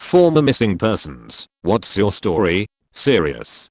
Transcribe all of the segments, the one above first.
Former missing persons. What's your story? Serious.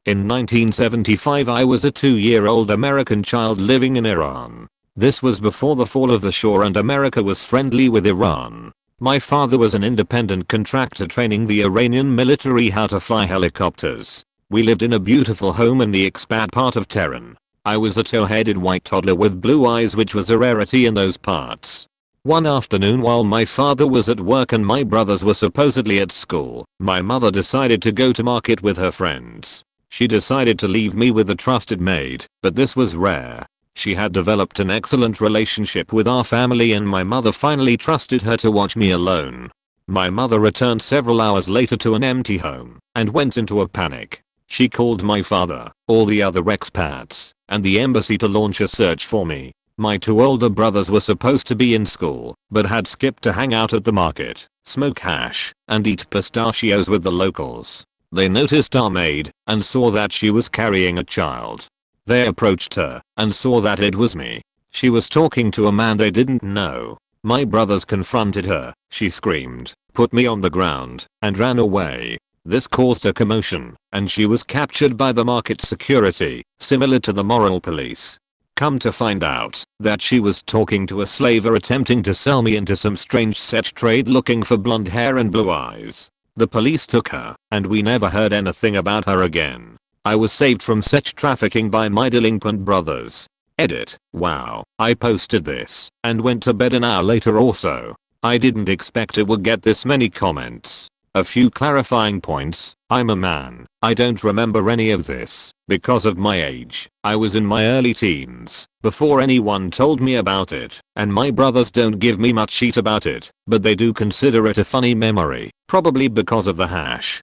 In 1975 I was a 2-year-old American child living in Iran. This was before the fall of the Shah and America was friendly with Iran. My father was an independent contractor training the Iranian military how to fly helicopters. We lived in a beautiful home in the expat part of Tehran. I was a tow-headed white toddler with blue eyes, which was a rarity in those parts. One afternoon while my father was at work and my brothers were supposedly at school, my mother decided to go to market with her friends. She decided to leave me with a trusted maid, but this was rare. She had developed an excellent relationship with our family and my mother finally trusted her to watch me alone. My mother returned several hours later to an empty home and went into a panic. She called my father, all the other expats, and the embassy to launch a search for me. My 2 older brothers were supposed to be in school, but had skipped to hang out at the market, smoke hash, and eat pistachios with the locals. They noticed our maid, and saw that she was carrying a child. They approached her, and saw that it was me. She was talking to a man they didn't know. My brothers confronted her, she screamed, put me on the ground, and ran away. This caused a commotion, and she was captured by the market security, similar to the moral police. Come to find out that she was talking to a slaver attempting to sell me into some strange sex trade looking for blonde hair and blue eyes. The police took her, and we never heard anything about her again. I was saved from sex trafficking by my delinquent brothers. Edit. Wow, I posted this, and went to bed an hour later or so. I didn't expect it would get this many comments. A few clarifying points. I'm a man. I don't remember any of this. Because of my age, I was in my early teens before anyone told me about it, and my brothers don't give me much shit about it, but they do consider it a funny memory, probably because of the hash.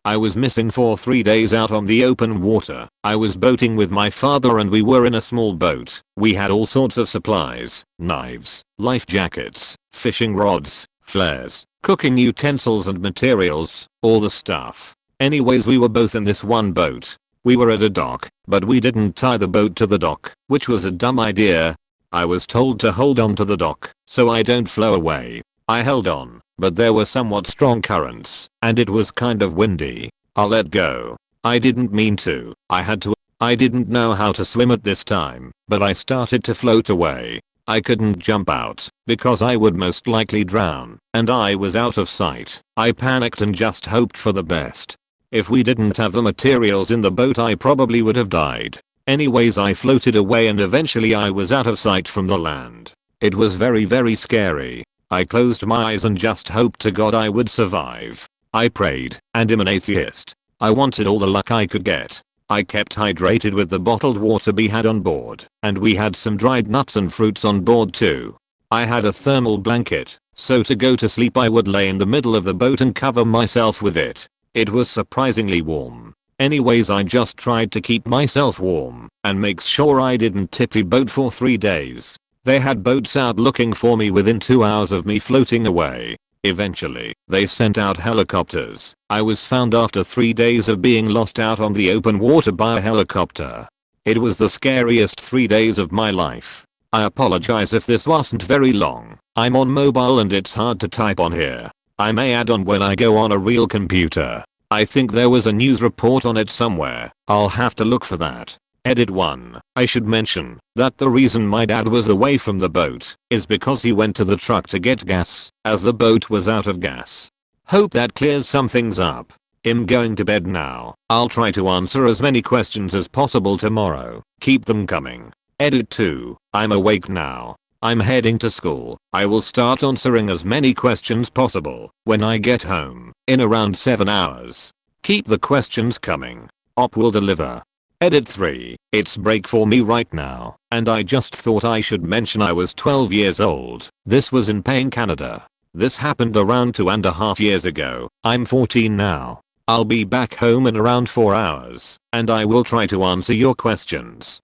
I was missing for 3 days out on the open water. I was boating with my father and we were in a small boat. We had all sorts of supplies, knives, life jackets, fishing rods, flares, cooking utensils and materials, all the stuff. Anyways, we were both in this one boat. We were at a dock, but we didn't tie the boat to the dock, which was a dumb idea. I was told to hold on to the dock so I don't flow away. I held on, but there were somewhat strong currents, and it was kind of windy. I let go. I didn't mean to. I had to. I didn't know how to swim at this time, but I started to float away. I couldn't jump out, because I would most likely drown, and I was out of sight. I panicked and just hoped for the best. If we didn't have the materials in the boat I probably would have died. Anyways, I floated away and eventually I was out of sight from the land. It was very scary. I closed my eyes and just hoped to God I would survive. I prayed, and am an atheist. I wanted all the luck I could get. I kept hydrated with the bottled water we had on board, and we had some dried nuts and fruits on board too. I had a thermal blanket, so to go to sleep I would lay in the middle of the boat and cover myself with it. It was surprisingly warm. Anyways, I just tried to keep myself warm and make sure I didn't tip the boat for 3 days. They had boats out looking for me within 2 hours of me floating away. Eventually, they sent out helicopters. I was found after 3 days of being lost out on the open water by a helicopter. It was the scariest 3 days of my life. I apologize if this wasn't very long. I'm on mobile and it's hard to type on here. I may add on when I go on a real computer. I think there was a news report on it somewhere. I'll have to look for that. Edit 1. I should mention that the reason my dad was away from the boat is because he went to the truck to get gas, as the boat was out of gas. Hope that clears some things up. I'm going to bed now. I'll try to answer as many questions as possible tomorrow. Keep them coming. Edit 2. I'm awake now. I'm heading to school. I will start answering as many questions possible when I get home in around 7 hours. Keep the questions coming. Op will deliver. Edit 3. It's break for me right now, and I just thought I should mention I was 12 years old. This was in Payne, Canada. This happened around 2.5 years ago. I'm 14 now. I'll be back home in around 4 hours, and I will try to answer your questions.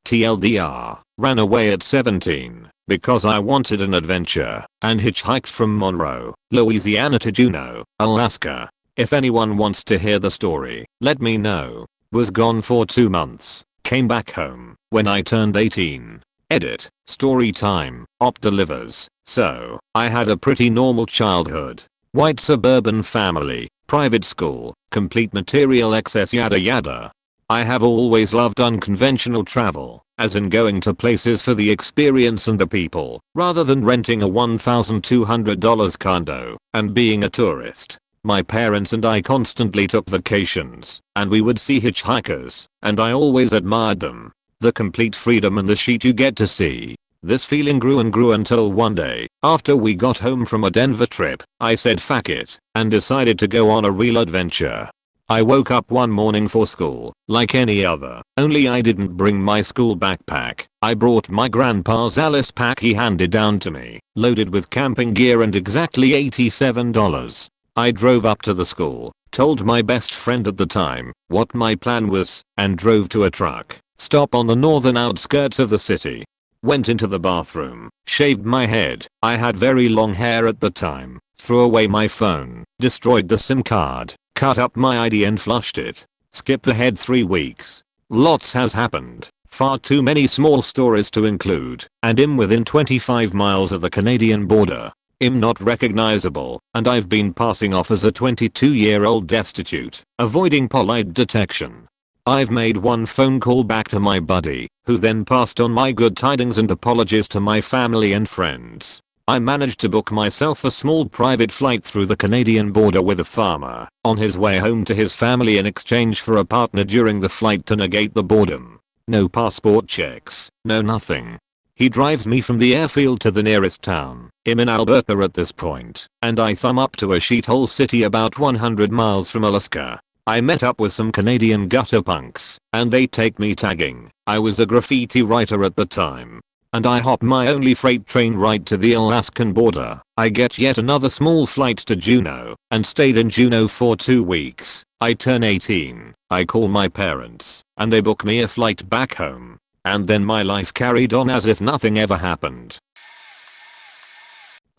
TLDR, ran away at 17 because I wanted an adventure and hitchhiked from Monroe, Louisiana to Juneau, Alaska. If anyone wants to hear the story, let me know. Was gone for 2 months. Came back home when I turned 18. Edit. Story time. Op delivers. So, I had a pretty normal childhood. White suburban family, private school, complete material excess yada yada. I have always loved unconventional travel, as in going to places for the experience and the people, rather than renting a $1,200 condo and being a tourist. My parents and I constantly took vacations, and we would see hitchhikers, and I always admired them. The complete freedom and the shit you get to see. This feeling grew and grew until one day, after we got home from a Denver trip, I said fuck it, and decided to go on a real adventure. I woke up one morning for school, like any other, only I didn't bring my school backpack. I brought my grandpa's Alice pack he handed down to me, loaded with camping gear and exactly $87. I drove up to the school, told my best friend at the time what my plan was, and drove to a truck stop on the northern outskirts of the city. Went into the bathroom, shaved my head, I had very long hair at the time, threw away my phone, destroyed the SIM card, cut up my ID and flushed it. Skip ahead 3 weeks. Lots has happened, far too many small stories to include, and I'm within 25 miles of the Canadian border. I'm not recognizable, and I've been passing off as a 22-year-old destitute, avoiding polite detection. I've made one phone call back to my buddy, who then passed on my good tidings and apologies to my family and friends. I managed to book myself a small private flight through the Canadian border with a farmer, on his way home to his family in exchange for a partner during the flight to negate the boredom. No passport checks, no nothing. He drives me from the airfield to the nearest town. I'm in Alberta at this point, and I thumb up to a shithole city about 100 miles from Alaska. I met up with some Canadian gutter punks, and they take me tagging. I was a graffiti writer at the time. And I hop my only freight train right to the Alaskan border. I get yet another small flight to Juneau, and stayed in Juneau for 2 weeks. I turn 18, I call my parents, and they book me a flight back home. And then my life carried on as if nothing ever happened.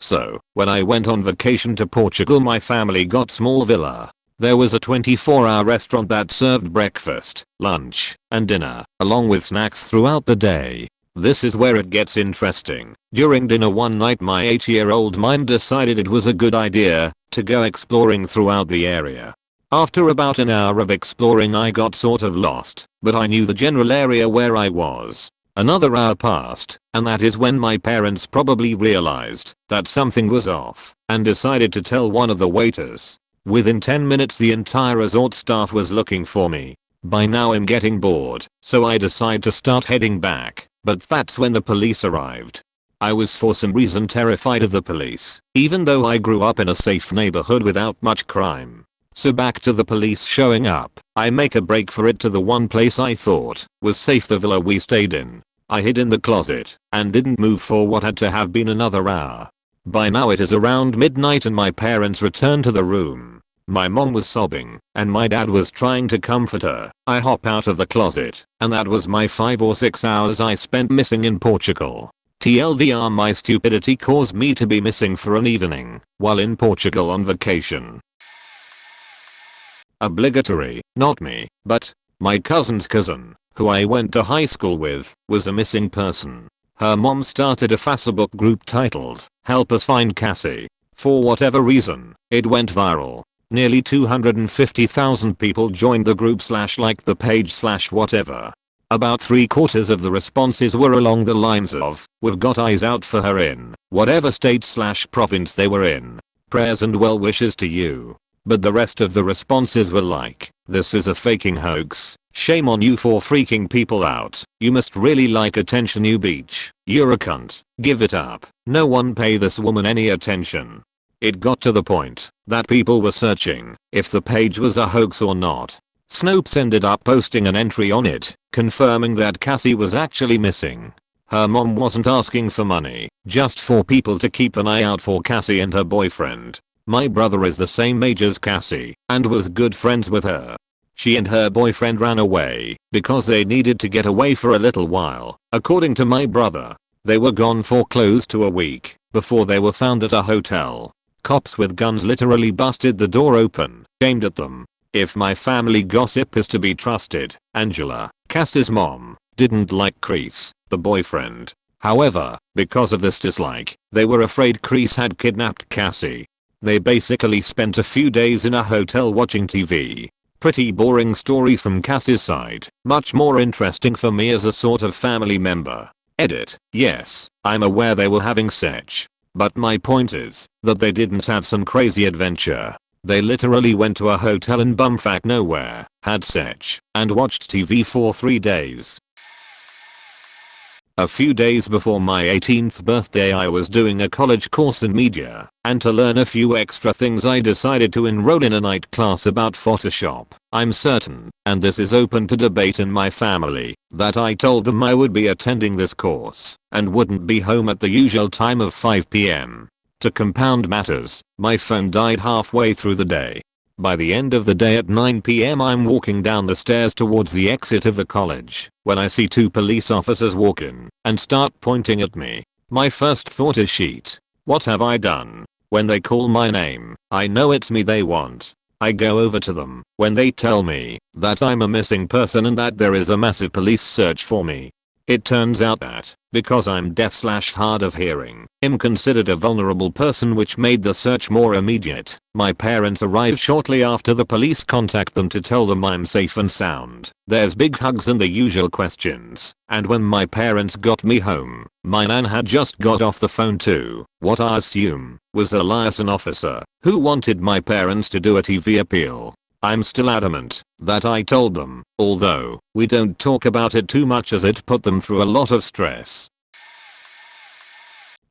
So, when I went on vacation to Portugal, my family got small villa. There was a 24-hour restaurant that served breakfast, lunch, and dinner, along with snacks throughout the day. This is where it gets interesting. During dinner one night my 8-year-old mind decided it was a good idea to go exploring throughout the area. After about an hour of exploring I got sort of lost, but I knew the general area where I was. Another hour passed, and that is when my parents probably realized that something was off and decided to tell one of the waiters. Within 10 minutes the entire resort staff was looking for me. By now I'm getting bored, so I decide to start heading back. But that's when the police arrived. I was for some reason terrified of the police, even though I grew up in a safe neighborhood without much crime. So back to the police showing up, I make a break for it to the one place I thought was safe, the villa we stayed in. I hid in the closet and didn't move for what had to have been another hour. By now it is around midnight and my parents returned to the room. My mom was sobbing, and my dad was trying to comfort her. I hop out of the closet, and that was my 5 or 6 hours I spent missing in Portugal. TLDR, my stupidity caused me to be missing for an evening, while in Portugal on vacation. Obligatory, not me, but my cousin's cousin, who I went to high school with, was a missing person. Her mom started a Facebook group titled, "Help Us Find Cassie." For whatever reason, it went viral. Nearly 250,000 people joined the group / liked the page / whatever. About 3/4 of the responses were along the lines of, "We've got eyes out for her in whatever state / province they were in. Prayers and well wishes to you." But the rest of the responses were like, "This is a faking hoax. Shame on you for freaking people out. You must really like attention, you beach. You're a cunt. Give it up. No one pay this woman any attention." It got to the point that people were searching if the page was a hoax or not. Snopes ended up posting an entry on it, confirming that Cassie was actually missing. Her mom wasn't asking for money, just for people to keep an eye out for Cassie and her boyfriend. My brother is the same age as Cassie and was good friends with her. She and her boyfriend ran away because they needed to get away for a little while, according to my brother. They were gone for close to a week before they were found at a hotel. Cops with guns literally busted the door open, aimed at them. If my family gossip is to be trusted, Angela, Cassie's mom, didn't like Chris, the boyfriend. However, because of this dislike, they were afraid Chris had kidnapped Cassie. They basically spent a few days in a hotel watching TV. Pretty boring story from Cassie's side, much more interesting for me as a sort of family member. Edit. Yes, I'm aware they were having sex. But my point is that they didn't have some crazy adventure. They literally went to a hotel in bumfuck nowhere, had sex, and watched TV for 3 days. A few days before my 18th birthday I was doing a college course in media, and to learn a few extra things I decided to enroll in a night class about Photoshop. I'm certain, and this is open to debate in my family, that I told them I would be attending this course, and wouldn't be home at the usual time of 5 p.m. To compound matters, my phone died halfway through the day. By the end of the day at 9 p.m. I'm walking down the stairs towards the exit of the college, when I see 2 police officers walk in, and start pointing at me. My first thought is shit. What have I done? When they call my name, I know it's me they want. I go over to them, when they tell me that I'm a missing person and that there is a massive police search for me. It turns out that, because I'm deaf/hard of hearing, I'm considered a vulnerable person, which made the search more immediate. My parents arrive shortly after the police contact them to tell them I'm safe and sound. There's big hugs and the usual questions, and when my parents got me home, my nan had just got off the phone to what I assume was a liaison officer who wanted my parents to do a TV appeal. I'm still adamant that I told them, although we don't talk about it too much as it put them through a lot of stress.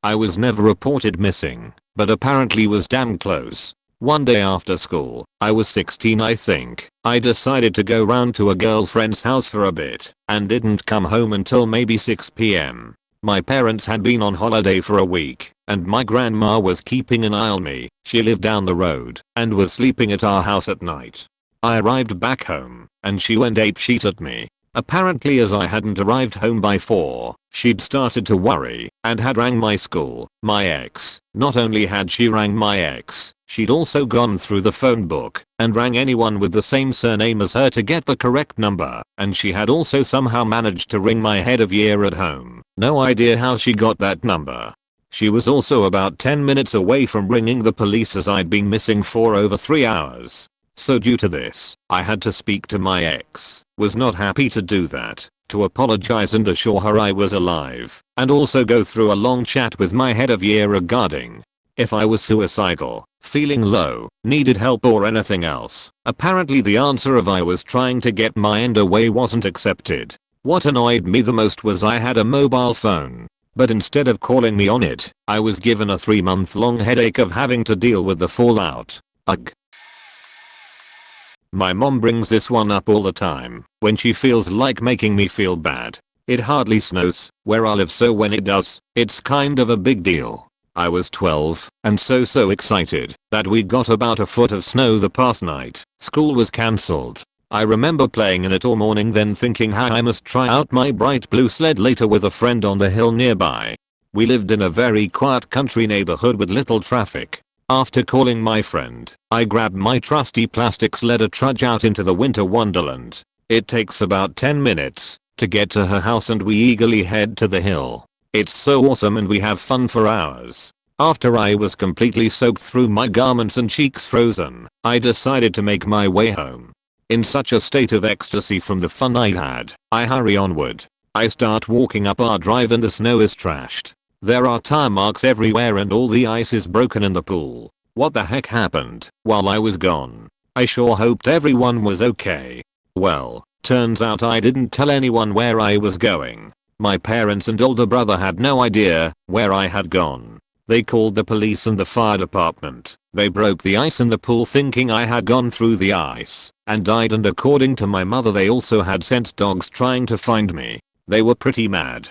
I was never reported missing, but apparently was damn close. One day after school, I was 16 I think, I decided to go round to a girlfriend's house for a bit, and didn't come home until maybe 6 p.m. My parents had been on holiday for a week, and my grandma was keeping an eye on me. She lived down the road, and was sleeping at our house at night. I arrived back home, and she went apeshit at me. Apparently as I hadn't arrived home by 4, she'd started to worry, and had rang my school, my ex. Not only had she rang my ex, she'd also gone through the phone book, and rang anyone with the same surname as her to get the correct number, and she had also somehow managed to ring my head of year at home. No idea how she got that number. She was also about 10 minutes away from ringing the police as I'd been missing for over 3 hours. So due to this, I had to speak to my ex. Was not happy to do that, to apologize and assure her I was alive, and also go through a long chat with my head of year regarding if I was suicidal, feeling low, needed help or anything else. Apparently the answer of I was trying to get my end away wasn't accepted. What annoyed me the most was I had a mobile phone, but instead of calling me on it, I was given a 3-month-long headache of having to deal with the fallout. Ugh. My mom brings this one up all the time when she feels like making me feel bad. It hardly snows where I live, so when it does, it's kind of a big deal. I was 12 and so excited that we got about a foot of snow the past night. School was cancelled. I remember playing in it all morning, then thinking how I must try out my bright blue sled later with a friend on the hill nearby. We lived in a very quiet country neighborhood with little traffic. After calling my friend, I grabbed my trusty plastic sled to trudge out into the winter wonderland. It takes about 10 minutes to get to her house and we eagerly head to the hill. It's so awesome and we have fun for hours. After I was completely soaked through my garments and cheeks frozen, I decided to make my way home. In such a state of ecstasy from the fun I had, I hurry onward. I start walking up our drive and the snow is trashed. There are tire marks everywhere and all the ice is broken in the pool. What the heck happened while I was gone? I sure hoped everyone was okay. Well, turns out I didn't tell anyone where I was going. My parents and older brother had no idea where I had gone. They called the police and the fire department. They broke the ice in the pool thinking I had gone through the ice and died, and according to my mother they also had sent dogs trying to find me. They were pretty mad.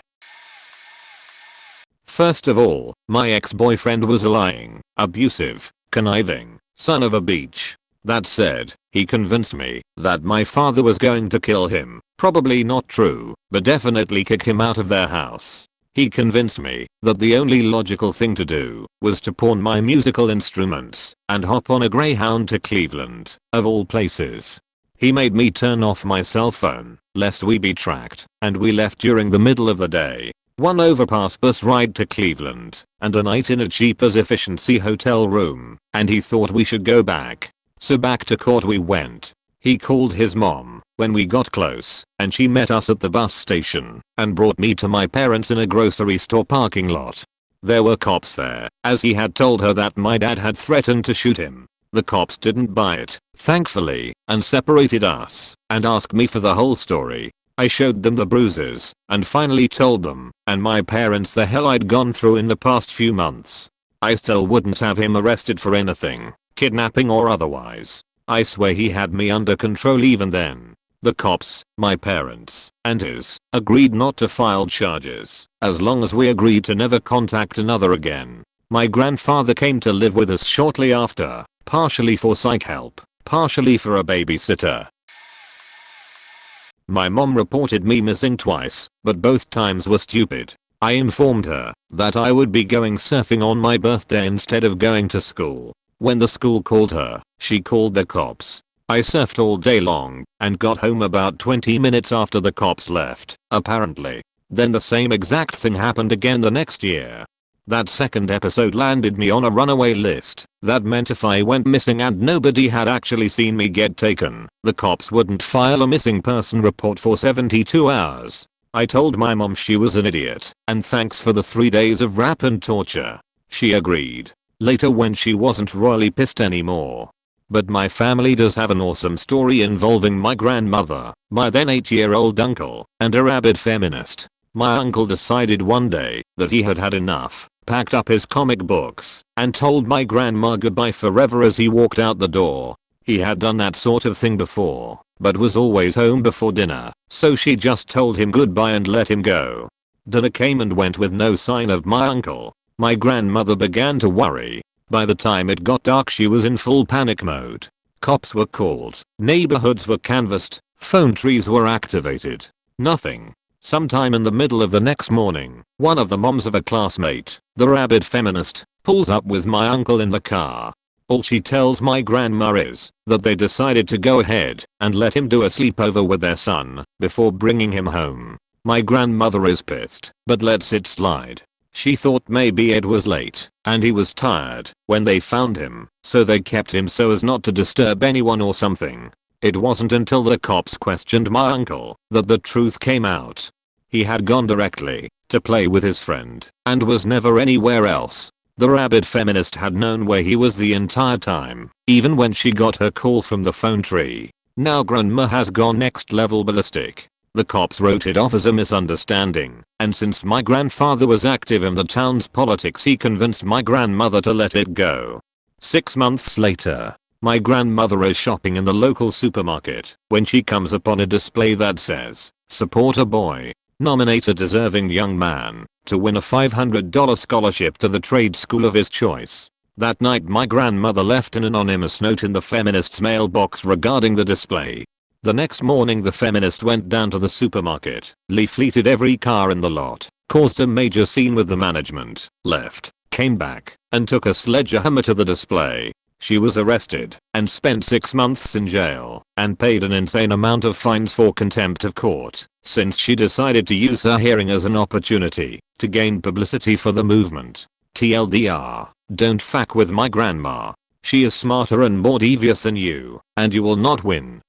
First of all, my ex-boyfriend was a lying, abusive, conniving son of a bitch. That said, he convinced me that my father was going to kill him. Probably not true, but definitely kick him out of their house. He convinced me that the only logical thing to do was to pawn my musical instruments and hop on a Greyhound to Cleveland, of all places. He made me turn off my cell phone, lest we be tracked, and we left during the middle of the day. one overpass bus ride to Cleveland, and a night in a cheap as efficiency hotel room, and he thought we should go back. So back to court we went. He called his mom when we got close, and she met us at the bus station and brought me to my parents in a grocery store parking lot. There were cops there, as he had told her that my dad had threatened to shoot him. The cops didn't buy it, thankfully, and separated us and asked me for the whole story. I showed them the bruises and finally told them and my parents the hell I'd gone through in the past few months. I still wouldn't have him arrested for anything, kidnapping or otherwise. I swear he had me under control even then. The cops, my parents, and his, agreed not to file charges, as long as we agreed to never contact another again. My grandfather came to live with us shortly after, partially for psych help, partially for a babysitter. My mom reported me missing twice, but both times were stupid. I informed her that I would be going surfing on my birthday instead of going to school. When the school called her, she called the cops. I surfed all day long and got home about 20 minutes after the cops left, apparently. Then the same exact thing happened again the next year. That second episode landed me on a runaway list. That meant if I went missing and nobody had actually seen me get taken, the cops wouldn't file a missing person report for 72 hours. I told my mom she was an idiot and thanks for the 3 days of rap and torture. She agreed. Later when she wasn't royally pissed anymore. But my family does have an awesome story involving my grandmother, my then 8-year-old uncle, and a rabid feminist. My uncle decided one day that he had had enough, packed up his comic books, and told my grandma goodbye forever as he walked out the door. He had done that sort of thing before, but was always home before dinner, so she just told him goodbye and let him go. Dinner came and went with no sign of my uncle. My grandmother began to worry. By the time it got dark she was in full panic mode. Cops were called, neighborhoods were canvassed, phone trees were activated. Nothing. Sometime in the middle of the next morning, one of the moms of a classmate, the rabid feminist, pulls up with my uncle in the car. All she tells my grandma is that they decided to go ahead and let him do a sleepover with their son before bringing him home. My grandmother is pissed, but lets it slide. She thought maybe it was late and he was tired when they found him, so they kept him so as not to disturb anyone or something. It wasn't until the cops questioned my uncle that the truth came out. He had gone directly to play with his friend and was never anywhere else. The rabid feminist had known where he was the entire time, even when she got her call from the phone tree. Now grandma has gone next level ballistic. The cops wrote it off as a misunderstanding, and since my grandfather was active in the town's politics he convinced my grandmother to let it go. 6 months later, my grandmother is shopping in the local supermarket when she comes upon a display that says, "Support a boy. Nominate a deserving young man to win a $500 scholarship to the trade school of his choice." That night my grandmother left an anonymous note in the feminist's mailbox regarding the display. The next morning the feminist went down to the supermarket, leafleted every car in the lot, caused a major scene with the management, left, came back, and took a sledgehammer to the display. She was arrested and spent 6 months in jail and paid an insane amount of fines for contempt of court, since she decided to use her hearing as an opportunity to gain publicity for the movement. TLDR, don't fuck with my grandma. She is smarter and more devious than you, and you will not win.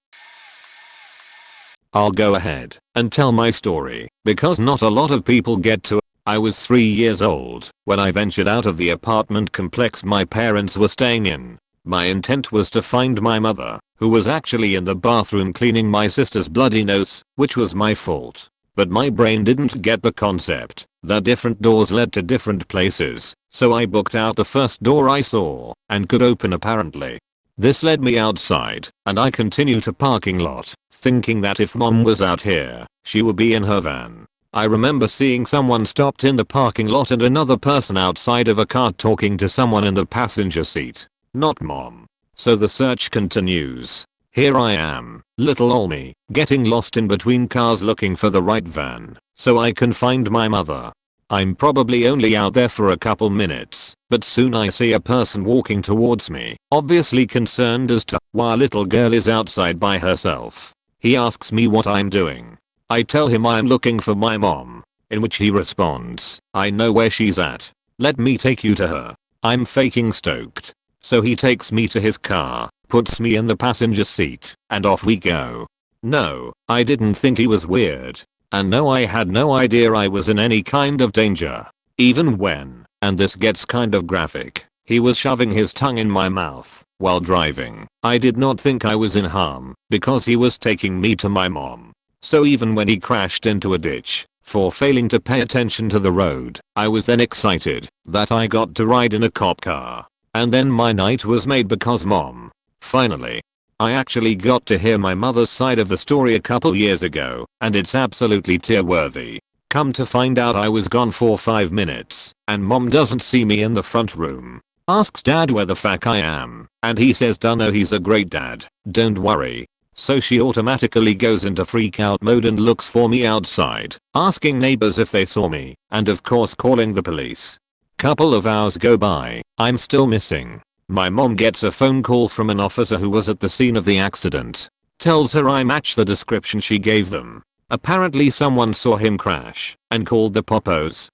I'll go ahead and tell my story because not a lot of people get to. I was 3 years old when I ventured out of the apartment complex my parents were staying in. My intent was to find my mother, who was actually in the bathroom cleaning my sister's bloody nose, which was my fault. But my brain didn't get the concept that different doors led to different places, so I booked out the first door I saw and could open apparently. This led me outside, and I continued to parking lot, thinking that if mom was out here, she would be in her van. I remember seeing someone stopped in the parking lot and another person outside of a car talking to someone in the passenger seat. Not mom. So the search continues. Here I am, little ol' me, getting lost in between cars looking for the right van, so I can find my mother. I'm probably only out there for a couple minutes, but soon I see a person walking towards me, obviously concerned as to why a little girl is outside by herself. He asks me what I'm doing. I tell him I'm looking for my mom. in which he responds, "I know where she's at. Let me take you to her." I'm faking stoked. So he takes me to his car, puts me in the passenger seat, and off we go. No, I didn't think he was weird. And no, I had no idea I was in any kind of danger. Even when, and this gets kind of graphic, he was shoving his tongue in my mouth while driving, I did not think I was in harm because he was taking me to my mom. So even when he crashed into a ditch for failing to pay attention to the road, I was then excited that I got to ride in a cop car. And then my night was made because mom. Finally. I actually got to hear my mother's side of the story a couple years ago, and it's absolutely tear-worthy. Come to find out I was gone for 5 minutes, and mom doesn't see me in the front room. Asks dad where the fuck I am, and he says dunno, he's a great dad, don't worry. So she automatically goes into freak out mode and looks for me outside, asking neighbors if they saw me, and of course calling the police. Couple of hours go by, I'm still missing. My mom gets a phone call from an officer who was at the scene of the accident. Tells her I match the description she gave them. Apparently someone saw him crash and called the popos.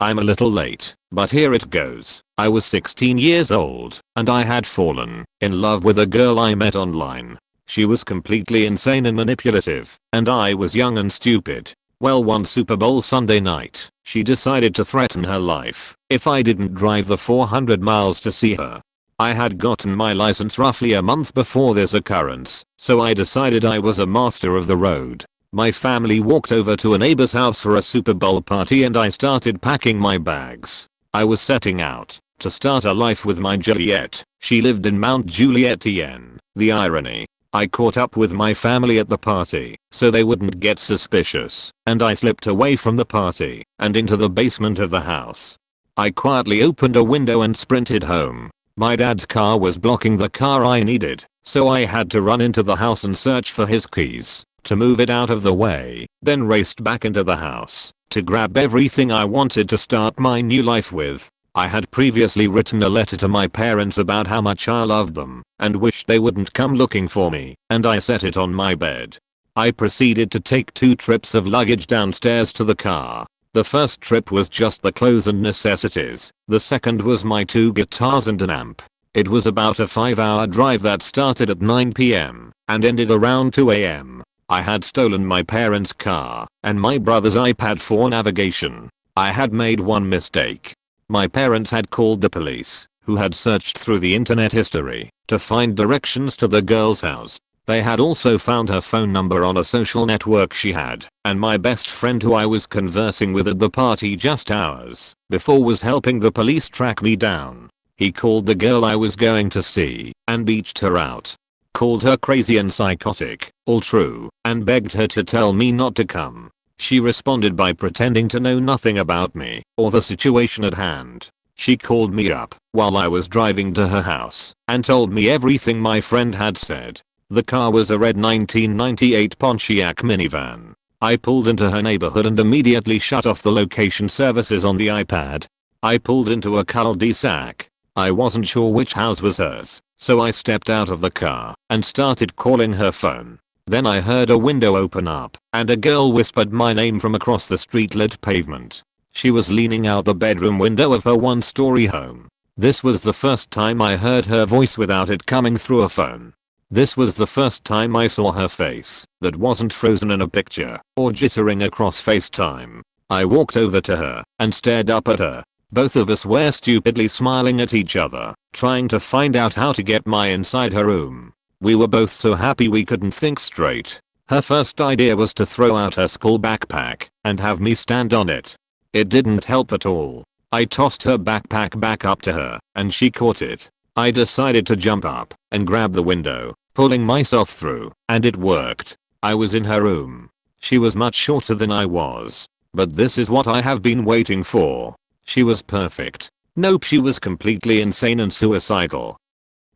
I'm a little late, but here it goes. I was 16 years old, and I had fallen in love with a girl I met online. She was completely insane and manipulative, and I was young and stupid. Well, one Super Bowl Sunday night, she decided to threaten her life if I didn't drive the 400 miles to see her. I had gotten my license roughly a month before this occurrence, so I decided I was a master of the road. My family walked over to a neighbor's house for a Super Bowl party and I started packing my bags. I was setting out to start a life with my Juliet. She lived in Mount Juliet, TN. The irony. I caught up with my family at the party so they wouldn't get suspicious, and I slipped away from the party and into the basement of the house. I quietly opened a window and sprinted home. My dad's car was blocking the car I needed, so I had to run into the house and search for his keys to move it out of the way, then raced back into the house to grab everything I wanted to start my new life with. I had previously written a letter to my parents about how much I loved them and wished they wouldn't come looking for me, and I set it on my bed. I proceeded to take 2 trips of luggage downstairs to the car. The first trip was just the clothes and necessities. The second was my 2 guitars and an amp. It was about a 5-hour drive that started at 9 PM and ended around 2 AM. I had stolen my parents' car and my brother's iPad for navigation. I had made one mistake. My parents had called the police, who had searched through the internet history to find directions to the girl's house. They had also found her phone number on a social network she had, and my best friend who I was conversing with at the party just hours before was helping the police track me down. He called the girl I was going to see and beached her out. Called her crazy and psychotic, all true, and begged her to tell me not to come. She responded by pretending to know nothing about me or the situation at hand. She called me up while I was driving to her house and told me everything my friend had said. The car was a red 1998 Pontiac minivan. I pulled into her neighborhood and immediately shut off the location services on the iPad. I pulled into a cul-de-sac. I wasn't sure which house was hers, so I stepped out of the car and started calling her phone. Then I heard a window open up and a girl whispered my name from across the street-lit pavement. She was leaning out the bedroom window of her 1-story home. This was the first time I heard her voice without it coming through a phone. This was the first time I saw her face that wasn't frozen in a picture or jittering across FaceTime. I walked over to her and stared up at her. Both of us were stupidly smiling at each other, trying to find out how to get my inside her room. We were both so happy we couldn't think straight. Her first idea was to throw out her school backpack and have me stand on it. It didn't help at all. I tossed her backpack back up to her and she caught it. I decided to jump up and grab the window, pulling myself through, and it worked. I was in her room. She was much shorter than I was, but this is what I have been waiting for. She was perfect. Nope, she was completely insane and suicidal.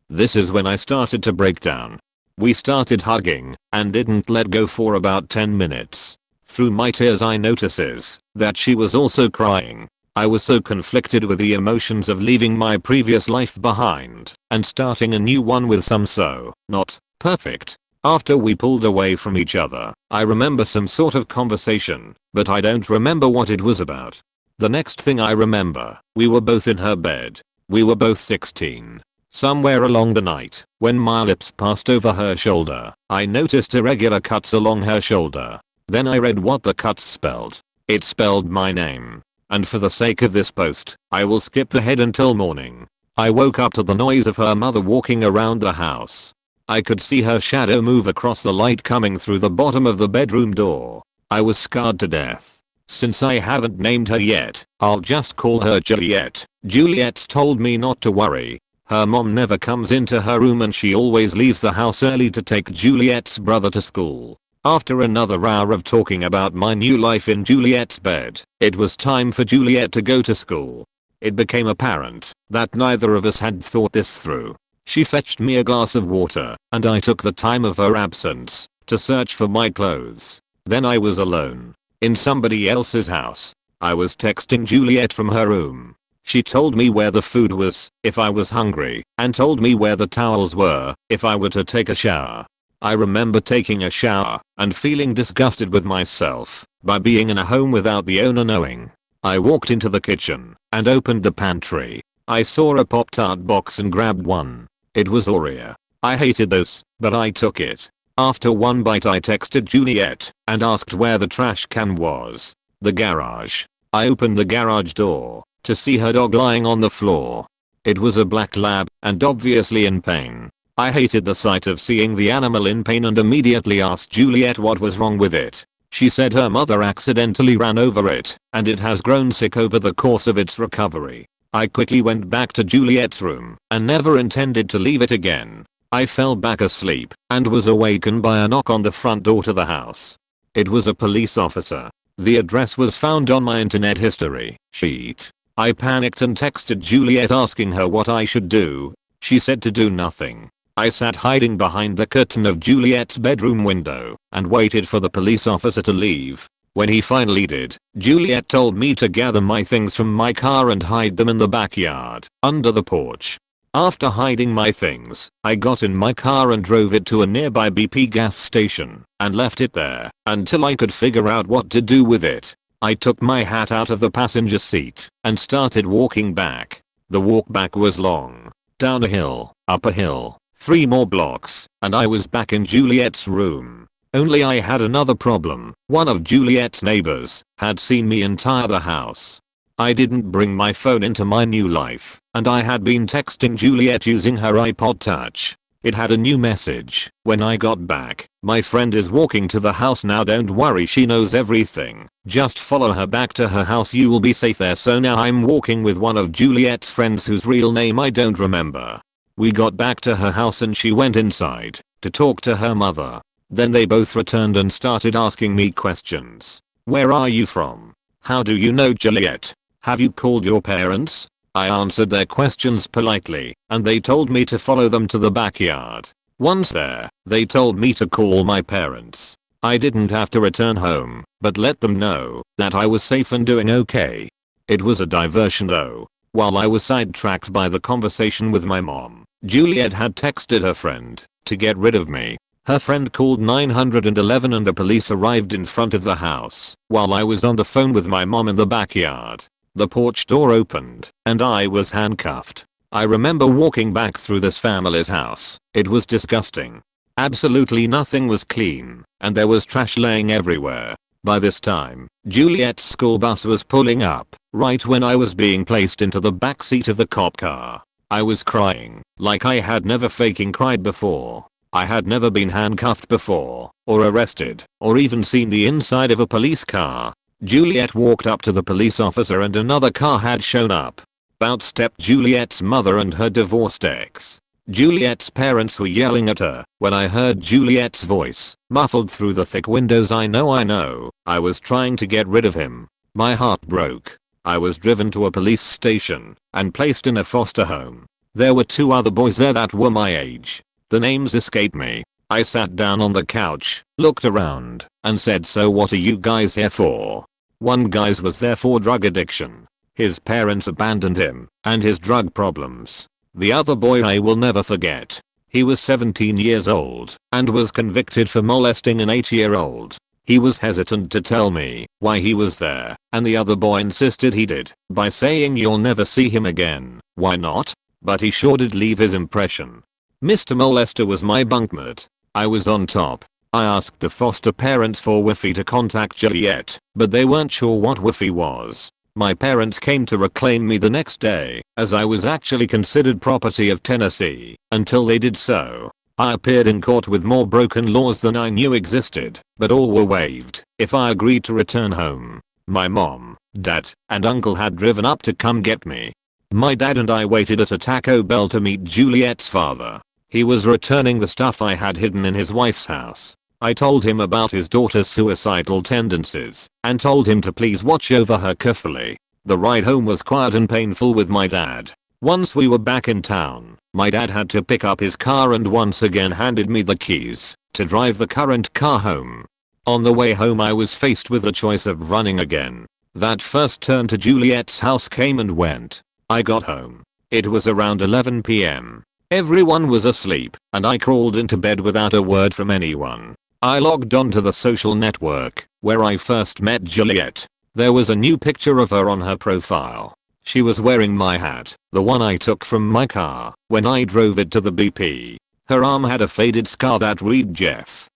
This is when I started to break down. We started hugging and didn't let go for about 10 minutes. Through my tears I notices that she was also crying. I was so conflicted with the emotions of leaving my previous life behind and starting a new one with some so not perfect After we pulled away from each other, I remember some sort of conversation, but I don't remember what it was about. The next thing I remember, we were both in her bed. We were both 16. Somewhere along the night, when my lips passed over her shoulder, I noticed irregular cuts along her shoulder. Then I read what the cuts spelled. It spelled my name. And for the sake of this post, I will skip ahead until morning. I woke up to the noise of her mother walking around the house. I could see her shadow move across the light coming through the bottom of the bedroom door. I was scarred to death. Since I haven't named her yet, I'll just call her Juliet. Juliet's told me not to worry. Her mom never comes into her room and she always leaves the house early to take Juliet's brother to school. After another hour of talking about my new life in Juliet's bed, it was time for Juliet to go to school. It became apparent that neither of us had thought this through. She fetched me a glass of water, and I took the time of her absence to search for my clothes. Then I was alone in somebody else's house. I was texting Juliet from her room. She told me where the food was if I was hungry, and told me where the towels were if I were to take a shower. I remember taking a shower and feeling disgusted with myself by being in a home without the owner knowing. I walked into the kitchen and opened the pantry. I saw a Pop-Tart box and grabbed one. It was Oreo. I hated those, but I took it. After one bite I texted Juliet and asked where the trash can was. The garage. I opened the garage door to see her dog lying on the floor. It was a black lab and obviously in pain. I hated the sight of seeing the animal in pain and immediately asked Juliet what was wrong with it. She said her mother accidentally ran over it and it has grown sick over the course of its recovery. I quickly went back to Juliet's room and never intended to leave it again. I fell back asleep and was awakened by a knock on the front door to the house. It was a police officer. The address was found on my internet history sheet. I panicked and texted Juliet asking her what I should do. She said to do nothing. I sat hiding behind the curtain of Juliet's bedroom window and waited for the police officer to leave. When he finally did, Juliet told me to gather my things from my car and hide them in the backyard, under the porch. After hiding my things, I got in my car and drove it to a nearby BP gas station and left it there until I could figure out what to do with it. I took my hat out of the passenger seat and started walking back. The walk back was long. Down a hill, up a hill, 3 more blocks, and I was back in Juliet's room. Only I had another problem. One of Juliet's neighbors had seen me enter the house. I didn't bring my phone into my new life, and I had been texting Juliet using her iPod Touch. It had a new message. When I got back, my friend is walking to the house now, don't worry, she knows everything. Just follow her back to her house, you will be safe there. So now I'm walking with one of Juliet's friends whose real name I don't remember. We got back to her house and she went inside to talk to her mother. Then they both returned and started asking me questions. Where are you from? How do you know Juliet? Have you called your parents? I answered their questions politely, and they told me to follow them to the backyard. Once there, they told me to call my parents. I didn't have to return home, but let them know that I was safe and doing okay. It was a diversion though. While I was sidetracked by the conversation with my mom, Juliet had texted her friend to get rid of me. Her friend called 911 and the police arrived in front of the house while I was on the phone with my mom in the backyard. The porch door opened and I was handcuffed. I remember walking back through this family's house. It was disgusting. Absolutely nothing was clean and there was trash laying everywhere. By this time, Juliet's school bus was pulling up right when I was being placed into the backseat of the cop car. I was crying like I had never faking cried before. I had never been handcuffed before, or arrested, or even seen the inside of a police car. Juliet walked up to the police officer and another car had shown up. Out stepped Juliet's mother and her divorced ex. Juliet's parents were yelling at her when I heard Juliet's voice, muffled through the thick windows. I know. I was trying to get rid of him. My heart broke. I was driven to a police station and placed in a foster home. There were 2 other boys there that were my age. The names escape me. I sat down on the couch, looked around, and said, so what are you guys here for? One guy was there for drug addiction. His parents abandoned him and his drug problems. The other boy I will never forget. He was 17 years old and was convicted for molesting an 8-year-old. He was hesitant to tell me why he was there, and the other boy insisted he did by saying you'll never see him again. Why not? But he sure did leave his impression. Mr. Molester was my bunkmate. I was on top. I asked the foster parents for Wi-Fi to contact Juliet, but they weren't sure what Wi-Fi was. My parents came to reclaim me the next day, as I was actually considered property of Tennessee. Until they did so, I appeared in court with more broken laws than I knew existed, but all were waived if I agreed to return home. My mom, dad, and uncle had driven up to come get me. My dad and I waited at a Taco Bell to meet Juliet's father. He was returning the stuff I had hidden in his wife's house. I told him about his daughter's suicidal tendencies and told him to please watch over her carefully. The ride home was quiet and painful with my dad. Once we were back in town, my dad had to pick up his car and once again handed me the keys to drive the current car home. On the way home I was faced with the choice of running again. That first turn to Juliet's house came and went. I got home. It was around 11 p.m. Everyone was asleep and I crawled into bed without a word from anyone. I logged onto the social network where I first met Juliet. There was a new picture of her on her profile. She was wearing my hat, the one I took from my car when I drove it to the BP. Her arm had a faded scar that read Jeff.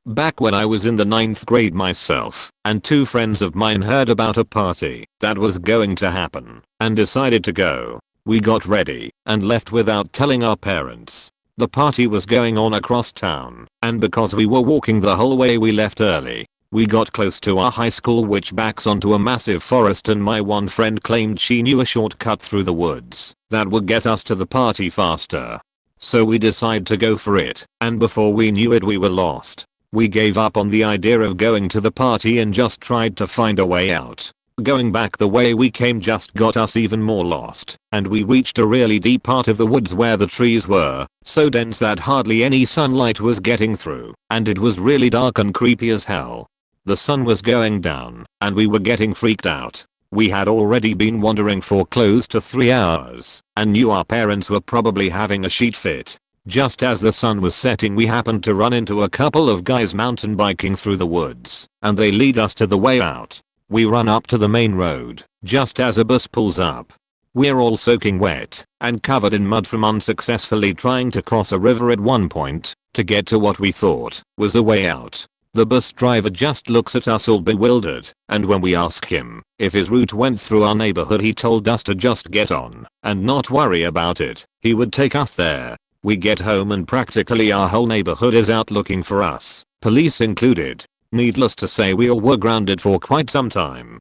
Back when I was in the 9th grade myself and 2 friends of mine heard about a party that was going to happen and decided to go. We got ready and left without telling our parents. The party was going on across town, and because we were walking the whole way we left early. We got close to our high school which backs onto a massive forest and my one friend claimed she knew a shortcut through the woods that would get us to the party faster. So we decided to go for it, and before we knew it we were lost. We gave up on the idea of going to the party and just tried to find a way out. Going back the way we came just got us even more lost, and we reached a really deep part of the woods where the trees were so dense that hardly any sunlight was getting through, and it was really dark and creepy as hell. The sun was going down, and we were getting freaked out. We had already been wandering for close to 3 hours, and knew our parents were probably having a shit fit. Just as the sun was setting we happened to run into a couple of guys mountain biking through the woods, and they lead us to the way out. We run up to the main road, just as a bus pulls up. We're all soaking wet, and covered in mud from unsuccessfully trying to cross a river at one point, to get to what we thought was a way out. The bus driver just looks at us all bewildered, and when we ask him if his route went through our neighborhood he told us to just get on, and not worry about it, he would take us there. We get home and practically our whole neighborhood is out looking for us, police included. Needless to say we all were grounded for quite some time.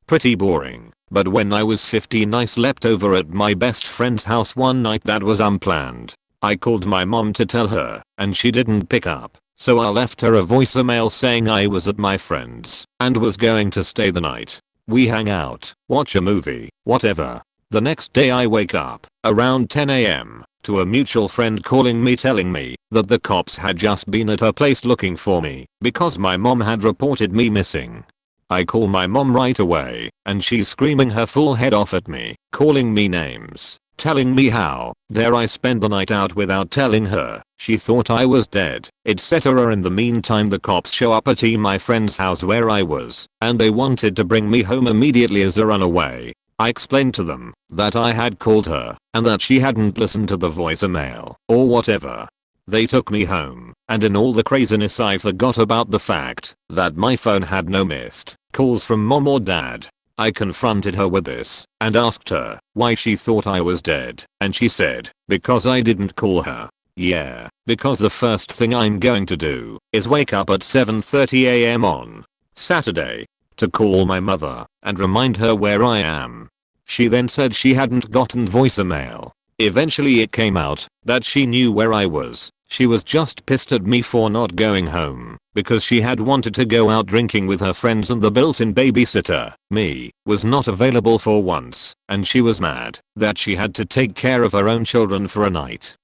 Pretty boring, but when I was 15 I slept over at my best friend's house one night that was unplanned. I called my mom to tell her, and she didn't pick up, so I left her a voicemail saying I was at my friend's and was going to stay the night. We hang out, watch a movie, whatever. The next day I wake up, around 10 a.m. to a mutual friend calling me telling me that the cops had just been at her place looking for me because my mom had reported me missing. I call my mom right away and she's screaming her full head off at me, calling me names, telling me how dare I spend the night out without telling her she thought I was dead, etc. In the meantime the cops show up at my friend's house where I was and they wanted to bring me home immediately as a runaway. I explained to them that I had called her and that she hadn't listened to the voicemail or whatever. They took me home, and in all the craziness I forgot about the fact that my phone had no missed calls from mom or dad. I confronted her with this and asked her why she thought I was dead, and she said, because I didn't call her. Yeah, because the first thing I'm going to do is wake up at 7:30 a.m. on Saturday to call my mother and remind her where I am. She then said she hadn't gotten voicemail. Eventually it came out that she knew where I was. She was just pissed at me for not going home because she had wanted to go out drinking with her friends and the built-in babysitter, me, was not available for once, and she was mad that she had to take care of her own children for a night.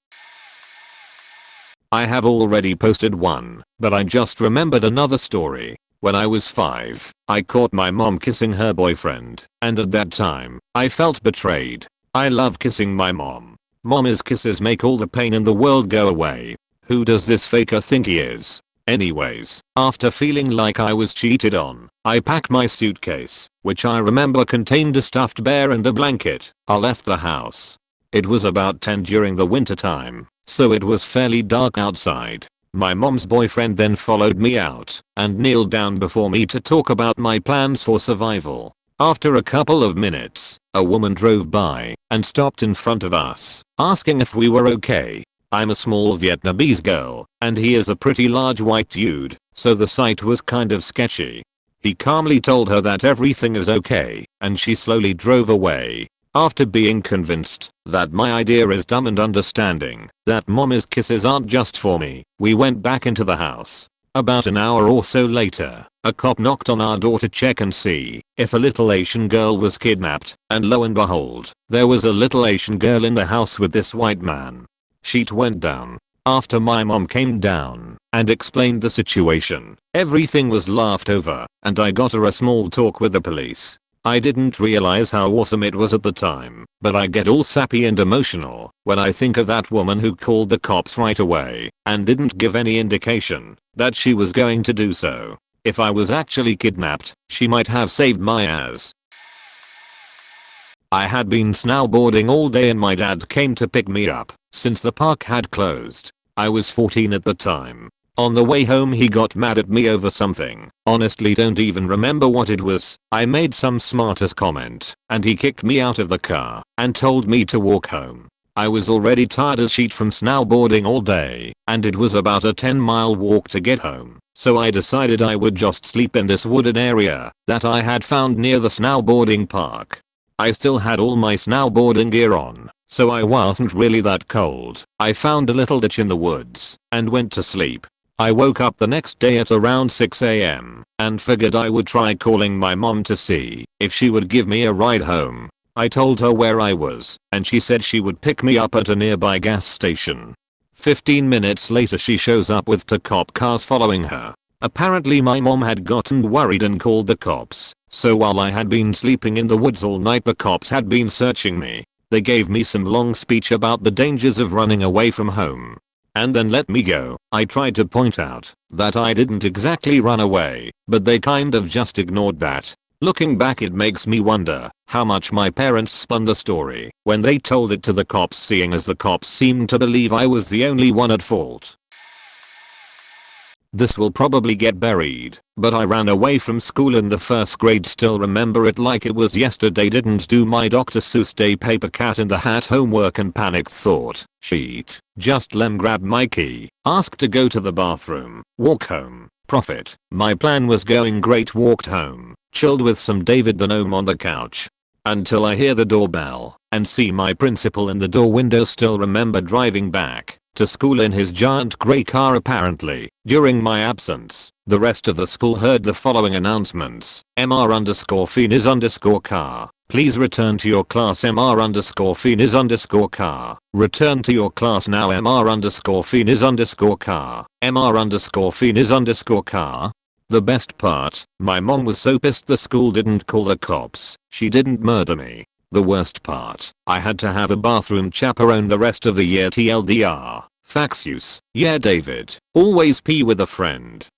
I have already posted one, but I just remembered another story. When I was 5, I caught my mom kissing her boyfriend, and at that time, I felt betrayed. I love kissing my mom. Mommy's kisses make all the pain in the world go away. Who does this faker think he is? Anyways, after feeling like I was cheated on, I packed my suitcase, which I remember contained a stuffed bear and a blanket. I left the house. It was about 10 during the winter time, so it was fairly dark outside. My mom's boyfriend then followed me out and kneeled down before me to talk about my plans for survival. After a couple of minutes, a woman drove by and stopped in front of us, asking if we were okay. I'm a small Vietnamese girl, and he is a pretty large white dude, so the sight was kind of sketchy. He calmly told her that everything is okay, and she slowly drove away. After being convinced that my idea is dumb and understanding that mommy's kisses aren't just for me, we went back into the house. About an hour or so later, a cop knocked on our door to check and see if a little Asian girl was kidnapped, and lo and behold, there was a little Asian girl in the house with this white man. Shit went down. After my mom came down and explained the situation, everything was laughed over, and I got her a small talk with the police. I didn't realize how awesome it was at the time, but I get all sappy and emotional when I think of that woman who called the cops right away and didn't give any indication that she was going to do so. If I was actually kidnapped, she might have saved my ass. I had been snowboarding all day and my dad came to pick me up since the park had closed. I was 14 at the time. On the way home he got mad at me over something. Honestly don't even remember what it was. I made some smartass comment and he kicked me out of the car and told me to walk home. I was already tired as shit from snowboarding all day and it was about a 10-mile walk to get home. So I decided I would just sleep in this wooded area that I had found near the snowboarding park. I still had all my snowboarding gear on, so I wasn't really that cold. I found a little ditch in the woods and went to sleep. I woke up the next day at around 6 AM and figured I would try calling my mom to see if she would give me a ride home. I told her where I was and she said she would pick me up at a nearby gas station. 15 minutes later she shows up with 2 cop cars following her. Apparently my mom had gotten worried and called the cops, so while I had been sleeping in the woods all night the cops had been searching me. They gave me some long speech about the dangers of running away from home and then let me go. I tried to point out that I didn't exactly run away, but they kind of just ignored that. Looking back it makes me wonder how much my parents spun the story when they told it to the cops, seeing as the cops seemed to believe I was the only one at fault. This will probably get buried, but I ran away from school in the 1st grade, still remember it like it was yesterday. Didn't do my Dr. Seuss Day paper Cat in the Hat homework and panicked, thought, shit, just grab my key, asked to go to the bathroom, walk home, profit. My plan was going great, walked home, chilled with some David the Gnome on the couch. Until I hear the doorbell and see my principal in the door window. Still remember driving back to school in his giant grey car. Apparently, during my absence, the rest of the school heard the following announcements. MR_Phoenix_car. Please return to your class. MR_Phoenix_car. Return to your class now. MR_Phoenix_car. MR_Phoenix_car. The best part, my mom was so pissed the school didn't call the cops. She didn't murder me. The worst part, I had to have a bathroom chaperone the rest of the year. TLDR. Fax use. Yeah David. Always pee with a friend.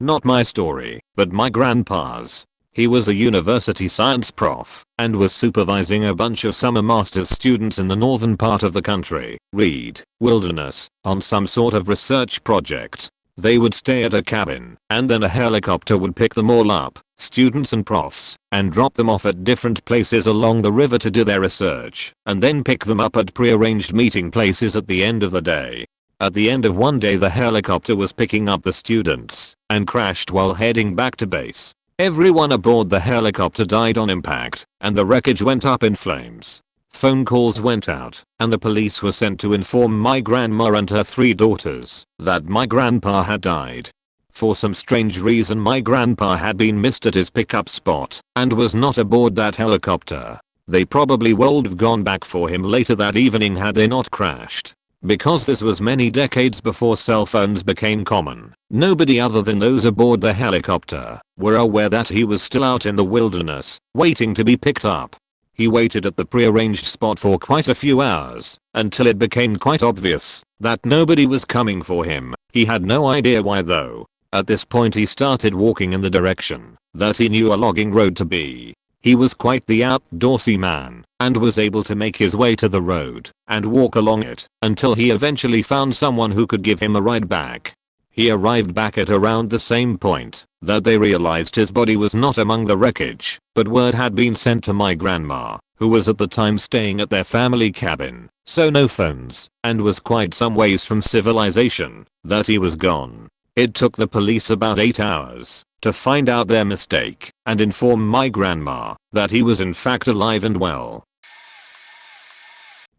Not my story, but my grandpa's. He was a university science prof and was supervising a bunch of summer master's students in the northern part of the country, Reed, wilderness, on some sort of research project. They would stay at a cabin, and then a helicopter would pick them all up, students and profs, and drop them off at different places along the river to do their research, and then pick them up at pre-arranged meeting places at the end of the day. At the end of one day the helicopter was picking up the students, and crashed while heading back to base. Everyone aboard the helicopter died on impact, and the wreckage went up in flames. Phone calls went out, and the police were sent to inform my grandma and her 3 daughters that my grandpa had died. For some strange reason my grandpa had been missed at his pickup spot and was not aboard that helicopter. They probably would have gone back for him later that evening had they not crashed. Because this was many decades before cell phones became common, nobody other than those aboard the helicopter were aware that he was still out in the wilderness, waiting to be picked up. He waited at the prearranged spot for quite a few hours, until it became quite obvious that nobody was coming for him. He had no idea why though. At this point he started walking in the direction that he knew a logging road to be. He was quite the outdoorsy man, and was able to make his way to the road and walk along it until he eventually found someone who could give him a ride back. He arrived back at around the same point that they realized his body was not among the wreckage, but word had been sent to my grandma, who was at the time staying at their family cabin, so no phones, and was quite some ways from civilization, that he was gone. It took the police about 8 hours to find out their mistake and inform my grandma that he was in fact alive and well.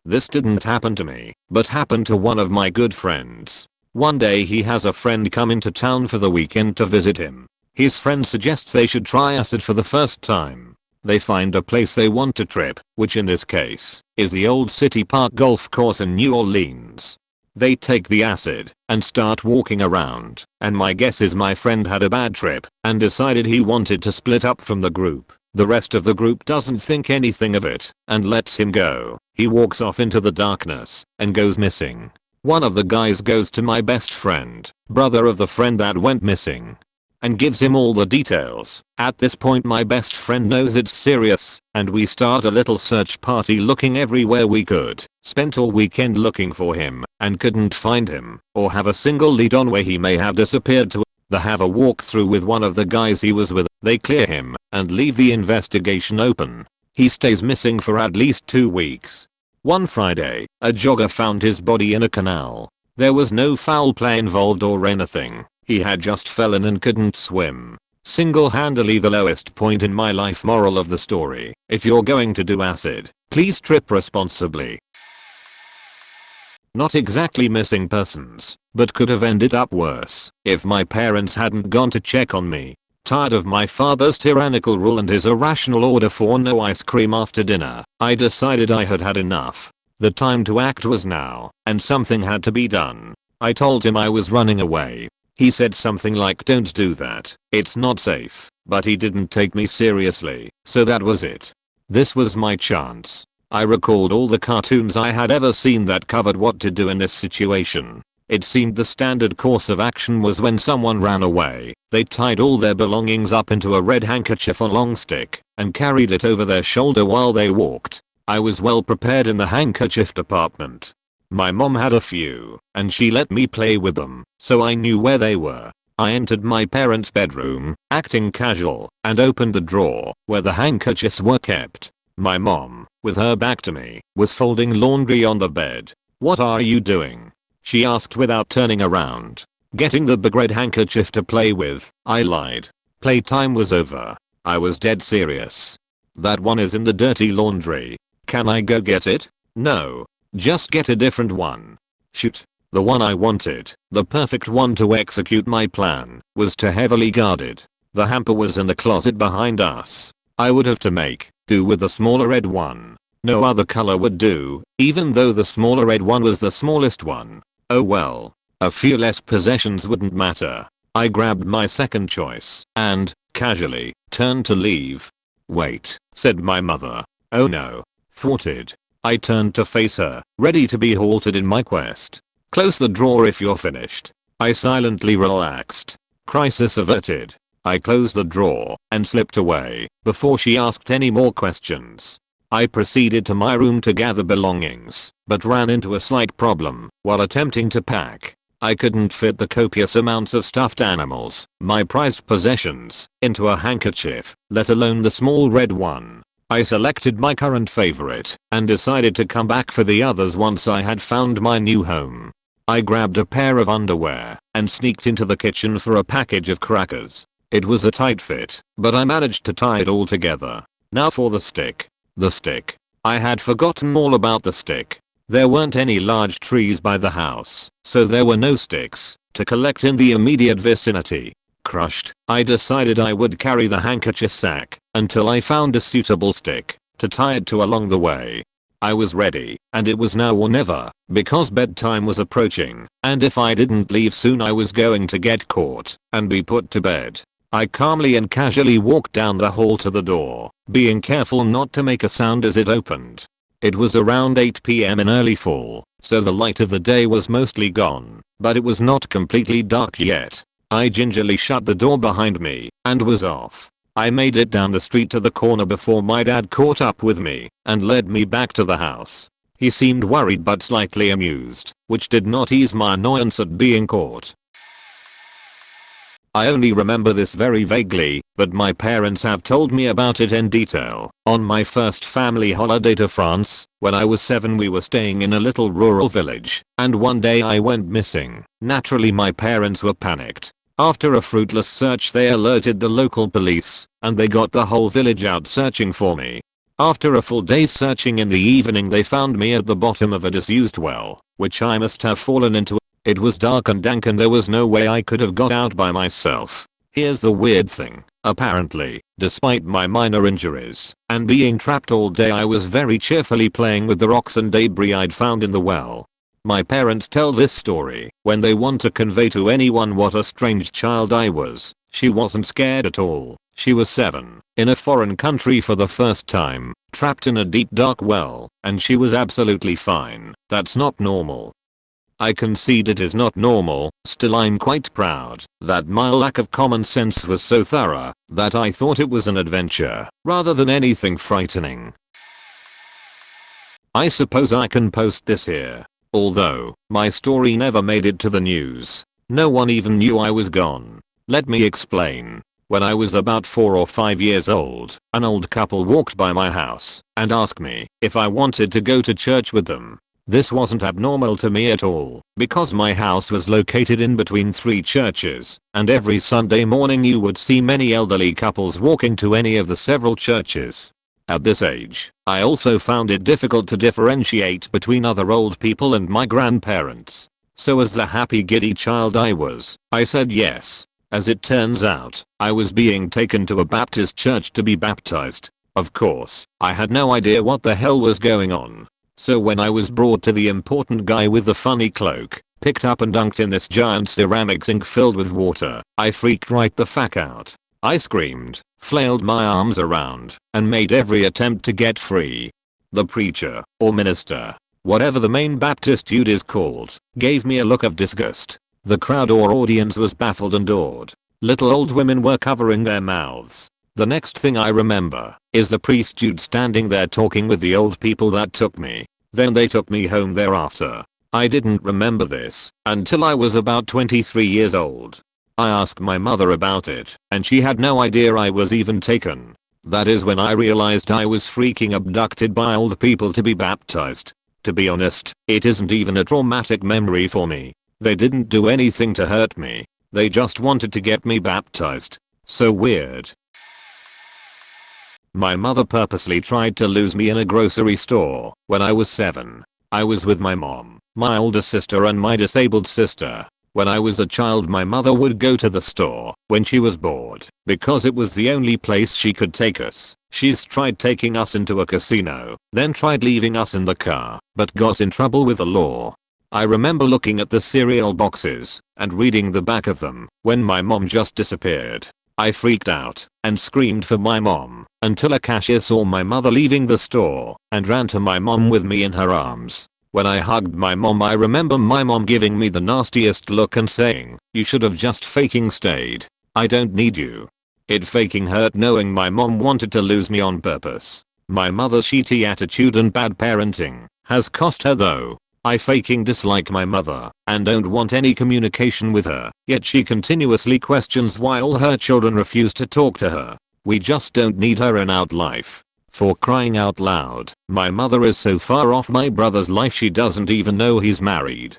This didn't happen to me, but happened to one of my good friends. One day he has a friend come into town for the weekend to visit him. His friend suggests they should try acid for the first time. They find a place they want to trip, which in this case is the old City Park golf course in New Orleans. They take the acid and start walking around, and my guess is my friend had a bad trip and decided he wanted to split up from the group. The rest of the group doesn't think anything of it and lets him go. He walks off into the darkness and goes missing. One of the guys goes to my best friend, brother of the friend that went missing, and gives him all the details. At this point my best friend knows it's serious, and we start a little search party looking everywhere we could. Spent all weekend looking for him and couldn't find him or have a single lead on where he may have disappeared to. They have a walkthrough with one of the guys he was with. They clear him and leave the investigation open. He stays missing for at least 2 weeks. One Friday, a jogger found his body in a canal. There was no foul play involved or anything. He had just fallen and couldn't swim. Single-handedly the lowest point in my life. Moral of the story: if you're going to do acid, please trip responsibly. Not exactly missing persons, but could have ended up worse if my parents hadn't gone to check on me. Tired of my father's tyrannical rule and his irrational order for no ice cream after dinner, I decided I had had enough. The time to act was now, and something had to be done. I told him I was running away. He said something like, "Don't do that, it's not safe," but he didn't take me seriously, so that was it. This was my chance. I recalled all the cartoons I had ever seen that covered what to do in this situation. It seemed the standard course of action was when someone ran away, they tied all their belongings up into a red handkerchief or long stick and carried it over their shoulder while they walked. I was well prepared in the handkerchief department. My mom had a few, and she let me play with them, so I knew where they were. I entered my parents' bedroom, acting casual, and opened the drawer where the handkerchiefs were kept. My mom, with her back to me, was folding laundry on the bed. "What are you doing?" she asked without turning around. "Getting the big red handkerchief to play with," I lied. Playtime was over. I was dead serious. "That one is in the dirty laundry. Can I go get it?" "No. Just get a different one." "Shoot." The one I wanted, the perfect one to execute my plan, was too heavily guarded. The hamper was in the closet behind us. I would have to make do with the smaller red one. No other color would do, even though the smaller red one was the smallest one. Oh well. A few less possessions wouldn't matter. I grabbed my second choice and, casually, turned to leave. "Wait," said my mother. "Oh no." Thwarted. I turned to face her, ready to be halted in my quest. "Close the drawer if you're finished." I silently relaxed. Crisis averted. I closed the drawer and slipped away before she asked any more questions. I proceeded to my room to gather belongings, but ran into a slight problem while attempting to pack. I couldn't fit the copious amounts of stuffed animals, my prized possessions, into a handkerchief, let alone the small red one. I selected my current favorite and decided to come back for the others once I had found my new home. I grabbed a pair of underwear and sneaked into the kitchen for a package of crackers. It was a tight fit, but I managed to tie it all together. Now for the stick. The stick. I had forgotten all about the stick. There weren't any large trees by the house, so there were no sticks to collect in the immediate vicinity. Crushed, I decided I would carry the handkerchief sack until I found a suitable stick to tie it to along the way. I was ready, and it was now or never, because bedtime was approaching, and if I didn't leave soon I was going to get caught and be put to bed. I calmly and casually walked down the hall to the door, being careful not to make a sound as it opened. It was around 8 p.m. in early fall, so the light of the day was mostly gone, but it was not completely dark yet. I gingerly shut the door behind me and was off. I made it down the street to the corner before my dad caught up with me and led me back to the house. He seemed worried but slightly amused, which did not ease my annoyance at being caught. I only remember this very vaguely, but my parents have told me about it in detail. On my first family holiday to France, when I was 7, we were staying in a little rural village, and one day I went missing. Naturally my parents were panicked. After a fruitless search they alerted the local police, and they got the whole village out searching for me. After a full day's searching in the evening they found me at the bottom of a disused well, which I must have fallen into. It was dark and dank and there was no way I could have got out by myself. Here's the weird thing. Apparently, despite my minor injuries and being trapped all day, I was very cheerfully playing with the rocks and debris I'd found in the well. My parents tell this story when they want to convey to anyone what a strange child I was. She wasn't scared at all. She was 7, in a foreign country for the first time, trapped in a deep dark well, and she was absolutely fine. That's not normal. I concede it is not normal, still I'm quite proud that my lack of common sense was so thorough that I thought it was an adventure rather than anything frightening. I suppose I can post this here. Although, my story never made it to the news. No one even knew I was gone. Let me explain. When I was about 4 or 5 years old, an old couple walked by my house and asked me if I wanted to go to church with them. This wasn't abnormal to me at all, because my house was located in between 3 churches, and every Sunday morning you would see many elderly couples walking to any of the several churches. At this age, I also found it difficult to differentiate between other old people and my grandparents. So as the happy giddy child I was, I said yes. As it turns out, I was being taken to a Baptist church to be baptized. Of course, I had no idea what the hell was going on. So when I was brought to the important guy with the funny cloak, picked up and dunked in this giant ceramic sink filled with water, I freaked right the fuck out. I screamed, flailed my arms around, and made every attempt to get free. The preacher, or minister, whatever the main Baptist dude is called, gave me a look of disgust. The crowd or audience was baffled and awed. Little old women were covering their mouths. The next thing I remember is the priest dude standing there talking with the old people that took me. Then they took me home thereafter. I didn't remember this until I was about 23 years old. I asked my mother about it, and she had no idea I was even taken. That is when I realized I was freaking abducted by old people to be baptized. To be honest, it isn't even a traumatic memory for me. They didn't do anything to hurt me. They just wanted to get me baptized. So weird. My mother purposely tried to lose me in a grocery store when I was 7. I was with my mom, my older sister and my disabled sister. When I was a child my mother would go to the store when she was bored because it was the only place she could take us. She's tried taking us into a casino, then tried leaving us in the car, but got in trouble with the law. I remember looking at the cereal boxes and reading the back of them when my mom just disappeared. I freaked out and screamed for my mom until a cashier saw my mother leaving the store and ran to my mom with me in her arms. When I hugged my mom I remember my mom giving me the nastiest look and saying, "You should have just faking stayed. I don't need you." It faking hurt knowing my mom wanted to lose me on purpose. My mother's shitty attitude and bad parenting has cost her though. I faking dislike my mother and don't want any communication with her, yet she continuously questions why all her children refuse to talk to her. We just don't need her in our life. For crying out loud, my mother is so far off my brother's life she doesn't even know he's married.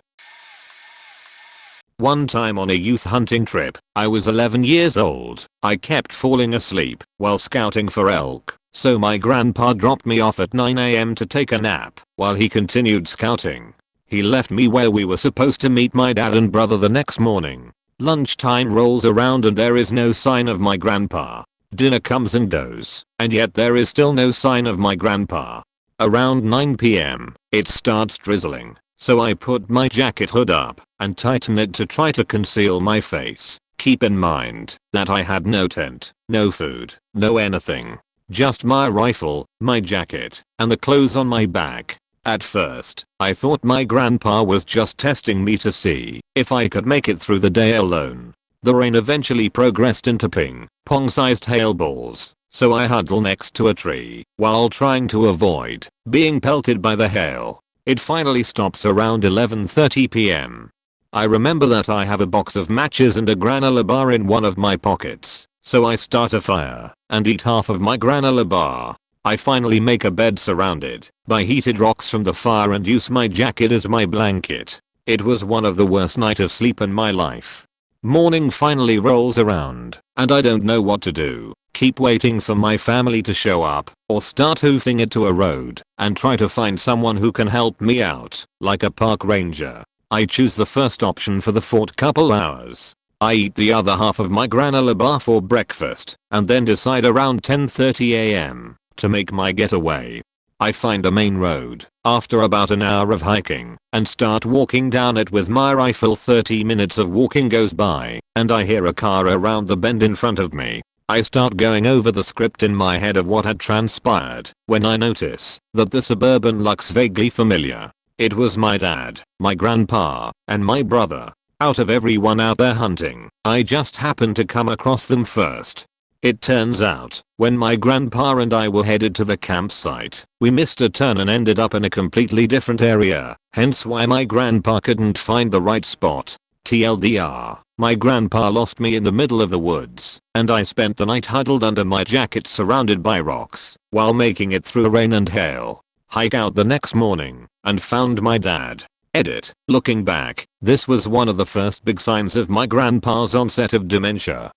One time on a youth hunting trip, I was 11 years old. I kept falling asleep while scouting for elk, so my grandpa dropped me off at 9 AM to take a nap while he continued scouting. He left me where we were supposed to meet my dad and brother the next morning. Lunchtime rolls around and there is no sign of my grandpa. Dinner comes and goes, and yet there is still no sign of my grandpa. Around 9 PM, it starts drizzling, so I put my jacket hood up and tighten it to try to conceal my face. Keep in mind that I had no tent, no food, no anything. Just my rifle, my jacket, and the clothes on my back. At first, I thought my grandpa was just testing me to see if I could make it through the day alone. The rain eventually progressed into ping-pong-sized hail balls, so I huddled next to a tree while trying to avoid being pelted by the hail. It finally stops around 11:30 p.m. I remember that I have a box of matches and a granola bar in one of my pockets, so I start a fire and eat half of my granola bar. I finally make a bed surrounded by heated rocks from the fire and use my jacket as my blanket. It was one of the worst nights of sleep in my life. Morning finally rolls around, and I don't know what to do. Keep waiting for my family to show up, or start hoofing it to a road and try to find someone who can help me out, like a park ranger. I choose the first option for the fort couple hours. I eat the other half of my granola bar for breakfast, and then decide around 10:30 a.m. to make my getaway. I find a main road after about an hour of hiking and start walking down it with my rifle. 30 minutes of walking goes by and I hear a car around the bend in front of me. I start going over the script in my head of what had transpired when I notice that the Suburban looks vaguely familiar. It was my dad, my grandpa, and my brother. Out of everyone out there hunting, I just happened to come across them first. It turns out, when my grandpa and I were headed to the campsite, we missed a turn and ended up in a completely different area, hence why my grandpa couldn't find the right spot. TLDR, my grandpa lost me in the middle of the woods, and I spent the night huddled under my jacket surrounded by rocks, while making it through rain and hail. Hike out the next morning, and found my dad. Edit. Looking back, this was one of the first big signs of my grandpa's onset of dementia.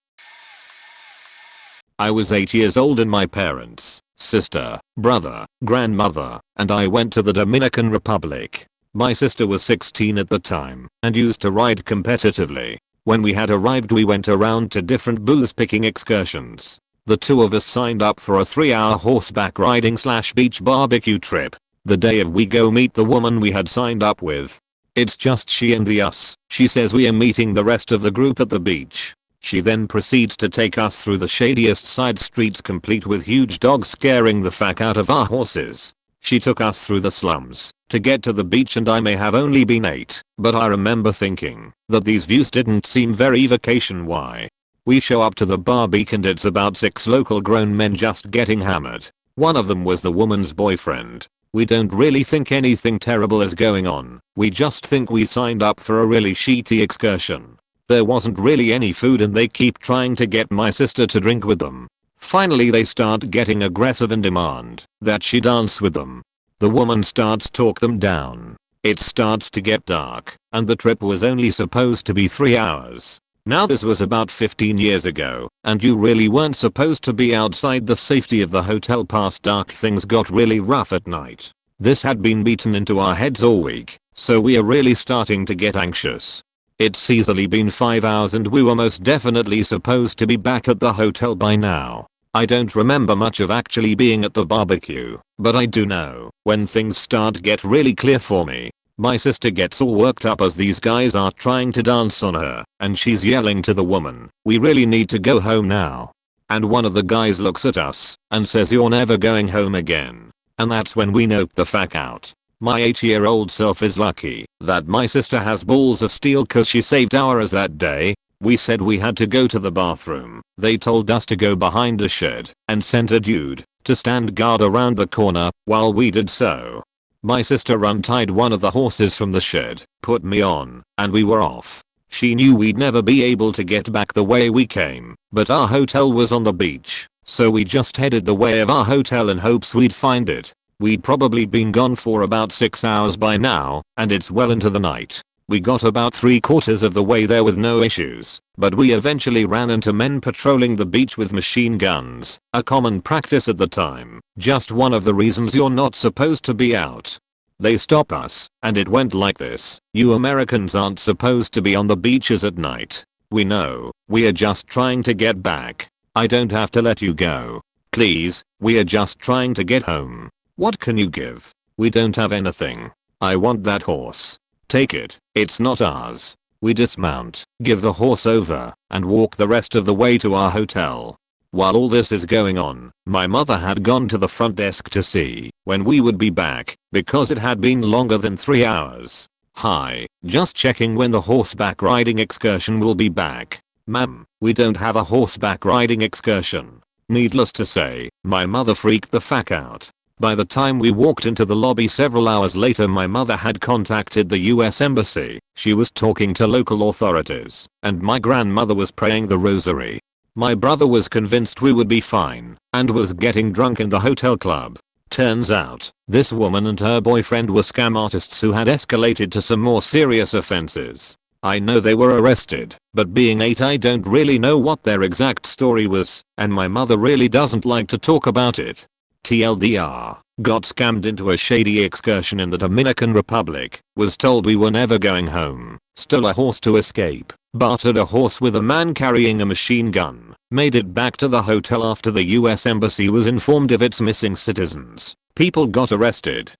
I was 8 years old and my parents, sister, brother, grandmother, and I went to the Dominican Republic. My sister was 16 at the time and used to ride competitively. When we had arrived, we went around to different booze picking excursions. The two of us signed up for a 3-hour horseback riding / beach barbecue trip. The day of, we go meet the woman we had signed up with. It's just she and us. She says we are meeting the rest of the group at the beach. She then proceeds to take us through the shadiest side streets, complete with huge dogs scaring the fuck out of our horses. She took us through the slums to get to the beach, and I may have only been 8, but I remember thinking that these views didn't seem very vacation-y. We show up to the barbecue and it's about 6 local grown men just getting hammered. One of them was the woman's boyfriend. We don't really think anything terrible is going on. We just think we signed up for a really shitty excursion. There wasn't really any food and they keep trying to get my sister to drink with them. Finally they start getting aggressive and demand that she dance with them. The woman starts talk them down. It starts to get dark and the trip was only supposed to be 3 hours. Now this was about 15 years ago and you really weren't supposed to be outside the safety of the hotel past dark. Things got really rough at night. This had been beaten into our heads all week, so we are really starting to get anxious. It's easily been 5 hours and we were most definitely supposed to be back at the hotel by now. I don't remember much of actually being at the barbecue, but I do know when things start to get really clear for me. My sister gets all worked up as these guys are trying to dance on her, and she's yelling to the woman, "We really need to go home now." And one of the guys looks at us and says, "You're never going home again." And that's when we nope the fuck out. My 8-year-old self is lucky that my sister has balls of steel cause she saved ours that day. We said we had to go to the bathroom. They told us to go behind a shed and sent a dude to stand guard around the corner while we did so. My sister untied one of the horses from the shed, put me on, and we were off. She knew we'd never be able to get back the way we came, but our hotel was on the beach, so we just headed the way of our hotel in hopes we'd find it. We'd probably been gone for about 6 hours by now, and it's well into the night. We got about 3/4 of the way there with no issues, but we eventually ran into men patrolling the beach with machine guns, a common practice at the time, just one of the reasons you're not supposed to be out. They stop us, and it went like this: "You Americans aren't supposed to be on the beaches at night. We know, we are just trying to get back. I don't have to let you go. Please, we are just trying to get home. What can you give? We don't have anything. I want that horse. Take it, it's not ours. We dismount, give the horse over, and walk the rest of the way to our hotel. While all this is going on, my mother had gone to the front desk to see when we would be back, because it had been longer than 3 hours. "Hi, just checking when the horseback riding excursion will be back." "Ma'am, we don't have a horseback riding excursion." Needless to say, my mother freaked the fuck out. By the time we walked into the lobby several hours later, my mother had contacted the US Embassy. She was talking to local authorities, and my grandmother was praying the rosary. My brother was convinced we would be fine, and was getting drunk in the hotel club. Turns out, this woman and her boyfriend were scam artists who had escalated to some more serious offenses. I know they were arrested, but being 8 I don't really know what their exact story was, and my mother really doesn't like to talk about it. TLDR, got scammed into a shady excursion in the Dominican Republic, was told we were never going home, stole a horse to escape, bartered a horse with a man carrying a machine gun, made it back to the hotel after the US Embassy was informed of its missing citizens. People got arrested.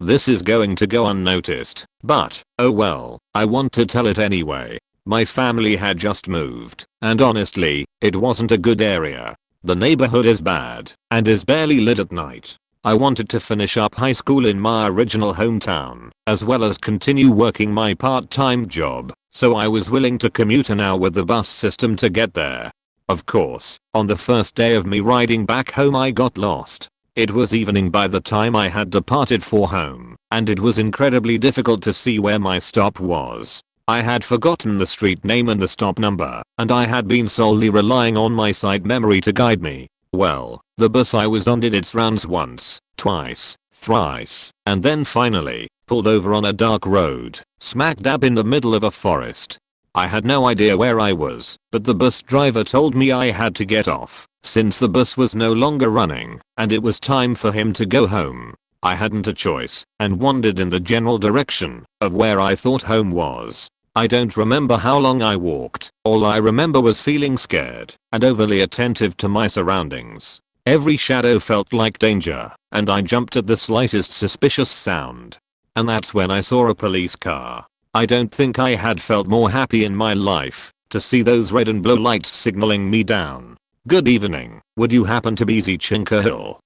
This is going to go unnoticed, but, oh well, I want to tell it anyway. My family had just moved, and honestly, it wasn't a good area. The neighborhood is bad, and is barely lit at night. I wanted to finish up high school in my original hometown, as well as continue working my part-time job, so I was willing to commute an hour with the bus system to get there. Of course, on the first day of me riding back home I got lost. It was evening by the time I had departed for home, and it was incredibly difficult to see where my stop was. I had forgotten the street name and the stop number, and I had been solely relying on my side memory to guide me. Well, the bus I was on did its rounds once, twice, thrice, and then finally, pulled over on a dark road, smack dab in the middle of a forest. I had no idea where I was, but the bus driver told me I had to get off, since the bus was no longer running, and it was time for him to go home. I hadn't a choice, and wandered in the general direction of where I thought home was. I don't remember how long I walked. All I remember was feeling scared and overly attentive to my surroundings. Every shadow felt like danger, and I jumped at the slightest suspicious sound. And that's when I saw a police car. I don't think I had felt more happy in my life to see those red and blue lights signaling me down. "Good evening, would you happen to be Chinkerhill?"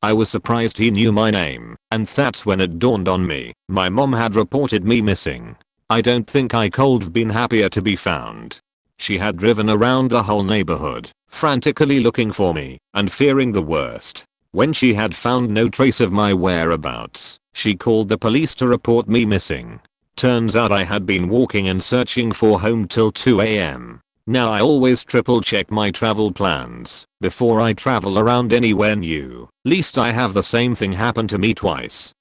I was surprised he knew my name, and that's when it dawned on me. My mom had reported me missing. I don't think I could have been happier to be found. She had driven around the whole neighborhood, frantically looking for me, and fearing the worst. When she had found no trace of my whereabouts, she called the police to report me missing. Turns out I had been walking and searching for home till 2 AM. Now I always triple check my travel plans before I travel around anywhere new. Least I have the same thing happen to me twice.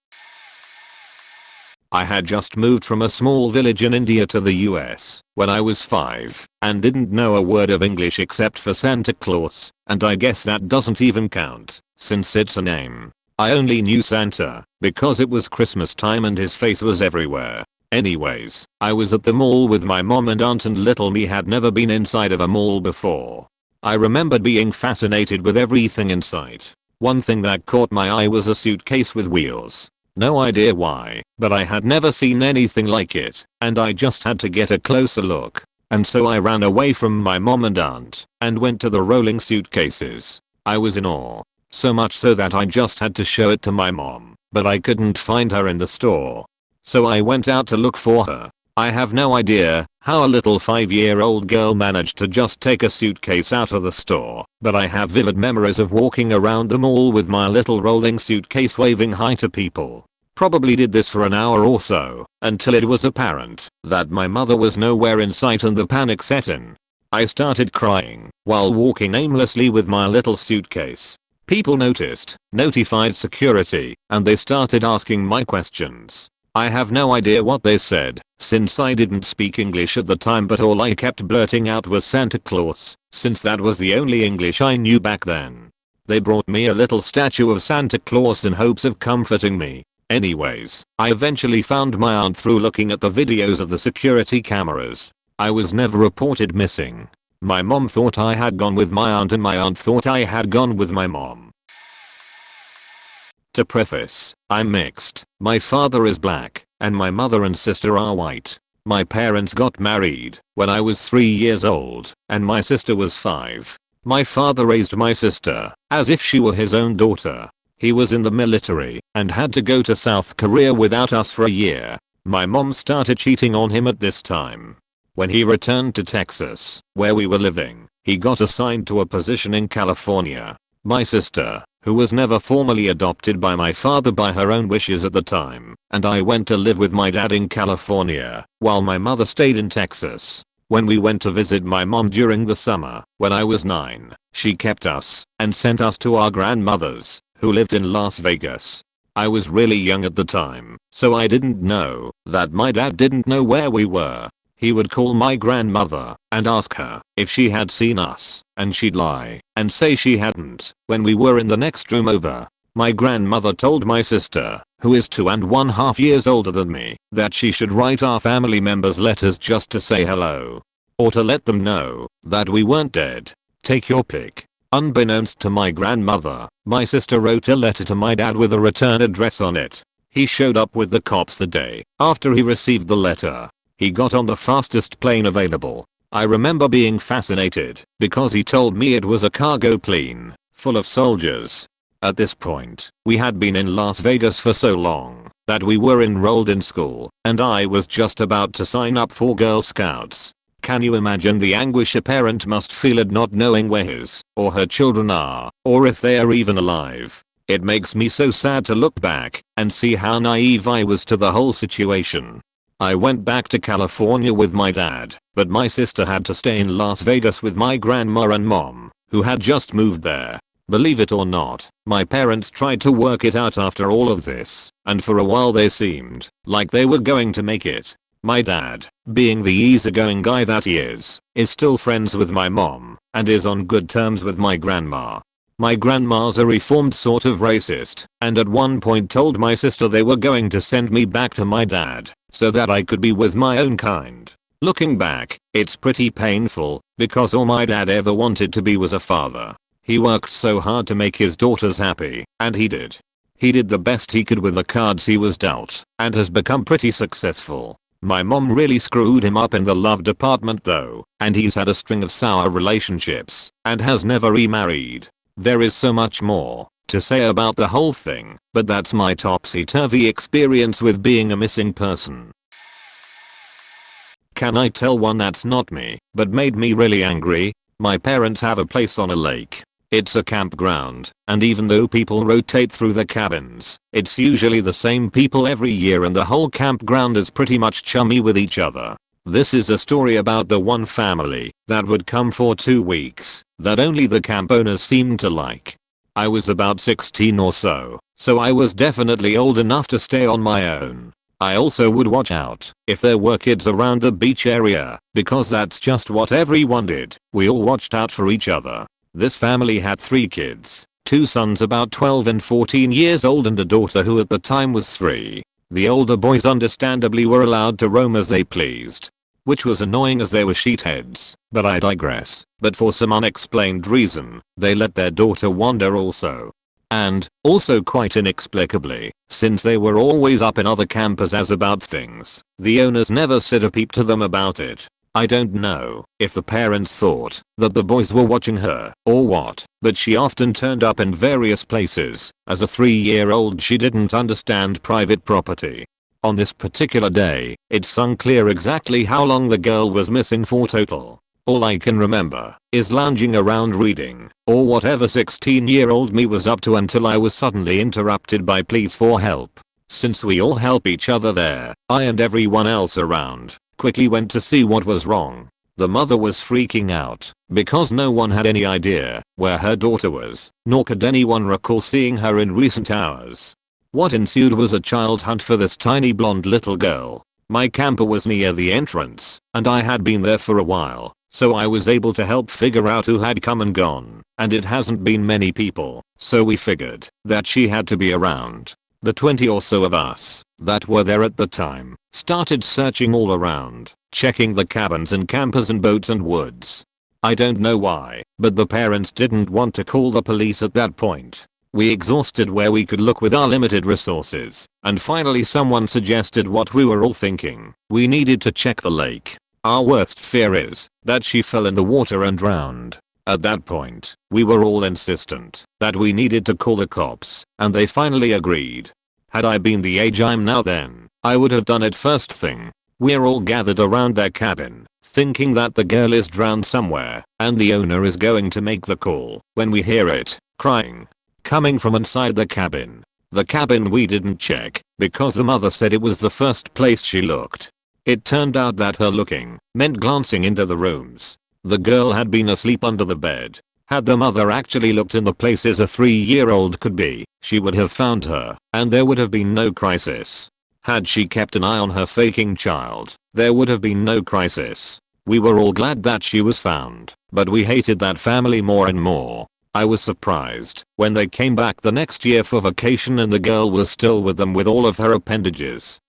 I had just moved from a small village in India to the US when I was 5 and didn't know a word of English except for Santa Claus, and I guess that doesn't even count since it's a name. I only knew Santa because it was Christmas time and his face was everywhere. Anyways, I was at the mall with my mom and aunt, and little me had never been inside of a mall before. I remembered being fascinated with everything in sight. One thing that caught my eye was a suitcase with wheels. No idea why, but I had never seen anything like it, and I just had to get a closer look. And so I ran away from my mom and aunt and went to the rolling suitcases. I was in awe. So much so that I just had to show it to my mom, but I couldn't find her in the store. So I went out to look for her. I have no idea how a little 5-year-old girl managed to just take a suitcase out of the store, but I have vivid memories of walking around the mall with my little rolling suitcase waving hi to people. Probably did this for an hour or so, until it was apparent that my mother was nowhere in sight and the panic set in. I started crying while walking aimlessly with my little suitcase. People noticed, notified security, and they started asking my questions. I have no idea what they said, since I didn't speak English at the time, but all I kept blurting out was Santa Claus, since that was the only English I knew back then. They brought me a little statue of Santa Claus in hopes of comforting me. Anyways, I eventually found my aunt through looking at the videos of the security cameras. I was never reported missing. My mom thought I had gone with my aunt and my aunt thought I had gone with my mom. To preface, I'm mixed. My father is black, and my mother and sister are white. My parents got married when I was 3 years old and my sister was 5. My father raised my sister as if she were his own daughter. He was in the military and had to go to South Korea without us for a year. My mom started cheating on him at this time. When he returned to Texas, where we were living, he got assigned to a position in California. My sister, who was never formally adopted by my father by her own wishes at the time, and I went to live with my dad in California, while my mother stayed in Texas. When we went to visit my mom during the summer, when I was 9, she kept us and sent us to our grandmothers, who lived in Las Vegas. I was really young at the time, so I didn't know that my dad didn't know where we were. He would call my grandmother and ask her if she had seen us, and she'd lie and say she hadn't. When we were in the next room over, my grandmother told my sister, who is 2.5 years older than me, that she should write our family members letters just to say hello, or to let them know that we weren't dead. Take your pick. Unbeknownst to my grandmother, my sister wrote a letter to my dad with a return address on it. He showed up with the cops the day after he received the letter. He got on the fastest plane available. I remember being fascinated because he told me it was a cargo plane full of soldiers. At this point, we had been in Las Vegas for so long that we were enrolled in school and I was just about to sign up for Girl Scouts. Can you imagine the anguish a parent must feel at not knowing where his or her children are, or if they are even alive? It makes me so sad to look back and see how naive I was to the whole situation. I went back to California with my dad, but my sister had to stay in Las Vegas with my grandma and mom, who had just moved there. Believe it or not, my parents tried to work it out after all of this, and for a while they seemed like they were going to make it. My dad, being the easygoing guy that he is still friends with my mom and is on good terms with my grandma. My grandma's a reformed sort of racist and at one point told my sister they were going to send me back to my dad so that I could be with my own kind. Looking back, it's pretty painful because all my dad ever wanted to be was a father. He worked so hard to make his daughters happy, and he did. He did the best he could with the cards he was dealt and has become pretty successful. My mom really screwed him up in the love department though, and he's had a string of sour relationships and has never remarried. There is so much more to say about the whole thing, but that's my topsy-turvy experience with being a missing person. Can I tell one that's not me, but made me really angry? My parents have a place on a lake. It's a campground, and even though people rotate through the cabins, it's usually the same people every year and the whole campground is pretty much chummy with each other. This is a story about the one family that would come for 2 weeks that only the camp owners seemed to like. I was about 16 or so I was definitely old enough to stay on my own. I also would watch out if there were kids around the beach area because that's just what everyone did. We all watched out for each other. This family had 3 kids, 2 sons about 12 and 14 years old and a daughter who at the time was 3. The older boys understandably were allowed to roam as they pleased, which was annoying as they were sheetheads, but I digress. But for some unexplained reason, they let their daughter wander also. And, also quite inexplicably, since they were always up in other campers as about things, the owners never said a peep to them about it. I don't know if the parents thought that the boys were watching her or what, but she often turned up in various places. As a 3-year-old she didn't understand private property. On this particular day, it's unclear exactly how long the girl was missing for total. All I can remember is lounging around reading, or whatever 16-year-old me was up to until I was suddenly interrupted by pleas for help. Since we all help each other there, I and everyone else around quickly went to see what was wrong. The mother was freaking out because no one had any idea where her daughter was, nor could anyone recall seeing her in recent hours. What ensued was a child hunt for this tiny blonde little girl. My camper was near the entrance, and I had been there for a while, so I was able to help figure out who had come and gone, and it hasn't been many people, so we figured that she had to be around. The 20 or so of us that were there at the time started searching all around, checking the cabins and campers and boats and woods. I don't know why, but the parents didn't want to call the police at that point. We exhausted where we could look with our limited resources, and finally someone suggested what we were all thinking. We needed to check the lake. Our worst fear is that she fell in the water and drowned. At that point, we were all insistent that we needed to call the cops, and they finally agreed. Had I been the age I'm now then, I would have done it first thing. We're all gathered around their cabin, thinking that the girl is drowned somewhere, and the owner is going to make the call, when we hear it, crying, coming from inside the cabin. The cabin we didn't check, because the mother said it was the first place she looked. It turned out that her looking meant glancing into the rooms. The girl had been asleep under the bed. Had the mother actually looked in the places a 3-year-old could be, she would have found her, and there would have been no crisis. Had she kept an eye on her faking child, there would have been no crisis. We were all glad that she was found, but we hated that family more and more. I was surprised when they came back the next year for vacation and the girl was still with them with all of her appendages.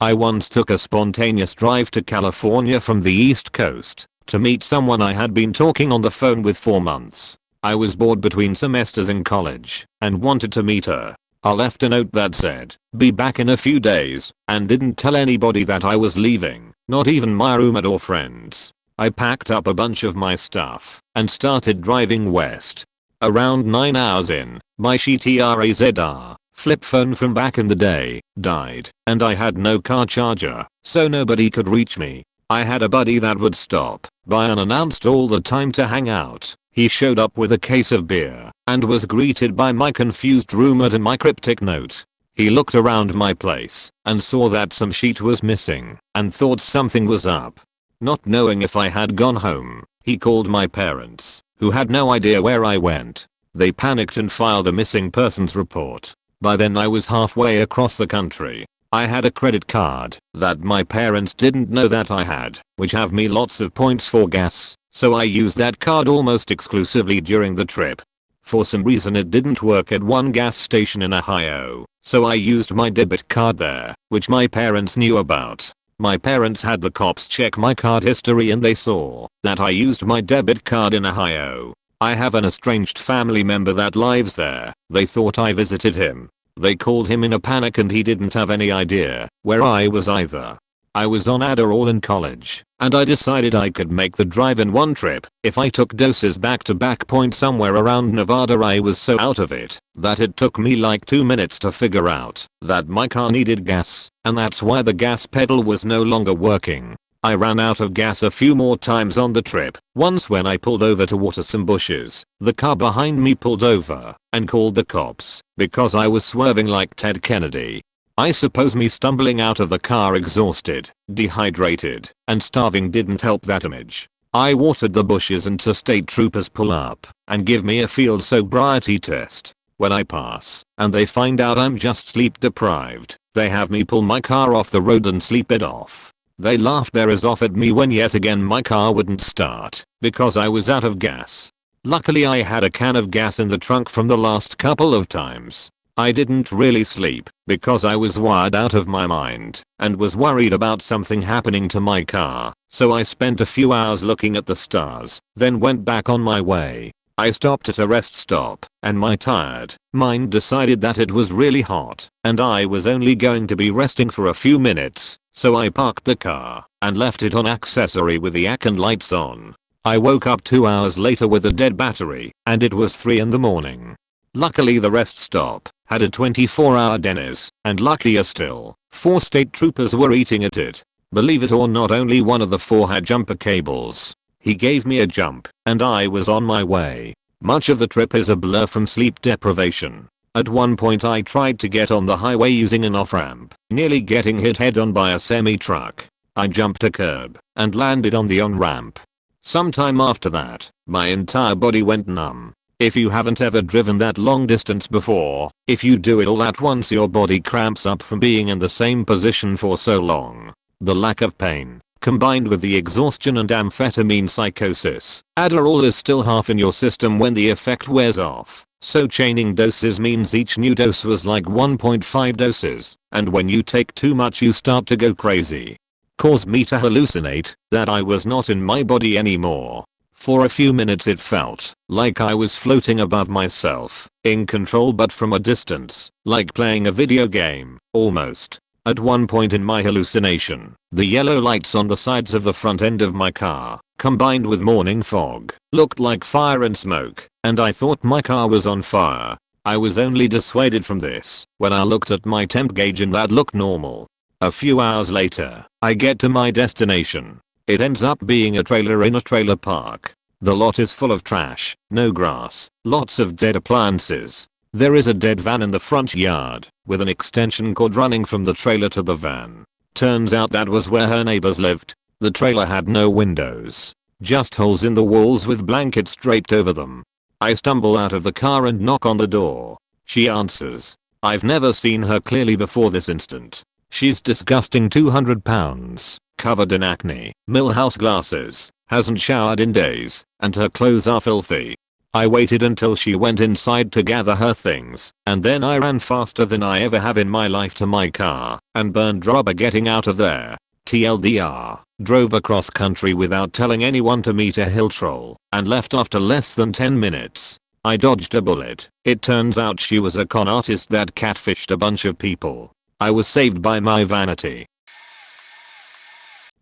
I once took a spontaneous drive to California from the East Coast to meet someone I had been talking on the phone with for months. I was bored between semesters in college and wanted to meet her. I left a note that said, "Be back in a few days," and didn't tell anybody that I was leaving, not even my roommate or friends. I packed up a bunch of my stuff and started driving west. Around 9 hours in, my Razr flip phone from back in the day died, and I had no car charger, so nobody could reach me. I had a buddy that would stop by unannounced all the time to hang out. He showed up with a case of beer and was greeted by my confused roommate and my cryptic note. He looked around my place and saw that some sheet was missing and thought something was up. Not knowing if I had gone home, he called my parents, who had no idea where I went. They panicked and filed a missing persons report. By then I was halfway across the country. I had a credit card that my parents didn't know that I had, which have me lots of points for gas, so I used that card almost exclusively during the trip. For some reason it didn't work at one gas station in Ohio, so I used my debit card there, which my parents knew about. My parents had the cops check my card history and they saw that I used my debit card in Ohio. I have an estranged family member that lives there. They thought I visited him. They called him in a panic and he didn't have any idea where I was either. I was on Adderall in college, and I decided I could make the drive in one trip if I took doses back to back. Point somewhere around Nevada. I was so out of it that it took me like 2 minutes to figure out that my car needed gas, and that's why the gas pedal was no longer working. I ran out of gas a few more times on the trip. Once when I pulled over to water some bushes, the car behind me pulled over and called the cops because I was swerving like Ted Kennedy. I suppose me stumbling out of the car exhausted, dehydrated, and starving didn't help that image. I watered the bushes until state troopers pull up and give me a field sobriety test. When I pass and they find out I'm just sleep deprived, they have me pull my car off the road and sleep it off. They laughed their ass off at me when yet again my car wouldn't start because I was out of gas. Luckily I had a can of gas in the trunk from the last couple of times. I didn't really sleep because I was wired out of my mind and was worried about something happening to my car, so I spent a few hours looking at the stars, then went back on my way. I stopped at a rest stop, and my tired mind decided that it was really hot and I was only going to be resting for a few minutes, so I parked the car and left it on accessory with the AC and lights on. I woke up 2 hours later with a dead battery and it was 3 in the morning. Luckily the rest stop had a 24-hour Denny's, and luckier still, 4 state troopers were eating at it. Believe it or not, only one of the 4 had jumper cables. He gave me a jump and I was on my way. Much of the trip is a blur from sleep deprivation. At one point I tried to get on the highway using an off-ramp, nearly getting hit head-on by a semi-truck. I jumped a curb and landed on the on-ramp. Sometime after that, my entire body went numb. If you haven't ever driven that long distance before, if you do it all at once your body cramps up from being in the same position for so long. The lack of pain, combined with the exhaustion and amphetamine psychosis, Adderall is still half in your system when the effect wears off. So chaining doses means each new dose was like 1.5 doses, and when you take too much you start to go crazy. Caused me to hallucinate that I was not in my body anymore. For a few minutes it felt like I was floating above myself, in control but from a distance, like playing a video game, almost. At one point in my hallucination, the yellow lights on the sides of the front end of my car, combined with morning fog, looked like fire and smoke, and I thought my car was on fire. I was only dissuaded from this when I looked at my temp gauge and that looked normal. A few hours later, I get to my destination. It ends up being a trailer in a trailer park. The lot is full of trash, no grass, lots of dead appliances. There is a dead van in the front yard, with an extension cord running from the trailer to the van. Turns out that was where her neighbors lived. The trailer had no windows, just holes in the walls with blankets draped over them. I stumble out of the car and knock on the door. She answers. I've never seen her clearly before this instant. She's disgusting 200 pounds, covered in acne, Millhouse glasses, hasn't showered in days, and her clothes are filthy. I waited until she went inside to gather her things, and then I ran faster than I ever have in my life to my car, and burned rubber getting out of there. TLDR, drove across country without telling anyone to meet a hill troll, and left after less than 10 minutes. I dodged a bullet. It turns out she was a con artist that catfished a bunch of people. I was saved by my vanity.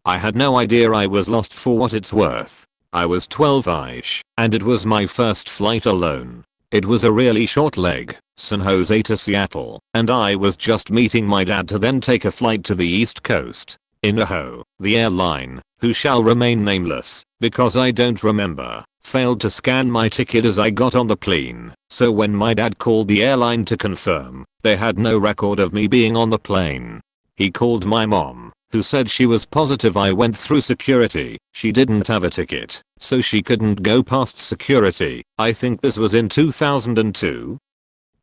I had no idea I was lost for what it's worth. I was 12-ish, and it was my first flight alone. It was a really short leg, San Jose to Seattle, and I was just meeting my dad to then take a flight to the East Coast. Inaho, the airline, who shall remain nameless, because I don't remember, failed to scan my ticket as I got on the plane, so when my dad called the airline to confirm, they had no record of me being on the plane. He called my mom, who said she was positive I went through security. She didn't have a ticket, so she couldn't go past security. I think this was in 2002.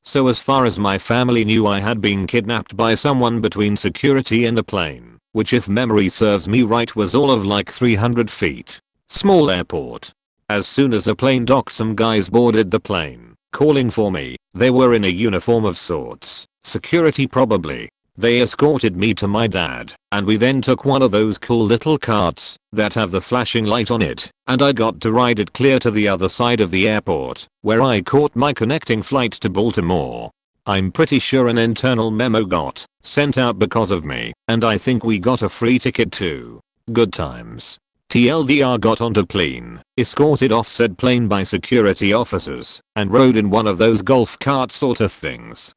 So as far as my family knew, I had been kidnapped by someone between security and the plane, which if memory serves me right was all of like 300 feet. Small airport. As soon as the plane docked, some guys boarded the plane, calling for me. They were in a uniform of sorts, security probably. They escorted me to my dad, and we then took one of those cool little carts that have the flashing light on it, and I got to ride it clear to the other side of the airport, where I caught my connecting flight to Baltimore. I'm pretty sure an internal memo got sent out because of me, and I think we got a free ticket too. Good times. TLDR got onto plane, escorted off said plane by security officers, and rode in one of those golf cart sort of things.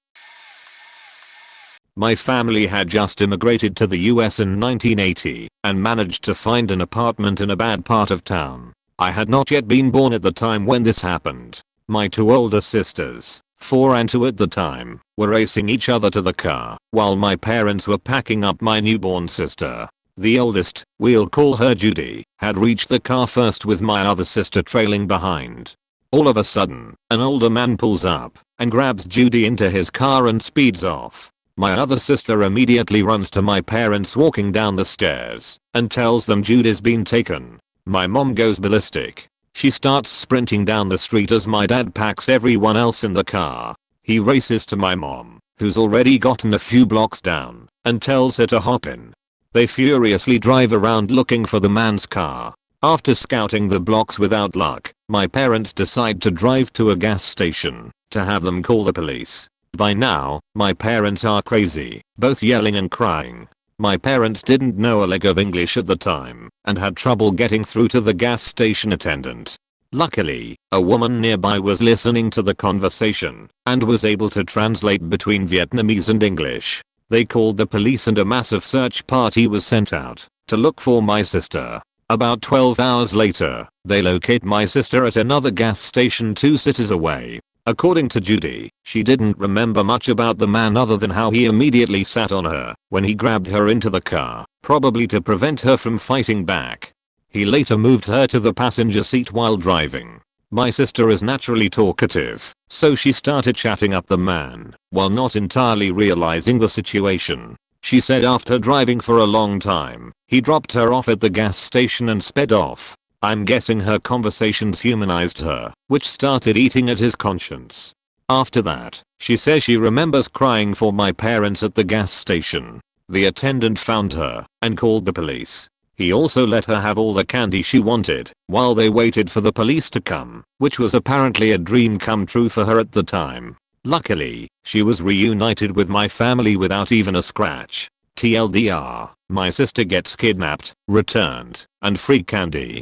My family had just immigrated to the US in 1980 and managed to find an apartment in a bad part of town. I had not yet been born at the time when this happened. My two older sisters, 4 and 2 at the time, were racing each other to the car while my parents were packing up my newborn sister. The oldest, we'll call her Judy, had reached the car first with my other sister trailing behind. All of a sudden, an older man pulls up and grabs Judy into his car and speeds off. My other sister immediately runs to my parents walking down the stairs and tells them Judy's been taken. My mom goes ballistic. She starts sprinting down the street as my dad packs everyone else in the car. He races to my mom, who's already gotten a few blocks down, and tells her to hop in. They furiously drive around looking for the man's car. After scouting the blocks without luck, my parents decide to drive to a gas station to have them call the police. By now, my parents are crazy, both yelling and crying. My parents didn't know a lick of English at the time and had trouble getting through to the gas station attendant. Luckily, a woman nearby was listening to the conversation and was able to translate between Vietnamese and English. They called the police and a massive search party was sent out to look for my sister. About 12 hours later, they locate my sister at another gas station 2 cities away. According to Judy, she didn't remember much about the man other than how he immediately sat on her when he grabbed her into the car, probably to prevent her from fighting back. He later moved her to the passenger seat while driving. My sister is naturally talkative, so she started chatting up the man, while not entirely realizing the situation. She said after driving for a long time, he dropped her off at the gas station and sped off. I'm guessing her conversations humanized her, which started eating at his conscience. After that, she says she remembers crying for my parents at the gas station. The attendant found her and called the police. He also let her have all the candy she wanted while they waited for the police to come, which was apparently a dream come true for her at the time. Luckily, she was reunited with my family without even a scratch. TLDR, my sister gets kidnapped, returned, and free candy.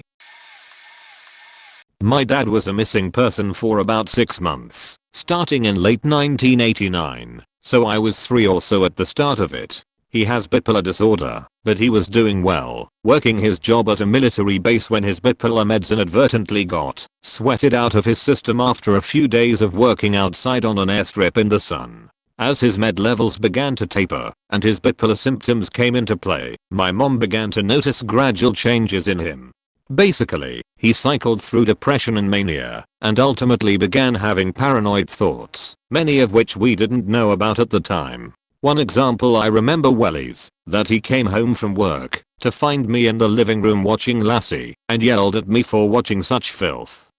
My dad was a missing person for about 6 months, starting in late 1989, so I was 3 or so at the start of it. He has bipolar disorder, but he was doing well, working his job at a military base when his bipolar meds inadvertently got sweated out of his system after a few days of working outside on an airstrip in the sun. As his med levels began to taper and his bipolar symptoms came into play, my mom began to notice gradual changes in him. Basically, he cycled through depression and mania, and ultimately began having paranoid thoughts, many of which we didn't know about at the time. One example I remember well is that he came home from work to find me in the living room watching Lassie and yelled at me for watching such filth.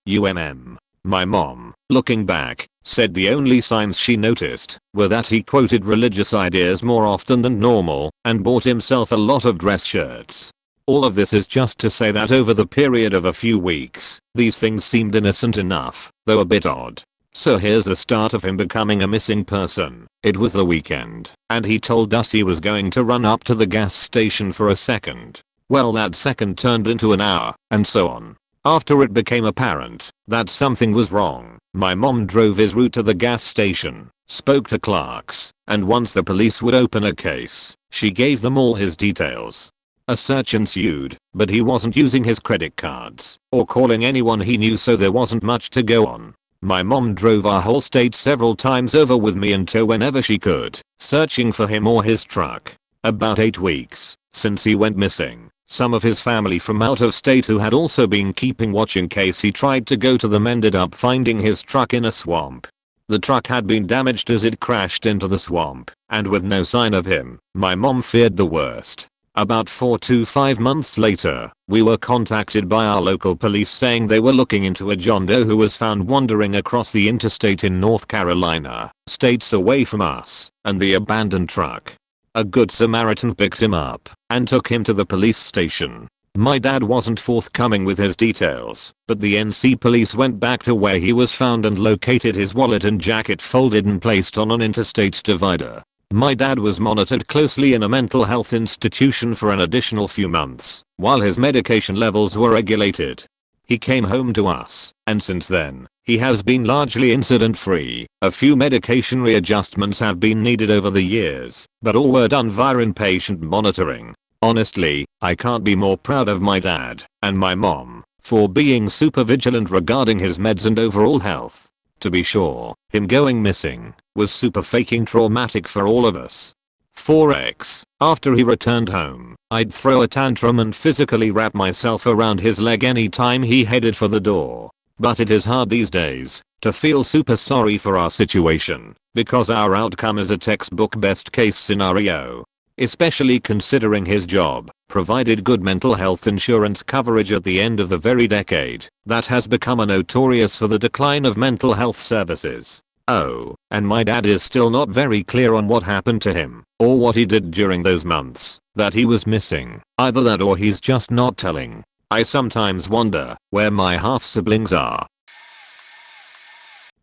My mom, looking back, said the only signs she noticed were that he quoted religious ideas more often than normal and bought himself a lot of dress shirts. All of this is just to say that over the period of a few weeks, these things seemed innocent enough, though a bit odd. So here's the start of him becoming a missing person. It was the weekend, and he told us he was going to run up to the gas station for a second. Well, that second turned into an hour, and so on. After it became apparent that something was wrong, my mom drove his route to the gas station, spoke to clerks, and once the police would open a case, she gave them all his details. A search ensued, but he wasn't using his credit cards or calling anyone he knew, so there wasn't much to go on. My mom drove our whole state several times over with me in tow whenever she could, searching for him or his truck. About 8 weeks since he went missing, some of his family from out of state who had also been keeping watch in case he tried to go to them ended up finding his truck in a swamp. The truck had been damaged as it crashed into the swamp, and with no sign of him, my mom feared the worst. About 4 to 5 months later, we were contacted by our local police saying they were looking into a John Doe who was found wandering across the interstate in North Carolina, states away from us, and the abandoned truck. A good Samaritan picked him up and took him to the police station. My dad wasn't forthcoming with his details, but the NC police went back to where he was found and located his wallet and jacket folded and placed on an interstate divider. My dad was monitored closely in a mental health institution for an additional few months, while his medication levels were regulated. He came home to us, and since then, he has been largely incident-free. A few medication readjustments have been needed over the years, but all were done via inpatient monitoring. Honestly, I can't be more proud of my dad and my mom for being super vigilant regarding his meds and overall health. To be sure, him going missing was super fucking traumatic for all of us. 4x, after he returned home, I'd throw a tantrum and physically wrap myself around his leg anytime he headed for the door. But it is hard these days to feel super sorry for our situation, because our outcome is a textbook best case scenario. Especially considering his job provided good mental health insurance coverage at the end of the very decade that has become a notorious for the decline of mental health services. Oh, and my dad is still not very clear on what happened to him, or what he did during those months that he was missing. Either that or he's just not telling. I sometimes wonder where my half-siblings are.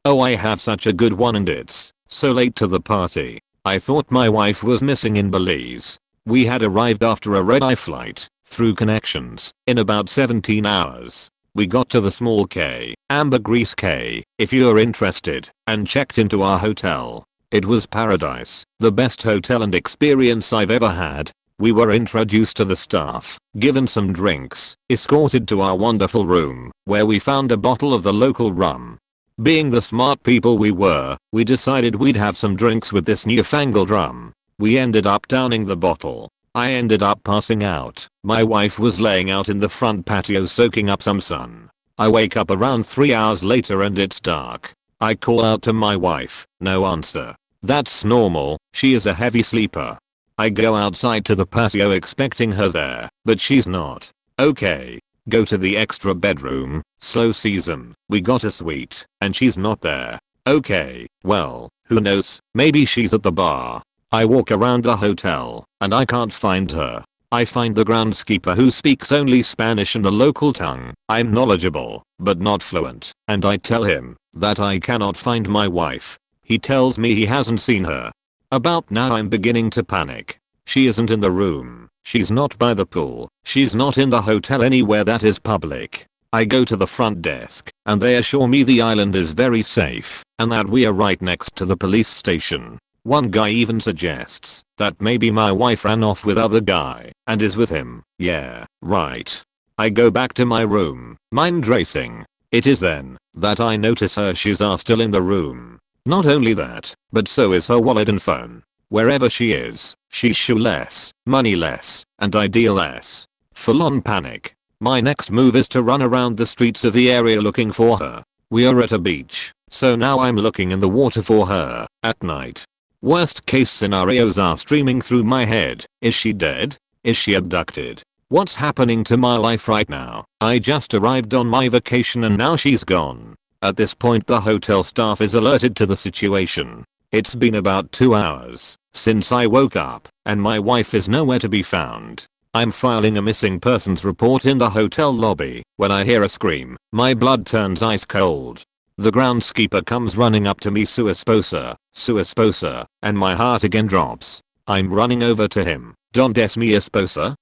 Oh, I have such a good one, and it's so late to the party. I thought my wife was missing in Belize. We had arrived after a red-eye flight, through connections, in about 17 hours. We got to the small K, Ambergris K, if you're interested, and checked into our hotel. It was paradise, the best hotel and experience I've ever had. We were introduced to the staff, given some drinks, escorted to our wonderful room, where we found a bottle of the local rum. Being the smart people we were, we decided we'd have some drinks with this newfangled rum. We ended up downing the bottle. I ended up passing out. My wife was laying out in the front patio soaking up some sun. I wake up around 3 hours later and it's dark. I call out to my wife, no answer. That's normal, she is a heavy sleeper. I go outside to the patio expecting her there, but she's not. Okay. Go to the extra bedroom, slow season, we got a suite, and she's not there. Okay, well, who knows, maybe she's at the bar. I walk around the hotel, and I can't find her. I find the groundskeeper who speaks only Spanish and the local tongue. I'm knowledgeable, but not fluent, and I tell him that I cannot find my wife. He tells me he hasn't seen her. About now I'm beginning to panic. She isn't in the room. She's not by the pool. She's not in the hotel anywhere that is public. I go to the front desk, and they assure me the island is very safe, and that we are right next to the police station. One guy even suggests that maybe my wife ran off with other guy and is with him. Yeah, right. I go back to my room, mind racing. It is then that I notice her shoes are still in the room. Not only that, but so is her wallet and phone. Wherever she is, she's shoeless, moneyless, and ID-less. Full on panic. My next move is to run around the streets of the area looking for her. We are at a beach, so now I'm looking in the water for her, at night. Worst case scenarios are streaming through my head. Is she dead? Is she abducted? What's happening to my life right now? I just arrived on my vacation and now she's gone. At this point the hotel staff is alerted to the situation. It's been about 2 hours since I woke up, and my wife is nowhere to be found. I'm filing a missing persons report in the hotel lobby when I hear a scream. My blood turns ice cold. The groundskeeper comes running up to me, sua esposa, and my heart again drops. I'm running over to him. Donde es mi esposa?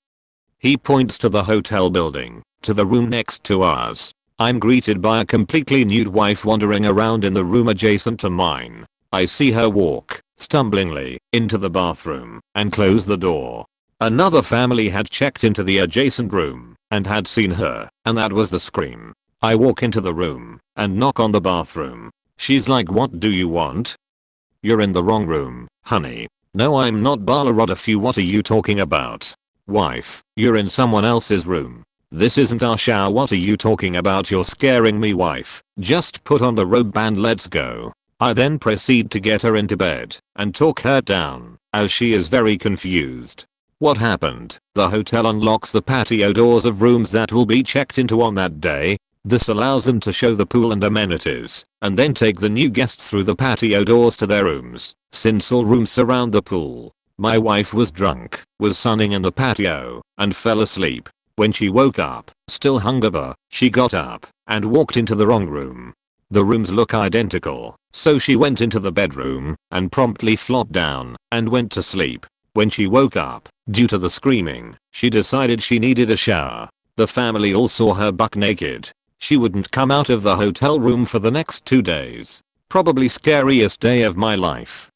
He points to the hotel building, to the room next to ours. I'm greeted by a completely nude wife wandering around in the room adjacent to mine. I see her walk, stumblingly, into the bathroom, and close the door. Another family had checked into the adjacent room, and had seen her, and that was the scream. I walk into the room, and knock on the bathroom. She's like, "What do you want?" "You're in the wrong room, honey." "No, I'm not, Balarodafu, what are you talking about?" "Wife, you're in someone else's room. This isn't our shower, what are you talking about? You're scaring me, wife. Just put on the robe and let's go." I then proceed to get her into bed, and talk her down, as she is very confused. What happened? The hotel unlocks the patio doors of rooms that will be checked into on that day. This allows them to show the pool and amenities, and then take the new guests through the patio doors to their rooms, since all rooms surround the pool. My wife was drunk, was sunning in the patio, and fell asleep. When she woke up, still hungover, she got up, and walked into the wrong room. The rooms look identical, so she went into the bedroom, and promptly flopped down, and went to sleep. When she woke up, due to the screaming, she decided she needed a shower. The family all saw her buck naked. She wouldn't come out of the hotel room for the next 2 days. Probably scariest day of my life.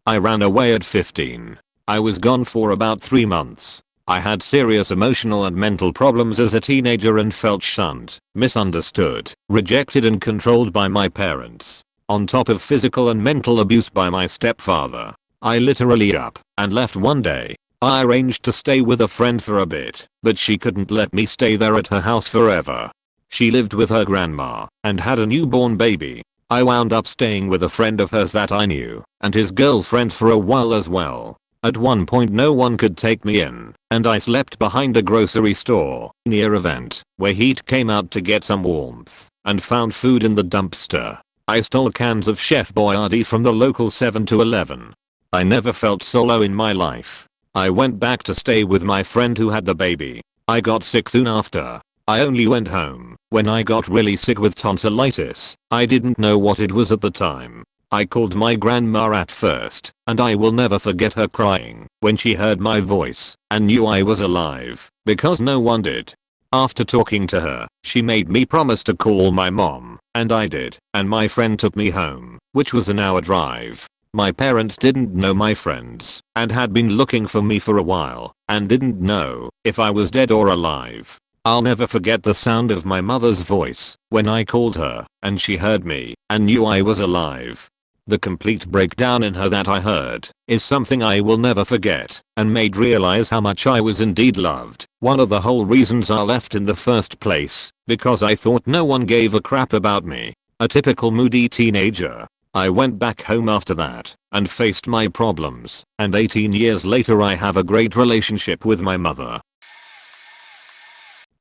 I ran away at 15. I was gone for about 3 months. I had serious emotional and mental problems as a teenager and felt shunned, misunderstood, rejected and controlled by my parents. On top of physical and mental abuse by my stepfather. I literally up and left one day. I arranged to stay with a friend for a bit, but she couldn't let me stay there at her house forever. She lived with her grandma and had a newborn baby. I wound up staying with a friend of hers that I knew, and his girlfriend for a while as well. At one point no one could take me in, and I slept behind a grocery store near a vent where heat came out to get some warmth, and found food in the dumpster. I stole cans of Chef Boyardee from the local 7-Eleven. I never felt solo in my life. I went back to stay with my friend who had the baby. I got sick soon after. I only went home when I got really sick with tonsillitis. I didn't know what it was at the time. I called my grandma at first, and I will never forget her crying when she heard my voice and knew I was alive, because no one did. After talking to her, she made me promise to call my mom, and I did, and my friend took me home, which was an hour drive. My parents didn't know my friends, and had been looking for me for a while, and didn't know if I was dead or alive. I'll never forget the sound of my mother's voice when I called her, and she heard me, and knew I was alive. The complete breakdown in her that I heard is something I will never forget, and made realize how much I was indeed loved. One of the whole reasons I left in the first place, because I thought no one gave a crap about me. A typical moody teenager. I went back home after that, and faced my problems, and 18 years later I have a great relationship with my mother.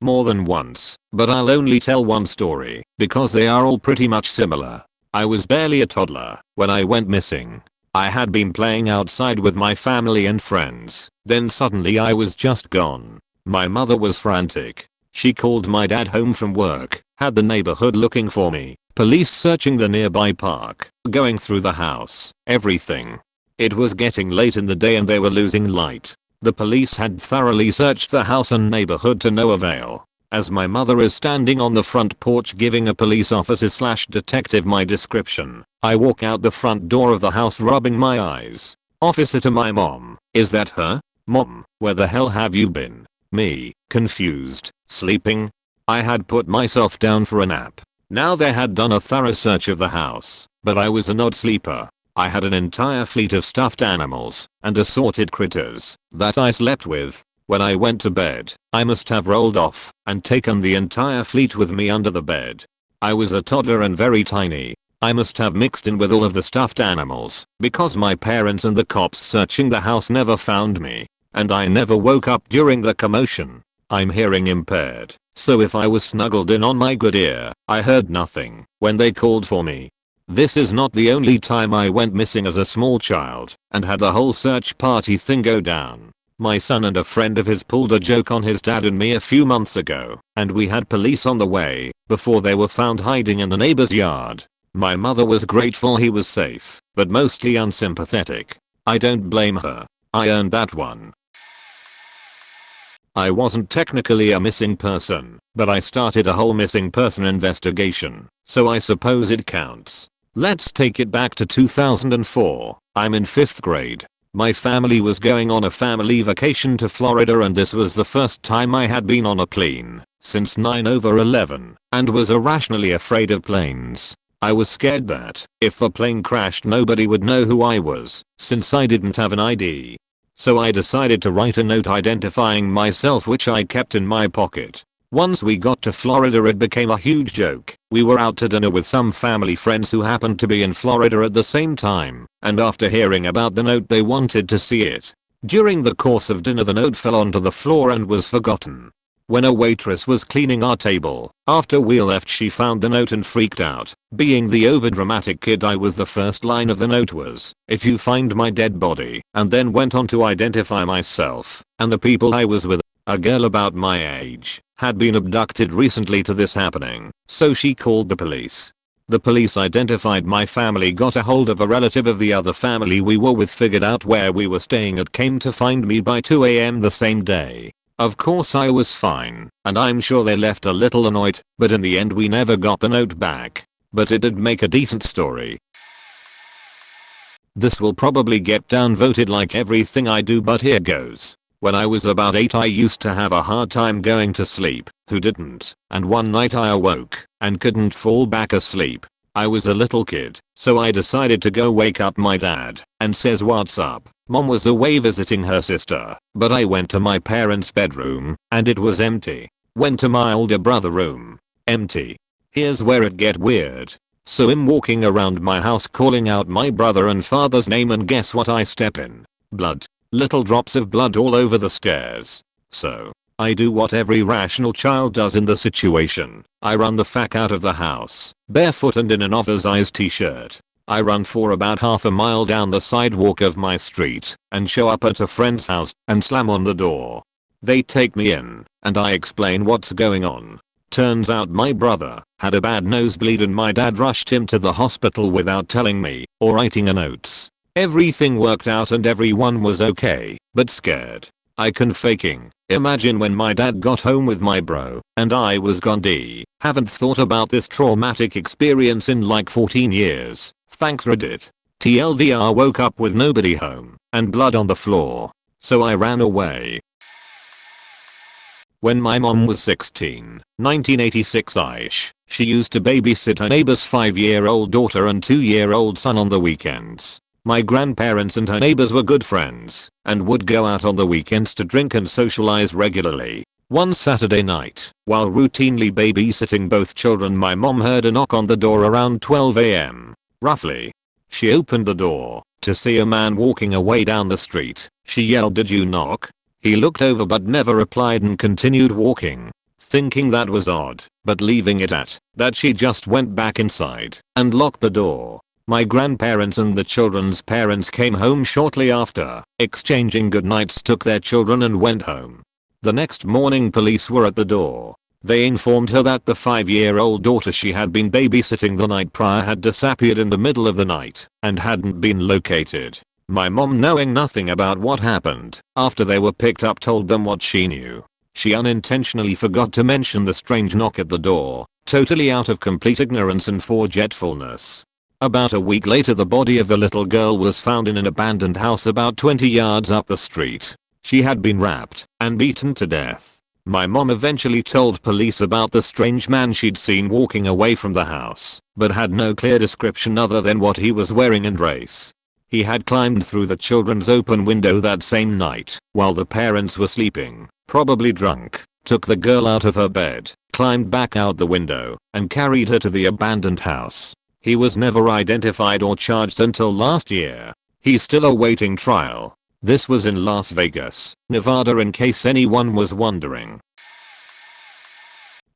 More than once, but I'll only tell one story, because they are all pretty much similar. I was barely a toddler when I went missing. I had been playing outside with my family and friends. Then suddenly I was just gone. My mother was frantic. She called my dad home from work, had the neighborhood looking for me, police searching the nearby park, going through the house, everything. It was getting late in the day and they were losing light. The police had thoroughly searched the house and neighborhood to no avail. As my mother is standing on the front porch giving a police officer/detective my description, I walk out the front door of the house rubbing my eyes. Officer to my mom, "Is that her? Mom, where the hell have you been?" Me, confused, sleeping? I had put myself down for a nap. Now they had done a thorough search of the house, but I was an odd sleeper. I had an entire fleet of stuffed animals and assorted critters that I slept with. When I went to bed, I must have rolled off and taken the entire fleet with me under the bed. I was a toddler and very tiny. I must have mixed in with all of the stuffed animals because my parents and the cops searching the house never found me. And I never woke up during the commotion. I'm hearing impaired, so if I was snuggled in on my good ear, I heard nothing when they called for me. This is not the only time I went missing as a small child and had the whole search party thing go down. My son and a friend of his pulled a joke on his dad and me a few months ago, and we had police on the way before they were found hiding in the neighbor's yard. My mother was grateful he was safe, but mostly unsympathetic. I don't blame her. I earned that one. I wasn't technically a missing person, but I started a whole missing person investigation, so I suppose it counts. Let's take it back to 2004. I'm in 5th grade. My family was going on a family vacation to Florida and this was the first time I had been on a plane since 9/11 and was irrationally afraid of planes. I was scared that if the plane crashed nobody would know who I was since I didn't have an ID. So I decided to write a note identifying myself which I kept in my pocket. Once we got to Florida it became a huge joke. We were out to dinner with some family friends who happened to be in Florida at the same time, and after hearing about the note they wanted to see it. During the course of dinner the note fell onto the floor and was forgotten. When a waitress was cleaning our table, after we left she found the note and freaked out. Being the overdramatic kid I was, the first line of the note was, "If you find my dead body," and then went on to identify myself and the people I was with. A girl about my age had been abducted recently to this happening, so she called the police. The police identified my family, got a hold of a relative of the other family we were with, figured out where we were staying and came to find me by 2 AM the same day. Of course I was fine, and I'm sure they left a little annoyed, but in the end we never got the note back. But it did make a decent story. This will probably get downvoted like everything I do, but here goes. When I was about 8 I used to have a hard time going to sleep. Who didn't? And one night I awoke and couldn't fall back asleep. I was a little kid, so I decided to go wake up my dad and says, "What's up?" Mom was away visiting her sister, but I went to my parents' bedroom and it was empty. Went to my older brother room. Empty. Here's where it get weird. So I'm walking around my house calling out my brother and father's name, and guess what I step in? Blood. Little drops of blood all over the stairs. So I do what every rational child does in the situation. I run the fuck out of the house, barefoot and in an oversized t-shirt. I run for about half a mile down the sidewalk of my street and show up at a friend's house and slam on the door. They take me in and I explain what's going on. Turns out my brother had a bad nosebleed and my dad rushed him to the hospital without telling me or writing a note. Everything worked out and everyone was okay, but scared. I can faking. Imagine when my dad got home with my bro and I was gone. Haven't thought about this traumatic experience in like 14 years. Thanks Reddit. TLDR, woke up with nobody home and blood on the floor. So I ran away. When my mom was 16, 1986-ish, she used to babysit her neighbor's 5-year-old daughter and 2-year-old son on the weekends. My grandparents and her neighbors were good friends and would go out on the weekends to drink and socialize regularly. One Saturday night, while routinely babysitting both children, my mom heard a knock on the door around 12 AM. Roughly. She opened the door to see a man walking away down the street. She yelled, "Did you knock?" He looked over but never replied and continued walking. Thinking that was odd, but leaving it at that, she just went back inside and locked the door. My grandparents and the children's parents came home shortly after, exchanging goodnights, took their children and went home. The next morning police were at the door. They informed her that the 5-year-old daughter she had been babysitting the night prior had disappeared in the middle of the night and hadn't been located. My mom, knowing nothing about what happened after they were picked up, told them what she knew. She unintentionally forgot to mention the strange knock at the door, totally out of complete ignorance and forgetfulness. About a week later, the body of the little girl was found in an abandoned house about 20 yards up the street. She had been wrapped and beaten to death. My mom eventually told police about the strange man she'd seen walking away from the house, but had no clear description other than what he was wearing and race. He had climbed through the children's open window that same night while the parents were sleeping, probably drunk, took the girl out of her bed, climbed back out the window, and carried her to the abandoned house. He was never identified or charged until last year. He's still awaiting trial. This was in Las Vegas, Nevada, in case anyone was wondering.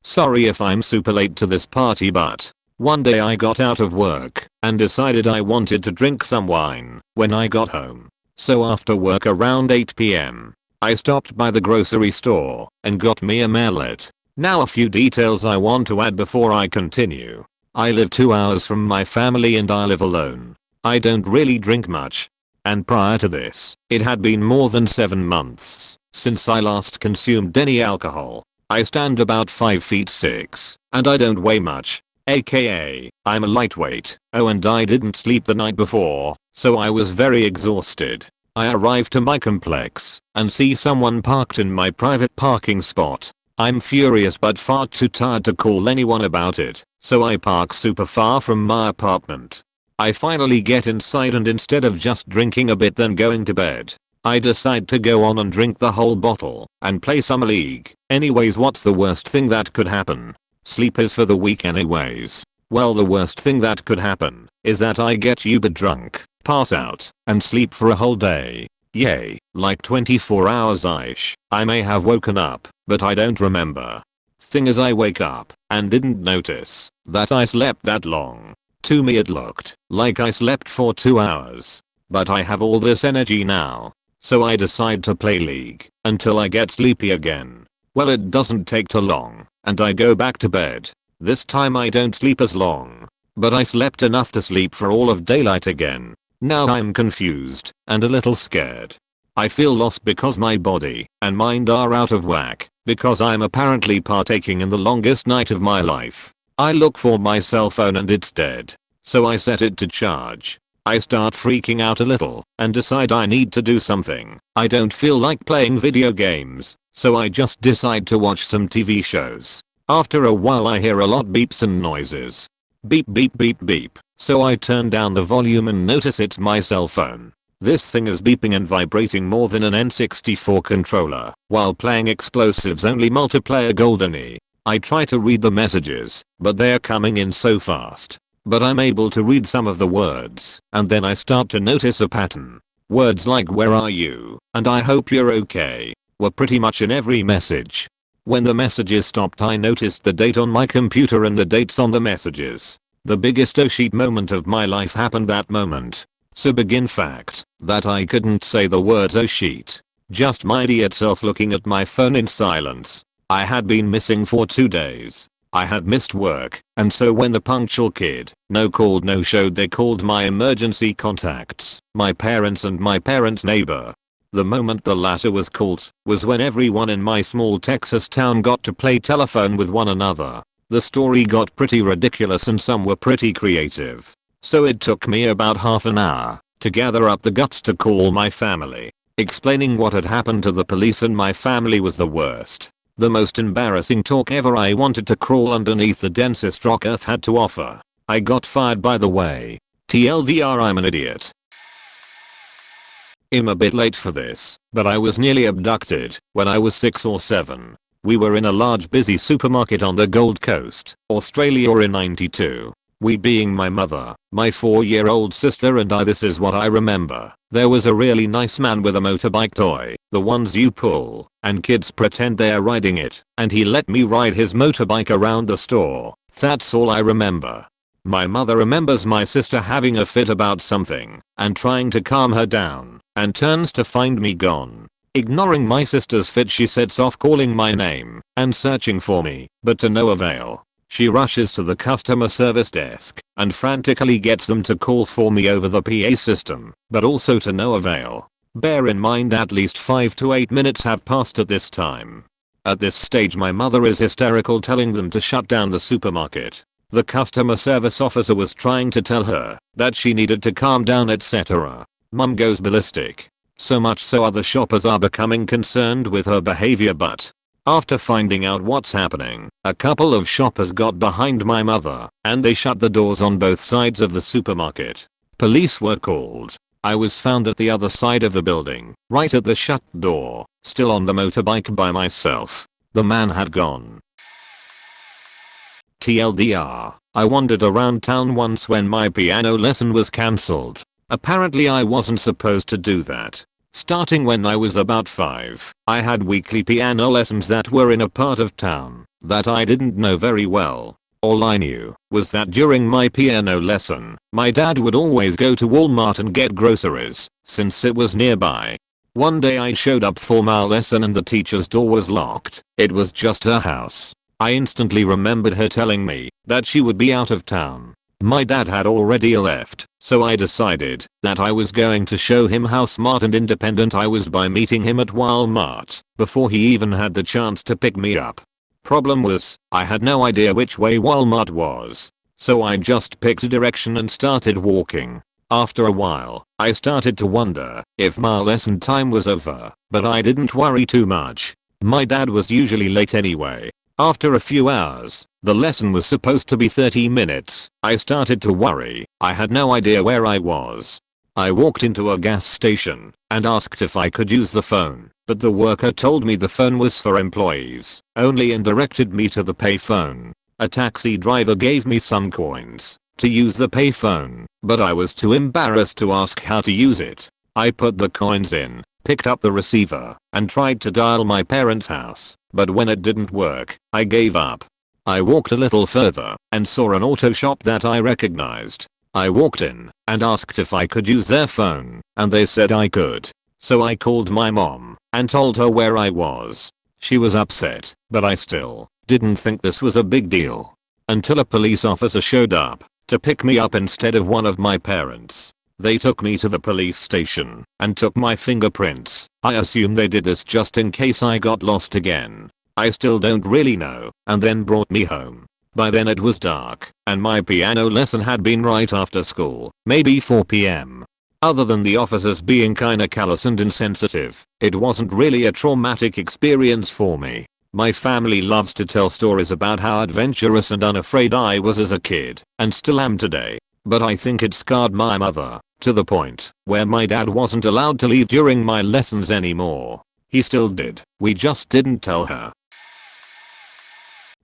Sorry if I'm super late to this party, but one day I got out of work and decided I wanted to drink some wine when I got home. So after work around 8 p.m, I stopped by the grocery store and got me a mallet. Now a few details I want to add before I continue. I live 2 hours from my family and I live alone. I don't really drink much. And prior to this, it had been more than 7 months since I last consumed any alcohol. I stand about 5 feet 6, and I don't weigh much. AKA, I'm a lightweight. Oh, and I didn't sleep the night before, so I was very exhausted. I arrive to my complex and see someone parked in my private parking spot. I'm furious but far too tired to call anyone about it, so I park super far from my apartment. I finally get inside, and instead of just drinking a bit then going to bed, I decide to go on and drink the whole bottle and play some League. Anyways, what's the worst thing that could happen? Sleep is for the weak anyways. Well, the worst thing that could happen is that I get uber drunk, pass out, and sleep for a whole day. Yay, like 24 hours-ish. I may have woken up, but I don't remember. Thing is, I wake up and didn't notice that I slept that long. To me it looked like I slept for 2 hours. But I have all this energy now, so I decide to play League until I get sleepy again. Well, it doesn't take too long, and I go back to bed. This time I don't sleep as long, but I slept enough to sleep for all of daylight again. Now I'm confused and a little scared. I feel lost because my body and mind are out of whack, because I'm apparently partaking in the longest night of my life. I look for my cell phone and it's dead, so I set it to charge. I start freaking out a little and decide I need to do something. I don't feel like playing video games, so I just decide to watch some TV shows. After a while I hear a lot beeps and noises. Beep beep beep beep, so I turn down the volume and notice it's my cell phone. This thing is beeping and vibrating more than an N64 controller while playing Explosives Only multiplayer GoldenEye. I try to read the messages, but they're coming in so fast. But I'm able to read some of the words, and then I start to notice a pattern. Words like "where are you" and "I hope you're okay" were pretty much in every message. When the messages stopped, I noticed the date on my computer and the dates on the messages. The biggest oh shit moment of my life happened that moment. So begin fact that I couldn't say the words oh shit. Just my idiot self looking at my phone in silence. I had been missing for 2 days. I had missed work, and so when the punctual kid no called no showed, they called my emergency contacts, my parents and my parents' neighbor. The moment the latter was called was when everyone in my small Texas town got to play telephone with one another. The story got pretty ridiculous and some were pretty creative. So it took me about half an hour to gather up the guts to call my family. Explaining what had happened to the police and my family was the worst. The most embarrassing talk ever. I wanted to crawl underneath the densest rock Earth had to offer. I got fired, by the way. TLDR, I'm an idiot. I'm a bit late for this, but I was nearly abducted when I was 6 or 7. We were in a large busy supermarket on the Gold Coast, Australia in '92. We being my mother, my 4-year-old sister and I. This is what I remember. There was a really nice man with a motorbike toy, the ones you pull, and kids pretend they are riding it, and he let me ride his motorbike around the store. That's all I remember. My mother remembers my sister having a fit about something and trying to calm her down and turns to find me gone. Ignoring my sister's fit, she sets off calling my name and searching for me, but to no avail. She rushes to the customer service desk and frantically gets them to call for me over the PA system, but also to no avail. Bear in mind at least 5 to 8 minutes have passed at this time. At this stage my mother is hysterical, telling them to shut down the supermarket. The customer service officer was trying to tell her that she needed to calm down, etc. Mum goes ballistic. So much so other shoppers are becoming concerned with her behavior, but after finding out what's happening, a couple of shoppers got behind my mother and they shut the doors on both sides of the supermarket. Police were called. I was found at the other side of the building, right at the shut door, still on the motorbike by myself. The man had gone. TLDR, I wandered around town once when my piano lesson was cancelled. Apparently I wasn't supposed to do that. Starting when I was about 5, I had weekly piano lessons that were in a part of town that I didn't know very well. All I knew was that during my piano lesson, my dad would always go to Walmart and get groceries, since it was nearby. One day I showed up for my lesson and the teacher's door was locked. It was just her house. I instantly remembered her telling me that she would be out of town. My dad had already left, so I decided that I was going to show him how smart and independent I was by meeting him at Walmart before he even had the chance to pick me up. Problem was, I had no idea which way Walmart was, so I just picked a direction and started walking. After a while, I started to wonder if my lesson time was over, but I didn't worry too much. My dad was usually late anyway. After a few hours, the lesson was supposed to be 30 minutes. I started to worry. I had no idea where I was. I walked into a gas station and asked if I could use the phone, but the worker told me the phone was for employees only and directed me to the payphone. A taxi driver gave me some coins to use the payphone, but I was too embarrassed to ask how to use it. I put the coins in, picked up the receiver, and tried to dial my parents' house, but when it didn't work, I gave up. I walked a little further and saw an auto shop that I recognized. I walked in and asked if I could use their phone, and they said I could. So I called my mom and told her where I was. She was upset, but I still didn't think this was a big deal. Until a police officer showed up to pick me up instead of one of my parents. They took me to the police station and took my fingerprints. I assume they did this just in case I got lost again. I still don't really know, and then brought me home. By then it was dark, and my piano lesson had been right after school, maybe 4 PM. Other than the officers being kinda callous and insensitive, it wasn't really a traumatic experience for me. My family loves to tell stories about how adventurous and unafraid I was as a kid, and still am today. But I think it scarred my mother, to the point where my dad wasn't allowed to leave during my lessons anymore. He still did, we just didn't tell her.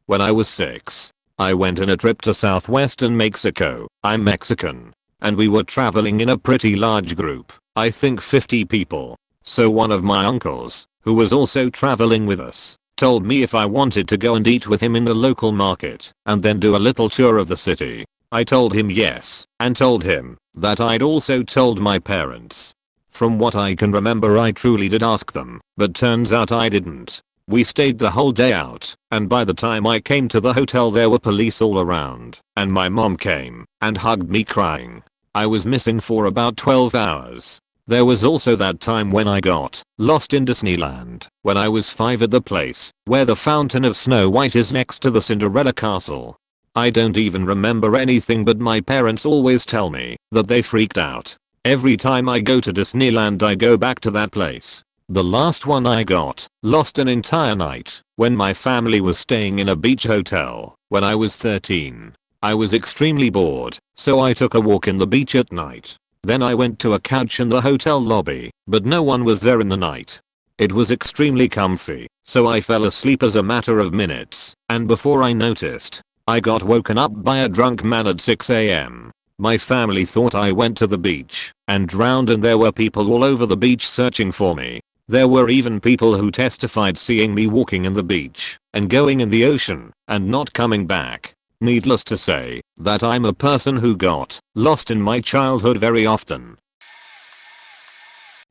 When I was 6, I went on a trip to southwestern Mexico. I'm Mexican. And we were traveling in a pretty large group, I think 50 people. So one of my uncles, who was also traveling with us, told me if I wanted to go and eat with him in the local market and then do a little tour of the city. I told him yes, and told him that I'd also told my parents. From what I can remember I truly did ask them, but turns out I didn't. We stayed the whole day out, and by the time I came to the hotel there were police all around, and my mom came and hugged me crying. I was missing for about 12 hours. There was also that time when I got lost in Disneyland when I was 5 at the place where the fountain of Snow White is next to the Cinderella castle. I don't even remember anything, but my parents always tell me that they freaked out. Every time I go to Disneyland I go back to that place. The last one I got lost an entire night when my family was staying in a beach hotel when I was 13. I was extremely bored, so I took a walk in the beach at night. Then I went to a couch in the hotel lobby, but no one was there in the night. It was extremely comfy, so I fell asleep as a matter of minutes, and before I noticed, I got woken up by a drunk man at 6 AM. My family thought I went to the beach and drowned, and there were people all over the beach searching for me. There were even people who testified seeing me walking in the beach and going in the ocean and not coming back. Needless to say, that I'm a person who got lost in my childhood very often.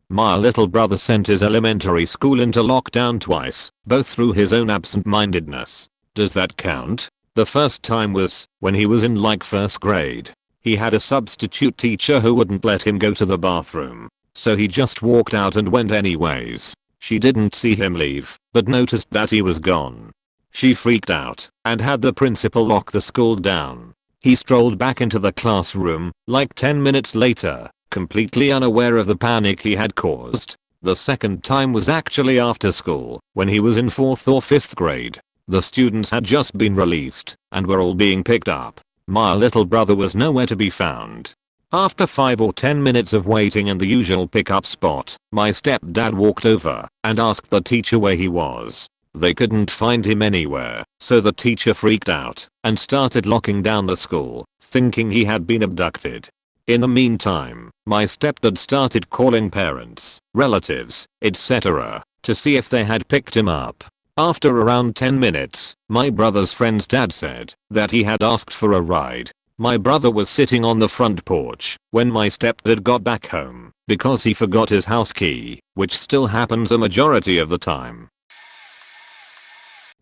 My little brother sent his elementary school into lockdown twice, both through his own absent-mindedness. Does that count? The first time was when he was in like first grade. He had a substitute teacher who wouldn't let him go to the bathroom, so he just walked out and went anyways. She didn't see him leave, but noticed that he was gone. She freaked out and had the principal lock the school down. He strolled back into the classroom like 10 minutes later, completely unaware of the panic he had caused. The second time was actually after school, when he was in 4th or 5th grade. The students had just been released and were all being picked up. My little brother was nowhere to be found. After 5 or 10 minutes of waiting in the usual pickup spot, my stepdad walked over and asked the teacher where he was. They couldn't find him anywhere, so the teacher freaked out and started locking down the school, thinking he had been abducted. In the meantime, my stepdad started calling parents, relatives, etc. to see if they had picked him up. After around 10 minutes, my brother's friend's dad said that he had asked for a ride. My brother was sitting on the front porch when my stepdad got back home because he forgot his house key, which still happens a majority of the time.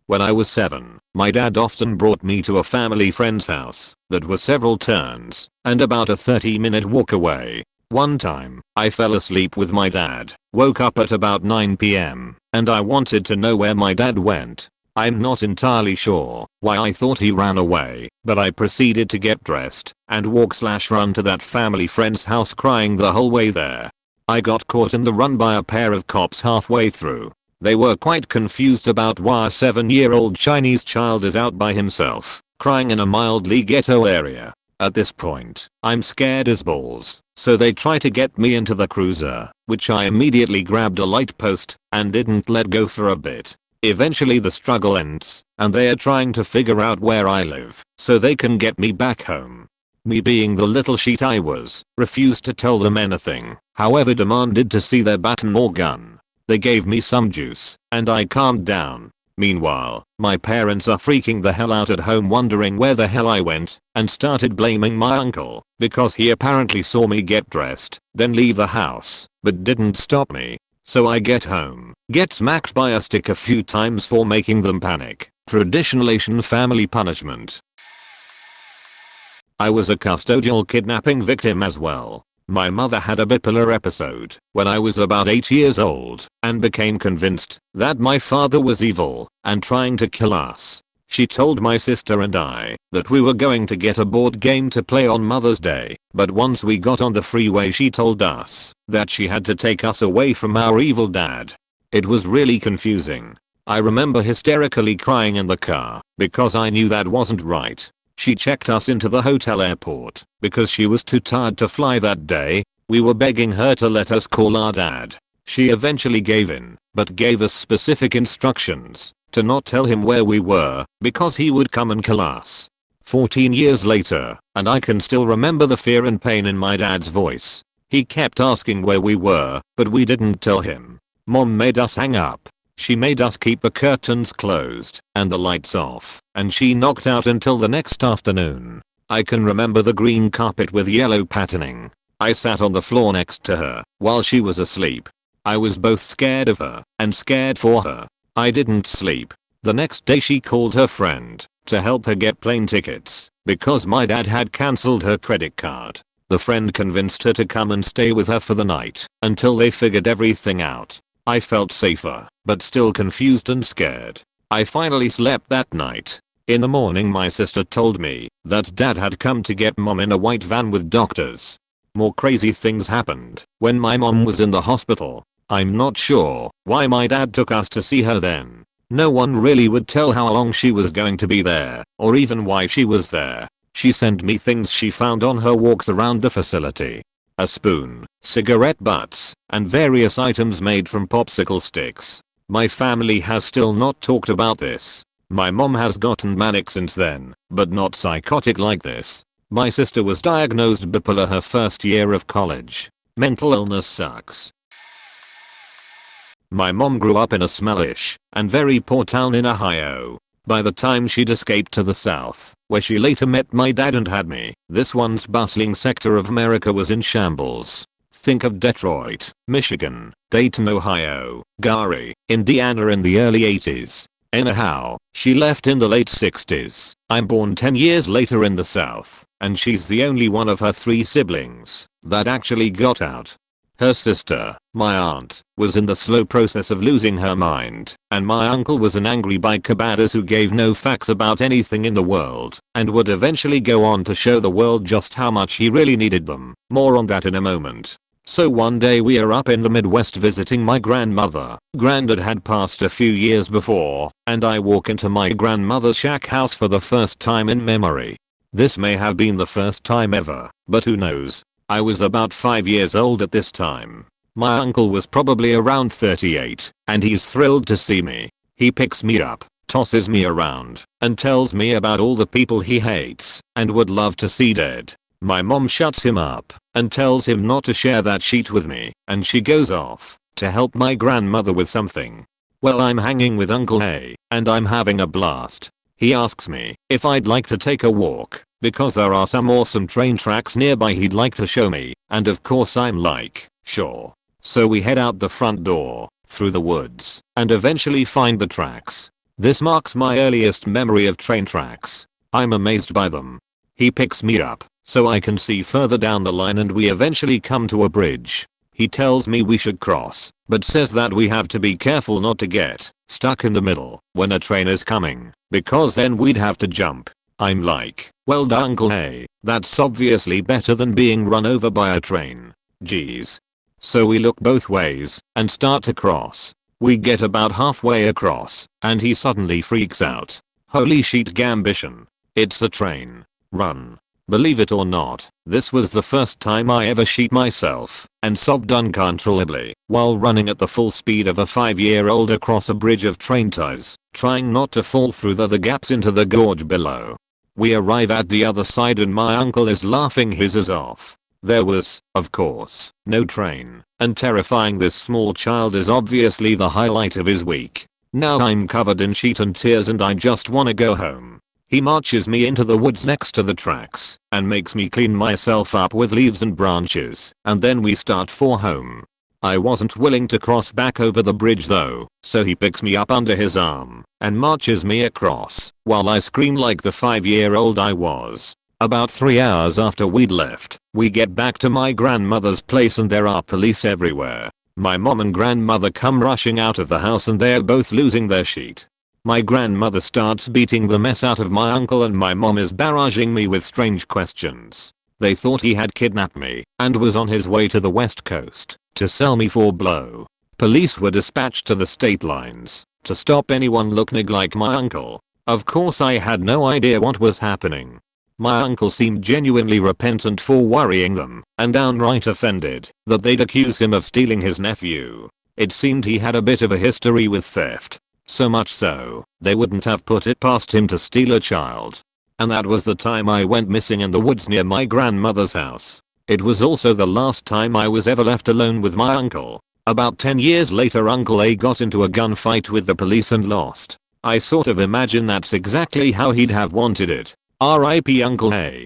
When I was 7, my dad often brought me to a family friend's house that was several turns and about a 30-minute walk away. One time, I fell asleep with my dad, woke up at about 9 p.m, and I wanted to know where my dad went. I'm not entirely sure why I thought he ran away, but I proceeded to get dressed and walk/run to that family friend's house crying the whole way there. I got caught in the run by a pair of cops halfway through. They were quite confused about why a 7-year-old Chinese child is out by himself, crying in a mildly ghetto area. At this point, I'm scared as balls, so they try to get me into the cruiser, which I immediately grabbed a light post and didn't let go for a bit. Eventually the struggle ends, and they are trying to figure out where I live, so they can get me back home. Me being the little sheet I was, refused to tell them anything, however demanded to see their baton or gun. They gave me some juice, and I calmed down. Meanwhile, my parents are freaking the hell out at home wondering where the hell I went, and started blaming my uncle, because he apparently saw me get dressed, then leave the house, but didn't stop me. So I get home, get smacked by a stick a few times for making them panic. Traditional Asian family punishment. I was a custodial kidnapping victim as well. My mother had a bipolar episode when I was about 8 years old and became convinced that my father was evil and trying to kill us. She told my sister and I that we were going to get a board game to play on Mother's Day, but once we got on the freeway she told us that she had to take us away from our evil dad. It was really confusing. I remember hysterically crying in the car because I knew that wasn't right. She checked us into the hotel airport because she was too tired to fly that day. We were begging her to let us call our dad. She eventually gave in, but gave us specific instructions to not tell him where we were because he would come and kill us. 14 years later, and I can still remember the fear and pain in my dad's voice. He kept asking where we were, but we didn't tell him. Mom made us hang up. She made us keep the curtains closed and the lights off, and she knocked out until the next afternoon. I can remember the green carpet with yellow patterning. I sat on the floor next to her while she was asleep. I was both scared of her and scared for her. I didn't sleep. The next day she called her friend to help her get plane tickets because my dad had cancelled her credit card. The friend convinced her to come and stay with her for the night until they figured everything out. I felt safer, but still confused and scared. I finally slept that night. In the morning my sister told me that dad had come to get mom in a white van with doctors. More crazy things happened when my mom was in the hospital. I'm not sure why my dad took us to see her then. No one really would tell how long she was going to be there, or even why she was there. She sent me things she found on her walks around the facility. A spoon, cigarette butts, and various items made from popsicle sticks. My family has still not talked about this. My mom has gotten manic since then, but not psychotic like this. My sister was diagnosed bipolar her first year of college. Mental illness sucks. My mom grew up in a smellish and very poor town in Ohio. By the time she'd escaped to the south, where she later met my dad and had me, this once bustling sector of America was in shambles. Think of Detroit, Michigan, Dayton, Ohio, Gary, Indiana in the early 80s. Anyhow, she left in the late 60s. I'm born 10 years later in the south, and she's the only one of her 3 siblings that actually got out. Her sister, my aunt, was in the slow process of losing her mind, and my uncle was an angry biker badass who gave no fucks about anything in the world, and would eventually go on to show the world just how much he really needed them. More on that in a moment. So one day we are up in the Midwest visiting my grandmother. Granddad had passed a few years before, and I walk into my grandmother's shack house for the first time in memory. This may have been the first time ever, but who knows. I was about 5 years old at this time. My uncle was probably around 38, and he's thrilled to see me. He picks me up, tosses me around, and tells me about all the people he hates and would love to see dead. My mom shuts him up and tells him not to share that sheet with me, and she goes off to help my grandmother with something. Well, I'm hanging with Uncle A, and I'm having a blast. He asks me if I'd like to take a walk, because there are some awesome train tracks nearby he'd like to show me, and of course I'm like, sure. So we head out the front door, through the woods, and eventually find the tracks. This marks my earliest memory of train tracks. I'm amazed by them. He picks me up so I can see further down the line, and we eventually come to a bridge. He tells me we should cross, but says that we have to be careful not to get stuck in the middle when a train is coming, because then we'd have to jump. I'm like, well duh Uncle A, that's obviously better than being run over by a train. Jeez. So we look both ways and start to cross. We get about halfway across, and he suddenly freaks out. Holy shit gambition. It's a train. Run. Believe it or not, this was the first time I ever shit myself and sobbed uncontrollably while running at the full speed of a 5-year-old across a bridge of train ties, trying not to fall through the gaps into the gorge below. We arrive at the other side and my uncle is laughing his ass off. There was, of course, no train, and terrifying this small child is obviously the highlight of his week. Now I'm covered in shit and tears and I just wanna go home. He marches me into the woods next to the tracks and makes me clean myself up with leaves and branches, and then we start for home. I wasn't willing to cross back over the bridge though, so he picks me up under his arm and marches me across while I scream like the 5-year-old I was. About 3 hours after we'd left, we get back to my grandmother's place and there are police everywhere. My mom and grandmother come rushing out of the house and they're both losing their shit. My grandmother starts beating the mess out of my uncle and my mom is barraging me with strange questions. They thought he had kidnapped me and was on his way to the west coast to sell me for blow. Police were dispatched to the state lines to stop anyone looking like my uncle. Of course I had no idea what was happening. My uncle seemed genuinely repentant for worrying them and downright offended that they'd accuse him of stealing his nephew. It seemed he had a bit of a history with theft. So much so, they wouldn't have put it past him to steal a child. And that was the time I went missing in the woods near my grandmother's house. It was also the last time I was ever left alone with my uncle. About 10 years later Uncle A got into a gunfight with the police and lost. I sort of imagine that's exactly how he'd have wanted it. R.I.P. Uncle A.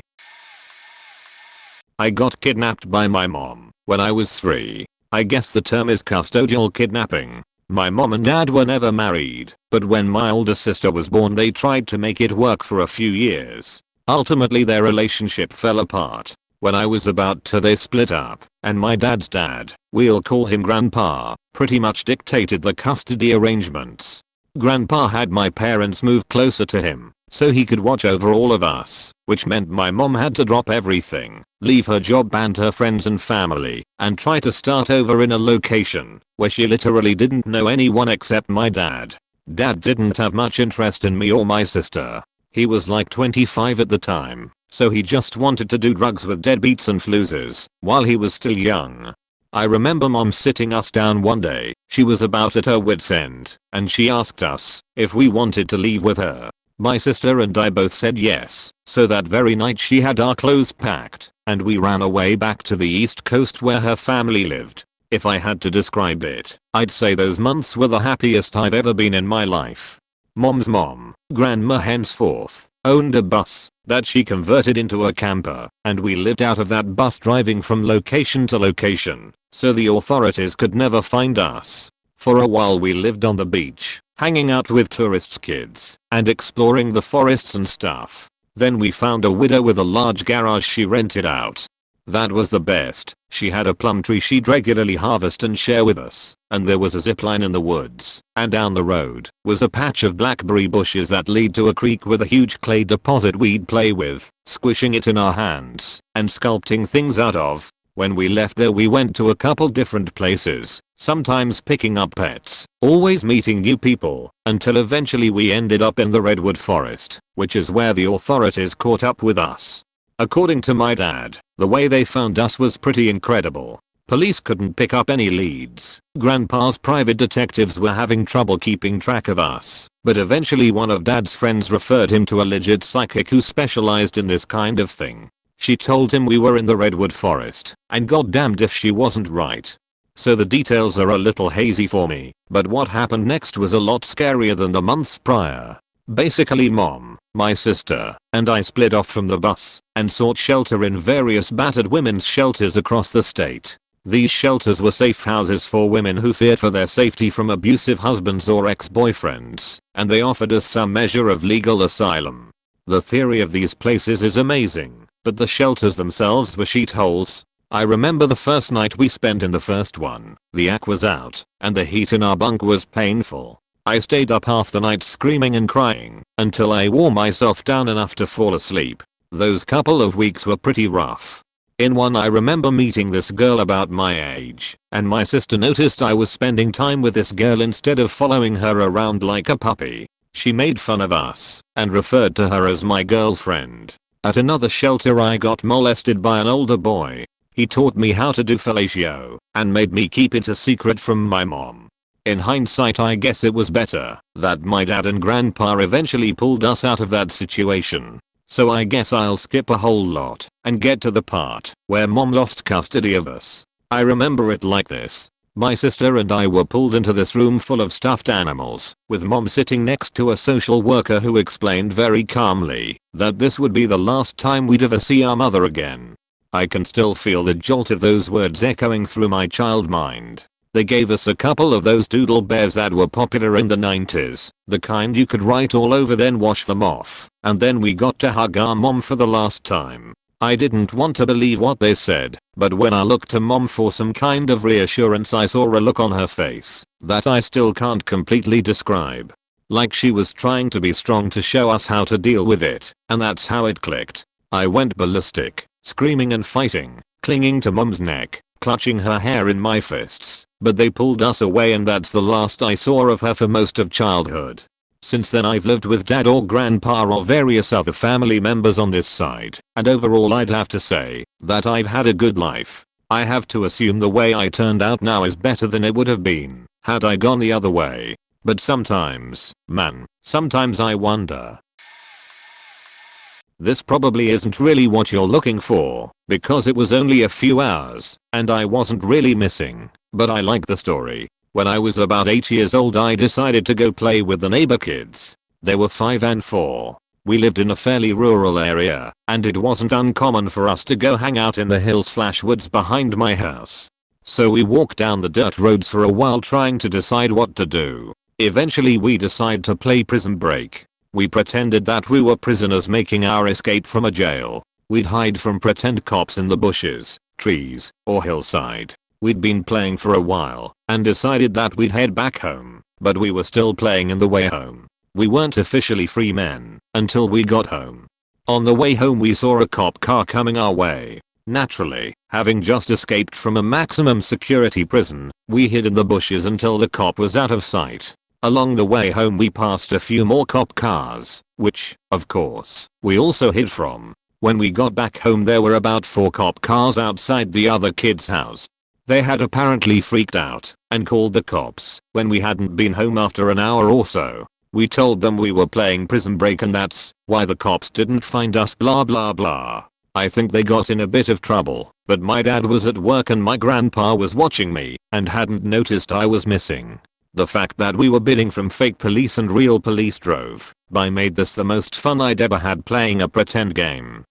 I got kidnapped by my mom when I was 3. I guess the term is custodial kidnapping. My mom and dad were never married, but when my older sister was born they tried to make it work for a few years. Ultimately their relationship fell apart. When I was about 2 they split up, and my dad's dad, we'll call him Grandpa, pretty much dictated the custody arrangements. Grandpa had my parents move closer to him so he could watch over all of us, which meant my mom had to drop everything, leave her job and her friends and family, and try to start over in a location where she literally didn't know anyone except my dad. Dad didn't have much interest in me or my sister. He was like 25 at the time, so he just wanted to do drugs with deadbeats and floozers while he was still young. I remember mom sitting us down one day. She was about at her wit's end, and she asked us if we wanted to leave with her. My sister and I both said yes, so that very night she had our clothes packed, and we ran away back to the East Coast where her family lived. If I had to describe it, I'd say those months were the happiest I've ever been in my life. Mom's mom, grandma henceforth, owned a bus that she converted into a camper, and we lived out of that bus driving from location to location, so the authorities could never find us. For a while we lived on the beach, hanging out with tourists' kids, and exploring the forests and stuff. Then we found a widow with a large garage she rented out. That was the best. She had a plum tree she'd regularly harvest and share with us, and there was a zip line in the woods, and down the road was a patch of blackberry bushes that lead to a creek with a huge clay deposit we'd play with, squishing it in our hands and sculpting things out of. When we left there we went to a couple different places, sometimes picking up pets, always meeting new people, until eventually we ended up in the redwood forest, which is where the authorities caught up with us. According to my dad, the way they found us was pretty incredible. Police couldn't pick up any leads. Grandpa's private detectives were having trouble keeping track of us, but eventually one of dad's friends referred him to a legit psychic who specialized in this kind of thing. She told him we were in the redwood forest, and goddamned if she wasn't right. So the details are a little hazy for me, but what happened next was a lot scarier than the months prior. Basically mom, my sister, and I split off from the bus and sought shelter in various battered women's shelters across the state. These shelters were safe houses for women who feared for their safety from abusive husbands or ex-boyfriends, and they offered us some measure of legal asylum. The theory of these places is amazing, but the shelters themselves were shitholes. I remember the first night we spent in the first one. The act was out, and the heat in our bunk was painful. I stayed up half the night screaming and crying until I wore myself down enough to fall asleep. Those couple of weeks were pretty rough. In one I remember meeting this girl about my age, and my sister noticed I was spending time with this girl instead of following her around like a puppy. She made fun of us and referred to her as my girlfriend. At another shelter I got molested by an older boy. He taught me how to do fellatio and made me keep it a secret from my mom. In hindsight I guess it was better that my dad and grandpa eventually pulled us out of that situation. So I guess I'll skip a whole lot and get to the part where mom lost custody of us. I remember it like this. My sister and I were pulled into this room full of stuffed animals, with mom sitting next to a social worker who explained very calmly that this would be the last time we'd ever see our mother again. I can still feel the jolt of those words echoing through my child mind. They gave us a couple of those doodle bears that were popular in the 90s, the kind you could write all over then wash them off, and then we got to hug our mom for the last time. I didn't want to believe what they said, but when I looked to mom for some kind of reassurance I saw a look on her face that I still can't completely describe. Like she was trying to be strong to show us how to deal with it, and that's how it clicked. I went ballistic, screaming and fighting, clinging to mom's neck, clutching her hair in my fists, but they pulled us away and that's the last I saw of her for most of childhood. Since then I've lived with dad or grandpa or various other family members on this side, and overall I'd have to say that I've had a good life. I have to assume the way I turned out now is better than it would have been had I gone the other way. But sometimes, man, sometimes I wonder. This probably isn't really what you're looking for, because it was only a few hours, and I wasn't really missing, but I like the story. When I was about 8 years old I decided to go play with the neighbor kids. They were 5 and 4. We lived in a fairly rural area, and it wasn't uncommon for us to go hang out in the hills/woods behind my house. So we walked down the dirt roads for a while trying to decide what to do. Eventually we decided to play prison break. We pretended that we were prisoners making our escape from a jail. We'd hide from pretend cops in the bushes, trees, or hillside. We'd been playing for a while and decided that we'd head back home, but we were still playing in the way home. We weren't officially free men until we got home. On the way home we saw a cop car coming our way. Naturally, having just escaped from a maximum security prison, we hid in the bushes until the cop was out of sight. Along the way home we passed a few more cop cars, which, of course, we also hid from. When we got back home there were about 4 cop cars outside the other kid's house. They had apparently freaked out and called the cops when we hadn't been home after an hour or so. We told them we were playing prison break and that's why the cops didn't find us blah blah blah. I think they got in a bit of trouble, but my dad was at work and my grandpa was watching me and hadn't noticed I was missing. The fact that we were bidding from fake police and real police drove by made this the most fun I'd ever had playing a pretend game.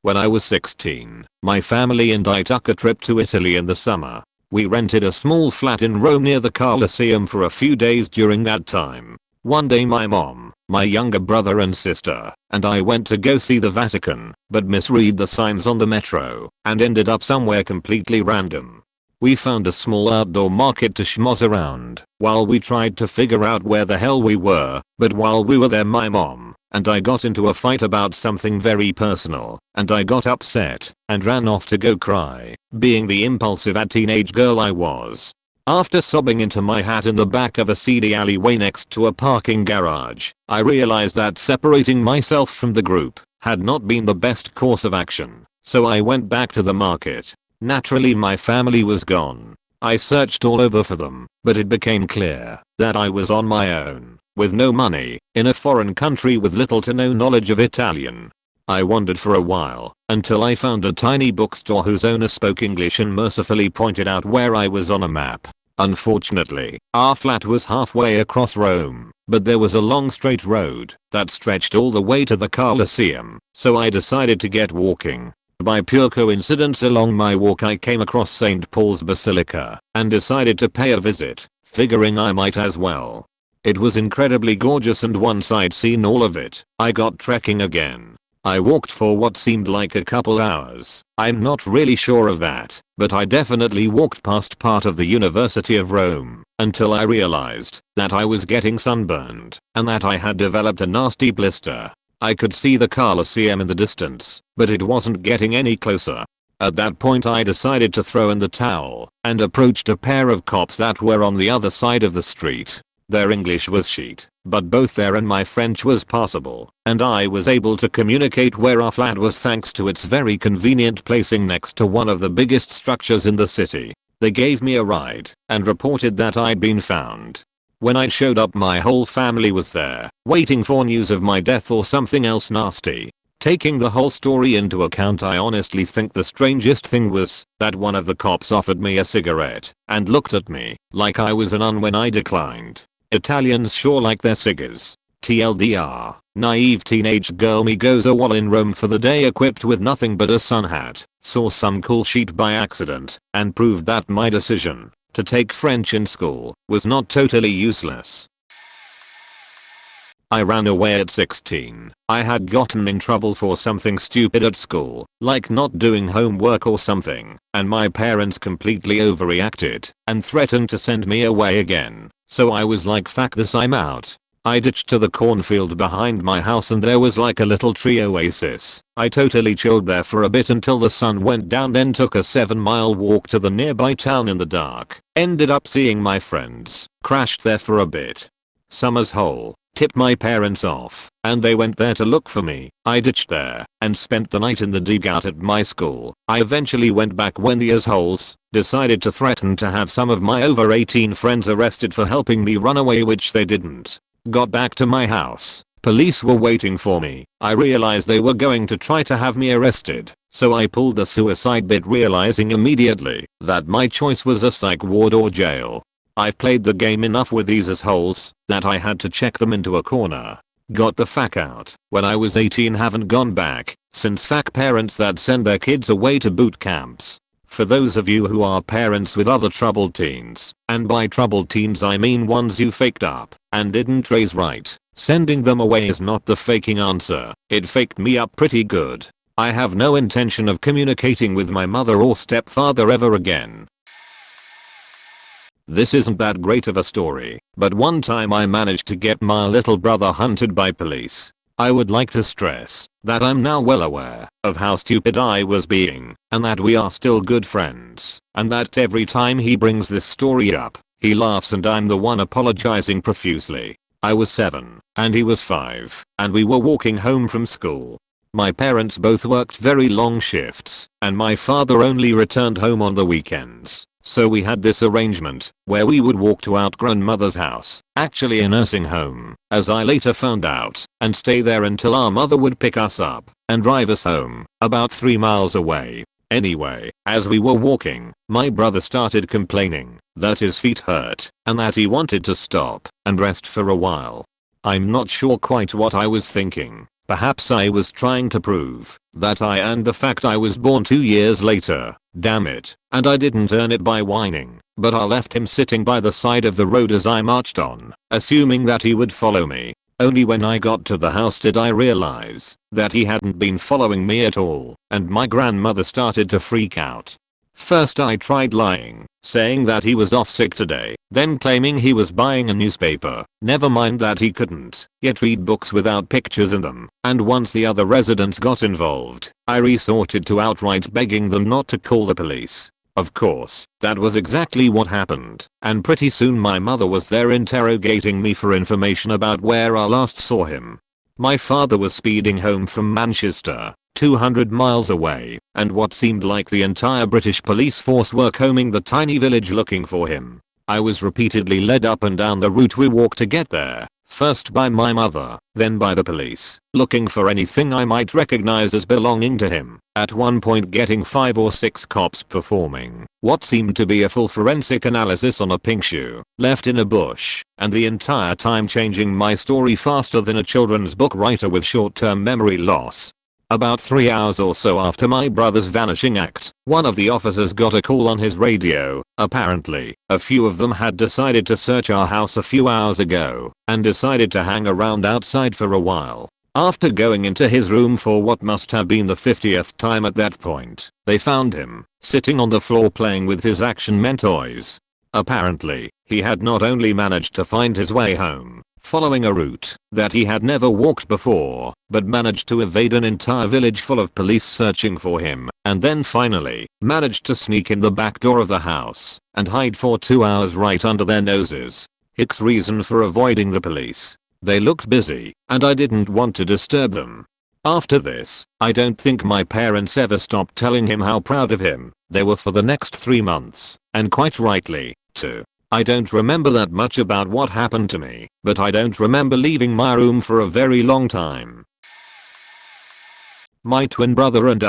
When I was 16, my family and I took a trip to Italy in the summer. We rented a small flat in Rome near the Colosseum for a few days during that time. One day my mom, my younger brother and sister, and I went to go see the Vatican, but misread the signs on the metro and ended up somewhere completely random. We found a small outdoor market to schmoz around while we tried to figure out where the hell we were, but while we were there my mom and I got into a fight about something very personal, and I got upset and ran off to go cry, being the impulsive teenage girl I was. After sobbing into my hat in the back of a seedy alleyway next to a parking garage, I realized that separating myself from the group had not been the best course of action, so I went back to the market. Naturally my family was gone. I searched all over for them, but it became clear that I was on my own, with no money, in a foreign country with little to no knowledge of Italian. I wandered for a while, until I found a tiny bookstore whose owner spoke English and mercifully pointed out where I was on a map. Unfortunately, our flat was halfway across Rome, but there was a long straight road that stretched all the way to the Colosseum, so I decided to get walking. By pure coincidence along my walk I came across St. Paul's Basilica and decided to pay a visit, figuring I might as well. It was incredibly gorgeous and once I'd seen all of it, I got trekking again. I walked for what seemed like a couple hours. I'm not really sure of that, but I definitely walked past part of the University of Rome until I realized that I was getting sunburned and that I had developed a nasty blister. I could see the Colosseum in the distance, but it wasn't getting any closer. At that point I decided to throw in the towel and approached a pair of cops that were on the other side of the street. Their English was shit, but both their and my French was passable, and I was able to communicate where our flat was thanks to its very convenient placing next to one of the biggest structures in the city. They gave me a ride and reported that I'd been found. When I showed up my whole family was there, waiting for news of my death or something else nasty. Taking the whole story into account I honestly think the strangest thing was that one of the cops offered me a cigarette and looked at me like I was a nun when I declined. Italians sure like their cigars. TLDR, naive teenage girl me goes a wall in Rome for the day equipped with nothing but a sun hat, saw some cool shit by accident, and proved that my decision to take French in school was not totally useless. I ran away at 16. I had gotten in trouble for something stupid at school, like not doing homework or something, and my parents completely overreacted and threatened to send me away again. So I was like fuck this, I'm out. I ditched to the cornfield behind my house and there was like a little tree oasis. I totally chilled there for a bit until the sun went down, then took a 7-mile walk to the nearby town in the dark. Ended up seeing my friends. Crashed there for a bit. Summer's hole. Tipped my parents off, and they went there to look for me. I ditched there and spent the night in the dugout at my school. I eventually went back when the assholes decided to threaten to have some of my over 18 friends arrested for helping me run away, which they didn't. Got back to my house. Police were waiting for me. I realized they were going to try to have me arrested, so I pulled the suicide bit, realizing immediately that my choice was a psych ward or jail. I've played the game enough with these assholes that I had to check them into a corner. Got the fuck out when I was 18, haven't gone back since. Fuck parents that send their kids away to boot camps. For those of you who are parents with other troubled teens, and by troubled teens I mean ones you faked up and didn't raise right, sending them away is not the faking answer. It faked me up pretty good. I have no intention of communicating with my mother or stepfather ever again. This isn't that great of a story, but one time I managed to get my little brother hunted by police. I would like to stress that I'm now well aware of how stupid I was being, and that we are still good friends, and that every time he brings this story up, he laughs and I'm the one apologizing profusely. I was 7, and he was 5, and we were walking home from school. My parents both worked very long shifts, and my father only returned home on the weekends. So we had this arrangement where we would walk to our grandmother's house, actually a nursing home, as I later found out, and stay there until our mother would pick us up and drive us home, about 3 miles away. Anyway, as we were walking, my brother started complaining that his feet hurt and that he wanted to stop and rest for a while. I'm not sure quite what I was thinking. Perhaps I was trying to prove that I earned the fact I was born 2 years later, damn it, and I didn't earn it by whining, but I left him sitting by the side of the road as I marched on, assuming that he would follow me. Only when I got to the house did I realize that he hadn't been following me at all, and my grandmother started to freak out. First I tried lying, saying that he was off sick today, then claiming he was buying a newspaper, never mind that he couldn't yet read books without pictures in them, and once the other residents got involved, I resorted to outright begging them not to call the police. Of course, that was exactly what happened, and pretty soon my mother was there interrogating me for information about where I last saw him. My father was speeding home from Manchester, 200 miles away, and what seemed like the entire British police force were combing the tiny village looking for him. I was repeatedly led up and down the route we walked to get there, first by my mother, then by the police, looking for anything I might recognize as belonging to him, at one point getting 5 or 6 cops performing what seemed to be a full forensic analysis on a pink shoe left in a bush, and the entire time changing my story faster than a children's book writer with short-term memory loss. About 3 hours or so after my brother's vanishing act, one of the officers got a call on his radio. Apparently, a few of them had decided to search our house a few hours ago and decided to hang around outside for a while. After going into his room for what must have been the 50th time at that point, they found him sitting on the floor playing with his Action Men toys. Apparently, he had not only managed to find his way home, following a route that he had never walked before, but managed to evade an entire village full of police searching for him, and then finally managed to sneak in the back door of the house and hide for 2 hours right under their noses. Hick's reason for avoiding the police: they looked busy, and I didn't want to disturb them. After this, I don't think my parents ever stopped telling him how proud of him they were for the next 3 months, and quite rightly, too. I don't remember that much about what happened to me, but I don't remember leaving my room for a very long time. My twin brother and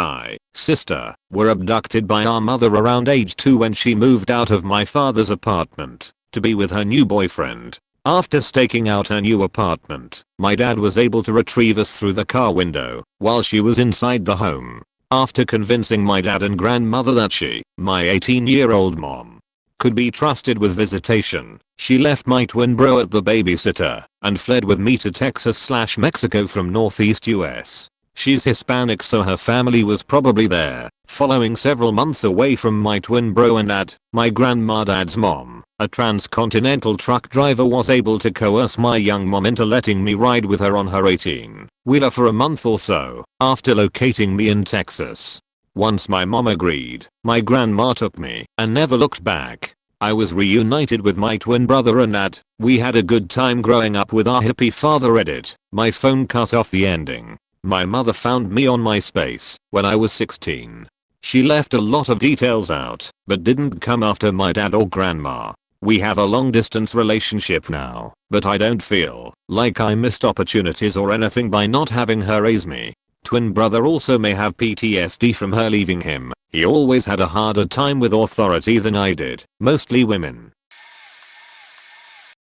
sister were abducted by our mother around age 2 when she moved out of my father's apartment to be with her new boyfriend. After staking out her new apartment, my dad was able to retrieve us through the car window while she was inside the home. After convincing my dad and grandmother that she, my 18-year-old mom, could be trusted with visitation, she left my twin bro at the babysitter and fled with me to Texas/Mexico from Northeast US. She's Hispanic, so her family was probably there, following several months away from my twin bro and dad. My dad's mom, a transcontinental truck driver, was able to coerce my young mom into letting me ride with her on her 18-wheeler for a month or so after locating me in Texas. Once my mom agreed, my grandma took me and never looked back. I was reunited with my twin brother and dad. We had a good time growing up with our hippie father. My phone cut off the ending. My mother found me on MySpace when I was 16. She left a lot of details out, but didn't come after my dad or grandma. We have a long distance relationship now, but I don't feel like I missed opportunities or anything by not having her raise me. Twin brother also may have PTSD from her leaving him. He always had a harder time with authority than I did, mostly women.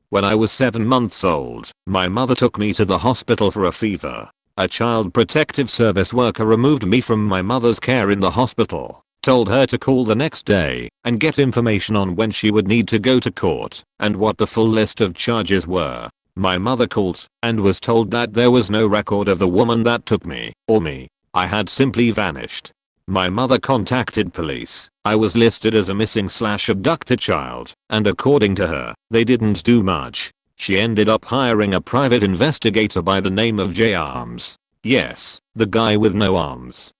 When I was 7 months old, my mother took me to the hospital for a fever. A child protective service worker removed me from my mother's care in the hospital, told her to call the next day and get information on when she would need to go to court and what the full list of charges were. My mother called and was told that there was no record of the woman that took me or me. I had simply vanished. My mother contacted police. I was listed as a missing/abducted child, and according to her, they didn't do much. She ended up hiring a private investigator by the name of J. Arms. Yes, the guy with no arms.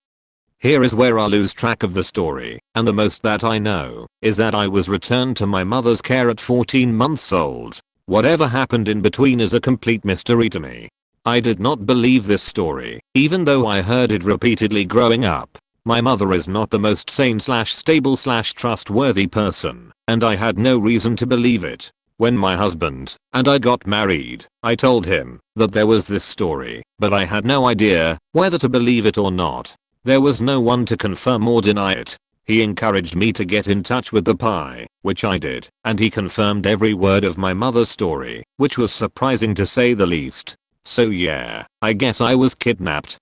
Here is where I lose track of the story, and the most that I know is that I was returned to my mother's care at 14 months old. Whatever happened in between is a complete mystery to me. I did not believe this story, even though I heard it repeatedly growing up. My mother is not the most sane/stable/trustworthy person, and I had no reason to believe it. When my husband and I got married, I told him that there was this story, but I had no idea whether to believe it or not. There was no one to confirm or deny it. He encouraged me to get in touch with the PI, which I did, and he confirmed every word of my mother's story, which was surprising to say the least. So yeah, I guess I was kidnapped.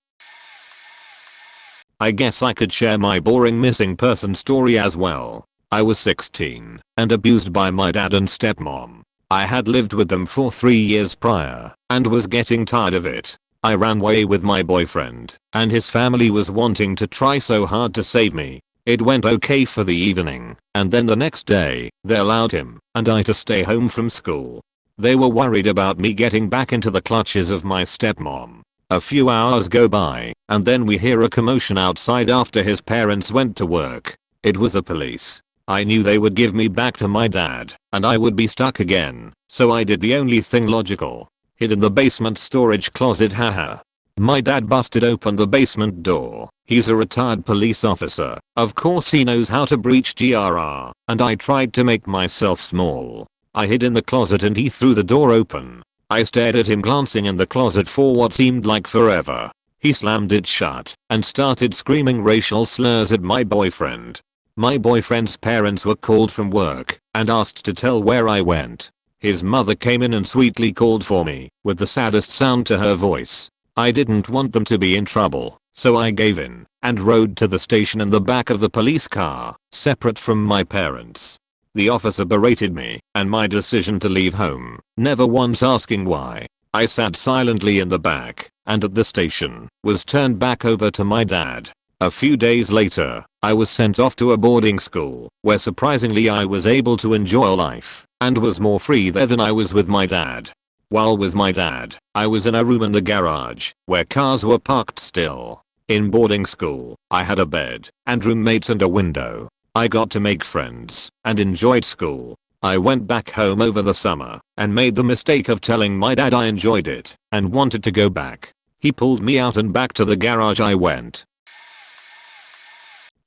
I guess I could share my boring missing person story as well. I was 16 and abused by my dad and stepmom. I had lived with them for 3 years prior and was getting tired of it. I ran away with my boyfriend and his family was wanting to try so hard to save me. It went okay for the evening and then the next day they allowed him and I to stay home from school. They were worried about me getting back into the clutches of my stepmom. A few hours go by and then we hear a commotion outside after his parents went to work. It was the police. I knew they would give me back to my dad and I would be stuck again, so I did the only thing logical. Hid in the basement storage closet, haha. My dad busted open the basement door. He's a retired police officer. Of course he knows how to breach GRR, and I tried to make myself small. I hid in the closet and he threw the door open. I stared at him glancing in the closet for what seemed like forever. He slammed it shut and started screaming racial slurs at my boyfriend. My boyfriend's parents were called from work and asked to tell where I went. His mother came in and sweetly called for me with the saddest sound to her voice. I didn't want them to be in trouble, so I gave in and rode to the station in the back of the police car, separate from my parents. The officer berated me and my decision to leave home, never once asking why. I sat silently in the back and at the station was turned back over to my dad. A few days later, I was sent off to a boarding school where surprisingly I was able to enjoy life and was more free there than I was with my dad. While with my dad, I was in a room in the garage where cars were parked still. In boarding school, I had a bed and roommates and a window. I got to make friends and enjoyed school. I went back home over the summer and made the mistake of telling my dad I enjoyed it and wanted to go back. He pulled me out and back to the garage I went.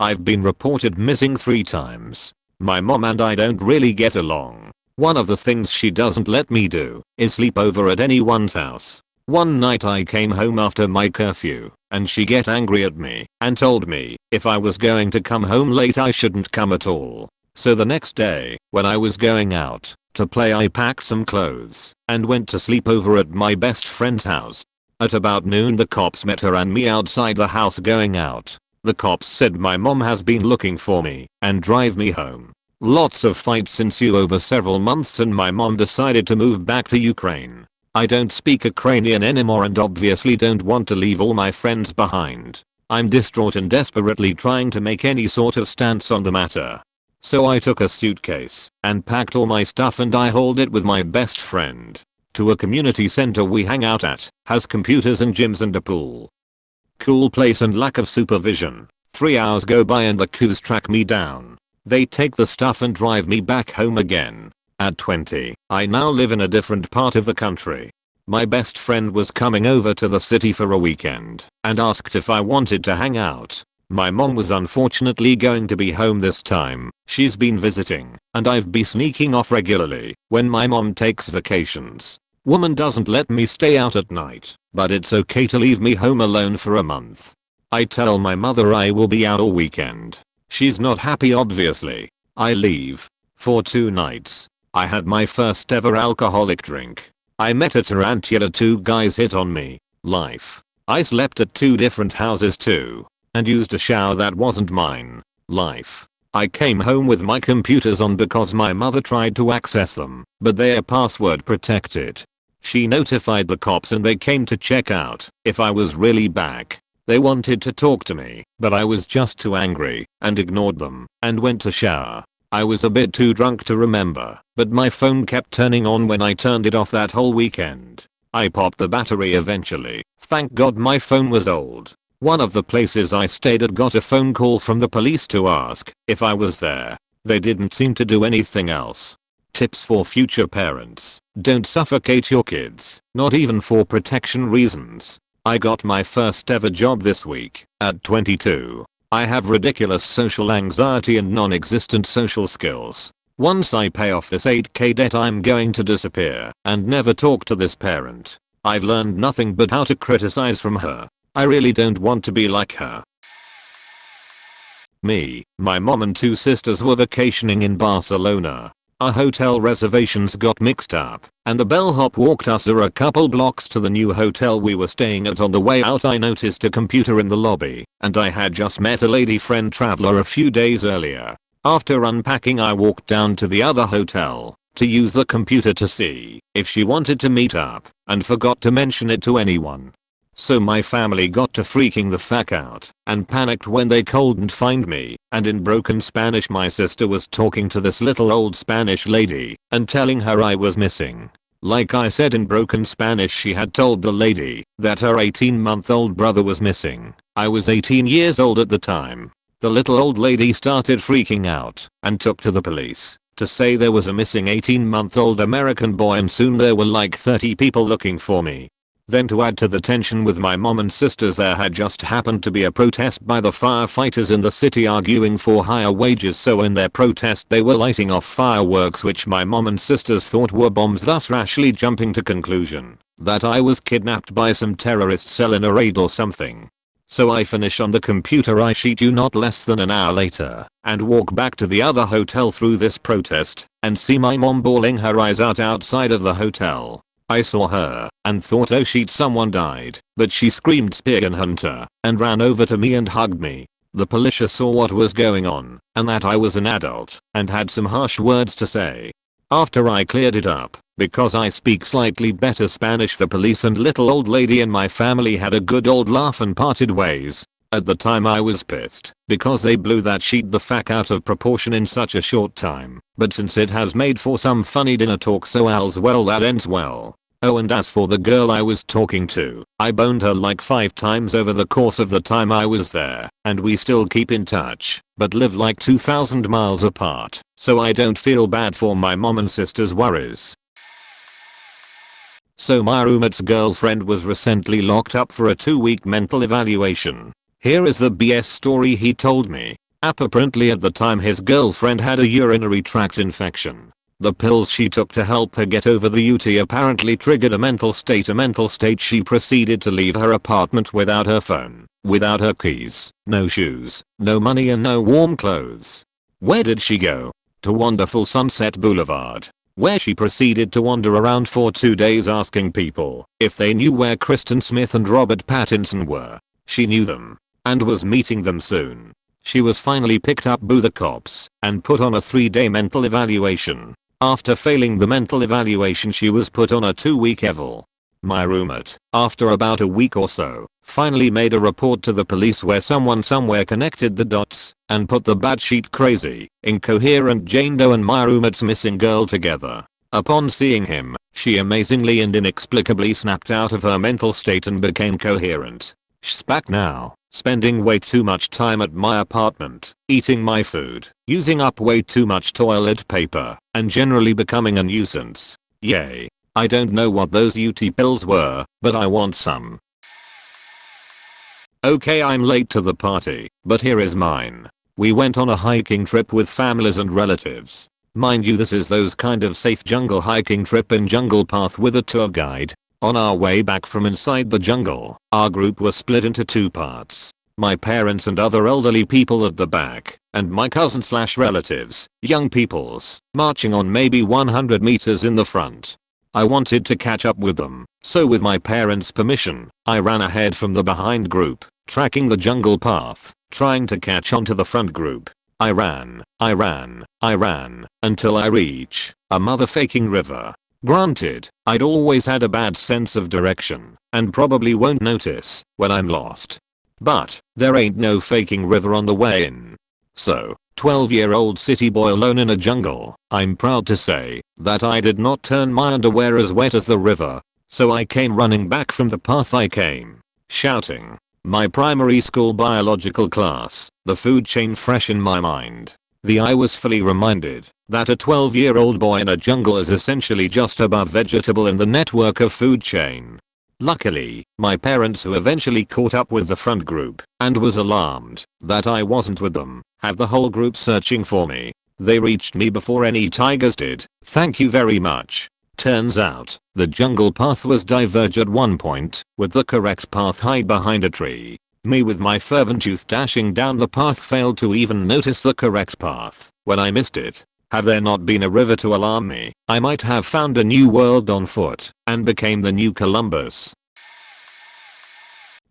I've been reported missing 3 times. My mom and I don't really get along. One of the things she doesn't let me do is sleep over at anyone's house. One night I came home after my curfew and she get angry at me and told me if I was going to come home late I shouldn't come at all. So the next day when I was going out to play I packed some clothes and went to sleep over at my best friend's house. At about noon the cops met her and me outside the house going out. The cops said my mom has been looking for me and drive me home. Lots of fights ensue over several months and my mom decided to move back to Ukraine. I don't speak Ukrainian anymore and obviously don't want to leave all my friends behind. I'm distraught and desperately trying to make any sort of stance on the matter. So I took a suitcase and packed all my stuff and I hauled it with my best friend to a community center we hang out at, has computers and gyms and a pool. Cool place and lack of supervision. 3 hours go by and the coos track me down. They take the stuff and drive me back home again. At 20, I now live in a different part of the country. My best friend was coming over to the city for a weekend and asked if I wanted to hang out. My mom was unfortunately going to be home this time. She's been visiting and I've been sneaking off regularly when my mom takes vacations. Woman doesn't let me stay out at night, but it's okay to leave me home alone for a month. I tell my mother I will be out all weekend. She's not happy obviously. I leave. For 2 nights. I had my first ever alcoholic drink. I met a tarantula. 2 guys hit on me. Life. I slept at 2 different houses too. And used a shower that wasn't mine. Life. I came home with my computers on because my mother tried to access them, but they are password protected. She notified the cops and they came to check out if I was really back. They wanted to talk to me, but I was just too angry and ignored them and went to shower. I was a bit too drunk to remember, but my phone kept turning on when I turned it off that whole weekend. I popped the battery eventually. Thank God my phone was old. One of the places I stayed at got a phone call from the police to ask if I was there. They didn't seem to do anything else. Tips for future parents. Don't suffocate your kids, not even for protection reasons. I got my first ever job this week, at 22. I have ridiculous social anxiety and non-existent social skills. Once I pay off this 8k debt I'm going to disappear and never talk to this parent. I've learned nothing but how to criticize from her. I really don't want to be like her. Me, my mom and two sisters were vacationing in Barcelona. Our hotel reservations got mixed up, and the bellhop walked us a couple blocks to the new hotel we were staying at. On the way out I noticed a computer in the lobby, and I had just met a lady friend traveler a few days earlier. After unpacking I walked down to the other hotel to use the computer to see if she wanted to meet up, and forgot to mention it to anyone. So my family got to freaking the fuck out and panicked when they couldn't find me, and in broken Spanish my sister was talking to this little old Spanish lady and telling her I was missing. Like I said in broken Spanish, she had told the lady that her 18-month-old brother was missing. I was 18 years old at the time. The little old lady started freaking out and took to the police to say there was a missing 18-month-old American boy, and soon there were like 30 people looking for me. Then to add to the tension with my mom and sisters, there had just happened to be a protest by the firefighters in the city arguing for higher wages, so in their protest they were lighting off fireworks which my mom and sisters thought were bombs, thus rashly jumping to conclusion that I was kidnapped by some terrorist cell in a raid or something. So I finish on the computer, I shit you not, less than an hour later, and walk back to the other hotel through this protest and see my mom bawling her eyes out outside of the hotel. I saw her and thought, oh shit, someone died, but she screamed Spear Hunter and ran over to me and hugged me. The police saw what was going on and that I was an adult and had some harsh words to say. After I cleared it up, because I speak slightly better Spanish, the police and little old lady and my family had a good old laugh and parted ways. At the time I was pissed because they blew that sheet the fuck out of proportion in such a short time, but since it has made for some funny dinner talk, so all's well that ends well. Oh, and as for the girl I was talking to, I boned her like 5 times over the course of the time I was there, and we still keep in touch, but live like 2,000 miles apart, so I don't feel bad for my mom and sister's worries. So my roommate's girlfriend was recently locked up for a 2-week mental evaluation. Here is the BS story he told me. Apparently at the time his girlfriend had a urinary tract infection. The pills she took to help her get over the UT apparently triggered a mental state. She proceeded to leave her apartment without her phone, without her keys, no shoes, no money and no warm clothes. Where did she go? To wonderful Sunset Boulevard, where she proceeded to wander around for 2 days asking people if they knew where Kristen Smith and Robert Pattinson were. She knew them and was meeting them soon. She was finally picked up by the cops and put on a 3-day mental evaluation. After failing the mental evaluation she was put on a 2-week eval. My roommate, after about a week or so, finally made a report to the police where someone somewhere connected the dots and put the batshit crazy, incoherent Jane Doe and my roommate's missing girl together. Upon seeing him, she amazingly and inexplicably snapped out of her mental state and became coherent. She's back now, spending way too much time at my apartment, eating my food, using up way too much toilet paper, and generally becoming a nuisance. Yay. I don't know what those UT pills were, but I want some. Okay, I'm late to the party, but here is mine. We went on a hiking trip with families and relatives. Mind you, this is those kind of safe jungle hiking trip in jungle path with a tour guide. On our way back from inside the jungle, our group was split into 2 parts. My parents and other elderly people at the back, and my cousin/relatives, young peoples, marching on maybe 100 meters in the front. I wanted to catch up with them, so with my parents' permission, I ran ahead from the behind group, tracking the jungle path, trying to catch on to the front group. I ran, until I reach a motherfucking river. Granted, I'd always had a bad sense of direction, and probably won't notice when I'm lost. But, there ain't no faking river on the way in. So, 12-year-old city boy alone in a jungle, I'm proud to say that I did not turn my underwear as wet as the river. So I came running back from the path I came, shouting my primary school biological class, the food chain fresh in my mind. I was fully reminded that a 12-year-old boy in a jungle is essentially just above vegetable in the network of food chain. Luckily, my parents, who eventually caught up with the front group and was alarmed that I wasn't with them, have the whole group searching for me. They reached me before any tigers did. Thank you very much. Turns out, the jungle path was diverged at one point, with the correct path hid behind a tree. Me with my fervent youth dashing down the path failed to even notice the correct path when I missed it. Had there not been a river to alarm me, I might have found a new world on foot and became the new Columbus.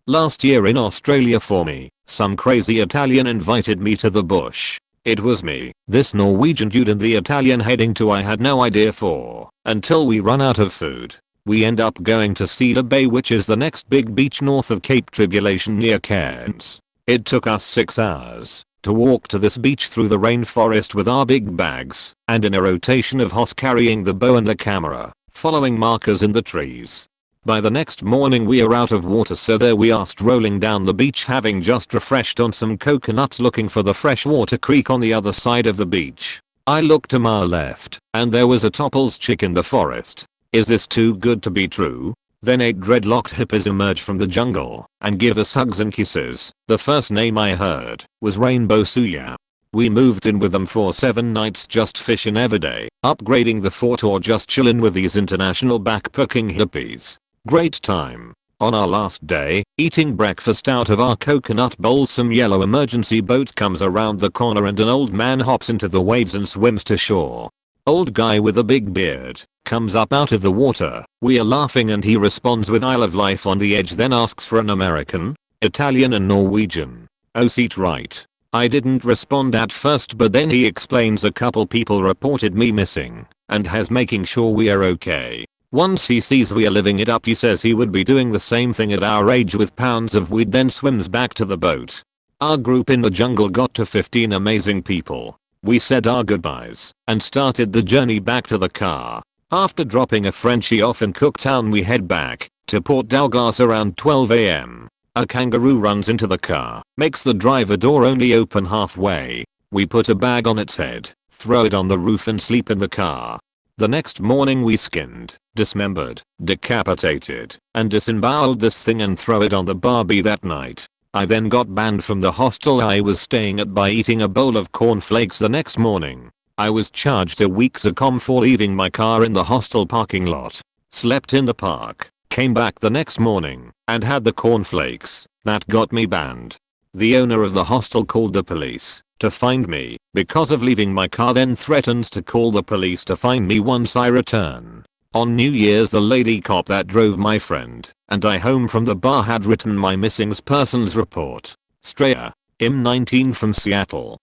Last year in Australia for me, some crazy Italian invited me to the bush. It was me, this Norwegian dude and the Italian heading to I had no idea for, until we run out of food. We end up going to Cedar Bay, which is the next big beach north of Cape Tribulation near Cairns. It took us 6 hours to walk to this beach through the rainforest with our big bags and in a rotation of hoss carrying the bow and the camera, following markers in the trees. By the next morning we are out of water, so there we are strolling down the beach having just refreshed on some coconuts looking for the freshwater creek on the other side of the beach. I looked to my left and there was a topples chick in the forest. Is this too good to be true? Then 8 dreadlocked hippies emerge from the jungle and give us hugs and kisses. The first name I heard was Rainbow Suya. We moved in with them for 7 nights just fishing every day, upgrading the fort or just chillin' with these international backpacking hippies. Great time. On our last day, eating breakfast out of our coconut bowl, some yellow emergency boat comes around the corner and an old man hops into the waves and swims to shore. Old guy with a big beard comes up out of the water. We are laughing and he responds with "I love life on the edge," then asks for an American, Italian and Norwegian. Oh, seat right. I didn't respond at first, but then he explains a couple people reported me missing and has making sure we are okay. Once he sees we are living it up, he says he would be doing the same thing at our age with pounds of weed, then swims back to the boat. Our group in the jungle got to 15 amazing people. We said our goodbyes and started the journey back to the car. After dropping a Frenchie off in Cooktown, we head back to Port Douglas around 12 AM. A kangaroo runs into the car, makes the driver door only open halfway. We put a bag on its head, throw it on the roof and sleep in the car. The next morning we skinned, dismembered, decapitated, and disemboweled this thing and throw it on the barbie that night. I then got banned from the hostel I was staying at by eating a bowl of cornflakes the next morning. I was charged a week's accom for leaving my car in the hostel parking lot. Slept in the park, came back the next morning, and had the cornflakes. That got me banned. The owner of the hostel called the police to find me because of leaving my car, then threatens to call the police to find me once I return. On New Year's, the lady cop that drove my friend and I home from the bar had written my missing persons report. Straya, M19 from Seattle.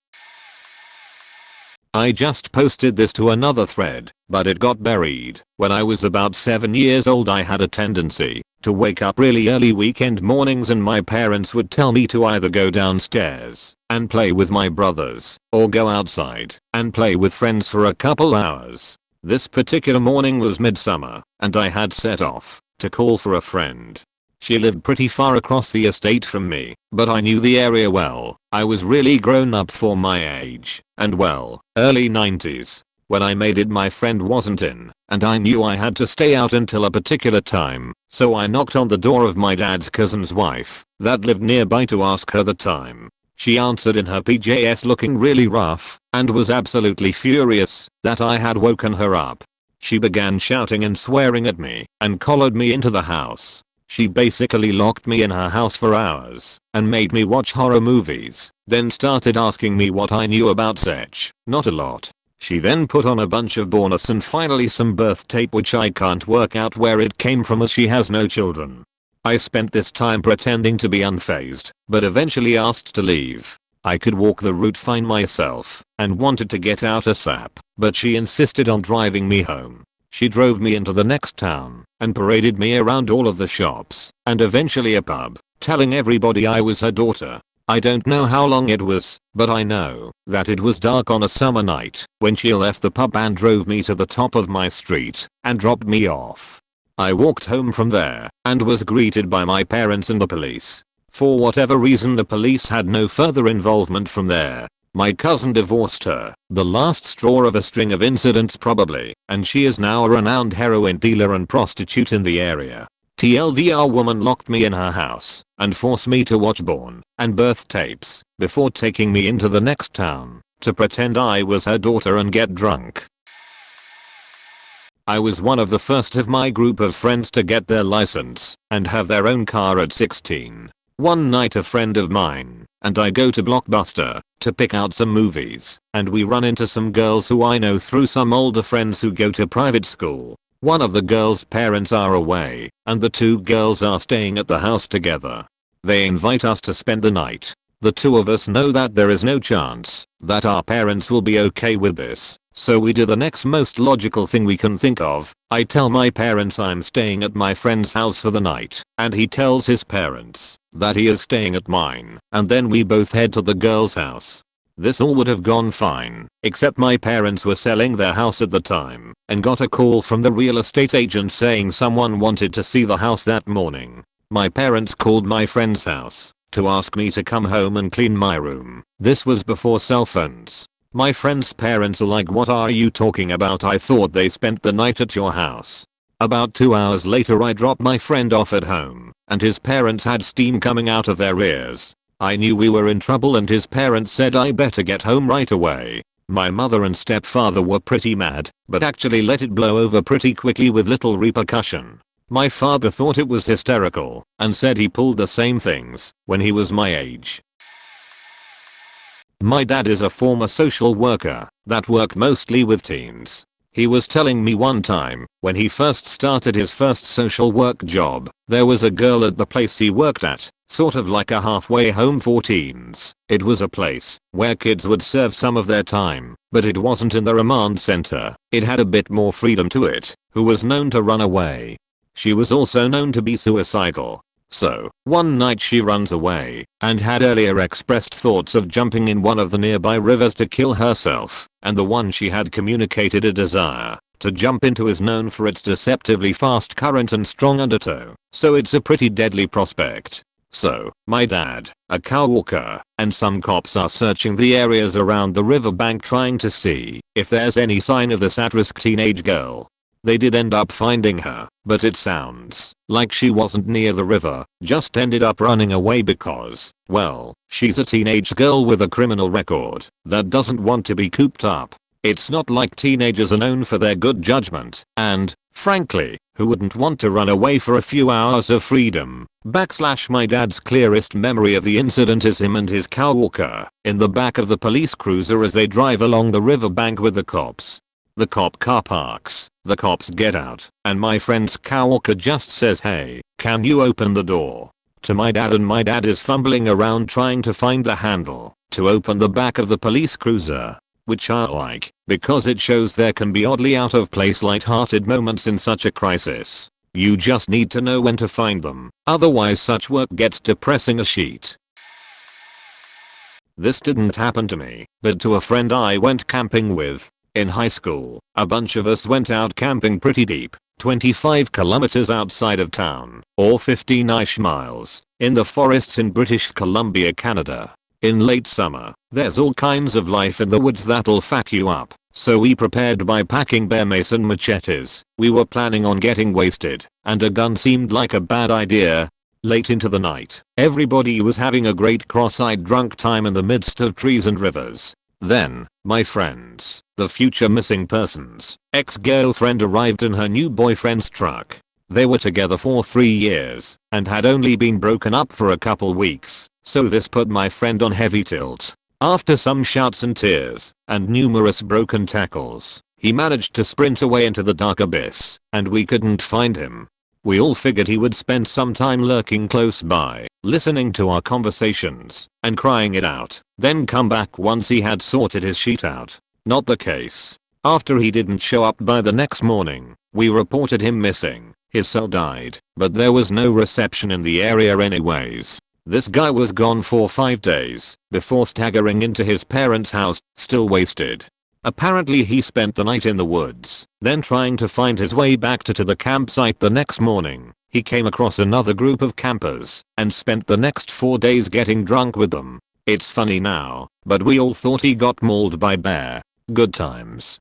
I just posted this to another thread, but it got buried. When I was about 7 years old, I had a tendency to wake up really early weekend mornings, and my parents would tell me to either go downstairs and play with my brothers or go outside and play with friends for a couple hours. This particular morning was midsummer and I had set off to call for a friend. She lived pretty far across the estate from me, but I knew the area well. I was really grown up for my age, and well, early 90s. When I made it, my friend wasn't in, and I knew I had to stay out until a particular time, so I knocked on the door of my dad's cousin's wife that lived nearby to ask her the time. She answered in her PJs looking really rough and was absolutely furious that I had woken her up. She began shouting and swearing at me and collared me into the house. She basically locked me in her house for hours and made me watch horror movies, then started asking me what I knew about sex. Not a lot. She then put on a bunch of bonus and finally some birth tape, which I can't work out where it came from as she has no children. I spent this time pretending to be unfazed, but eventually asked to leave. I could walk the route fine myself and wanted to get out ASAP, but she insisted on driving me home. She drove me into the next town and paraded me around all of the shops and eventually a pub, telling everybody I was her daughter. I don't know how long it was, but I know that it was dark on a summer night when she left the pub and drove me to the top of my street and dropped me off. I walked home from there and was greeted by my parents and the police. For whatever reason, the police had no further involvement from there. My cousin divorced her, the last straw of a string of incidents probably, and she is now a renowned heroin dealer and prostitute in the area. TLDR, woman locked me in her house and forced me to watch porn and birth tapes before taking me into the next town to pretend I was her daughter and get drunk. I was one of the first of my group of friends to get their license and have their own car at 16. One night a friend of mine and I go to Blockbuster to pick out some movies, and we run into some girls who I know through some older friends who go to private school. One of the girls' parents are away, and the two girls are staying at the house together. They invite us to spend the night. The two of us know that there is no chance that our parents will be okay with this, so we do the next most logical thing we can think of. I tell my parents I'm staying at my friend's house for the night, and he tells his parents that he is staying at mine, and then we both head to the girl's house. This all would have gone fine, except my parents were selling their house at the time and got a call from the real estate agent saying someone wanted to see the house that morning. My parents called my friend's house to ask me to come home and clean my room. This was before cell phones. My friend's parents are like, "What are you talking about? I thought they spent the night at your house." About 2 hours later I dropped my friend off at home, and his parents had steam coming out of their ears. I knew we were in trouble, and his parents said I better get home right away. My mother and stepfather were pretty mad, but actually let it blow over pretty quickly with little repercussion. My father thought it was hysterical and said he pulled the same things when he was my age. My dad is a former social worker that worked mostly with teens. He was telling me one time, when he first started his first social work job, there was a girl at the place he worked at, sort of like a halfway home for teens. It was a place where kids would serve some of their time, but it wasn't in the remand center. It had a bit more freedom to it, who was known to run away. She was also known to be suicidal. So, one night she runs away, and had earlier expressed thoughts of jumping in one of the nearby rivers to kill herself, and the one she had communicated a desire to jump into is known for its deceptively fast current and strong undertow, so it's a pretty deadly prospect. So, my dad, a cow walker, and some cops are searching the areas around the riverbank trying to see if there's any sign of this at-risk teenage girl. They did end up finding her, but it sounds like she wasn't near the river, just ended up running away because, well, she's a teenage girl with a criminal record that doesn't want to be cooped up. It's not like teenagers are known for their good judgment, and, frankly, who wouldn't want to run away for a few hours of freedom? My dad's clearest memory of the incident is him and his cow walker in the back of the police cruiser as they drive along the riverbank with the cops. The cop car parks, the cops get out, and my friend's cow walker just says, "Hey, can you open the door?" to my dad, and my dad is fumbling around trying to find the handle to open the back of the police cruiser, which I like because it shows there can be oddly out of place light-hearted moments in such a crisis. You just need to know when to find them, otherwise such work gets depressing as shit. This didn't happen to me, but to a friend I went camping with. In high school, a bunch of us went out camping pretty deep, 25 kilometers outside of town, or 15-ish miles, in the forests in British Columbia, Canada. In late summer, there's all kinds of life in the woods that'll fuck you up, so we prepared by packing bear mace and machetes. We were planning on getting wasted, and a gun seemed like a bad idea. Late into the night, everybody was having a great cross-eyed drunk time in the midst of trees and rivers. Then, my friend's, the future missing person's, ex-girlfriend arrived in her new boyfriend's truck. They were together for 3 years, and had only been broken up for a couple weeks, so this put my friend on heavy tilt. After some shouts and tears, and numerous broken tackles, he managed to sprint away into the dark abyss, and we couldn't find him. We all figured he would spend some time lurking close by, listening to our conversations, and crying it out, then come back once he had sorted his shit out. Not the case. After he didn't show up by the next morning, we reported him missing. His cell died, but there was no reception in the area anyways. This guy was gone for 5 days, before staggering into his parents' house, still wasted. Apparently he spent the night in the woods, then trying to find his way back to the campsite the next morning. He came across another group of campers, and spent the next 4 days getting drunk with them. It's funny now, but we all thought he got mauled by bear. Good times.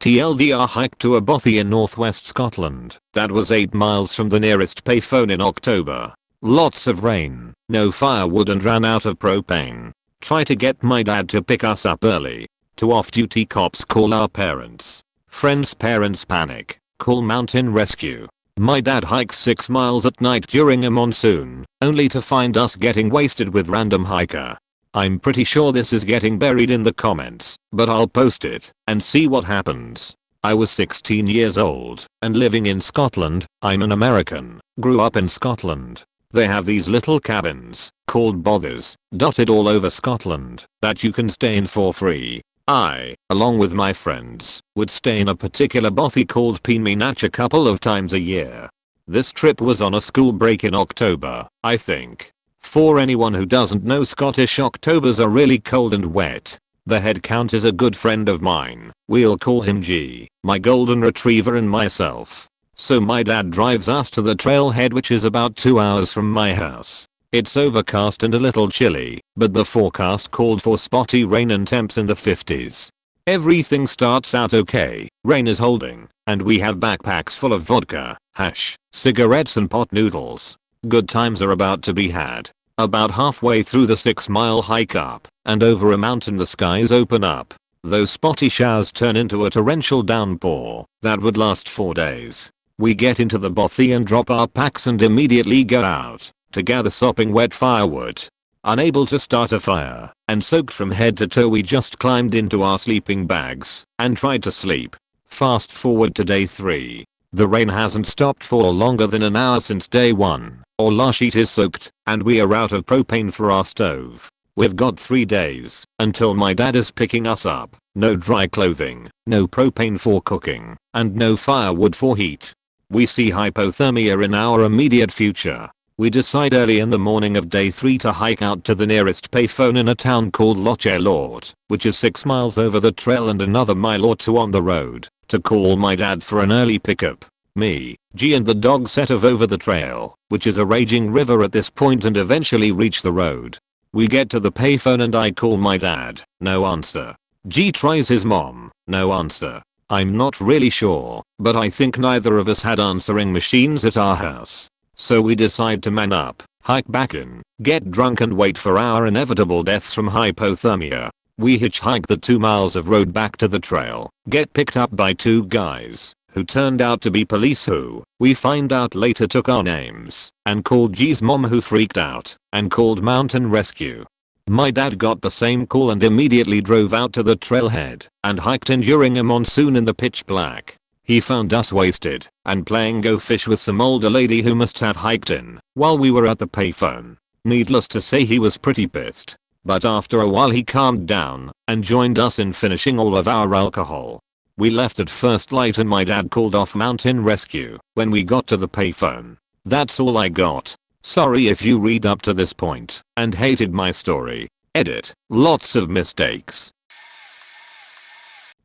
TLDR hiked to a bothy in northwest Scotland that was 8 miles from the nearest payphone in October. Lots of rain, no firewood, and ran out of propane. Try to get my dad to pick us up early. 2 off-duty cops call our parents. Friends' parents panic. Call mountain rescue. My dad hikes 6 miles at night during a monsoon, only to find us getting wasted with random hiker. I'm pretty sure this is getting buried in the comments, but I'll post it and see what happens. I was 16 years old and living in Scotland. I'm an American, grew up in Scotland. They have these little cabins, called bothers, dotted all over Scotland, that you can stay in for free. I, along with my friends, would stay in a particular bothy called Penmeenach a couple of times a year. This trip was on a school break in October, I think. For anyone who doesn't know, Scottish Octobers are really cold and wet. The head count is a good friend of mine. We'll call him G, my golden retriever, and myself. So my dad drives us to the trailhead, which is about 2 hours from my house. It's overcast and a little chilly, but the forecast called for spotty rain and temps in the 50s. Everything starts out okay, rain is holding, and we have backpacks full of vodka, hash, cigarettes and pot noodles. Good times are about to be had. About halfway through the 6-mile hike up and over a mountain, the skies open up. Those spotty showers turn into a torrential downpour that would last 4 days. We get into the bothy and drop our packs and immediately go out to gather sopping wet firewood. Unable to start a fire and soaked from head to toe, we just climbed into our sleeping bags and tried to sleep. Fast forward to day 3. The rain hasn't stopped for longer than an hour since day 1. Our sheet is soaked and we are out of propane for our stove. We've got 3 days until my dad is picking us up. No dry clothing, no propane for cooking, and no firewood for heat. We see hypothermia in our immediate future. We decide early in the morning of day 3 to hike out to the nearest payphone in a town called Loch Lort, which is 6 miles over the trail and another mile or 2 on the road, to call my dad for an early pickup. Me, G and the dog set off over the trail, which is a raging river at this point, and eventually reach the road. We get to the payphone and I call my dad, no answer. G tries his mom, no answer. I'm not really sure, but I think neither of us had answering machines at our house. So we decide to man up, hike back in, get drunk and wait for our inevitable deaths from hypothermia. We hitchhike the 2 miles of road back to the trail, get picked up by 2 guys who turned out to be police, who we find out later took our names and called G's mom, who freaked out and called mountain rescue. My dad got the same call and immediately drove out to the trailhead and hiked in during a monsoon in the pitch black. He found us wasted and playing go fish with some older lady who must have hiked in while we were at the payphone. Needless to say, he was pretty pissed, but after a while he calmed down and joined us in finishing all of our alcohol. We left at first light and my dad called off mountain rescue when we got to the payphone. That's all I got. Sorry if you read up to this point and hated my story. Edit. Lots of mistakes.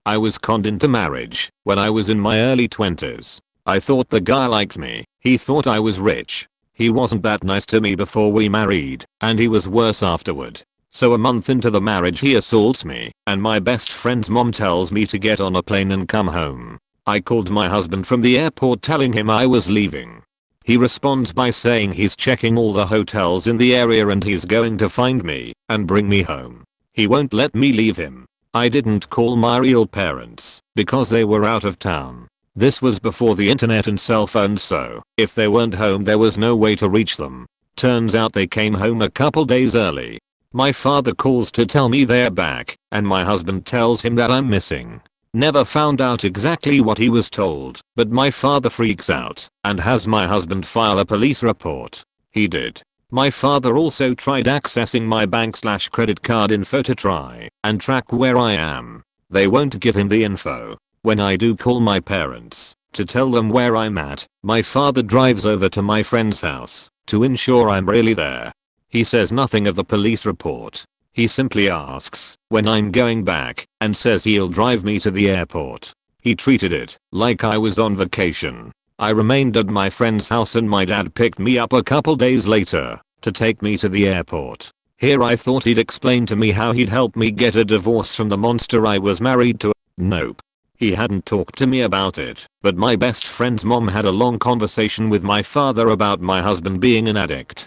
I was conned into marriage when I was in my early 20s. I thought the guy liked me. He thought I was rich. He wasn't that nice to me before we married, and he was worse afterward. So a month into the marriage he assaults me, and my best friend's mom tells me to get on a plane and come home. I called my husband from the airport telling him I was leaving. He responds by saying he's checking all the hotels in the area and he's going to find me and bring me home. He won't let me leave him. I didn't call my real parents because they were out of town. This was before the internet and cell phones, so if they weren't home there was no way to reach them. Turns out they came home a couple days early. My father calls to tell me they're back, and my husband tells him that I'm missing. Never found out exactly what he was told, but my father freaks out and has my husband file a police report. He did. My father also tried accessing my bank/credit card info to try and track where I am. They won't give him the info. When I do call my parents to tell them where I'm at, my father drives over to my friend's house to ensure I'm really there. He says nothing of the police report. He simply asks when I'm going back and says he'll drive me to the airport. He treated it like I was on vacation. I remained at my friend's house and my dad picked me up a couple days later to take me to the airport. Here I thought he'd explain to me how he'd help me get a divorce from the monster I was married to. Nope. He hadn't talked to me about it, but my best friend's mom had a long conversation with my father about my husband being an addict.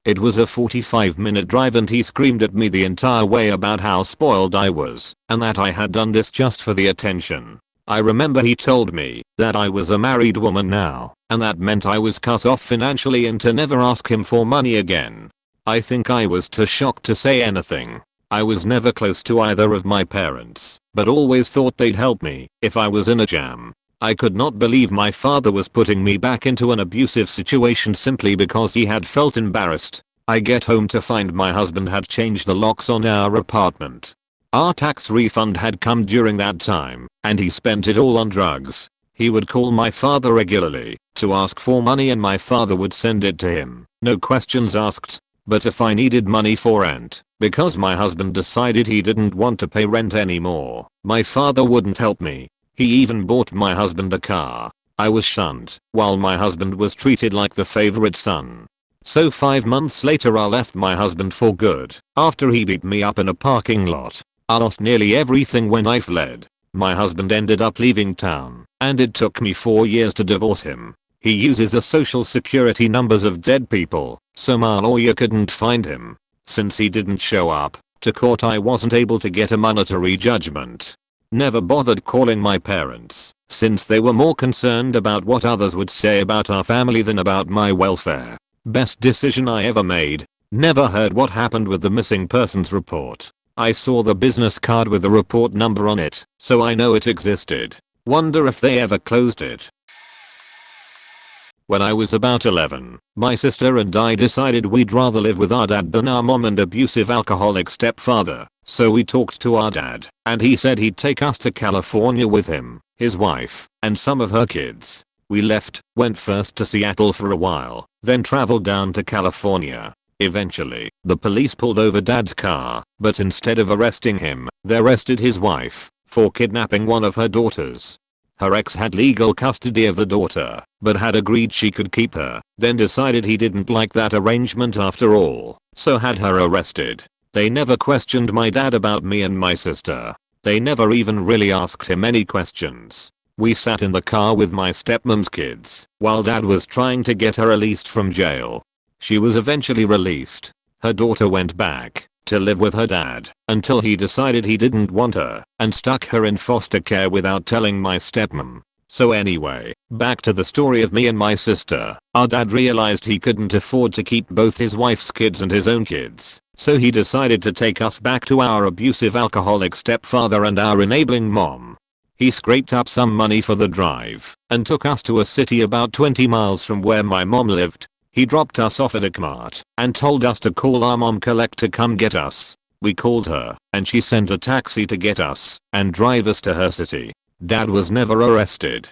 It was a 45-minute drive and he screamed at me the entire way about how spoiled I was and that I had done this just for the attention. I remember he told me that I was a married woman now, and that meant I was cut off financially and to never ask him for money again. I think I was too shocked to say anything. I was never close to either of my parents, but always thought they'd help me if I was in a jam. I could not believe my father was putting me back into an abusive situation simply because he had felt embarrassed. I get home to find my husband had changed the locks on our apartment. Our tax refund had come during that time, and he spent it all on drugs. He would call my father regularly to ask for money and my father would send it to him, no questions asked. But if I needed money for rent, because my husband decided he didn't want to pay rent anymore, my father wouldn't help me. He even bought my husband a car. I was shunned, while my husband was treated like the favorite son. So 5 months later I left my husband for good, after he beat me up in a parking lot. I lost nearly everything when I fled. My husband ended up leaving town, and it took me 4 years to divorce him. He uses the social security numbers of dead people, so my lawyer couldn't find him. Since he didn't show up to court, I wasn't able to get a monetary judgment. Never bothered calling my parents, since they were more concerned about what others would say about our family than about my welfare. Best decision I ever made. Never heard what happened with the missing persons report. I saw the business card with the report number on it, so I know it existed. Wonder if they ever closed it. When I was about 11, my sister and I decided we'd rather live with our dad than our mom and abusive alcoholic stepfather, so we talked to our dad, and he said he'd take us to California with him, his wife, and some of her kids. We left, went first to Seattle for a while, then traveled down to California. Eventually, the police pulled over Dad's car, but instead of arresting him, they arrested his wife for kidnapping one of her daughters. Her ex had legal custody of the daughter, but had agreed she could keep her, then decided he didn't like that arrangement after all, so had her arrested. They never questioned my dad about me and my sister. They never even really asked him any questions. We sat in the car with my stepmom's kids, while dad was trying to get her released from jail. She was eventually released. Her daughter went back to live with her dad until he decided he didn't want her and stuck her in foster care without telling my stepmom. So anyway, back to the story of me and my sister. Our dad realized he couldn't afford to keep both his wife's kids and his own kids, so he decided to take us back to our abusive alcoholic stepfather and our enabling mom. He scraped up some money for the drive and took us to a city about 20 miles from where my mom lived. He dropped us off at a Kmart and told us to call our mom collect to come get us. We called her and she sent a taxi to get us and drive us to her city. Dad was never arrested.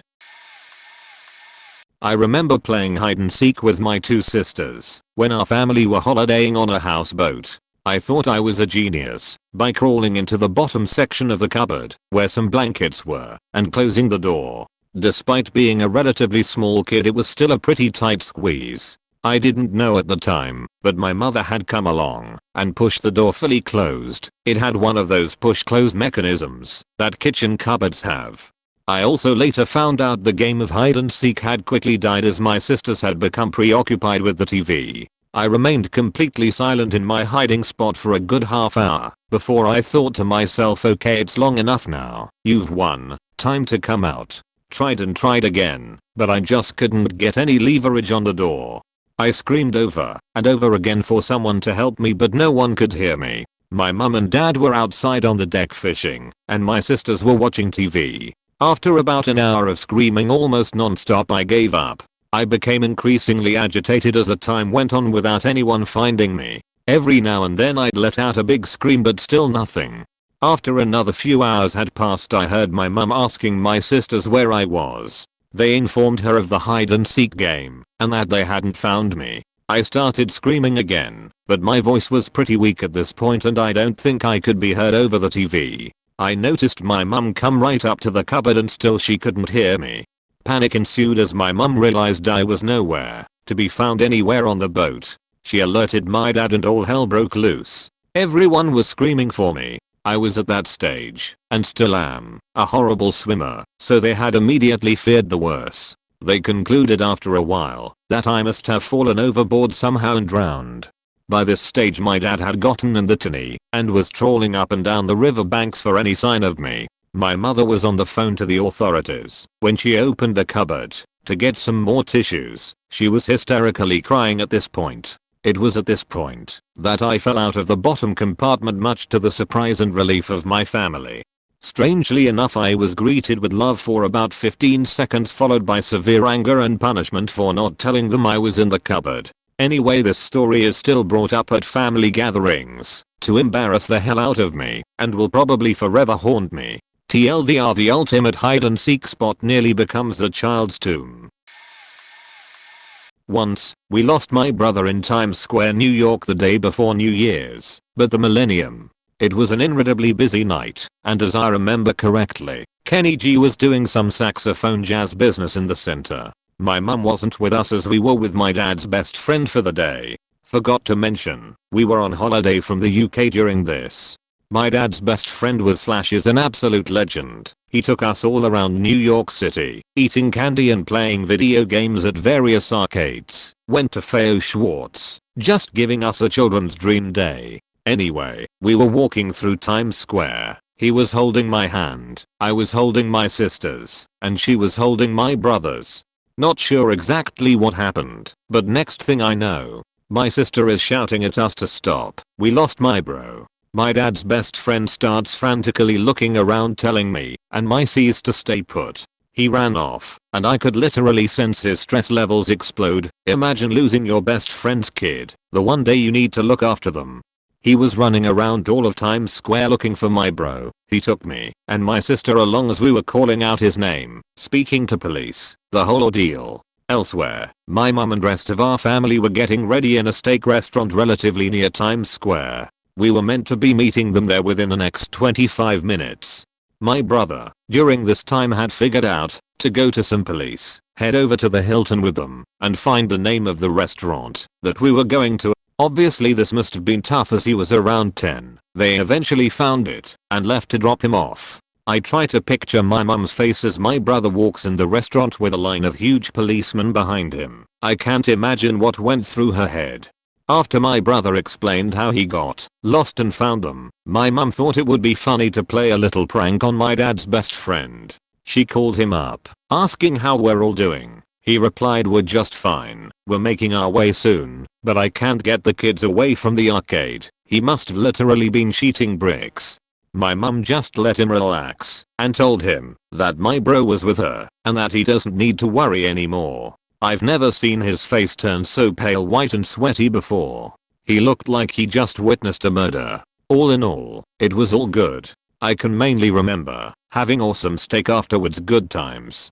I remember playing hide and seek with my 2 sisters when our family were holidaying on a houseboat. I thought I was a genius by crawling into the bottom section of the cupboard where some blankets were and closing the door. Despite being a relatively small kid, it was still a pretty tight squeeze. I didn't know at the time, but my mother had come along and pushed the door fully closed. It had one of those push-close mechanisms that kitchen cupboards have. I also later found out the game of hide and seek had quickly died as my sisters had become preoccupied with the TV. I remained completely silent in my hiding spot for a good half hour before I thought to myself, okay, it's long enough now. You've won. Time to come out. Tried and tried again, but I just couldn't get any leverage on the door. I screamed over and over again for someone to help me, but no one could hear me. My mum and dad were outside on the deck fishing, and my sisters were watching TV. After about an hour of screaming almost non-stop, I gave up. I became increasingly agitated as the time went on without anyone finding me. Every now and then I'd let out a big scream, but still nothing. After another few hours had passed, I heard my mum asking my sisters where I was. They informed her of the hide and seek game and that they hadn't found me. I started screaming again, but my voice was pretty weak at this point and I don't think I could be heard over the TV. I noticed my mum come right up to the cupboard and still she couldn't hear me. Panic ensued as my mum realized I was nowhere to be found anywhere on the boat. She alerted my dad and all hell broke loose. Everyone was screaming for me. I was at that stage, and still am, a horrible swimmer, so they had immediately feared the worst. They concluded after a while that I must have fallen overboard somehow and drowned. By this stage my dad had gotten in the tinny and was trawling up and down the river banks for any sign of me. My mother was on the phone to the authorities when she opened the cupboard to get some more tissues. She was hysterically crying at this point. It was at this point that I fell out of the bottom compartment, much to the surprise and relief of my family. Strangely enough, I was greeted with love for about 15 seconds, followed by severe anger and punishment for not telling them I was in the cupboard. Anyway, this story is still brought up at family gatherings to embarrass the hell out of me and will probably forever haunt me. TLDR, the ultimate hide and seek spot nearly becomes the child's tomb. Once, we lost my brother in Times Square, New York the day before New Year's, but the millennium. It was an incredibly busy night, and as I remember correctly, Kenny G was doing some saxophone jazz business in the center. My mum wasn't with us as we were with my dad's best friend for the day. Forgot to mention, we were on holiday from the UK during this. My dad's best friend was / is an absolute legend. He took us all around New York City, eating candy and playing video games at various arcades. Went to Feo Schwartz, just giving us a children's dream day. Anyway, we were walking through Times Square. He was holding my hand, I was holding my sister's, and she was holding my brother's. Not sure exactly what happened, but next thing I know, my sister is shouting at us to stop. We lost my bro. My dad's best friend starts frantically looking around, telling me and my C's to stay put. He ran off, and I could literally sense his stress levels explode. Imagine losing your best friend's kid, the one day you need to look after them. He was running around all of Times Square looking for my bro. He took me and my sister along as we were calling out his name, speaking to police, the whole ordeal. Elsewhere, my mum and rest of our family were getting ready in a steak restaurant relatively near Times Square. We were meant to be meeting them there within the next 25 minutes. My brother, during this time, had figured out to go to some police, head over to the Hilton with them, and find the name of the restaurant that we were going to. Obviously this must have been tough as he was around 10. They eventually found it and left to drop him off. I try to picture my mum's face as my brother walks in the restaurant with a line of huge policemen behind him. I can't imagine what went through her head. After my brother explained how he got lost and found them, my mum thought it would be funny to play a little prank on my dad's best friend. She called him up, asking how we're all doing. He replied, "We're just fine, we're making our way soon, but I can't get the kids away from the arcade." He must have literally been shooting bricks. My mum just let him relax and told him that my bro was with her and that he doesn't need to worry anymore. I've never seen his face turn so pale white and sweaty before. He looked like he just witnessed a murder. All in all, it was all good. I can mainly remember having awesome steak afterwards. Good times.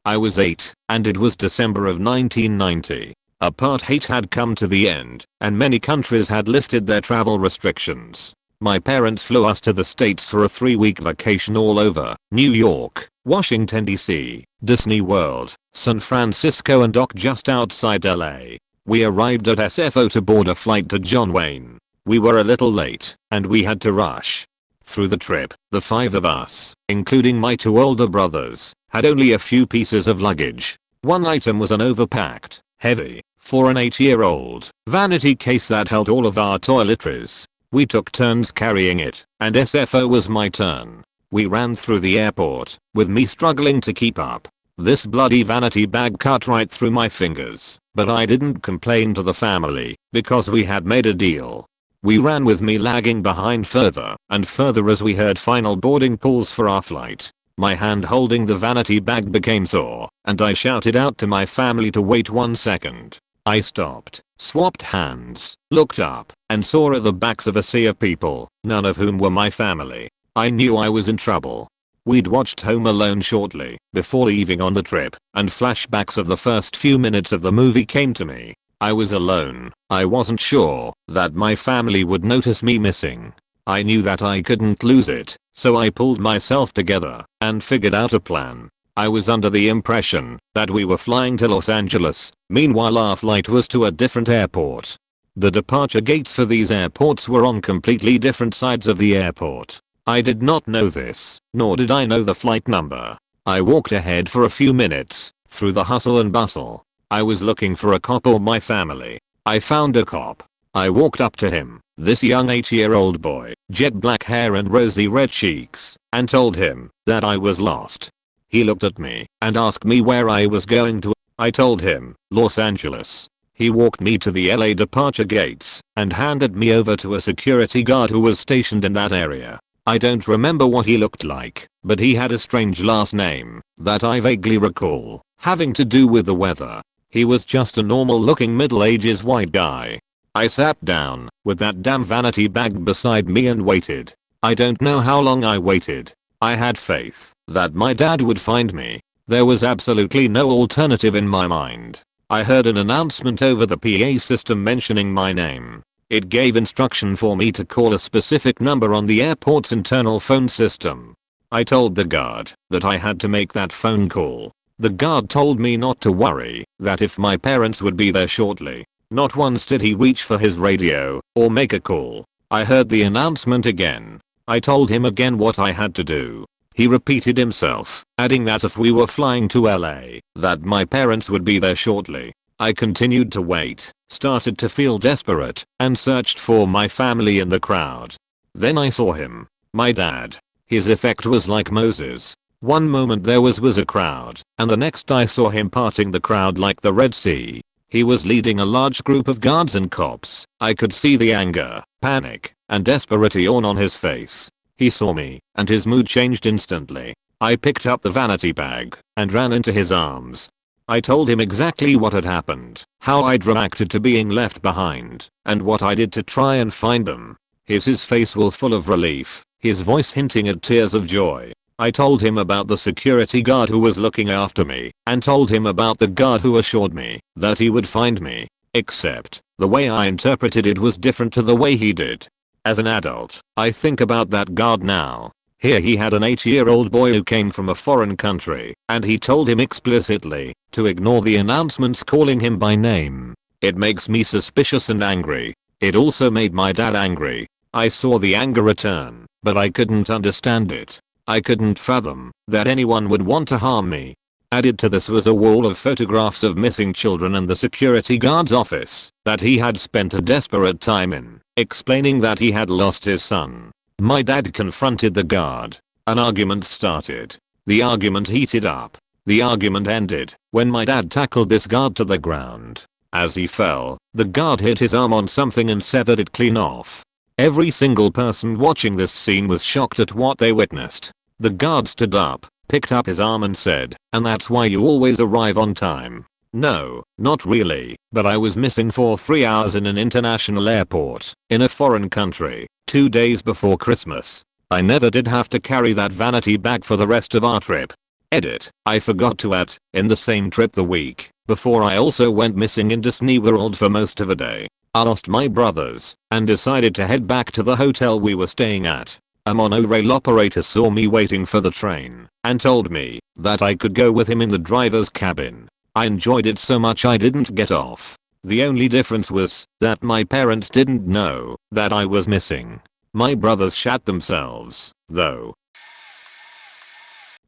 I was 8, and it was December of 1990. Apartheid had come to the end, and many countries had lifted their travel restrictions. My parents flew us to the States for a 3-week vacation all over New York, Washington DC, Disney World, San Francisco, and docked just outside LA. We arrived at SFO to board a flight to John Wayne. We were a little late, and we had to rush. Through the trip, the 5 of us, including my 2 older brothers, had only a few pieces of luggage. One item was an overpacked, heavy, for an 8-year-old, vanity case that held all of our toiletries. We took turns carrying it, and SFO was my turn. We ran through the airport, with me struggling to keep up. This bloody vanity bag cut right through my fingers, but I didn't complain to the family, because we had made a deal. We ran with me lagging behind further and further as we heard final boarding calls for our flight. My hand holding the vanity bag became sore, and I shouted out to my family to wait 1 second. I stopped, swapped hands, looked up, and saw at the backs of a sea of people, none of whom were my family. I knew I was in trouble. We'd watched Home Alone shortly before leaving on the trip, and flashbacks of the first few minutes of the movie came to me. I was alone. I wasn't sure that my family would notice me missing. I knew that I couldn't lose it, so I pulled myself together and figured out a plan. I was under the impression that we were flying to Los Angeles. Meanwhile, our flight was to a different airport. The departure gates for these airports were on completely different sides of the airport. I did not know this, nor did I know the flight number. I walked ahead for a few minutes, through the hustle and bustle. I was looking for a cop or my family. I found a cop. I walked up to him, this young 8-year-old boy, jet black hair and rosy red cheeks, and told him that I was lost. He looked at me and asked me where I was going to. I told him, Los Angeles. He walked me to the LA departure gates and handed me over to a security guard who was stationed in that area. I don't remember what he looked like, but he had a strange last name that I vaguely recall having to do with the weather. He was just a normal looking middle-ages white guy. I sat down with that damn vanity bag beside me and waited. I don't know how long I waited. I had faith that my dad would find me. There was absolutely no alternative in my mind. I heard an announcement over the PA system mentioning my name. It gave instruction for me to call a specific number on the airport's internal phone system. I told the guard that I had to make that phone call. The guard told me not to worry, that if my parents would be there shortly. Not once did he reach for his radio or make a call. I heard the announcement again. I told him again what I had to do. He repeated himself, adding that if we were flying to LA, that my parents would be there shortly. I continued to wait, started to feel desperate, and searched for my family in the crowd. Then I saw him. My dad. His effect was like Moses. One moment there was a crowd, and the next I saw him parting the crowd like the Red Sea. He was leading a large group of guards and cops. I could see the anger, panic, and desperation on his face. He saw me, and his mood changed instantly. I picked up the vanity bag and ran into his arms. I told him exactly what had happened, how I'd reacted to being left behind, and what I did to try and find them. His face was full of relief, his voice hinting at tears of joy. I told him about the security guard who was looking after me, and told him about the guard who assured me that he would find me. Except, the way I interpreted it was different to the way he did. As an adult, I think about that guard now. Here he had an 8-year-old boy who came from a foreign country, and he told him explicitly to ignore the announcements calling him by name. It makes me suspicious and angry. It also made my dad angry. I saw the anger return, but I couldn't understand it. I couldn't fathom that anyone would want to harm me. Added to this was a wall of photographs of missing children and the security guard's office that he had spent a desperate time in, explaining that he had lost his son. My dad confronted the guard. An argument started. The argument heated up. The argument ended when my dad tackled this guard to the ground. As he fell, the guard hit his arm on something and severed it clean off. Every single person watching this scene was shocked at what they witnessed. The guard stood up, picked up his arm and said, "And that's why you always arrive on time." No, not really, but I was missing for 3 hours in an international airport, in a foreign country, 2 days before Christmas. I never did have to carry that vanity bag for the rest of our trip. Edit, I forgot to add, in the same trip the week before I also went missing in Disney World for most of a day. I lost my brothers, and decided to head back to the hotel we were staying at. A monorail operator saw me waiting for the train, and told me that I could go with him in the driver's cabin. I enjoyed it so much I didn't get off. The only difference was that my parents didn't know that I was missing. My brothers shat themselves, though.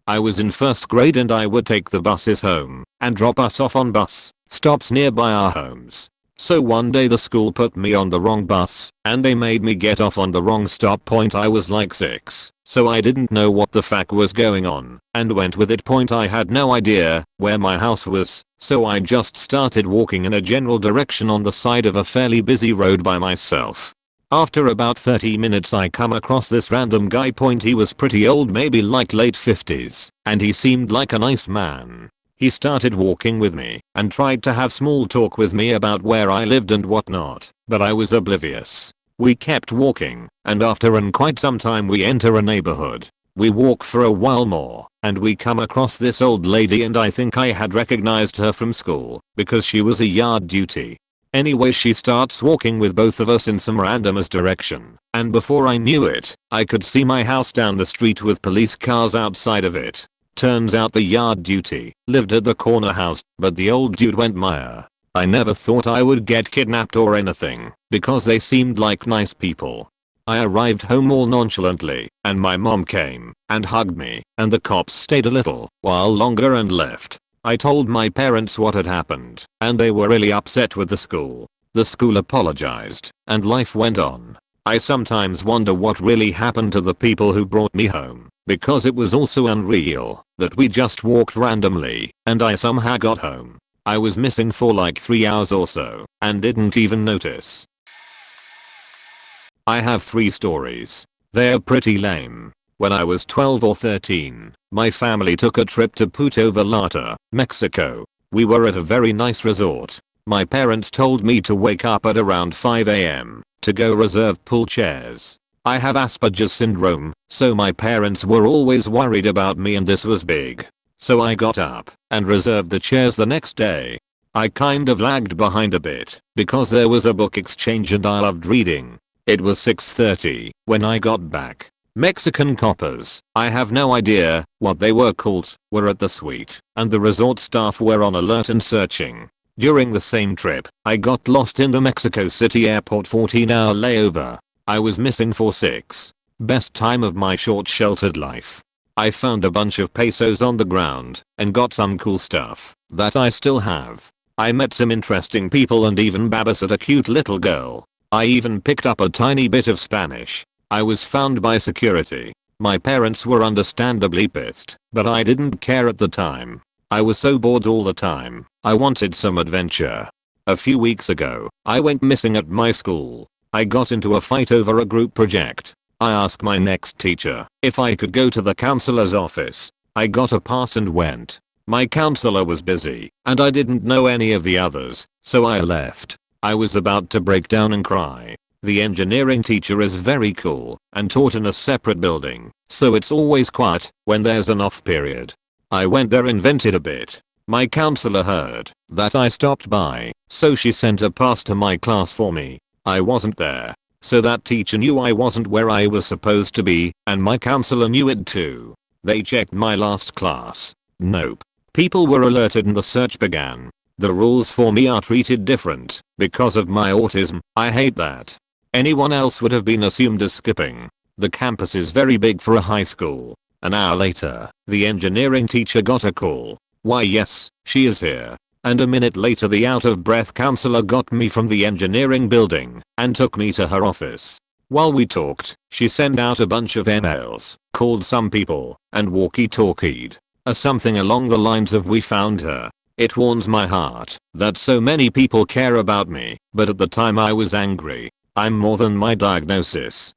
I was in first grade and I would take the buses home and drop us off on bus stops nearby our homes. So one day the school put me on the wrong bus and they made me get off on the wrong stop point. I was like 6, so I didn't know what the fuck was going on and went with it. Point I had no idea where my house was, so I just started walking in a general direction on the side of a fairly busy road by myself. After about 30 minutes I come across this random guy. Point he was pretty old, maybe like late 50s, and he seemed like a nice man. He started walking with me and tried to have small talk with me about where I lived and whatnot, but I was oblivious. We kept walking, and after quite some time we enter a neighborhood. We walk for a while more, and we come across this old lady, and I think I had recognized her from school because she was a yard duty. Anyway, she starts walking with both of us in some random-ass direction, and before I knew it, I could see my house down the street with police cars outside of it. Turns out the yard duty lived at the corner house, but the old dude went Maya. I never thought I would get kidnapped or anything, because they seemed like nice people. I arrived home all nonchalantly, and my mom came and hugged me, and the cops stayed a little while longer and left. I told my parents what had happened, and they were really upset with the school. The school apologized, and life went on. I sometimes wonder what really happened to the people who brought me home, because it was also unreal that we just walked randomly and I somehow got home. I was missing for like 3 hours or so and didn't even notice. I have 3 stories. They're pretty lame. When I was 12 or 13, my family took a trip to Puerto Vallarta, Mexico. We were at a very nice resort. My parents told me to wake up at around 5 a.m. to go reserve pool chairs. I have Asperger's syndrome, so my parents were always worried about me and this was big. So I got up and reserved the chairs the next day. I kind of lagged behind a bit because there was a book exchange and I loved reading. It was 6:30 when I got back. Mexican coppers, I have no idea what they were called, were at the suite, and the resort staff were on alert and searching. During the same trip, I got lost in the Mexico City airport 14-hour layover. I was missing for 6. Best time of my short sheltered life. I found a bunch of pesos on the ground and got some cool stuff that I still have. I met some interesting people and even babysat a cute little girl. I even picked up a tiny bit of Spanish. I was found by security. My parents were understandably pissed, but I didn't care at the time. I was so bored all the time. I wanted some adventure. A few weeks ago, I went missing at my school. I got into a fight over a group project. I asked my next teacher if I could go to the counselor's office. I got a pass and went. My counselor was busy, and I didn't know any of the others, so I left. I was about to break down and cry. The engineering teacher is very cool and taught in a separate building, so it's always quiet when there's an off period. I went there and vented a bit. My counselor heard that I stopped by, so she sent a pass to my class for me. I wasn't there, so that teacher knew I wasn't where I was supposed to be, and my counselor knew it too. They checked my last class. Nope. People were alerted and the search began. The rules for me are treated different because of my autism. I hate that. Anyone else would have been assumed as skipping. The campus is very big for a high school. An hour later, the engineering teacher got a call. Why yes, she is here. And a minute later the out-of-breath counselor got me from the engineering building and took me to her office. While we talked, she sent out a bunch of emails, called some people, and walkie-talkied. Something along the lines of "we found her." It warms my heart that so many people care about me, but at the time I was angry. I'm more than my diagnosis.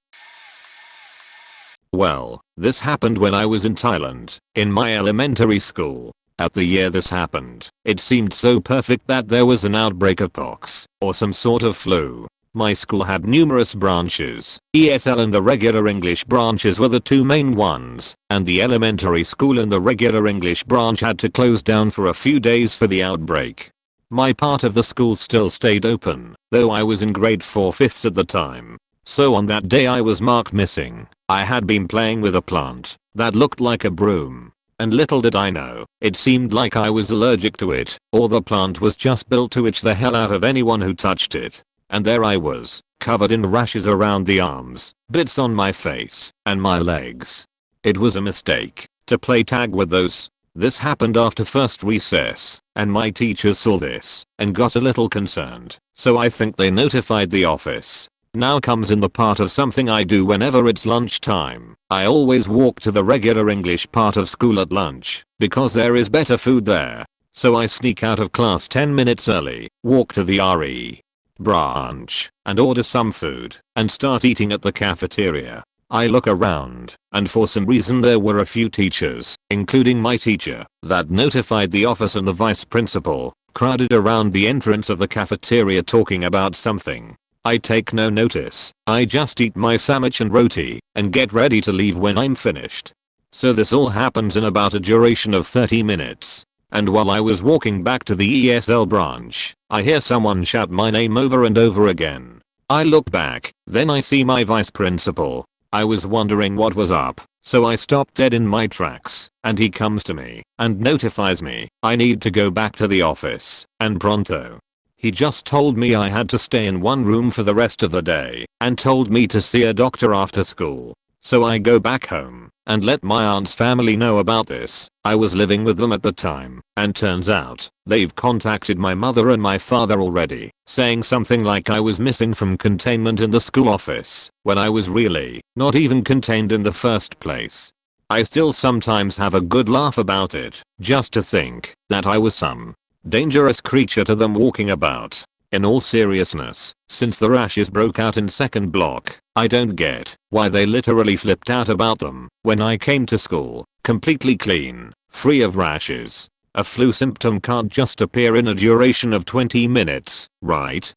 Well, this happened when I was in Thailand, in my elementary school. At the year this happened, it seemed so perfect that there was an outbreak of pox, or some sort of flu. My school had numerous branches. ESL and the regular English branches were the 2 main ones, and the elementary school and the regular English branch had to close down for a few days for the outbreak. My part of the school still stayed open, though I was in grade 4/5 at the time. So on that day I was marked missing. I had been playing with a plant that looked like a broom. And little did I know, it seemed like I was allergic to it, or the plant was just built to itch the hell out of anyone who touched it. And there I was, covered in rashes around the arms, bits on my face, and my legs. It was a mistake to play tag with those. This happened after first recess, and my teachers saw this and got a little concerned, so I think they notified the office. Now comes in the part of something I do whenever it's lunchtime. I always walk to the regular English part of school at lunch, because there is better food there. So I sneak out of class 10 minutes early, walk to the RE branch, and order some food, and start eating at the cafeteria. I look around, and for some reason there were a few teachers, including my teacher, that notified the office and the vice principal, crowded around the entrance of the cafeteria talking about something. I take no notice. I just eat my sandwich and roti, and get ready to leave when I'm finished. So this all happens in about a duration of 30 minutes. And while I was walking back to the ESL branch, I hear someone shout my name over and over again. I look back, then I see my vice principal. I was wondering what was up, so I stopped dead in my tracks, and he comes to me and notifies me I need to go back to the office, and pronto. He just told me I had to stay in one room for the rest of the day, and told me to see a doctor after school. So I go back home, and let my aunt's family know about this. I was living with them at the time, and turns out, they've contacted my mother and my father already, saying something like I was missing from containment in the school office, when I was really not even contained in the first place. I still sometimes have a good laugh about it, just to think that I was some dangerous creature to them walking about. In all seriousness, since the rashes broke out in second block, I don't get why they literally flipped out about them when I came to school, completely clean, free of rashes. A flu symptom can't just appear in a duration of 20 minutes, right?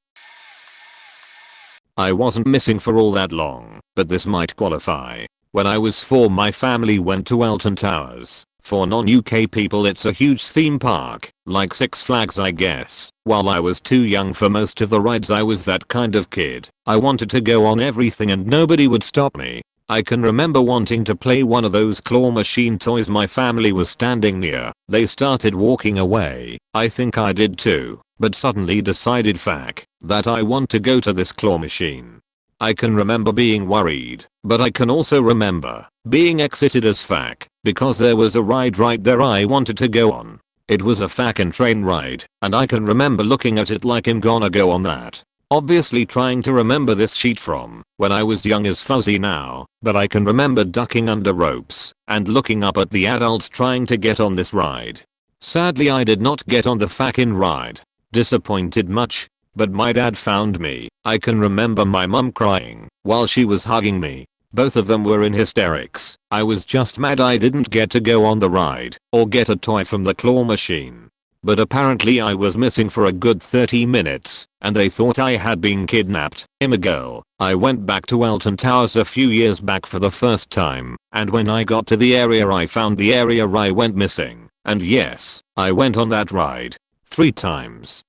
I wasn't missing for all that long, but this might qualify. When I was 4, my family went to Alton Towers. For non-UK people, it's a huge theme park, like Six Flags I guess. While I was too young for most of the rides, I was that kind of kid. I wanted to go on everything and nobody would stop me. I can remember wanting to play one of those claw machine toys my family was standing near. They started walking away. I think I did too, but suddenly decided that I want to go to this claw machine. I can remember being worried, but I can also remember being excited as because there was a ride right there I wanted to go on. It was a fucking train ride, and I can remember looking at it like I'm gonna go on that. Obviously trying to remember this sheet from when I was young is fuzzy now, but I can remember ducking under ropes and looking up at the adults trying to get on this ride. Sadly I did not get on the fucking ride. Disappointed much, but my dad found me. I can remember my mum crying while she was hugging me. Both of them were in hysterics. I was just mad I didn't get to go on the ride or get a toy from the claw machine. But apparently I was missing for a good 30 minutes, and they thought I had been kidnapped. I'm a girl. I went back to Alton Towers a few years back for the first time, and when I got to the area I found the area I went missing. And yes, I went on that ride 3 times.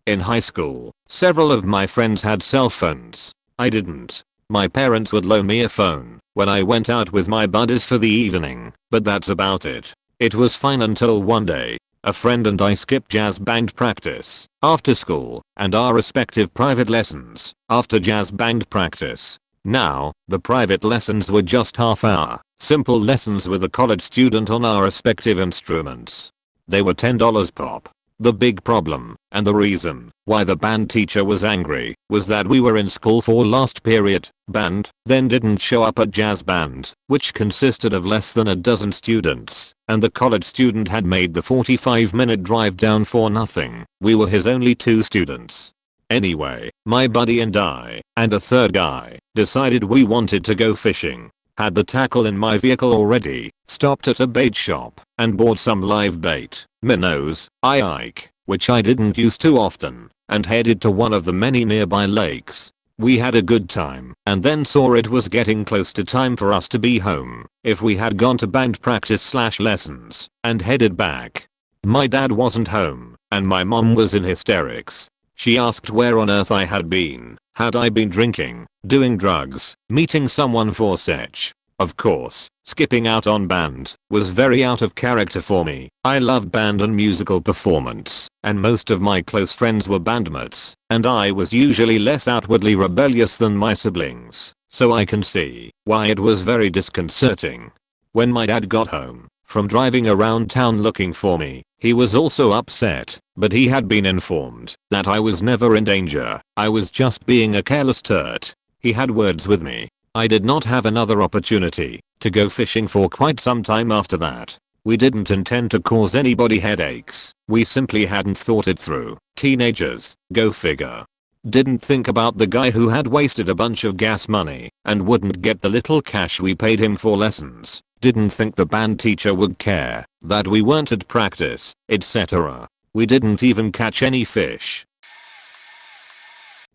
In high school, several of my friends had cell phones. I didn't. My parents would loan me a phone when I went out with my buddies for the evening, but that's about it. It was fine until one day, a friend and I skipped jazz band practice after school and our respective private lessons after jazz band practice. Now, the private lessons were just half-hour, simple lessons with a college student on our respective instruments. They were $10 pop. The big problem, and the reason why the band teacher was angry, was that we were in school for last period, band, then didn't show up at jazz band, which consisted of less than a dozen students, and the college student had made the 45-minute drive down for nothing. We were his only 2 students. Anyway, my buddy and I, and a third guy, decided we wanted to go fishing. Had the tackle in my vehicle already, stopped at a bait shop, and bought some live bait, minnows, ike, which I didn't use too often, and headed to one of the many nearby lakes. We had a good time, and then saw it was getting close to time for us to be home. If we had gone to band practice / lessons, and headed back. My dad wasn't home, and my mom was in hysterics. She asked where on earth I had been. Had I been drinking, doing drugs, meeting someone for sex? Of course, skipping out on band was very out of character for me. I love band and musical performance, and most of my close friends were bandmates, and I was usually less outwardly rebellious than my siblings, so I can see why it was very disconcerting. When my dad got home from driving around town looking for me, he was also upset, but he had been informed that I was never in danger. I was just being a careless turt. He had words with me. I did not have another opportunity to go fishing for quite some time after that. We didn't intend to cause anybody headaches. We simply hadn't thought it through. Teenagers, go figure. Didn't think about the guy who had wasted a bunch of gas money and wouldn't get the little cash we paid him for lessons. Didn't think the band teacher would care that we weren't at practice, etc. We didn't even catch any fish.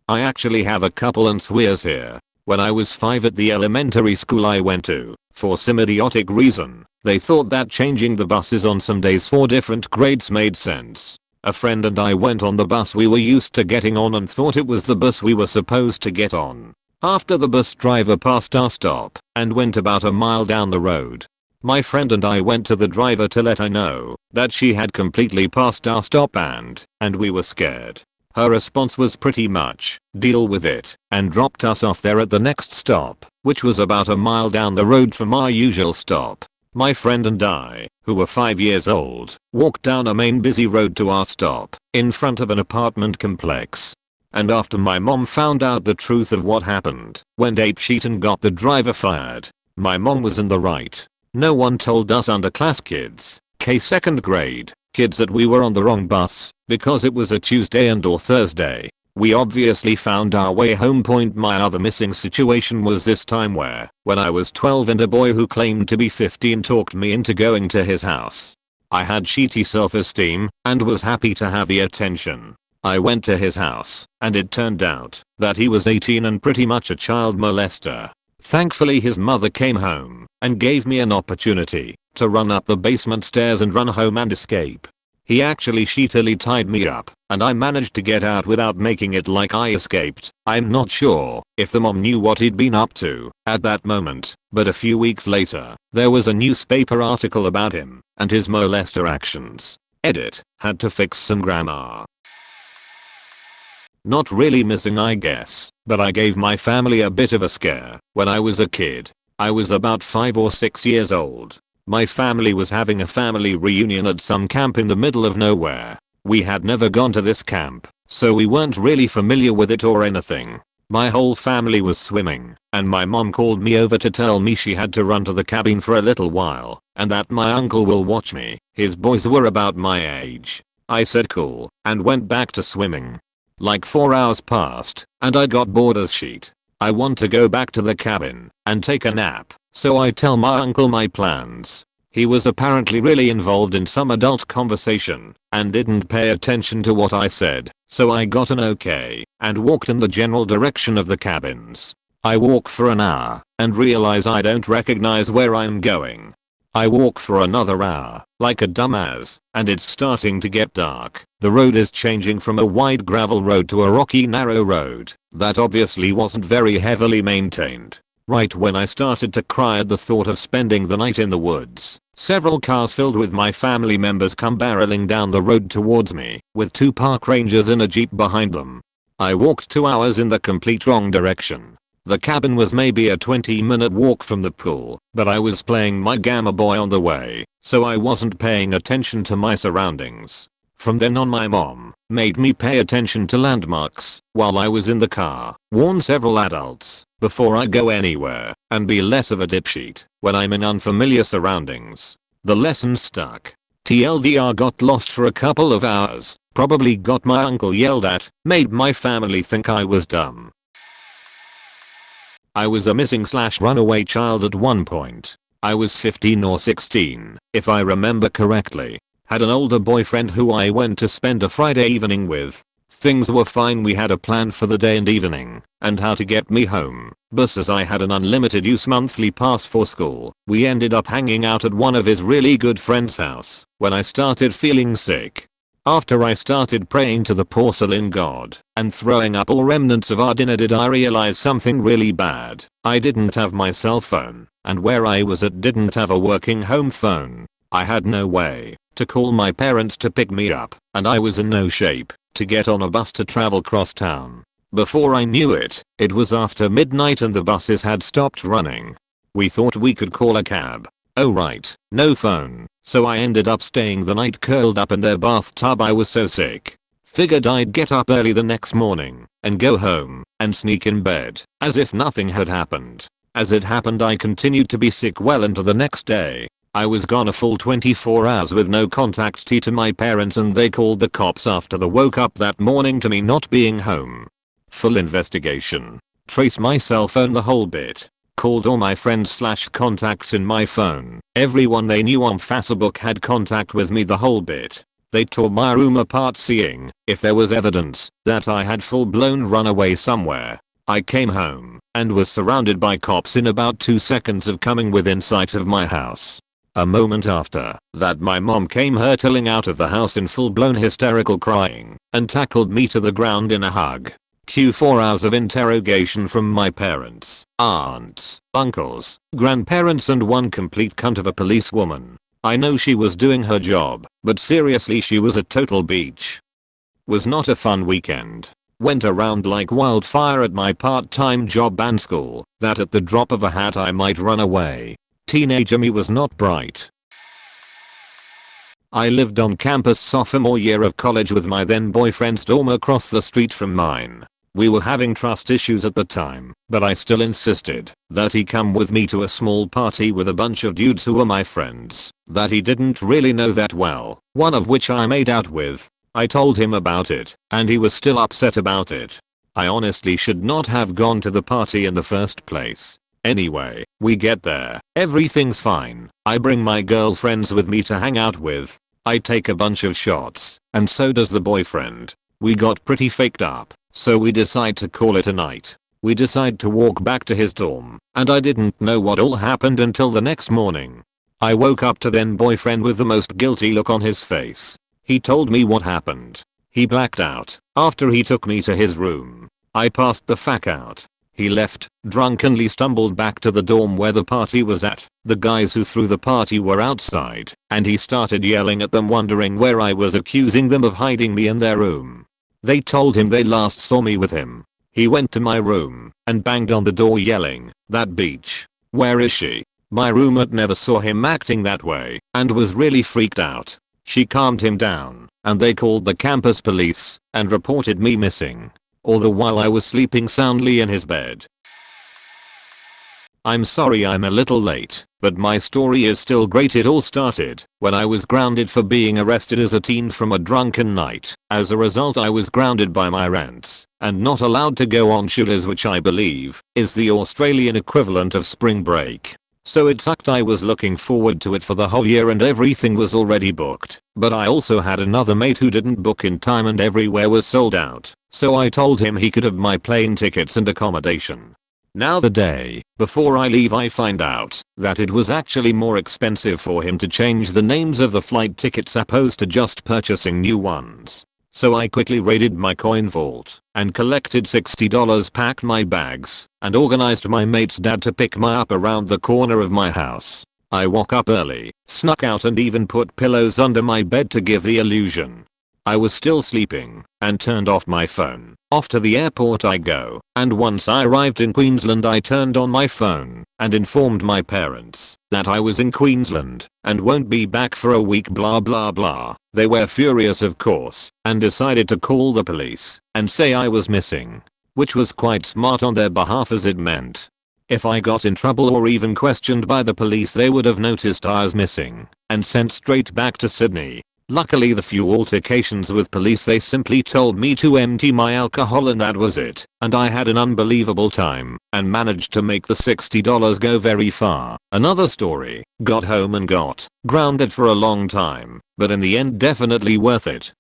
I actually have a couple and swears here. When I was 5 at the elementary school I went to, for some idiotic reason, they thought that changing the buses on some days for different grades made sense. A friend and I went on the bus we were used to getting on and thought it was the bus we were supposed to get on. After the bus driver passed our stop and went about a mile down the road, my friend and I went to the driver to let her know that she had completely passed our stop and we were scared. Her response was pretty much, deal with it, and dropped us off there at the next stop, which was about a mile down the road from our usual stop. My friend and I, who were 5 years old, walked down a main busy road to our stop, in front of an apartment complex. And after my mom found out the truth of what happened, went apeshit and got the driver fired. My mom was in the right. No one told us underclass kids, second grade, kids that we were on the wrong bus, because it was a Tuesday and or Thursday. We obviously found our way home. My other missing situation was this time where, when I was 12 and a boy who claimed to be 15 talked me into going to his house. I had shitty self-esteem, and was happy to have the attention. I went to his house, and it turned out that he was 18 and pretty much a child molester. Thankfully his mother came home, and gave me an opportunity to run up the basement stairs and run home and escape. He actually shittily tied me up, and I managed to get out without making it like I escaped. I'm not sure if the mom knew what he'd been up to at that moment, but a few weeks later, there was a newspaper article about him and his molester actions. Edit, had to fix some grammar. Not really missing I guess, but I gave my family a bit of a scare when I was a kid. I was about 5 or 6 years old. My family was having a family reunion at some camp in the middle of nowhere. We had never gone to this camp, so we weren't really familiar with it or anything. My whole family was swimming, and my mom called me over to tell me she had to run to the cabin for a little while, and that my uncle will watch me. His boys were about my age. I said cool, and went back to swimming. Like 4 hours passed, and I got bored as shit. I want to go back to the cabin and take a nap, so I tell my uncle my plans. He was apparently really involved in some adult conversation and didn't pay attention to what I said, so I got an okay and walked in the general direction of the cabins. I walk for an hour and realize I don't recognize where I'm going. I walk for another hour, like a dumbass, and it's starting to get dark. The road is changing from a wide gravel road to a rocky narrow road that obviously wasn't very heavily maintained. Right when I started to cry at the thought of spending the night in the woods, several cars filled with my family members come barreling down the road towards me, with 2 park rangers in a jeep behind them. I walked 2 hours in the complete wrong direction. The cabin was maybe a 20-minute walk from the pool, but I was playing my Gamma Boy on the way, so I wasn't paying attention to my surroundings. From then on my mom made me pay attention to landmarks while I was in the car, warn several adults before I go anywhere, and be less of a dipshit when I'm in unfamiliar surroundings. The lesson stuck. TLDR got lost for a couple of hours, probably got my uncle yelled at, made my family think I was dumb. I was a missing/runaway child at one point. I was 15 or 16, if I remember correctly. Had an older boyfriend who I went to spend a Friday evening with. Things were fine, we had a plan for the day and evening, and how to get me home, but as I had an unlimited use monthly pass for school, we ended up hanging out at one of his really good friend's house, when I started feeling sick. After I started praying to the porcelain god, and throwing up all remnants of our dinner did I realize something really bad. I didn't have my cell phone, and where I was at didn't have a working home phone. I had no way to call my parents to pick me up, and I was in no shape to get on a bus to travel cross town. Before I knew it, it was after midnight and the buses had stopped running. We thought we could call a cab. Oh right, no phone, so I ended up staying the night curled up in their bathtub. I was so sick. Figured I'd get up early the next morning and go home and sneak in bed as if nothing had happened. As it happened, I continued to be sick well into the next day. I was gone a full 24 hours with no contact to my parents, and they called the cops after they woke up that morning to me not being home. Full investigation. Trace my cell phone, the whole bit. Called all my friends/contacts in my phone. Everyone they knew on Facebook had contact with me, the whole bit. They tore my room apart seeing if there was evidence that I had full blown run away somewhere. I came home and was surrounded by cops in about 2 seconds of coming within sight of my house. A moment after that, my mom came hurtling out of the house in full blown hysterical crying and tackled me to the ground in a hug. Cue 4 hours of interrogation from my parents, aunts, uncles, grandparents, and one complete cunt of a policewoman. I know she was doing her job, but seriously, she was a total beach. Was not a fun weekend. Went around like wildfire at my part-time job and school, that at the drop of a hat I might run away. Teenager me was not bright. I lived on campus sophomore year of college with my then boyfriend's dorm across the street from mine. We were having trust issues at the time, but I still insisted that he come with me to a small party with a bunch of dudes who were my friends that he didn't really know that well, one of which I made out with. I told him about it, and he was still upset about it. I honestly should not have gone to the party in the first place. Anyway, we get there, everything's fine. I bring my girlfriends with me to hang out with. I take a bunch of shots, and so does the boyfriend. We got pretty faked up, so we decide to call it a night. We decide to walk back to his dorm, and I didn't know what all happened until the next morning. I woke up to then boyfriend with the most guilty look on his face. He told me what happened. He blacked out after he took me to his room. I passed the fuck out. He left, drunkenly stumbled back to the dorm where the party was at. The guys who threw the party were outside, and he started yelling at them, wondering where I was, accusing them of hiding me in their room. They told him they last saw me with him. He went to my room and banged on the door yelling, "That bitch. Where is she?" My roommate never saw him acting that way and was really freaked out. She calmed him down, and they called the campus police and reported me missing. All the while I was sleeping soundly in his bed. I'm sorry I'm a little late, but my story is still great. It all started when I was grounded for being arrested as a teen from a drunken night. As a result, I was grounded by my rents and not allowed to go on shooters, which I believe is the Australian equivalent of spring break. So it sucked. I was looking forward to it for the whole year and everything was already booked. But I also had another mate who didn't book in time and everywhere was sold out. So I told him he could have my plane tickets and accommodation. Now the day before I leave, I find out that it was actually more expensive for him to change the names of the flight tickets opposed to just purchasing new ones. So I quickly raided my coin vault and collected $60, packed my bags, and organized my mate's dad to pick me up around the corner of my house. I woke up early, snuck out, and even put pillows under my bed to give the illusion I was still sleeping, and turned off my phone. Off to the airport I go, and once I arrived in Queensland I turned on my phone and informed my parents that I was in Queensland and won't be back for a week, blah blah blah. They were furious of course, and decided to call the police and say I was missing, which was quite smart on their behalf, as it meant if I got in trouble or even questioned by the police, they would have noticed I was missing and sent straight back to Sydney. Luckily, the few altercations with police, they simply told me to empty my alcohol and that was it, and I had an unbelievable time and managed to make the $60 go very far. Another story, got home and got grounded for a long time, but in the end definitely worth it.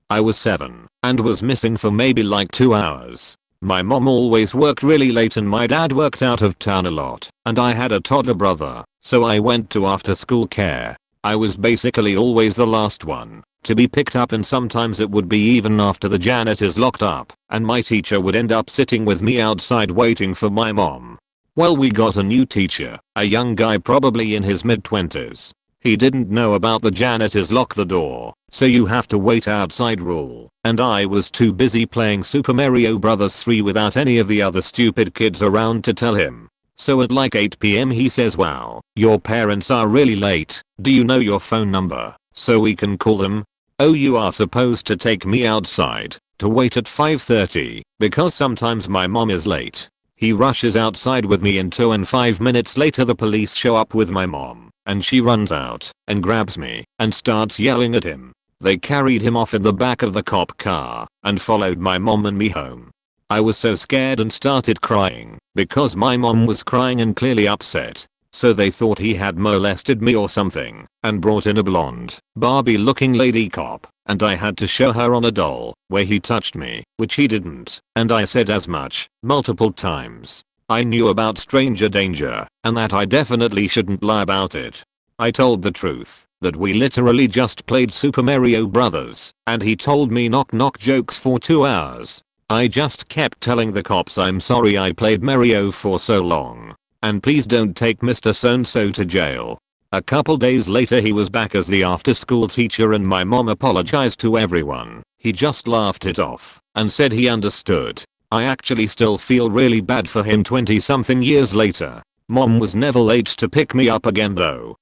I was 7 and was missing for maybe like 2 hours. My mom always worked really late and my dad worked out of town a lot, and I had a toddler brother, so I went to after school care. I was basically always the last one to be picked up, and sometimes it would be even after the janitors locked up, and my teacher would end up sitting with me outside waiting for my mom. Well, we got a new teacher, a young guy probably in his mid-20s. He didn't know about the janitors lock the door, so you have to wait outside rule, and I was too busy playing Super Mario Bros. 3 without any of the other stupid kids around to tell him. So at like 8 PM he says, "Wow, your parents are really late. Do you know your phone number so we can call them?" "Oh, you are supposed to take me outside to wait at 5:30 because sometimes my mom is late." He rushes outside with me in tow, and 5 minutes later the police show up with my mom, and she runs out and grabs me and starts yelling at him. They carried him off in the back of the cop car and followed my mom and me home. I was so scared and started crying because my mom was crying and clearly upset. So they thought he had molested me or something and brought in a blonde, Barbie looking lady cop, and I had to show her on a doll where he touched me, which he didn't, and I said as much multiple times. I knew about stranger danger and that I definitely shouldn't lie about it. I told the truth, that we literally just played Super Mario Brothers, and he told me knock knock jokes for 2 hours. I just kept telling the cops I'm sorry I played Mario for so long, and please don't take Mr. So-and-so to jail. A couple days later he was back as the after school teacher and my mom apologized to everyone. He just laughed it off and said he understood. I actually still feel really bad for him 20 something years later. Mom was never late to pick me up again though.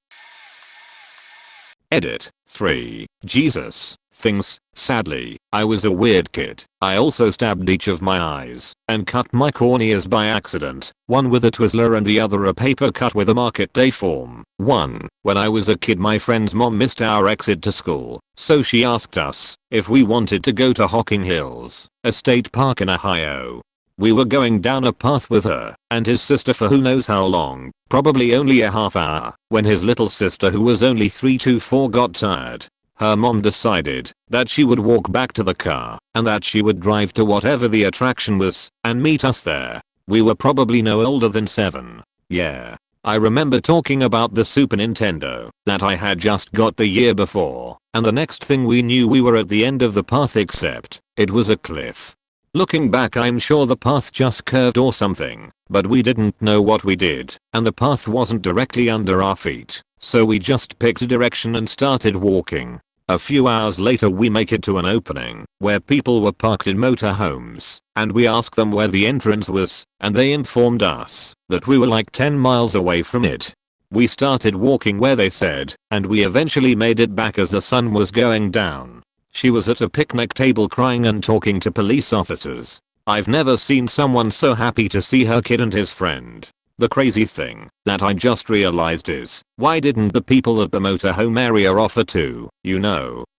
Edit 3. Jesus. Things. Sadly, I was a weird kid. I also stabbed each of my eyes and cut my corneas by accident, one with a Twizzler and the other a paper cut with a market day form. 1. When I was a kid, my friend's mom missed our exit to school, so she asked us if we wanted to go to Hocking Hills, a state park in Ohio. We were going down a path with her and his sister for who knows how long, probably only a half hour, when his little sister, who was only 3 to 4, got tired. Her mom decided that she would walk back to the car and that she would drive to whatever the attraction was and meet us there. We were probably no older than 7. Yeah. I remember talking about the Super Nintendo that I had just got the year before, and the next thing we knew we were at the end of the path, except it was a cliff. Looking back, I'm sure the path just curved or something, but we didn't know what we did, and the path wasn't directly under our feet, so we just picked a direction and started walking. A few hours later we make it to an opening where people were parked in motorhomes, and we asked them where the entrance was, and they informed us that we were like 10 miles away from it. We started walking where they said, and we eventually made it back as the sun was going down. She was at a picnic table crying and talking to police officers. I've never seen someone so happy to see her kid and his friend. The crazy thing that I just realized is, why didn't the people at the motorhome area offer to,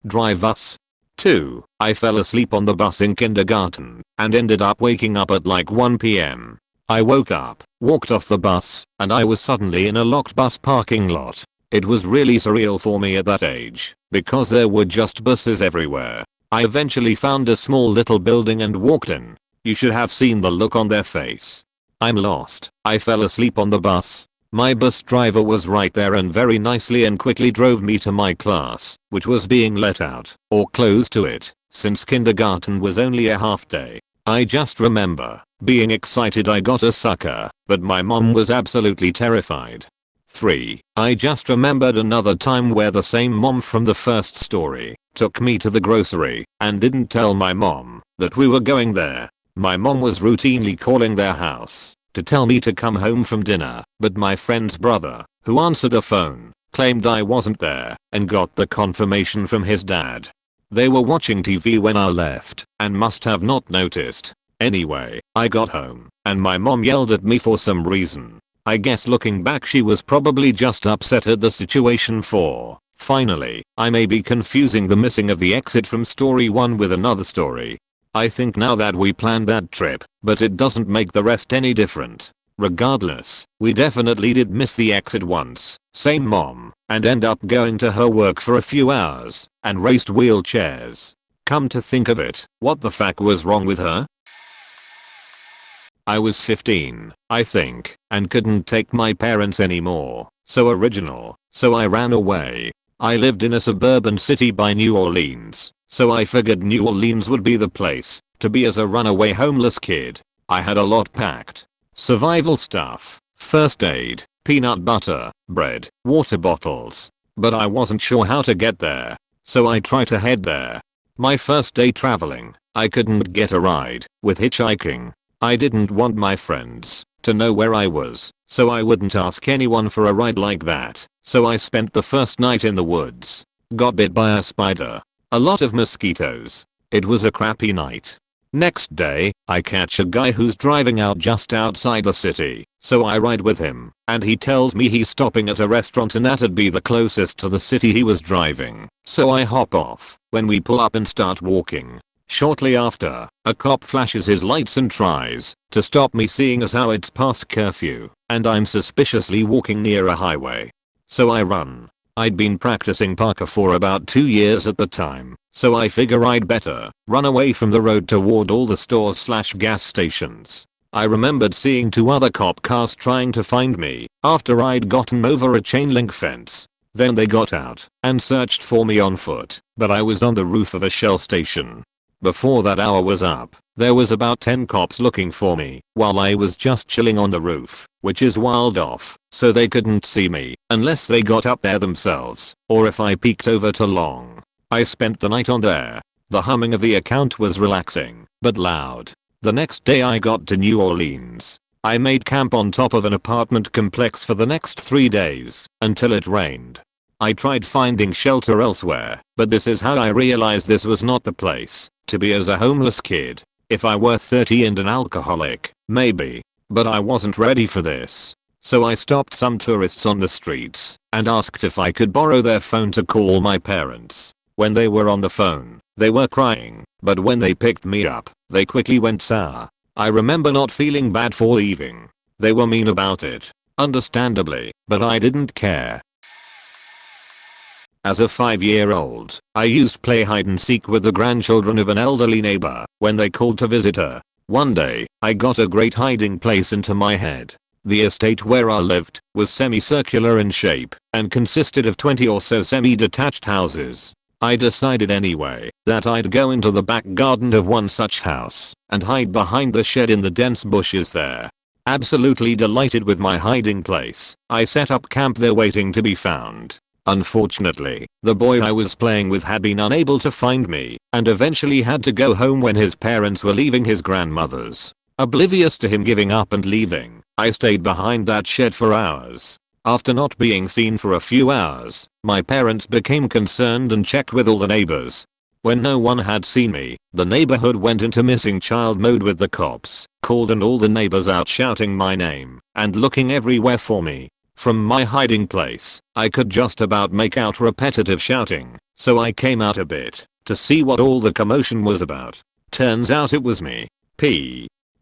drive us? 2. I fell asleep on the bus in kindergarten and ended up waking up at like 1 p.m. I woke up, walked off the bus, and I was suddenly in a locked bus parking lot. It was really surreal for me at that age, because there were just buses everywhere. I eventually found a small little building and walked in. You should have seen the look on their face. I'm lost. I fell asleep on the bus. My bus driver was right there and very nicely and quickly drove me to my class, which was being let out, or close to it, since kindergarten was only a half day. I just remember being excited I got a sucker, but my mom was absolutely terrified. 3. I just remembered another time where the same mom from the first story took me to the grocery and didn't tell my mom that we were going there. My mom was routinely calling their house to tell me to come home from dinner, but my friend's brother, who answered the phone, claimed I wasn't there and got the confirmation from his dad. They were watching TV when I left and must have not noticed. Anyway, I got home and my mom yelled at me for some reason. I guess looking back she was probably just upset at the situation. 4. Finally, I may be confusing the missing of the exit from story 1 with another story. I think now that we planned that trip, but it doesn't make the rest any different. Regardless, we definitely did miss the exit once, same mom, and end up going to her work for a few hours, and raced wheelchairs. Come to think of it, what the fuck was wrong with her? I was 15, I think, and couldn't take my parents anymore. So original, so I ran away. I lived in a suburban city by New Orleans, so I figured New Orleans would be the place to be as a runaway homeless kid. I had a lot packed. Survival stuff, first aid, peanut butter, bread, water bottles. But I wasn't sure how to get there, so I tried to head there. My first day traveling, I couldn't get a ride with hitchhiking. I didn't want my friends to know where I was, so I wouldn't ask anyone for a ride like that. So I spent the first night in the woods. Got bit by a spider. A lot of mosquitoes. It was a crappy night. Next day, I catch a guy who's driving out just outside the city, so I ride with him, and he tells me he's stopping at a restaurant and that'd be the closest to the city he was driving. So I hop off. When we pull up and start walking, shortly after, a cop flashes his lights and tries to stop me, seeing as how it's past curfew, and I'm suspiciously walking near a highway. So I run. I'd been practicing parkour for about 2 years at the time, so I figure I'd better run away from the road toward all the stores/gas stations. I remembered seeing 2 other cop cars trying to find me after I'd gotten over a chain link fence. Then they got out and searched for me on foot, but I was on the roof of a Shell station. Before that hour was up, there was about 10 cops looking for me while I was just chilling on the roof, which is walled off, so they couldn't see me unless they got up there themselves, or if I peeked over too long. I spent the night on there. The humming of the account was relaxing, but loud. The next day I got to New Orleans. I made camp on top of an apartment complex for the next 3 days, until it rained. I tried finding shelter elsewhere, but this is how I realized this was not the place to be as a homeless kid. If I were 30 and an alcoholic, maybe. But I wasn't ready for this. So I stopped some tourists on the streets and asked if I could borrow their phone to call my parents. When they were on the phone, they were crying, but when they picked me up, they quickly went sour. I remember not feeling bad for leaving. They were mean about it, understandably, but I didn't care. As a 5-year-old, I used to play hide and seek with the grandchildren of an elderly neighbor when they called to visit her. One day, I got a great hiding place into my head. The estate where I lived was semicircular in shape and consisted of 20 or so semi-detached houses. I decided anyway that I'd go into the back garden of one such house and hide behind the shed in the dense bushes there. Absolutely delighted with my hiding place, I set up camp there waiting to be found. Unfortunately, the boy I was playing with had been unable to find me and eventually had to go home when his parents were leaving his grandmother's. Oblivious to him giving up and leaving, I stayed behind that shed for hours. After not being seen for a few hours, my parents became concerned and checked with all the neighbors. When no one had seen me, the neighborhood went into missing child mode with the cops called and all the neighbors out shouting my name and looking everywhere for me. From my hiding place, I could just about make out repetitive shouting, so I came out a bit to see what all the commotion was about. Turns out it was me.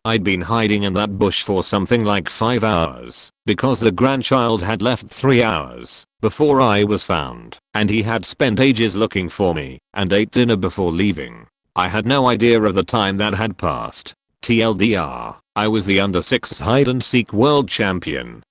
I'd been hiding in that bush for something like 5 hours because the grandchild had left 3 hours before I was found, and he had spent ages looking for me and ate dinner before leaving. I had no idea of the time that had passed. TLDR, I was the under 6 hide and seek world champion.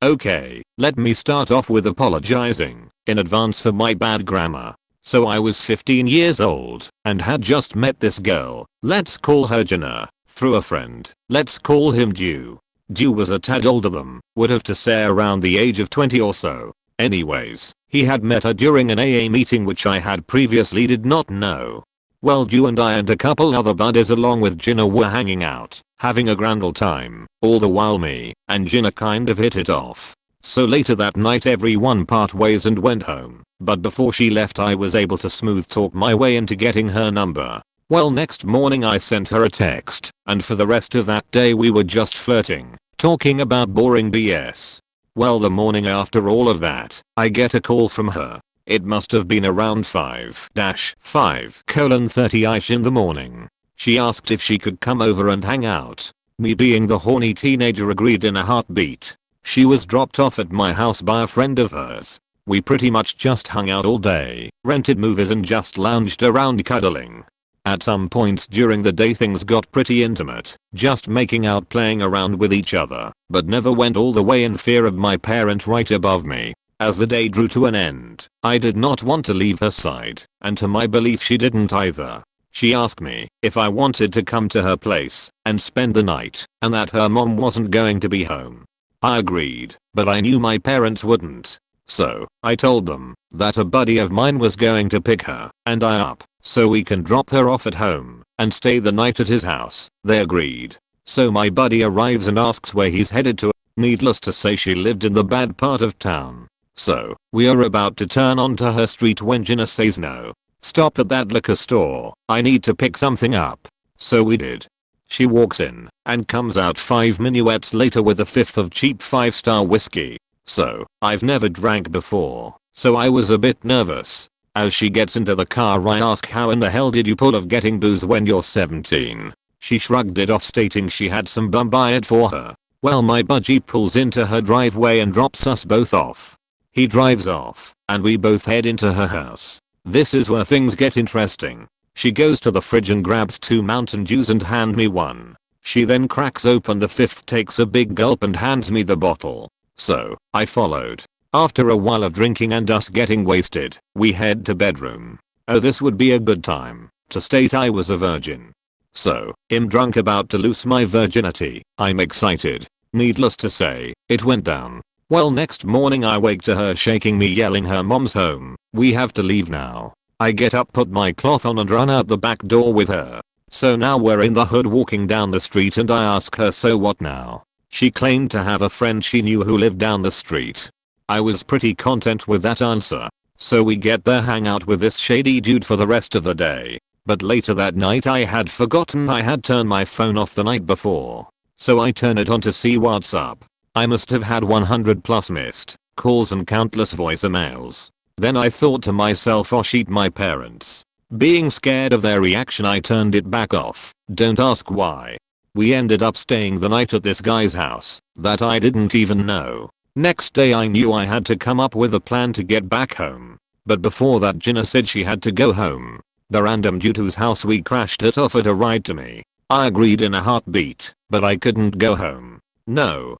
Okay, let me start off with apologizing in advance for my bad grammar. So I was 15 years old and had just met this girl, let's call her Jenna, through a friend, let's call him Dew. Dew was a tad older than, would have to say around the age of 20 or so. Anyways, he had met her during an AA meeting which I had previously did not know. Well, Dew and I and a couple other buddies along with Jenna were hanging out, having a grand old time, all the while me and Jenna kind of hit it off. So later that night everyone part ways and went home, but before she left I was able to smooth talk my way into getting her number. Well, next morning I sent her a text, and for the rest of that day we were just flirting, talking about boring BS. Well, the morning after all of that, I get a call from her. It must have been around 5-5:30ish in the morning. She asked if she could come over and hang out. Me being the horny teenager agreed in a heartbeat. She was dropped off at my house by a friend of hers. We pretty much just hung out all day, rented movies and just lounged around cuddling. At some points during the day things got pretty intimate, just making out playing around with each other, but never went all the way in fear of my parent right above me. As the day drew to an end, I did not want to leave her side, and to my belief she didn't either. She asked me if I wanted to come to her place and spend the night, and that her mom wasn't going to be home. I agreed, but I knew my parents wouldn't. So, I told them that a buddy of mine was going to pick her and I up so we can drop her off at home and stay the night at his house. They agreed. So my buddy arrives and asks where he's headed to. Needless to say she lived in the bad part of town. So, we are about to turn onto her street when Jenna says no. Stop at that liquor store, I need to pick something up. So we did. She walks in and comes out 5 minuets later with a fifth of cheap 5-star whiskey. So, I've never drank before, so I was a bit nervous. As she gets into the car I ask how in the hell did you pull off getting booze when you're 17? She shrugged it off stating she had some bum buy it for her. Well, my budgie pulls into her driveway and drops us both off. He drives off and we both head into her house. This is where things get interesting. She goes to the fridge and grabs 2 Mountain Dews and hand me one. She then cracks open the fifth, takes a big gulp and hands me the bottle. So, I followed. After a while of drinking and us getting wasted, we head to bedroom. Oh, this would be a good time to state I was a virgin. So, I'm drunk about to lose my virginity. I'm excited. Needless to say, it went down. Well, next morning I wake to her shaking me yelling her mom's home. We have to leave now. I get up, put my cloth on and run out the back door with her. So now we're in the hood walking down the street and I ask her, so what now? She claimed to have a friend she knew who lived down the street. I was pretty content with that answer. So we get there, hang out with this shady dude for the rest of the day. But later that night I had forgotten I had turned my phone off the night before. So I turn it on to see what's up. I must have had 100 plus missed calls and countless voicemails. Then I thought to myself, oh shit, my parents. Being scared of their reaction, I turned it back off. Don't ask why. We ended up staying the night at this guy's house that I didn't even know. Next day I knew I had to come up with a plan to get back home. But before that, Jenna said she had to go home. The random dude whose house we crashed at offered a ride to me. I agreed in a heartbeat, but I couldn't go home. No.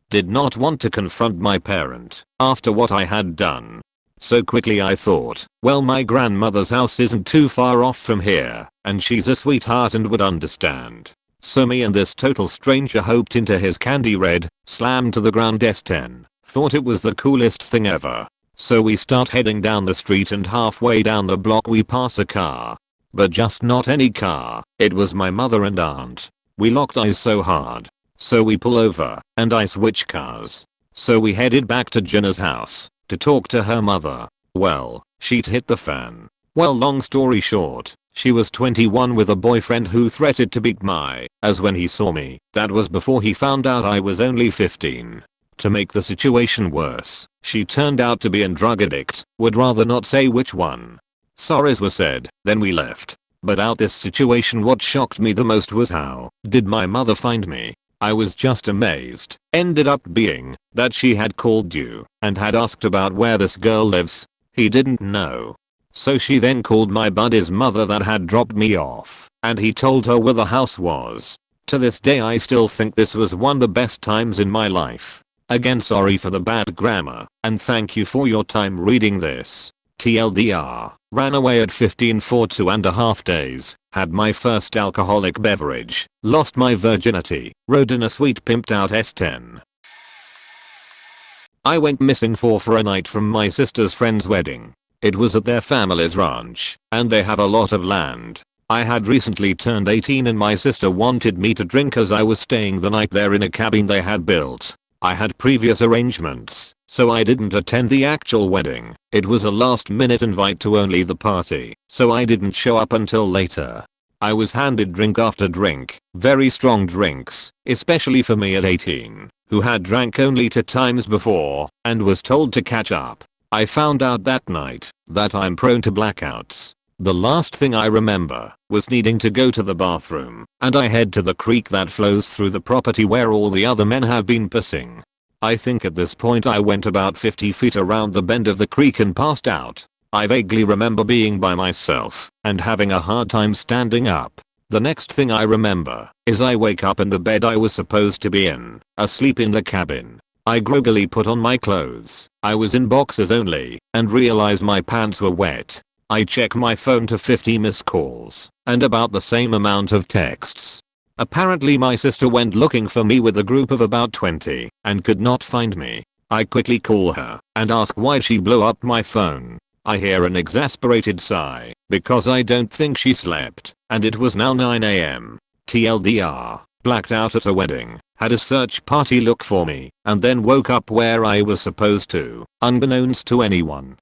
Did not want to confront my parent after what I had done. So quickly I thought, well, my grandmother's house isn't too far off from here, and she's a sweetheart and would understand. So me and this total stranger hoped into his candy red, slammed to the ground S10, thought it was the coolest thing ever. So we start heading down the street and halfway down the block we pass a car. But just not any car, it was my mother and aunt. We locked eyes so hard. So we pull over, and I switch cars. So we headed back to Jenna's house to talk to her mother. Well, she'd hit the fan. Well, long story short, she was 21 with a boyfriend who threatened to beat my ass when he saw me. That was before he found out I was only 15. To make the situation worse, she turned out to be a drug addict, would rather not say which one. Sorries were said, then we left. But out this situation, what shocked me the most was how did my mother find me? I was just amazed. Ended up being that she had called you and had asked about where this girl lives. He didn't know. So she then called my buddy's mother that had dropped me off, and he told her where the house was. To this day I still think this was one of the best times in my life. Again, sorry for the bad grammar, and thank you for your time reading this. TLDR, ran away at 15 for 2.5 days, had my first alcoholic beverage, lost my virginity, rode in a sweet pimped out S10. I went missing for a night from my sister's friend's wedding. It was at their family's ranch, and they have a lot of land. I had recently turned 18 and my sister wanted me to drink as I was staying the night there in a cabin they had built. I had previous arrangements, so I didn't attend the actual wedding. It was a last minute invite to only the party, so I didn't show up until later. I was handed drink after drink, very strong drinks, especially for me at 18, who had drank only 2 times before, and was told to catch up. I found out that night that I'm prone to blackouts. The last thing I remember was needing to go to the bathroom, and I head to the creek that flows through the property where all the other men have been pissing. I think at this point I went about 50 feet around the bend of the creek and passed out. I vaguely remember being by myself and having a hard time standing up. The next thing I remember is I wake up in the bed I was supposed to be in, asleep in the cabin. I groggily put on my clothes. I was in boxers only, and realized my pants were wet. I check my phone to 50 missed calls, and about the same amount of texts. Apparently my sister went looking for me with a group of about 20, and could not find me. I quickly call her, and ask why she blew up my phone. I hear an exasperated sigh, because I don't think she slept, and it was now 9 AM. TLDR, blacked out at a wedding, had a search party look for me, and then woke up where I was supposed to, unbeknownst to anyone.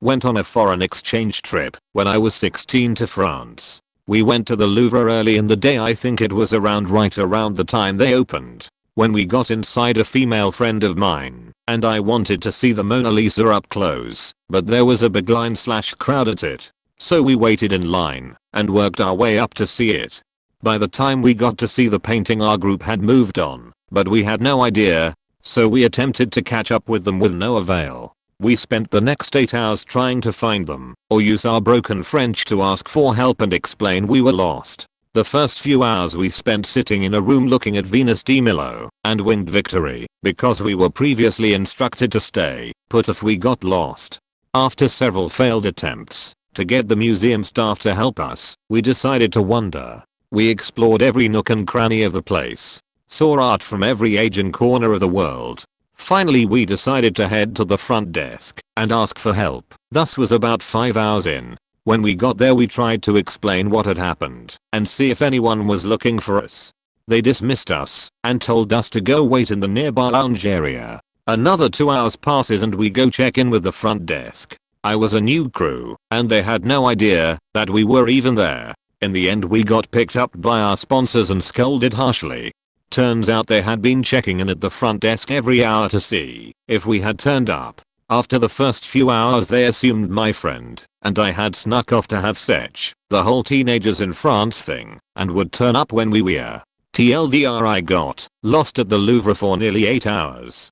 Went on a foreign exchange trip when I was 16 to France. We went to the Louvre early in the day, I think it was right around the time they opened. When we got inside, a female friend of mine and I wanted to see the Mona Lisa up close, but there was a big line/crowd at it. So we waited in line and worked our way up to see it. By the time we got to see the painting, our group had moved on, but we had no idea, so we attempted to catch up with them with no avail. We spent the next 8 hours trying to find them, or use our broken French to ask for help and explain we were lost. The first few hours we spent sitting in a room looking at Venus de Milo and Winged Victory, because we were previously instructed to stay put if we got lost. After several failed attempts to get the museum staff to help us, we decided to wander. We explored every nook and cranny of the place, saw art from every age and corner of the world, Finally we decided to head to the front desk and ask for help. Thus was about 5 hours in. When we got there we tried to explain what had happened and see if anyone was looking for us. They dismissed us and told us to go wait in the nearby lounge area. Another 2 hours passes and we go check in with the front desk. I was a new crew and they had no idea that we were even there. In the end we got picked up by our sponsors and scolded harshly. Turns out they had been checking in at the front desk every hour to see if we had turned up. After the first few hours they assumed my friend and I had snuck off to have sex, the whole teenagers in France thing, and would turn up when we were. TLDR, I got lost at the Louvre for nearly 8 hours.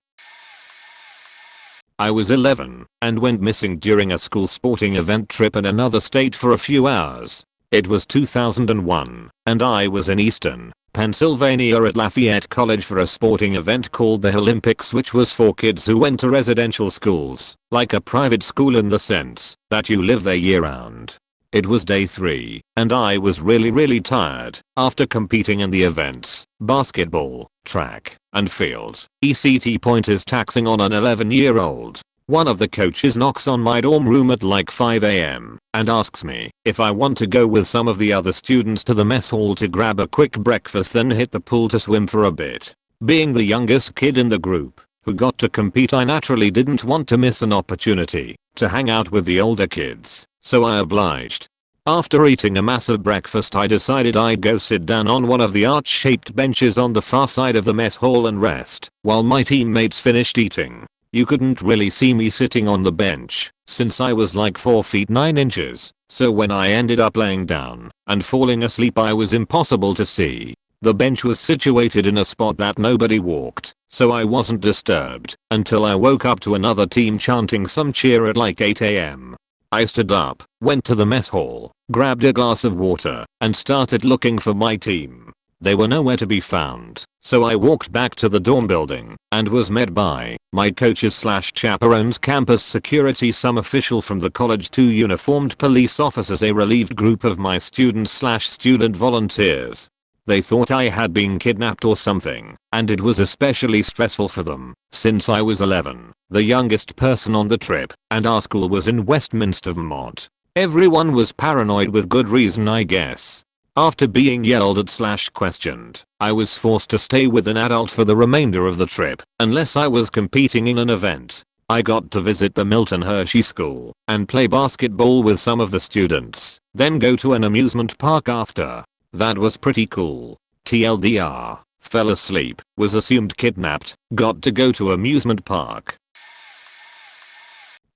I was 11 and went missing during a school sporting event trip in another state for a few hours. It was 2001 and I was in Eastern Pennsylvania at Lafayette College for a sporting event called the Olympics, which was for kids who went to residential schools, like a private school in the sense that you live there year round. It was day 3 and I was really tired after competing in the events, basketball, track, and field. ECT point is taxing on an 11-year-old. One of the coaches knocks on my dorm room at like 5 AM and asks me if I want to go with some of the other students to the mess hall to grab a quick breakfast then hit the pool to swim for a bit. Being the youngest kid in the group who got to compete, I naturally didn't want to miss an opportunity to hang out with the older kids, so I obliged. After eating a massive breakfast I decided I'd go sit down on one of the arch-shaped benches on the far side of the mess hall and rest while my teammates finished eating. You couldn't really see me sitting on the bench since I was like 4 feet 9 inches, so when I ended up laying down and falling asleep I was impossible to see. The bench was situated in a spot that nobody walked, so I wasn't disturbed until I woke up to another team chanting some cheer at like 8 AM. I stood up, went to the mess hall, grabbed a glass of water, and started looking for my team. They were nowhere to be found, so I walked back to the dorm building and was met by my coaches/chaperones, campus security, some official from the college, 2 uniformed police officers, a relieved group of my students/student volunteers. They thought I had been kidnapped or something, and it was especially stressful for them since I was 11, the youngest person on the trip, and our school was in Westminster, Vermont. Everyone was paranoid with good reason, I guess. After being yelled at/questioned, I was forced to stay with an adult for the remainder of the trip unless I was competing in an event. I got to visit the Milton Hershey School and play basketball with some of the students, then go to an amusement park after. That was pretty cool. TLDR, fell asleep, was assumed kidnapped, got to go to amusement park.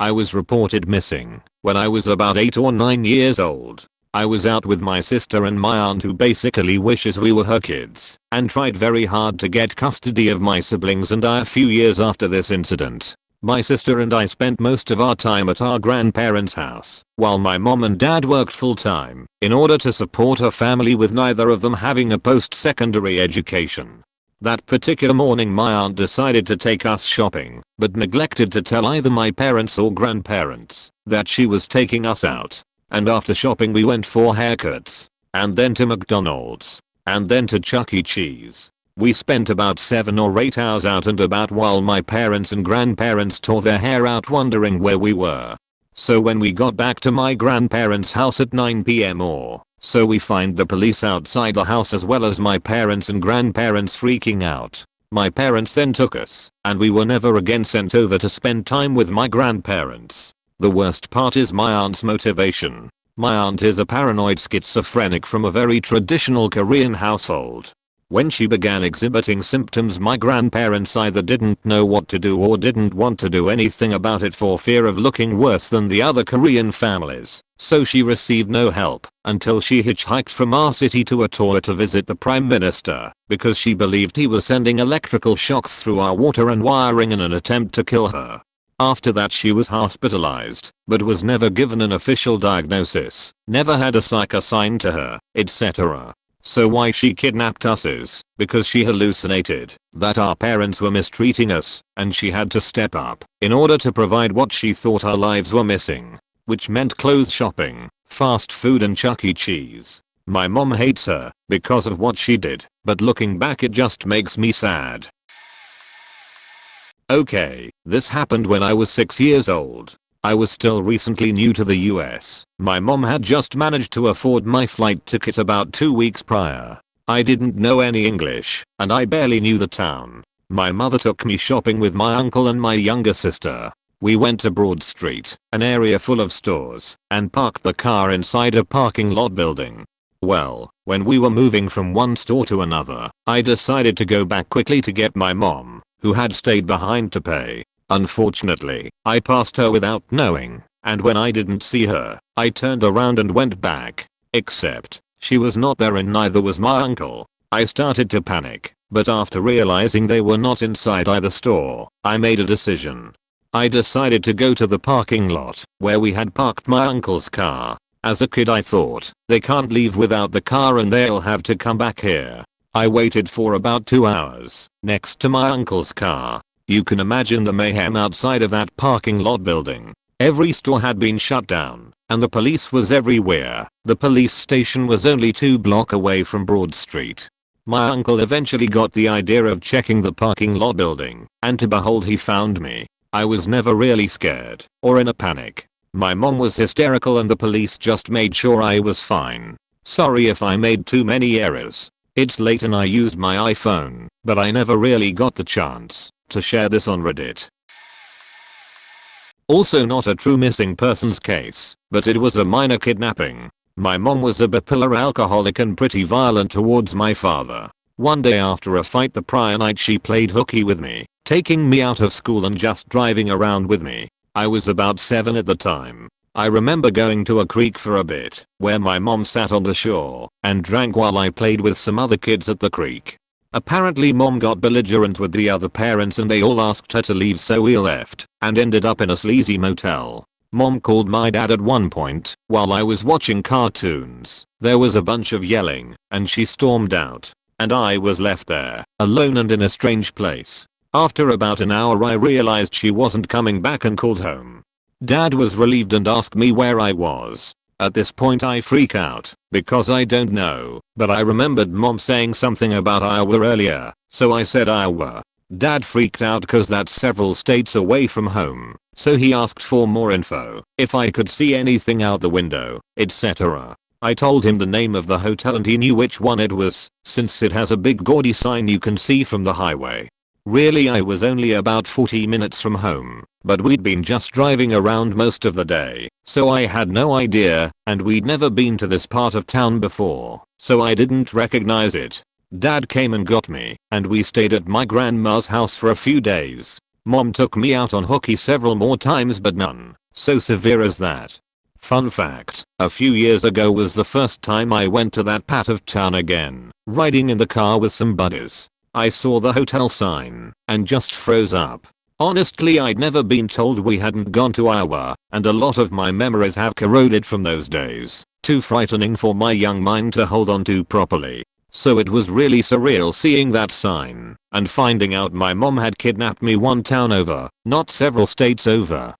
I was reported missing when I was about 8 or 9 years old. I was out with my sister and my aunt, who basically wishes we were her kids, and tried very hard to get custody of my siblings and I. A few years after this incident, my sister and I spent most of our time at our grandparents' house, while my mom and dad worked full-time in order to support her family, with neither of them having a post-secondary education. That particular morning my aunt decided to take us shopping, but neglected to tell either my parents or grandparents that she was taking us out. And after shopping we went for haircuts, and then to McDonald's, and then to Chuck E. Cheese. We spent about 7 or 8 hours out and about while my parents and grandparents tore their hair out wondering where we were. So when we got back to my grandparents' house at 9 PM or so, we find the police outside the house as well as my parents and grandparents freaking out. My parents then took us, and we were never again sent over to spend time with my grandparents. The worst part is my aunt's motivation. My aunt is a paranoid schizophrenic from a very traditional Korean household. When she began exhibiting symptoms, my grandparents either didn't know what to do or didn't want to do anything about it for fear of looking worse than the other Korean families, so she received no help until she hitchhiked from our city to Ottawa to visit the Prime Minister because she believed he was sending electrical shocks through our water and wiring in an attempt to kill her. After that she was hospitalized, but was never given an official diagnosis, never had a psych assigned to her, etc. So why she kidnapped us is because she hallucinated that our parents were mistreating us, and she had to step up in order to provide what she thought our lives were missing, which meant clothes shopping, fast food and Chuck E. Cheese. My mom hates her because of what she did, but looking back it just makes me sad. Okay, this happened when I was 6 years old. I was still recently new to the US. My mom had just managed to afford my flight ticket about 2 weeks prior. I didn't know any English, and I barely knew the town. My mother took me shopping with my uncle and my younger sister. We went to Broad Street, an area full of stores, and parked the car inside a parking lot building. Well, when we were moving from one store to another, I decided to go back quickly to get my mom, who had stayed behind to pay. Unfortunately, I passed her without knowing, and when I didn't see her, I turned around and went back. Except, she was not there and neither was my uncle. I started to panic, but after realizing they were not inside either store, I made a decision. I decided to go to the parking lot, where we had parked my uncle's car. As a kid I thought, they can't leave without the car and they'll have to come back here. I waited for about 2 hours, next to my uncle's car. You can imagine the mayhem outside of that parking lot building. Every store had been shut down, and the police was everywhere. The police station was only 2 blocks away from Broad Street. My uncle eventually got the idea of checking the parking lot building, and to behold he found me. I was never really scared, or in a panic. My mom was hysterical and the police just made sure I was fine. Sorry if I made too many errors. It's late and I used my iPhone, but I never really got the chance to share this on Reddit. Also not a true missing persons case, but it was a minor kidnapping. My mom was a bipolar alcoholic and pretty violent towards my father. One day after a fight the prior night she played hooky with me, taking me out of school and just driving around with me. I was about 7 at the time. I remember going to a creek for a bit, where my mom sat on the shore and drank while I played with some other kids at the creek. Apparently mom got belligerent with the other parents and they all asked her to leave so we left and ended up in a sleazy motel. Mom called my dad at one point while I was watching cartoons. There was a bunch of yelling and she stormed out. And I was left there, alone and in a strange place. After about an hour I realized she wasn't coming back and called home. Dad was relieved and asked me where I was. At this point I freak out, because I don't know, but I remembered mom saying something about Iowa earlier, so I said Iowa. Dad freaked out cause that's several states away from home, so he asked for more info, if I could see anything out the window, etc. I told him the name of the hotel and he knew which one it was, since it has a big gaudy sign you can see from the highway. Really I was only about 40 minutes from home, but we'd been just driving around most of the day, so I had no idea, and we'd never been to this part of town before, so I didn't recognize it. Dad came and got me, and we stayed at my grandma's house for a few days. Mom took me out on hooky several more times but none so severe as that. Fun fact, a few years ago was the first time I went to that part of town again, riding in the car with some buddies. I saw the hotel sign and just froze up. Honestly I'd never been told we hadn't gone to Iowa, and a lot of my memories have corroded from those days. Too frightening for my young mind to hold on to properly. So it was really surreal seeing that sign and finding out my mom had kidnapped me one town over, not several states over.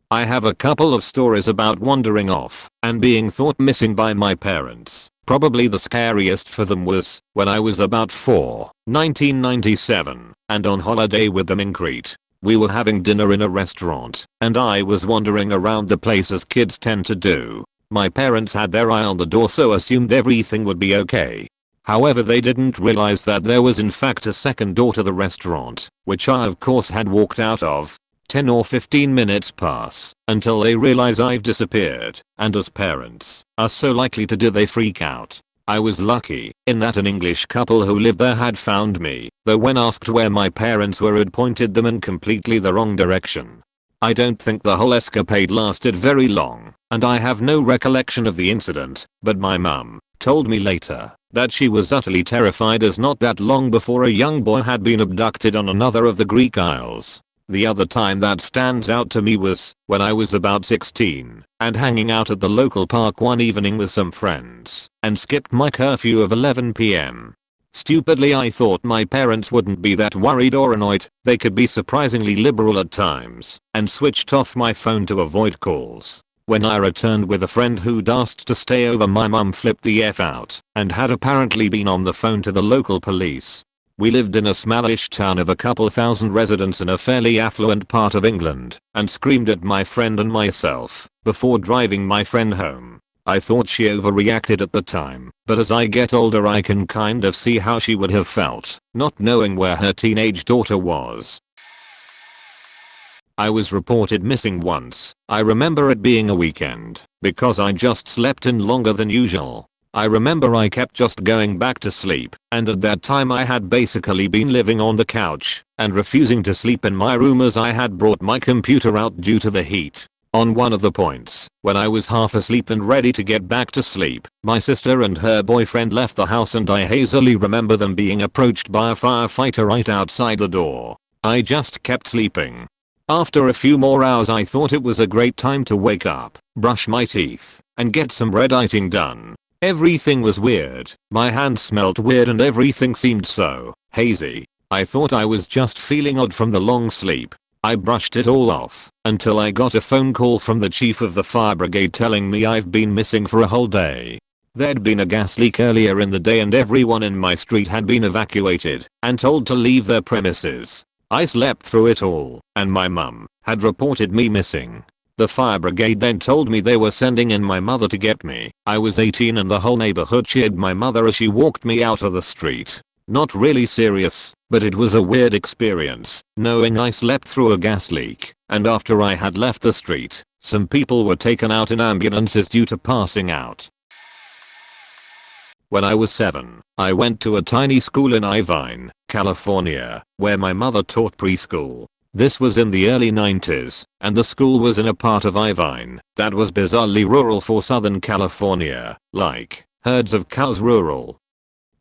I have a couple of stories about wandering off and being thought missing by my parents. Probably the scariest for them was when I was about 4, 1997, and on holiday with them in Crete. We were having dinner in a restaurant, and I was wandering around the place as kids tend to do. My parents had their eye on the door so assumed everything would be okay. However they didn't realize that there was in fact a second door to the restaurant, which I of course had walked out of. 10 or 15 minutes pass until they realize I've disappeared, and as parents are so likely to do they freak out. I was lucky in that an English couple who lived there had found me, though when asked where my parents were had pointed them in completely the wrong direction. I don't think the whole escapade lasted very long, and I have no recollection of the incident, but my mum told me later that she was utterly terrified as not that long before a young boy had been abducted on another of the Greek Isles. The other time that stands out to me was when I was about 16 and hanging out at the local park one evening with some friends and skipped my curfew of 11 PM. Stupidly I thought my parents wouldn't be that worried or annoyed, they could be surprisingly liberal at times, and switched off my phone to avoid calls. When I returned with a friend who'd asked to stay over my mum flipped the F out and had apparently been on the phone to the local police. We lived in a smallish town of a couple thousand residents in a fairly affluent part of England, and screamed at my friend and myself before driving my friend home. I thought she overreacted at the time, but as I get older I can kind of see how she would have felt, not knowing where her teenage daughter was. I was reported missing once. I remember it being a weekend, because I just slept in longer than usual. I remember I kept just going back to sleep, and at that time I had basically been living on the couch and refusing to sleep in my room as I had brought my computer out due to the heat. On one of the points, when I was half asleep and ready to get back to sleep, my sister and her boyfriend left the house and I hazily remember them being approached by a firefighter right outside the door. I just kept sleeping. After a few more hours I thought it was a great time to wake up, brush my teeth, and get some red eating done. Everything was weird, my hands smelled weird and everything seemed so hazy. I thought I was just feeling odd from the long sleep. I brushed it all off until I got a phone call from the chief of the fire brigade telling me I've been missing for a whole day. There'd been a gas leak earlier in the day and everyone in my street had been evacuated and told to leave their premises. I slept through it all, and my mum had reported me missing. The fire brigade then told me they were sending in my mother to get me. I was 18 and the whole neighborhood cheered my mother as she walked me out of the street. Not really serious, but it was a weird experience, knowing I slept through a gas leak, and after I had left the street, some people were taken out in ambulances due to passing out. When I was 7, I went to a tiny school in Irvine, California, where my mother taught preschool. This was in the early 90s, and the school was in a part of Irvine that was bizarrely rural for Southern California, like herds of cows rural.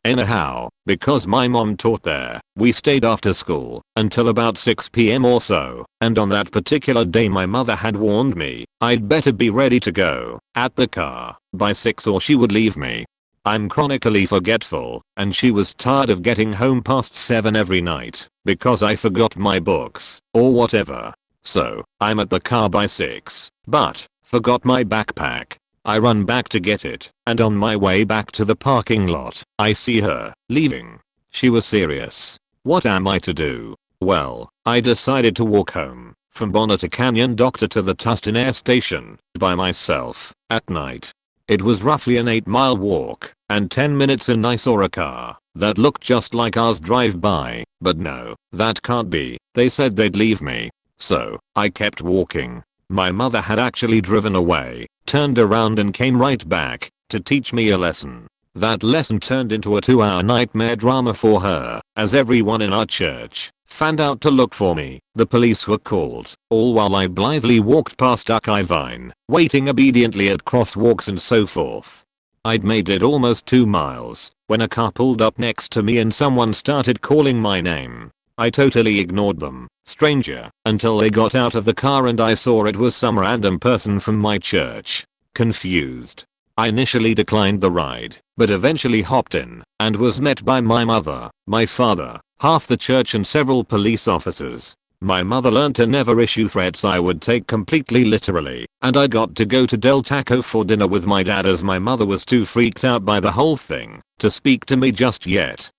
Anyhow, because my mom taught there, we stayed after school until about 6 p.m. or so, and on that particular day my mother had warned me I'd better be ready to go at the car by 6 or she would leave me. I'm chronically forgetful, and she was tired of getting home past 7 every night because I forgot my books or whatever. So, I'm at the car by 6, but forgot my backpack. I run back to get it, and on my way back to the parking lot, I see her leaving. She was serious. What am I to do? Well, I decided to walk home from Bonita Canyon Doctor to the Tustin Air Station by myself at night. It was roughly an 8-mile walk, and 10 minutes in I saw a car that looked just like ours drive by, but no, that can't be. They said they'd leave me. So, I kept walking. My mother had actually driven away, turned around and came right back to teach me a lesson. That lesson turned into a 2-hour nightmare drama for her, as everyone in our church fanned out to look for me. The police were called, all while I blithely walked past Irvine, waiting obediently at crosswalks and so forth. I'd made it almost 2 miles when a car pulled up next to me and someone started calling my name. I totally ignored them, stranger, until they got out of the car and I saw it was some random person from my church. Confused, I initially declined the ride, but eventually hopped in and was met by my mother, my father, half the church and several police officers. My mother learned to never issue threats I would take completely literally, and I got to go to Del Taco for dinner with my dad as my mother was too freaked out by the whole thing to speak to me just yet.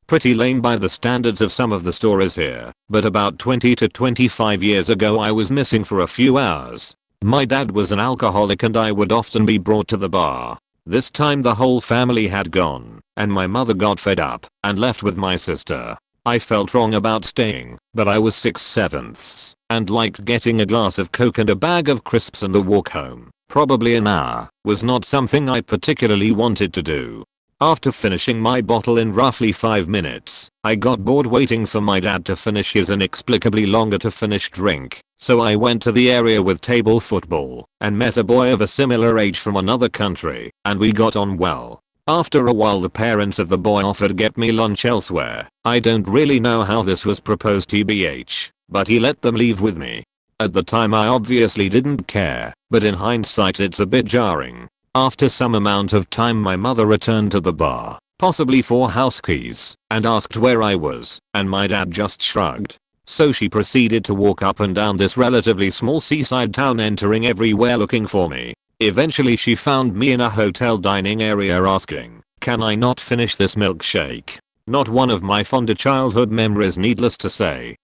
Pretty lame by the standards of some of the stories here, but about 20 to 25 years ago I was missing for a few hours. My dad was an alcoholic and I would often be brought to the bar. This time the whole family had gone, and my mother got fed up and left with my sister. I felt wrong about staying, but I was 6/7 and liked getting a glass of Coke and a bag of crisps, and the walk home, probably an hour, was not something I particularly wanted to do. After finishing my bottle in roughly 5 minutes, I got bored waiting for my dad to finish his inexplicably longer to finish drink, so I went to the area with table football and met a boy of a similar age from another country, and we got on well. After a while the parents of the boy offered to get me lunch elsewhere. I don't really know how this was proposed tbh, but he let them leave with me. At the time I obviously didn't care, but in hindsight it's a bit jarring. After some amount of time my mother returned to the bar, possibly for house keys, and asked where I was, and my dad just shrugged. So she proceeded to walk up and down this relatively small seaside town, entering everywhere looking for me. Eventually she found me in a hotel dining area asking, Can I not finish this milkshake? Not one of my fonder childhood memories, needless to say.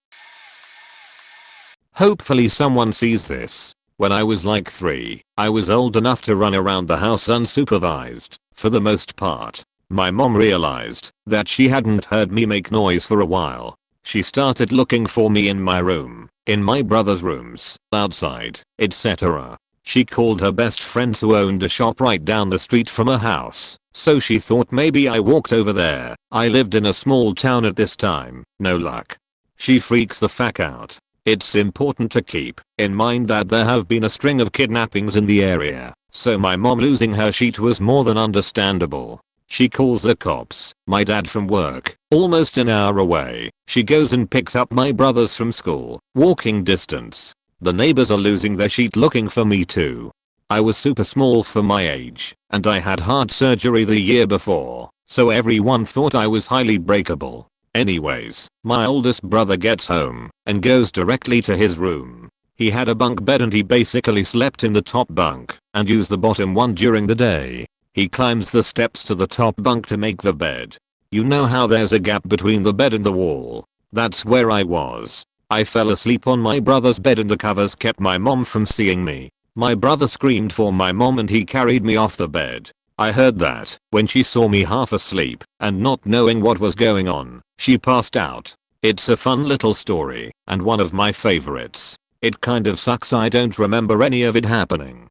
Hopefully someone sees this. When I was like 3, I was old enough to run around the house unsupervised, for the most part. My mom realized that she hadn't heard me make noise for a while. She started looking for me in my room, in my brother's rooms, outside, etc. She called her best friends who owned a shop right down the street from her house, so she thought maybe I walked over there. I lived in a small town at this time, no luck. She freaks the fuck out. It's important to keep in mind that there have been a string of kidnappings in the area, so my mom losing her shit was more than understandable. She calls the cops. My dad from work, almost an hour away. She goes and picks up my brothers from school, walking distance. The neighbors are losing their shit looking for me too. I was super small for my age, and I had heart surgery the year before, so everyone thought I was highly breakable. Anyways, my oldest brother gets home and goes directly to his room. He had a bunk bed and he basically slept in the top bunk and used the bottom one during the day. He climbs the steps to the top bunk to make the bed. You know how there's a gap between the bed and the wall? That's where I was. I fell asleep on my brother's bed and the covers kept my mom from seeing me. My brother screamed for my mom and he carried me off the bed. I heard that when she saw me half asleep and not knowing what was going on, she passed out. It's a fun little story and one of my favorites. It kind of sucks I don't remember any of it happening.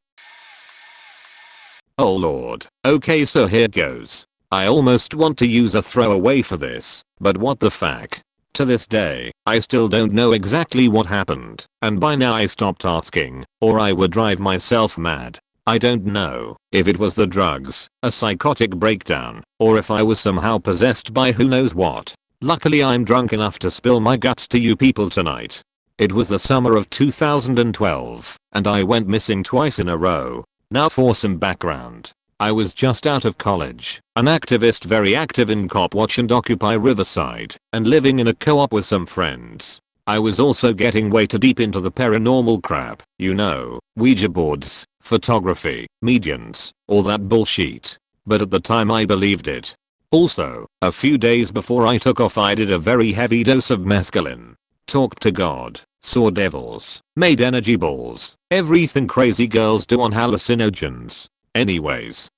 Oh lord. Okay, so here goes. I almost want to use a throwaway for this, but what the fuck. To this day, I still don't know exactly what happened, and by now I stopped asking, or I would drive myself mad. I don't know if it was the drugs, a psychotic breakdown, or if I was somehow possessed by who knows what. Luckily I'm drunk enough to spill my guts to you people tonight. It was the summer of 2012, and I went missing twice in a row. Now for some background. I was just out of college, an activist very active in Cop Watch and Occupy Riverside, and living in a co-op with some friends. I was also getting way too deep into the paranormal crap, you know, Ouija boards, photography, mediums, all that bullshit. But at the time I believed it. Also, a few days before I took off I did a very heavy dose of mescaline. Talked to God, saw devils, made energy balls, everything crazy girls do on hallucinogens. Anyways,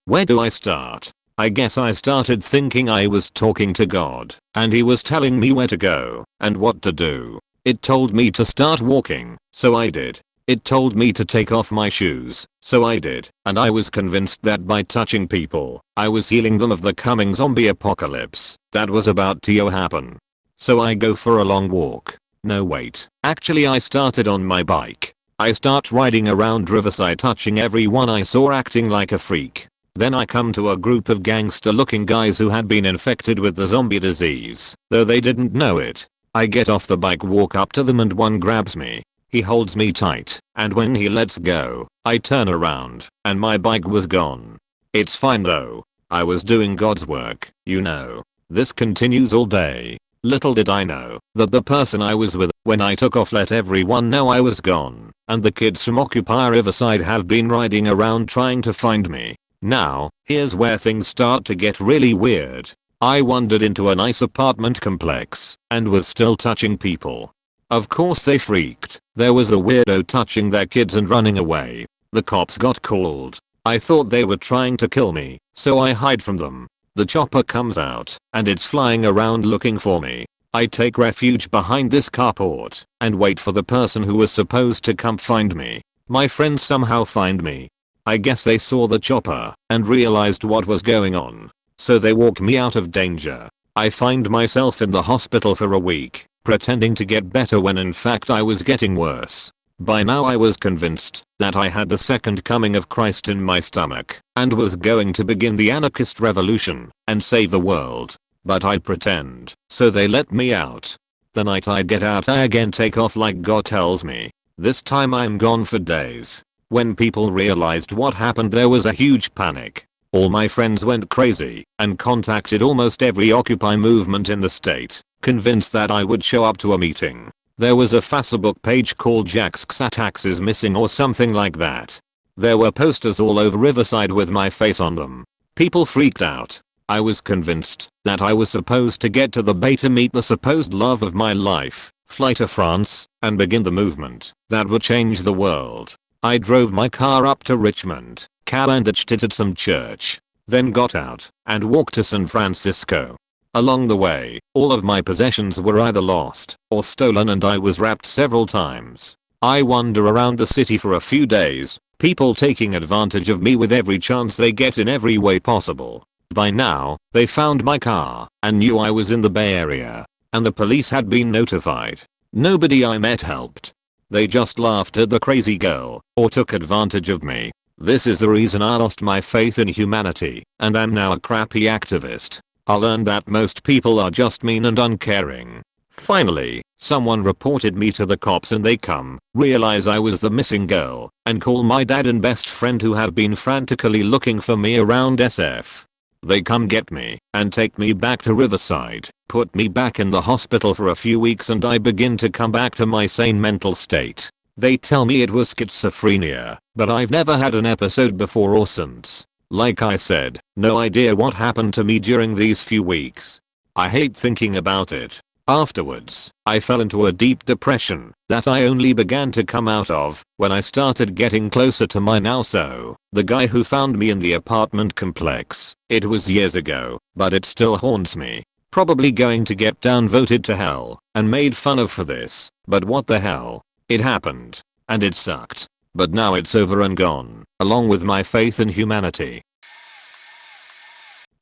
where do I start? I guess I started thinking I was talking to God, and he was telling me where to go, and what to do. It told me to start walking, so I did. It told me to take off my shoes, so I did, and I was convinced that by touching people, I was healing them of the coming zombie apocalypse that was about to happen. So I go for a long walk. No wait, actually I started on my bike. I start riding around Riverside touching everyone I saw acting like a freak. Then I come to a group of gangster looking guys who had been infected with the zombie disease, though they didn't know it. I get off the bike, walk up to them, and one grabs me. He holds me tight, and when he lets go, I turn around, and my bike was gone. It's fine though. I was doing God's work, you know. This continues all day. Little did I know that the person I was with when I took off let everyone know I was gone, and the kids from Occupy Riverside have been riding around trying to find me. Now, here's where things start to get really weird. I wandered into a nice apartment complex and was still touching people. Of course they freaked. There was a weirdo touching their kids and running away. The cops got called. I thought they were trying to kill me, so I hide from them. The chopper comes out, and it's flying around looking for me. I take refuge behind this carport and wait for the person who was supposed to come find me. My friends somehow find me. I guess they saw the chopper and realized what was going on, so they walk me out of danger. I find myself in the hospital for a week, pretending to get better when in fact I was getting worse. By now I was convinced that I had the second coming of Christ in my stomach and was going to begin the anarchist revolution and save the world. But I'd pretend, so they let me out. The night I get out I again take off like God tells me. This time I'm gone for days. When people realized what happened there was a huge panic. All my friends went crazy and contacted almost every Occupy movement in the state, convinced that I would show up to a meeting. There was a Facebook page called Jack's Attacks is Missing or something like that. There were posters all over Riverside with my face on them. People freaked out. I was convinced that I was supposed to get to the bay to meet the supposed love of my life, fly to France, and begin the movement that would change the world. I drove my car up to Richmond, calendared it at some church, then got out and walked to San Francisco. Along the way, all of my possessions were either lost or stolen and I was wrapped several times. I wander around the city for a few days, people taking advantage of me with every chance they get in every way possible. By now, they found my car and knew I was in the Bay Area, and the police had been notified. Nobody I met helped. They just laughed at the crazy girl or took advantage of me. This is the reason I lost my faith in humanity and am now a crappy activist. I learned that most people are just mean and uncaring. Finally, someone reported me to the cops and they come, realize I was the missing girl, and call my dad and best friend who have been frantically looking for me around SF. They come get me and take me back to Riverside, put me back in the hospital for a few weeks and I begin to come back to my sane mental state. They tell me it was schizophrenia, but I've never had an episode before or since. Like I said, no idea what happened to me during these few weeks. I hate thinking about it. Afterwards, I fell into a deep depression that I only began to come out of when I started getting closer to my now-so, the guy who found me in the apartment complex. It was years ago, but it still haunts me. Probably going to get downvoted to hell and made fun of for this, but what the hell? It happened. And it sucked. But now it's over and gone, along with my faith in humanity.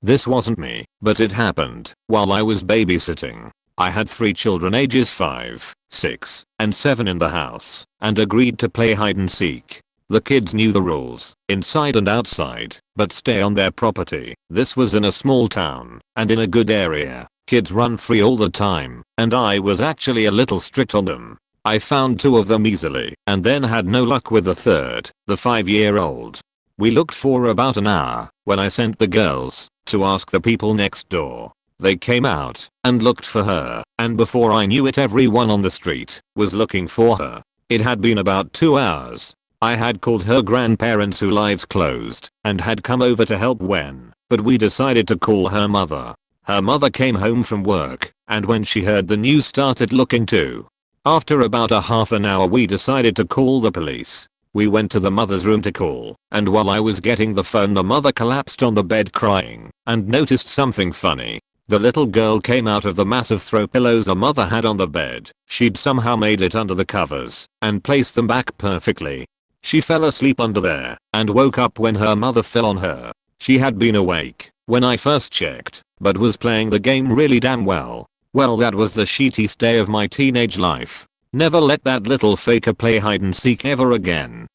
This wasn't me, but it happened while I was babysitting. I had 3 children ages 5, 6, and 7 in the house, and agreed to play hide and seek. The kids knew the rules, inside and outside, but stay on their property. This was in a small town, and in a good area. Kids run free all the time, and I was actually a little strict on them. I found 2 of them easily, and then had no luck with the third, the 5-year-old. We looked for about an hour, when I sent the girls to ask the people next door. They came out and looked for her, and before I knew it everyone on the street was looking for her. It had been about 2 hours. I had called her grandparents who lives closed and had come over to help but we decided to call her mother. Her mother came home from work, and when she heard the news started looking too. After about a half an hour we decided to call the police. We went to the mother's room to call, and while I was getting the phone the mother collapsed on the bed crying and noticed something funny. The little girl came out of the massive throw pillows the mother had on the bed. She'd somehow made it under the covers and placed them back perfectly. She fell asleep under there and woke up when her mother fell on her. She had been awake when I first checked, but was playing the game really damn well. Well, that was the shittiest day of my teenage life. Never let that little faker play hide and seek ever again.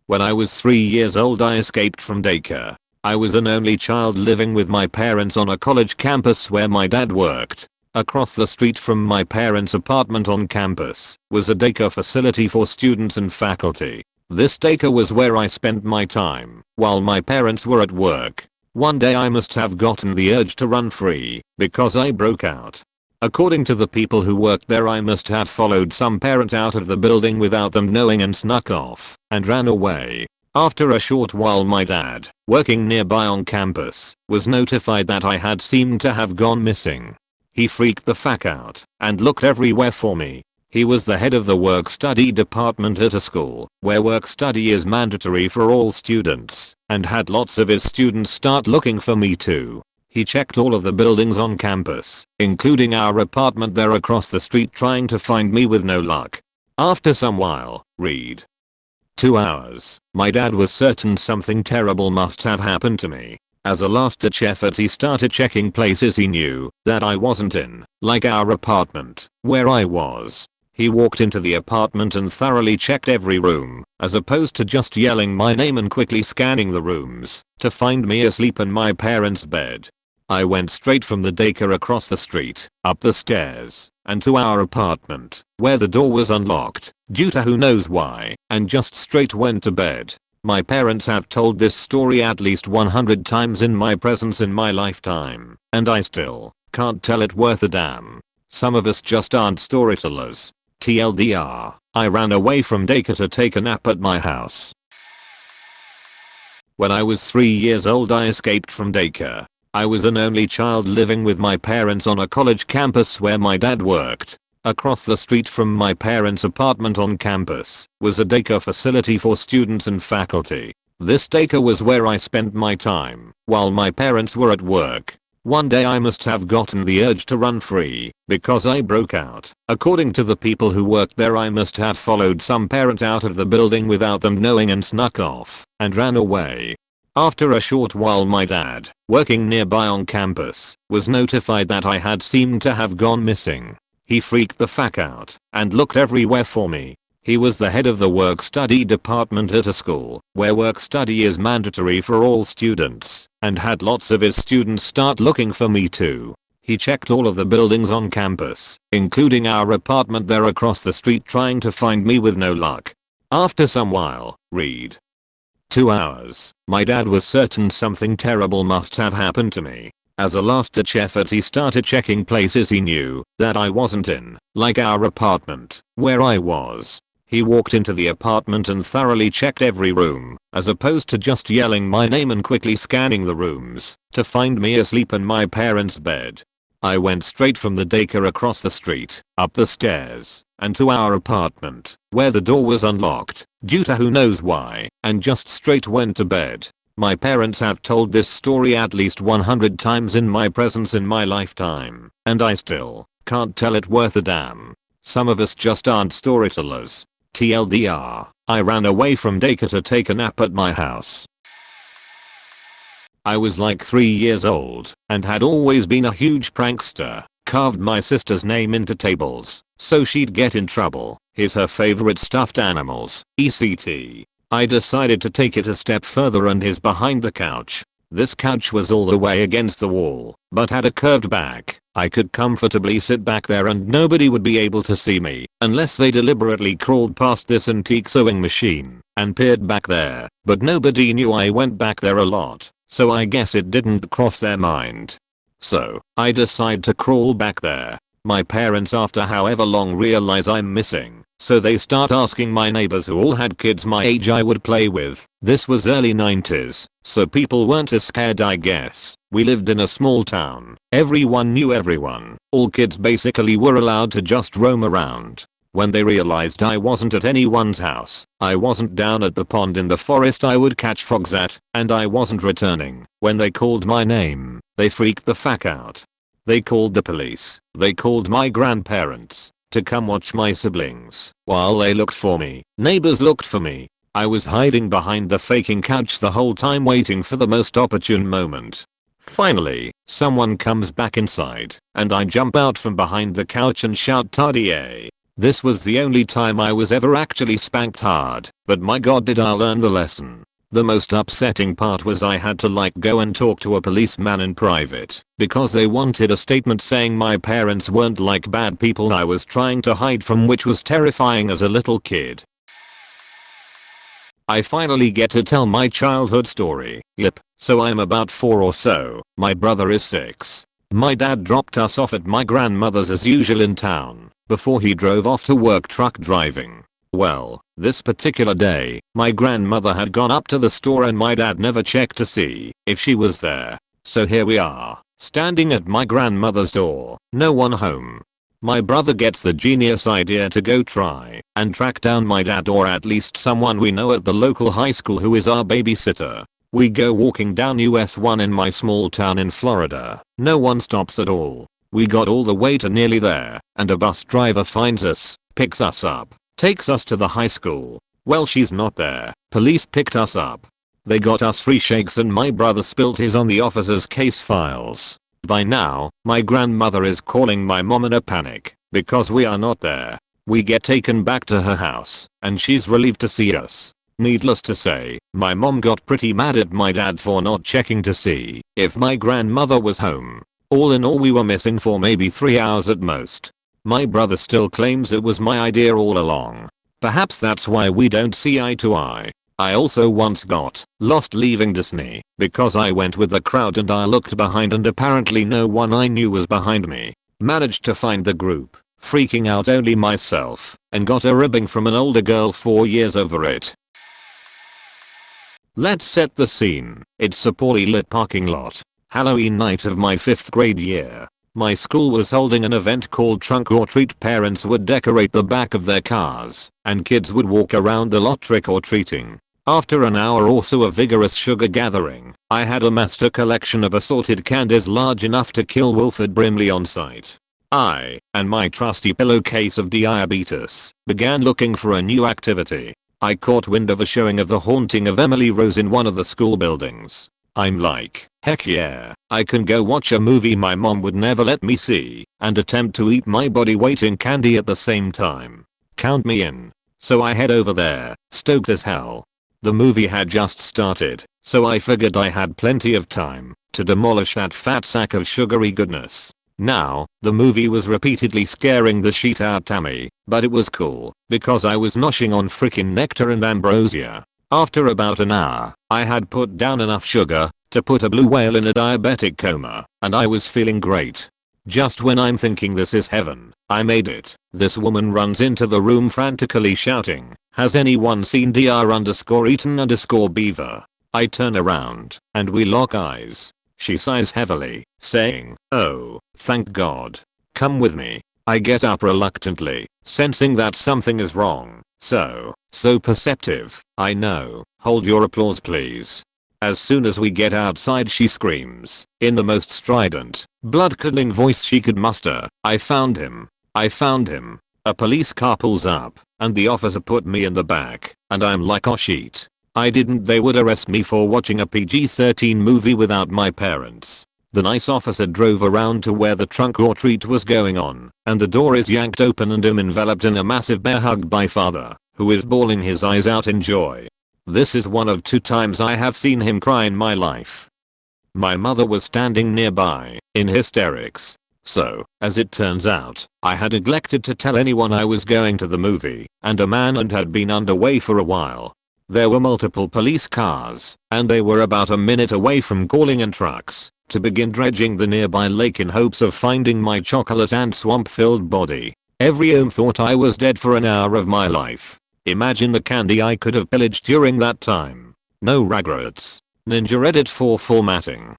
When I was 3 years old I escaped from daycare. I was an only child living with my parents on a college campus where my dad worked. Across the street from my parents' apartment on campus was a daycare facility for students and faculty. This daycare was where I spent my time while my parents were at work. One day I must have gotten the urge to run free because I broke out. According to the people who worked there I must have followed some parent out of the building without them knowing and snuck off and ran away. After a short while my dad, working nearby on campus, was notified that I had seemed to have gone missing. He freaked the fuck out and looked everywhere for me. He was the head of the work study department at a school where work study is mandatory for all students, and had lots of his students start looking for me too. He checked all of the buildings on campus, including our apartment there across the street trying to find me with no luck. After some while, read 2 hours, my dad was certain something terrible must have happened to me. As a last-ditch effort he started checking places he knew that I wasn't in, like our apartment, where I was. He walked into the apartment and thoroughly checked every room, as opposed to just yelling my name and quickly scanning the rooms to find me asleep in my parents' bed. I went straight from the daycare across the street, up the stairs, and to our apartment, where the door was unlocked, due to who knows why, and just straight went to bed. My parents have told this story at least 100 times in my presence in my lifetime, and I still can't tell it worth a damn. Some of us just aren't storytellers. TLDR, I ran away from daycare to take a nap at my house. When I was 3 years old I escaped from daycare. I was an only child living with my parents on a college campus where my dad worked. Across the street from my parents' apartment on campus was a daycare facility for students and faculty. This daycare was where I spent my time while my parents were at work. One day I must have gotten the urge to run free because I broke out. According to the people who worked there, I must have followed some parent out of the building without them knowing and snuck off and ran away. After a short while my dad, working nearby on campus, was notified that I had seemed to have gone missing. He freaked the fuck out and looked everywhere for me. He was the head of the work study department at a school where work study is mandatory for all students, and had lots of his students start looking for me too. He checked all of the buildings on campus, including our apartment there across the street, trying to find me with no luck. After some while, read 2 hours, my dad was certain something terrible must have happened to me. As a last-ditch effort he started checking places he knew that I wasn't in, like our apartment, where I was. He walked into the apartment and thoroughly checked every room, as opposed to just yelling my name and quickly scanning the rooms to find me asleep in my parents' bed. I went straight from the daycare across the street, up the stairs, and to our apartment, where the door was unlocked, due to who knows why, and just straight went to bed. My parents have told this story at least 100 times in my presence in my lifetime, and I still can't tell it worth a damn. Some of us just aren't storytellers. TLDR, I ran away from daycare to take a nap at my house. I was like 3 years old and had always been a huge prankster. Carved my sister's name into tables so she'd get in trouble. Here's her favorite stuffed animals, ECT. I decided to take it a step further and his behind the couch. This couch was all the way against the wall, but had a curved back. I could comfortably sit back there and nobody would be able to see me, unless they deliberately crawled past this antique sewing machine and peered back there, but nobody knew I went back there a lot, so I guess it didn't cross their mind. So, I decide to crawl back there. My parents after however long realize I'm missing, so they start asking my neighbors who all had kids my age I would play with. This was early 90s, so people weren't as scared I guess. We lived in a small town. Everyone knew everyone. All kids basically were allowed to just roam around. When they realized I wasn't at anyone's house, I wasn't down at the pond in the forest I would catch frogs at, and I wasn't returning, when they called my name, they freaked the fuck out. They called the police. They called my grandparents to come watch my siblings while they looked for me. Neighbors looked for me. I was hiding behind the faking couch the whole time waiting for the most opportune moment. Finally, someone comes back inside, and I jump out from behind the couch and shout "Tardier." This was the only time I was ever actually spanked hard, but my god did I learn the lesson. The most upsetting part was I had to go and talk to a policeman in private because they wanted a statement saying my parents weren't like bad people I was trying to hide from, which was terrifying as a little kid. I finally get to tell my childhood story. Yep, so I'm about 4 or so. My brother is 6. My dad dropped us off at my grandmother's as usual in town before he drove off to work truck driving. Well, this particular day, my grandmother had gone up to the store and my dad never checked to see if she was there. So here we are, standing at my grandmother's door, no one home. My brother gets the genius idea to go try and track down my dad, or at least someone we know at the local high school who is our babysitter. We go walking down US 1 in my small town in Florida. No one stops at all. We got all the way to nearly there, and a bus driver finds us, picks us up, takes us to the high school. Well, she's not there. Police picked us up. They got us free shakes and my brother spilt his on the officer's case files. By now, my grandmother is calling my mom in a panic because we are not there. We get taken back to her house and she's relieved to see us. Needless to say, my mom got pretty mad at my dad for not checking to see if my grandmother was home. All in all, we were missing for maybe 3 hours at most. My brother still claims it was my idea all along. Perhaps that's why we don't see eye to eye. I also once got lost leaving Disney because I went with the crowd and I looked behind and apparently no one I knew was behind me. Managed to find the group, freaking out only myself, and got a ribbing from an older girl 4 years over it. Let's set the scene. It's a poorly lit parking lot. Halloween night of my 5th grade year. My school was holding an event called Trunk or Treat. Parents would decorate the back of their cars, and kids would walk around the lot trick or treating. After an hour or so of vigorous sugar gathering, I had amassed a collection of assorted candies large enough to kill Wilford Brimley on sight. I, and my trusty pillowcase of diabetes, began looking for a new activity. I caught wind of a showing of The Haunting of Emily Rose in one of the school buildings. I'm like, heck yeah, I can go watch a movie my mom would never let me see, and attempt to eat my body weight in candy at the same time. Count me in. So I head over there, stoked as hell. The movie had just started, so I figured I had plenty of time to demolish that fat sack of sugary goodness. Now, the movie was repeatedly scaring the shit out of me, but it was cool, because I was noshing on frickin' nectar and ambrosia. After about an hour, I had put down enough sugar to put a blue whale in a diabetic coma, and I was feeling great. Just when I'm thinking this is heaven, I made it. This woman runs into the room frantically shouting, "Has anyone seen Dr_Eaton_Beaver?" I turn around, and we lock eyes. She sighs heavily, saying, "Oh, thank God. Come with me." I get up reluctantly, sensing that something is wrong. So perceptive. I know. Hold your applause please. As soon as we get outside she screams, in the most strident, blood-curdling voice she could muster, "I found him. I found him." A police car pulls up, and the officer put me in the back, and I'm like, oh shit. I didn't they would arrest me for watching a PG-13 movie without my parents. The nice officer drove around to where the trunk or treat was going on, and the door is yanked open and I'm enveloped in a massive bear hug by father, who is bawling his eyes out in joy. This is one of 2 times I have seen him cry in my life. My mother was standing nearby, in hysterics. So, as it turns out, I had neglected to tell anyone I was going to the movie, and a manhunt had been underway for a while. There were multiple police cars, and they were about a minute away from calling in trucks to begin dredging the nearby lake in hopes of finding my chocolate and swamp-filled body. Every ohm thought I was dead for an hour of my life. Imagine the candy I could have pillaged during that time. No regrets. Ninja Edit 4 formatting.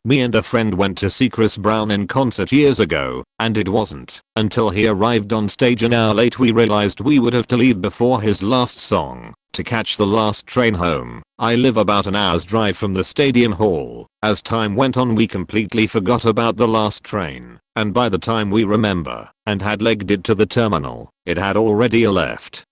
Me and a friend went to see Chris Brown in concert years ago, and it wasn't until he arrived on stage an hour late we realized we would have to leave before his last song to catch the last train home. I live about an hour's drive from the stadium hall. As time went on we completely forgot about the last train, and by the time we remember and had legged it to the terminal, it had already left.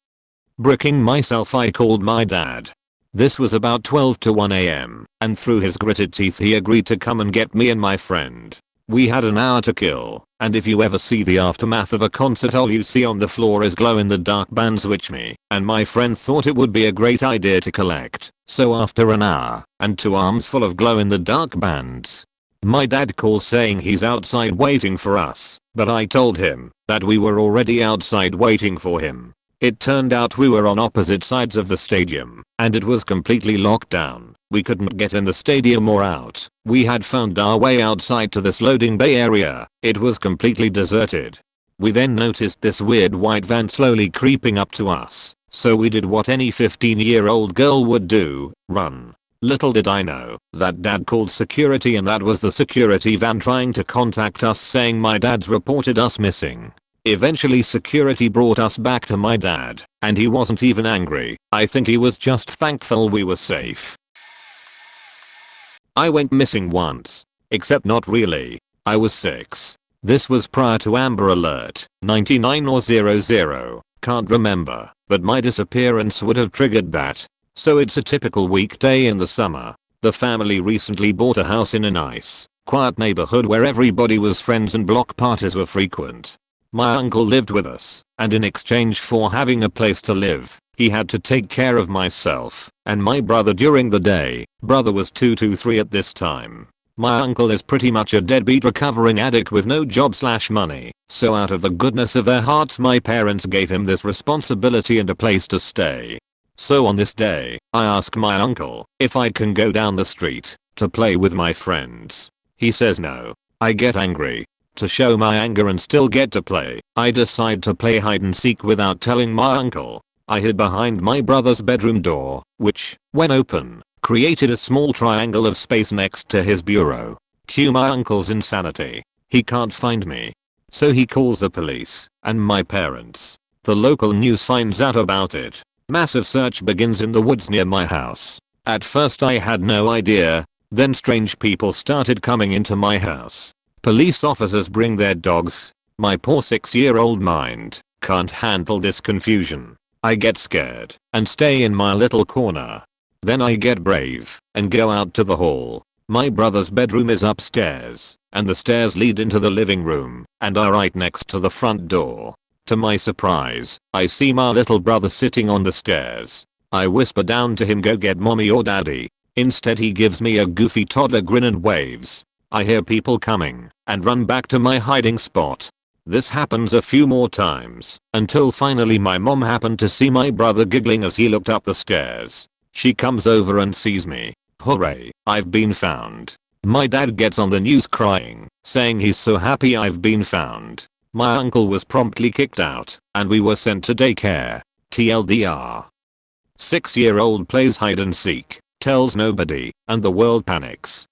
Bricking myself I called my dad. This was about 12 to 1 am, and through his gritted teeth he agreed to come and get me and my friend. We had an hour to kill, and if you ever see the aftermath of a concert all you see on the floor is glow-in-the-dark bands which me and my friend thought it would be a great idea to collect. So after an hour, and 2 arms full of glow-in-the-dark bands, my dad calls saying he's outside waiting for us, but I told him that we were already outside waiting for him. It turned out we were on opposite sides of the stadium, and it was completely locked down. We couldn't get in the stadium or out. We had found our way outside to this loading bay area. It was completely deserted. We then noticed this weird white van slowly creeping up to us, so we did what any 15-year-old girl would do, run. Little did I know that dad called security and that was the security van trying to contact us saying my dad's reported us missing. Eventually security brought us back to my dad, and he wasn't even angry. I think he was just thankful we were safe. I went missing once. Except not really. I was 6. This was prior to Amber Alert, 99 or 00, can't remember, but my disappearance would have triggered that. So it's a typical weekday in the summer. The family recently bought a house in a nice, quiet neighborhood where everybody was friends and block parties were frequent. My uncle lived with us, and in exchange for having a place to live, he had to take care of myself and my brother during the day. Brother was 2-3 at this time. My uncle is pretty much a deadbeat recovering addict with no job/money, so out of the goodness of their hearts my parents gave him this responsibility and a place to stay. So on this day, I ask my uncle if I can go down the street to play with my friends. He says no. I get angry. To show my anger and still get to play, I decide to play hide and seek without telling my uncle. I hid behind my brother's bedroom door, which, when open, created a small triangle of space next to his bureau. Cue my uncle's insanity. He can't find me. So he calls the police and my parents. The local news finds out about it. Massive search begins in the woods near my house. At first I had no idea. Then strange people started coming into my house. Police officers bring their dogs. My poor 6-year-old mind can't handle this confusion. I get scared and stay in my little corner. Then I get brave and go out to the hall. My brother's bedroom is upstairs, and the stairs lead into the living room and are right next to the front door. To my surprise, I see my little brother sitting on the stairs. I whisper down to him, "Go get mommy or daddy." Instead he gives me a goofy toddler grin and waves. I hear people coming and run back to my hiding spot. This happens a few more times until finally my mom happened to see my brother giggling as he looked up the stairs. She comes over and sees me. Hooray, I've been found. My dad gets on the news crying, saying he's so happy I've been found. My uncle was promptly kicked out and we were sent to daycare. TLDR. 6-year-old plays hide and seek, tells nobody, and the world panics.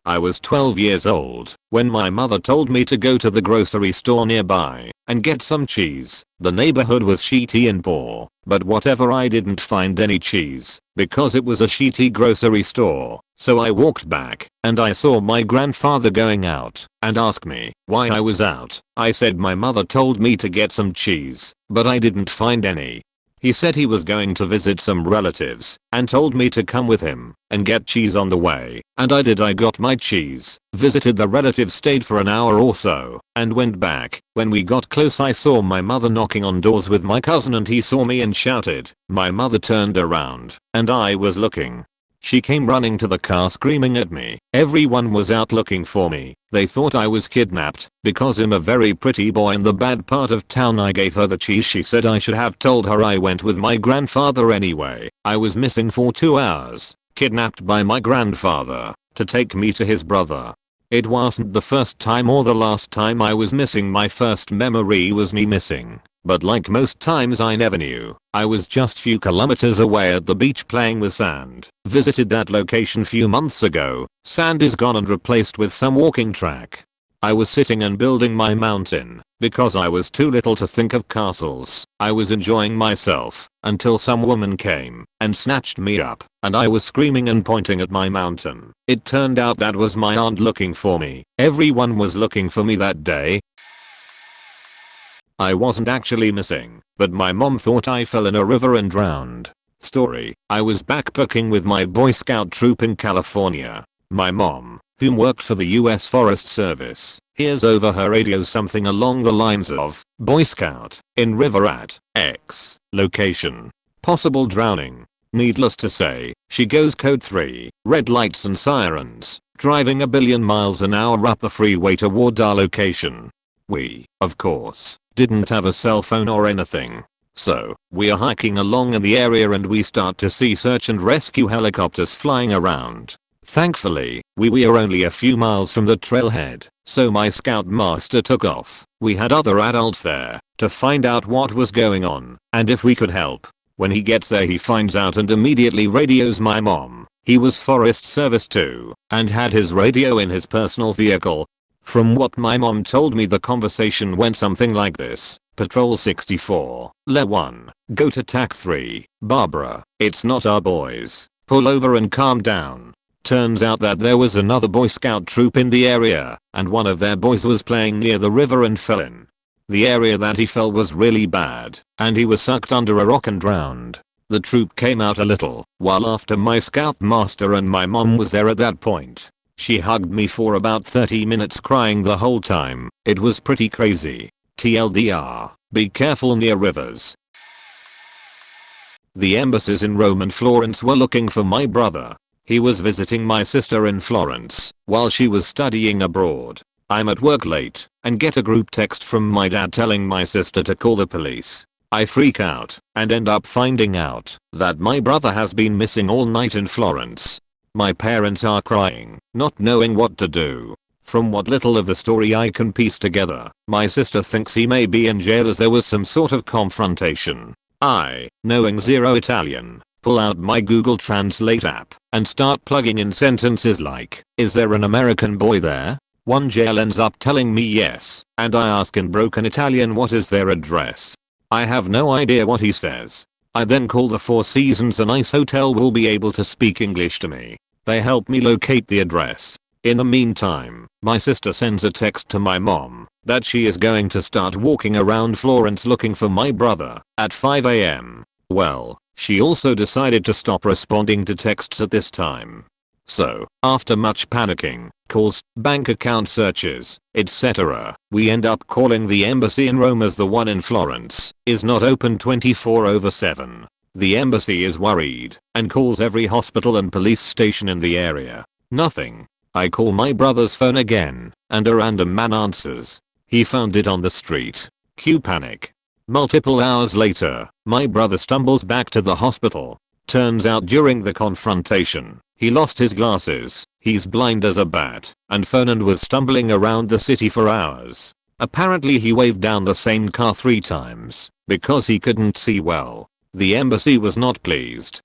I was 12 years old when my mother told me to go to the grocery store nearby and get some cheese. The neighborhood was shitty and poor, but whatever, I didn't find any cheese because it was a shitty grocery store. So I walked back and I saw my grandfather going out and asked me why I was out. I said my mother told me to get some cheese, but I didn't find any. He said he was going to visit some relatives and told me to come with him and get cheese on the way, and I did. I got my cheese, visited the relatives, stayed for an hour or so, and went back. When we got close I saw my mother knocking on doors with my cousin and he saw me and shouted. My mother turned around and I was looking. She came running to the car screaming at me. Everyone was out looking for me. They thought I was kidnapped because I'm a very pretty boy in the bad part of town. I gave her the cheese. She said I should have told her I went with my grandfather anyway. I was missing for 2 hours, kidnapped by my grandfather to take me to his brother. It wasn't the first time or the last time I was missing. My first memory was me missing. But like most times I never knew. I was just few kilometers away at the beach playing with sand. Visited that location few months ago. Sand is gone and replaced with some walking track. I was sitting and building my mountain because I was too little to think of castles. I was enjoying myself until some woman came and snatched me up and I was screaming and pointing at my mountain. It turned out that was my aunt looking for me. Everyone was looking for me that day. I wasn't actually missing, but my mom thought I fell in a river and drowned. Story: I was backpacking with my Boy Scout troop in California. My mom, whom worked for the US Forest Service, hears over her radio something along the lines of, "Boy Scout, in river at X location. Possible drowning." Needless to say, she goes code 3, red lights and sirens, driving a billion miles an hour up the freeway toward our location. We, of course, didn't have a cell phone or anything. So, we are hiking along in the area and we start to see search and rescue helicopters flying around. Thankfully, we were only a few miles from the trailhead, so my scout master took off. We had other adults there to find out what was going on and if we could help. When he gets there he finds out and immediately radios my mom. He was Forest Service too and had his radio in his personal vehicle. From what my mom told me, the conversation went something like this. Patrol 64, Le 1, go to TAC 3, Barbara, it's not our boys, pull over and calm down. Turns out that there was another Boy Scout troop in the area, and one of their boys was playing near the river and fell in. The area that he fell was really bad, and he was sucked under a rock and drowned. The troop came out a little while after my scout master and my mom was there at that point. She hugged me for about 30 minutes crying the whole time. It was pretty crazy. TLDR, be careful near rivers. The embassies in Rome and Florence were looking for my brother. He was visiting my sister in Florence while she was studying abroad. I'm at work late and get a group text from my dad telling my sister to call the police. I freak out and end up finding out that my brother has been missing all night in Florence. My parents are crying, not knowing what to do. From what little of the story I can piece together, my sister thinks he may be in jail as there was some sort of confrontation. I, knowing zero Italian, pull out my Google Translate app and start plugging in sentences like, "Is there an American boy there?" One jail ends up telling me yes, and I ask in broken Italian what is their address. I have no idea what he says. I then call the Four Seasons, a nice hotel will be able to speak English to me. They help me locate the address. In the meantime, my sister sends a text to my mom that she is going to start walking around Florence looking for my brother at 5 a.m. Well, she also decided to stop responding to texts at this time. So, after much panicking, calls, bank account searches, etc., we end up calling the embassy in Rome as the one in Florence is not open 24/7. The embassy is worried and calls every hospital and police station in the area. Nothing. I call my brother's phone again, and a random man answers. He found it on the street. Cue panic. Multiple hours later, my brother stumbles back to the hospital. Turns out during the confrontation, he lost his glasses, he's blind as a bat, and phone and was stumbling around the city for hours. Apparently he waved down the same car 3 times, because he couldn't see well. The embassy was not pleased.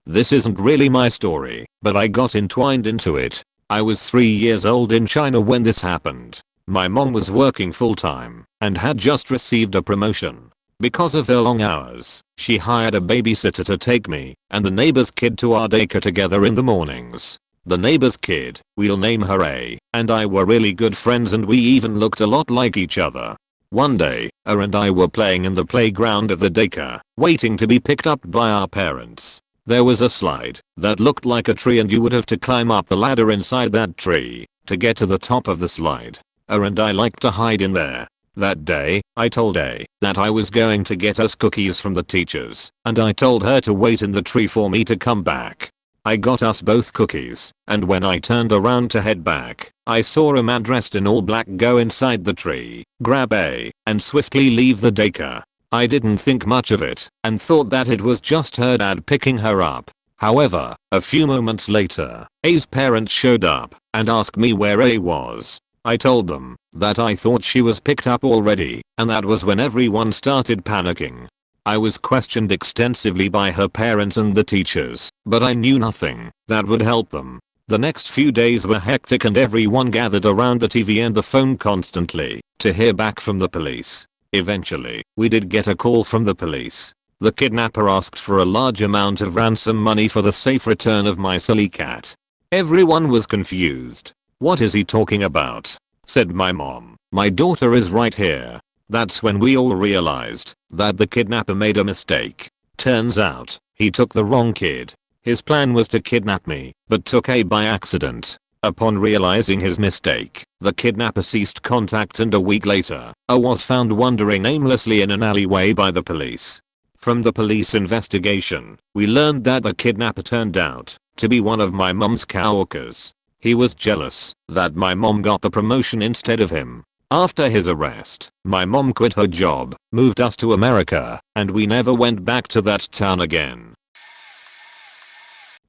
This isn't really my story, but I got entwined into it. I was 3 years old in China when this happened. My mom was working full time, and had just received a promotion. Because of her long hours, she hired a babysitter to take me and the neighbor's kid to our daycare together in the mornings. The neighbor's kid, we'll name her A, and I were really good friends and we even looked a lot like each other. One day, A and I were playing in the playground of the daycare, waiting to be picked up by our parents. There was a slide that looked like a tree and you would have to climb up the ladder inside that tree to get to the top of the slide. A and I liked to hide in there. That day, I told A that I was going to get us cookies from the teachers, and I told her to wait in the tree for me to come back. I got us both cookies, and when I turned around to head back, I saw a man dressed in all black go inside the tree, grab A, and swiftly leave the daycare. I didn't think much of it, and thought that it was just her dad picking her up. However, a few moments later, A's parents showed up, and asked me where A was. I told them that I thought she was picked up already, and that was when everyone started panicking. I was questioned extensively by her parents and the teachers, but I knew nothing that would help them. The next few days were hectic and everyone gathered around the TV and the phone constantly to hear back from the police. Eventually, we did get a call from the police. The kidnapper asked for a large amount of ransom money for the safe return of my silly cat. Everyone was confused. "What is he talking about?" said my mom. "My daughter is right here." That's when we all realized that the kidnapper made a mistake. Turns out, he took the wrong kid. His plan was to kidnap me, but took A by accident. Upon realizing his mistake, the kidnapper ceased contact and a week later, A was found wandering aimlessly in an alleyway by the police. From the police investigation, we learned that the kidnapper turned out to be one of my mom's coworkers. He was jealous that my mom got the promotion instead of him. After his arrest, my mom quit her job, moved us to America, and we never went back to that town again.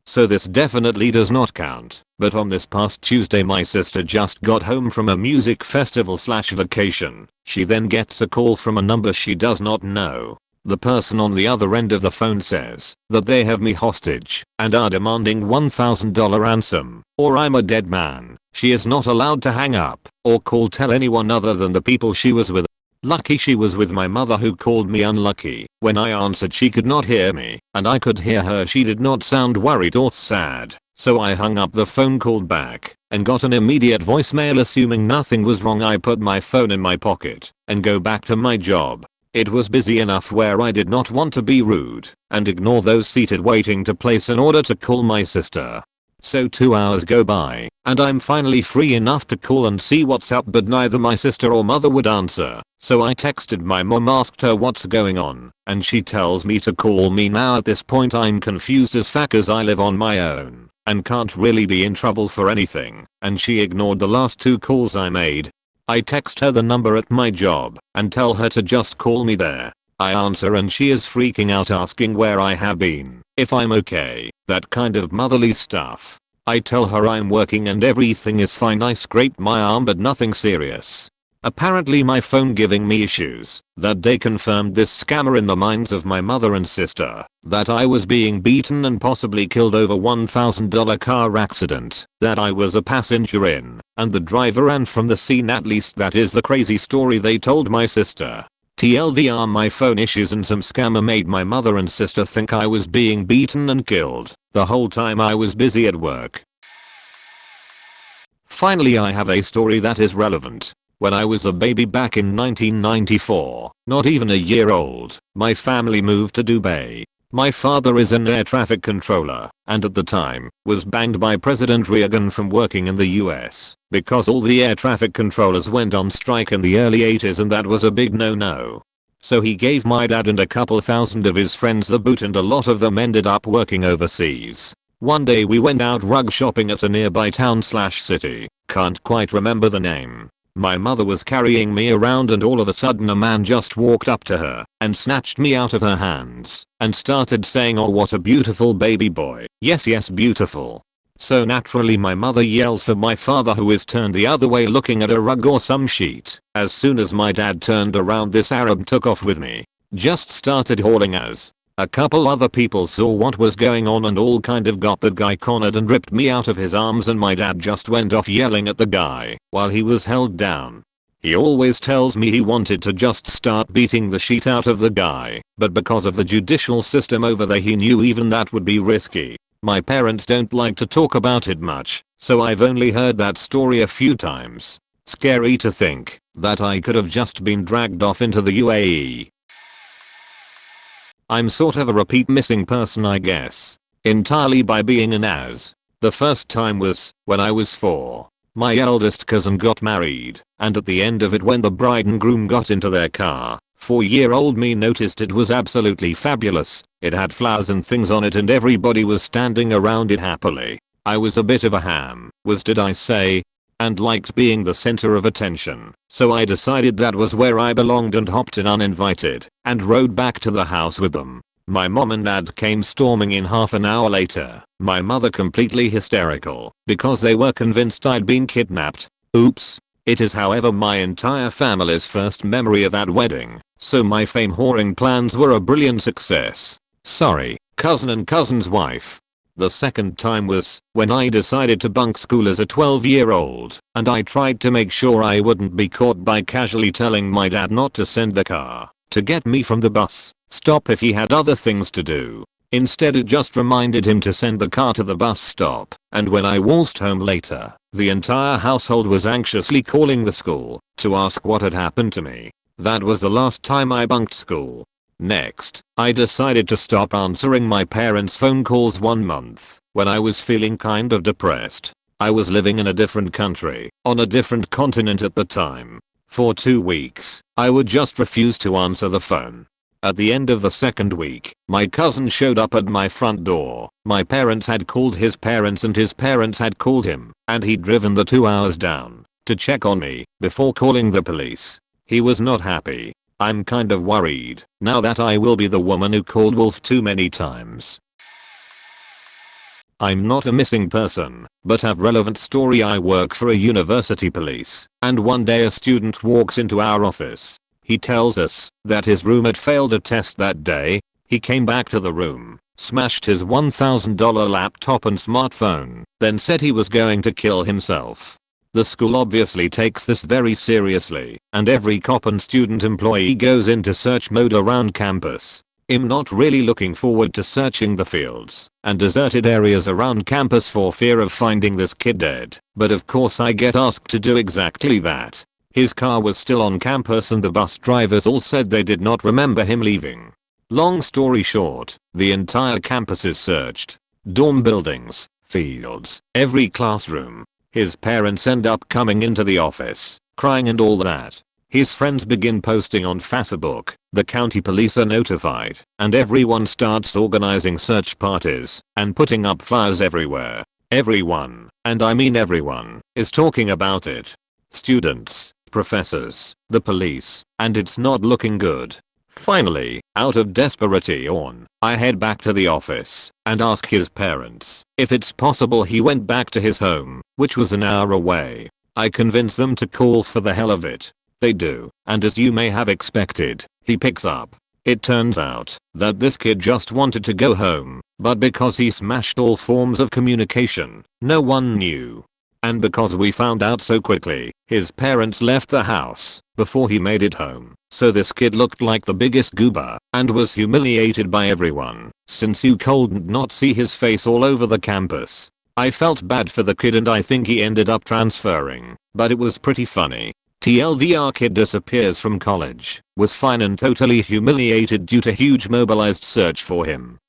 So this definitely does not count, but on this past Tuesday my sister just got home from a music festival/vacation. She then gets a call from a number she does not know. The person on the other end of the phone says that they have me hostage and are demanding $1,000 ransom, or I'm a dead man. She is not allowed to hang up or tell anyone other than the people she was with. Lucky she was with my mother, who called me unlucky. When I answered she could not hear me, and I could hear her. She did not sound worried or sad, so I hung up the phone, called back, and got an immediate voicemail. Assuming nothing was wrong, I put my phone in my pocket and go back to my job. It was busy enough where I did not want to be rude and ignore those seated waiting to place an order to call my sister. So 2 hours go by, and I'm finally free enough to call and see what's up, but neither my sister or mother would answer. So I texted my mom, asked her what's going on, and she tells me to call me now. At this point I'm confused as fuck, as I live on my own and can't really be in trouble for anything, and she ignored the last 2 calls I made. I text her the number at my job and tell her to just call me there. I answer and she is freaking out, asking where I have been, if I'm okay, that kind of motherly stuff. I tell her I'm working and everything is fine. I scraped my arm but nothing serious. Apparently my phone giving me issues. That day confirmed this scammer in the minds of my mother and sister that I was being beaten and possibly killed over $1,000 car accident that I was a passenger in and the driver ran from the scene. At least that is the crazy story they told my sister. TLDR, my phone issues and some scammer made my mother and sister think I was being beaten and killed the whole time I was busy at work. Finally, I have a story that is relevant. When I was a baby back in 1994, not even a year old, my family moved to Dubai. My father is an air traffic controller and at the time was banned by President Reagan from working in the US because all the air traffic controllers went on strike in the early 80s and that was a big no-no. So he gave my dad and a couple thousand of his friends the boot and a lot of them ended up working overseas. One day we went out rug shopping at a nearby town/city, can't quite remember the name. My mother was carrying me around and all of a sudden a man just walked up to her and snatched me out of her hands and started saying, "Oh, what a beautiful baby boy." Yes, beautiful. So naturally my mother yells for my father, who is turned the other way looking at a rug or some sheet. As soon as my dad turned around, this Arab took off with me. Just started hauling us. A couple other people saw what was going on and all kind of got the guy cornered and ripped me out of his arms, and my dad just went off yelling at the guy while he was held down. He always tells me he wanted to just start beating the shit out of the guy, but because of the judicial system over there he knew even that would be risky. My parents don't like to talk about it much, so I've only heard that story a few times. Scary to think that I could have just been dragged off into the UAE. I'm sort of a repeat missing person, I guess, entirely by being an ass. The first time was when I was 4. My eldest cousin got married, and at the end of it when the bride and groom got into their car, 4-year-old me noticed it was absolutely fabulous. It had flowers and things on it and everybody was standing around it happily. I was a bit of a ham, did I say? And liked being the center of attention, so I decided that was where I belonged and hopped in uninvited and rode back to the house with them. My mom and dad came storming in half an hour later, my mother completely hysterical because they were convinced I'd been kidnapped. Oops. It is however my entire family's first memory of that wedding, so my fame whoring plans were a brilliant success. Sorry, cousin and cousin's wife. The second time was when I decided to bunk school as a 12-year-old, and I tried to make sure I wouldn't be caught by casually telling my dad not to send the car to get me from the bus stop if he had other things to do. Instead it just reminded him to send the car to the bus stop, and when I waltzed home later, the entire household was anxiously calling the school to ask what had happened to me. That was the last time I bunked school. Next, I decided to stop answering my parents' phone calls 1 month when I was feeling kind of depressed. I was living in a different country, on a different continent at the time. For 2 weeks, I would just refuse to answer the phone. At the end of the second week, my cousin showed up at my front door. My parents had called his parents and his parents had called him, and he'd driven the 2 hours down to check on me before calling the police. He was not happy. I'm kind of worried now that I will be the woman who called wolf too many times. I'm not a missing person, but have relevant story. I work for a university police, and one day a student walks into our office. He tells us that his roommate failed a test that day. He came back to the room, smashed his $1,000 laptop and smartphone, then said he was going to kill himself. The school obviously takes this very seriously, and every cop and student employee goes into search mode around campus. I'm not really looking forward to searching the fields and deserted areas around campus for fear of finding this kid dead, but of course I get asked to do exactly that. His car was still on campus and the bus drivers all said they did not remember him leaving. Long story short, the entire campus is searched. Dorm buildings, fields, every classroom. His parents end up coming into the office, crying and all that. His friends begin posting on Facebook, the county police are notified, and everyone starts organizing search parties and putting up flyers everywhere. Everyone, and I mean everyone, is talking about it. Students, professors, the police, and it's not looking good. Finally, out of desperation, I head back to the office and ask his parents if it's possible he went back to his home, which was an hour away. I convince them to call for the hell of it. They do, and as you may have expected, he picks up. It turns out that this kid just wanted to go home, but because he smashed all forms of communication, no one knew. And because we found out so quickly, his parents left the house before he made it home. So this kid looked like the biggest goober and was humiliated by everyone since you couldn't not see his face all over the campus. I felt bad for the kid and I think he ended up transferring, but it was pretty funny. TLDR, kid disappears from college, was fine and totally humiliated due to huge mobilized search for him.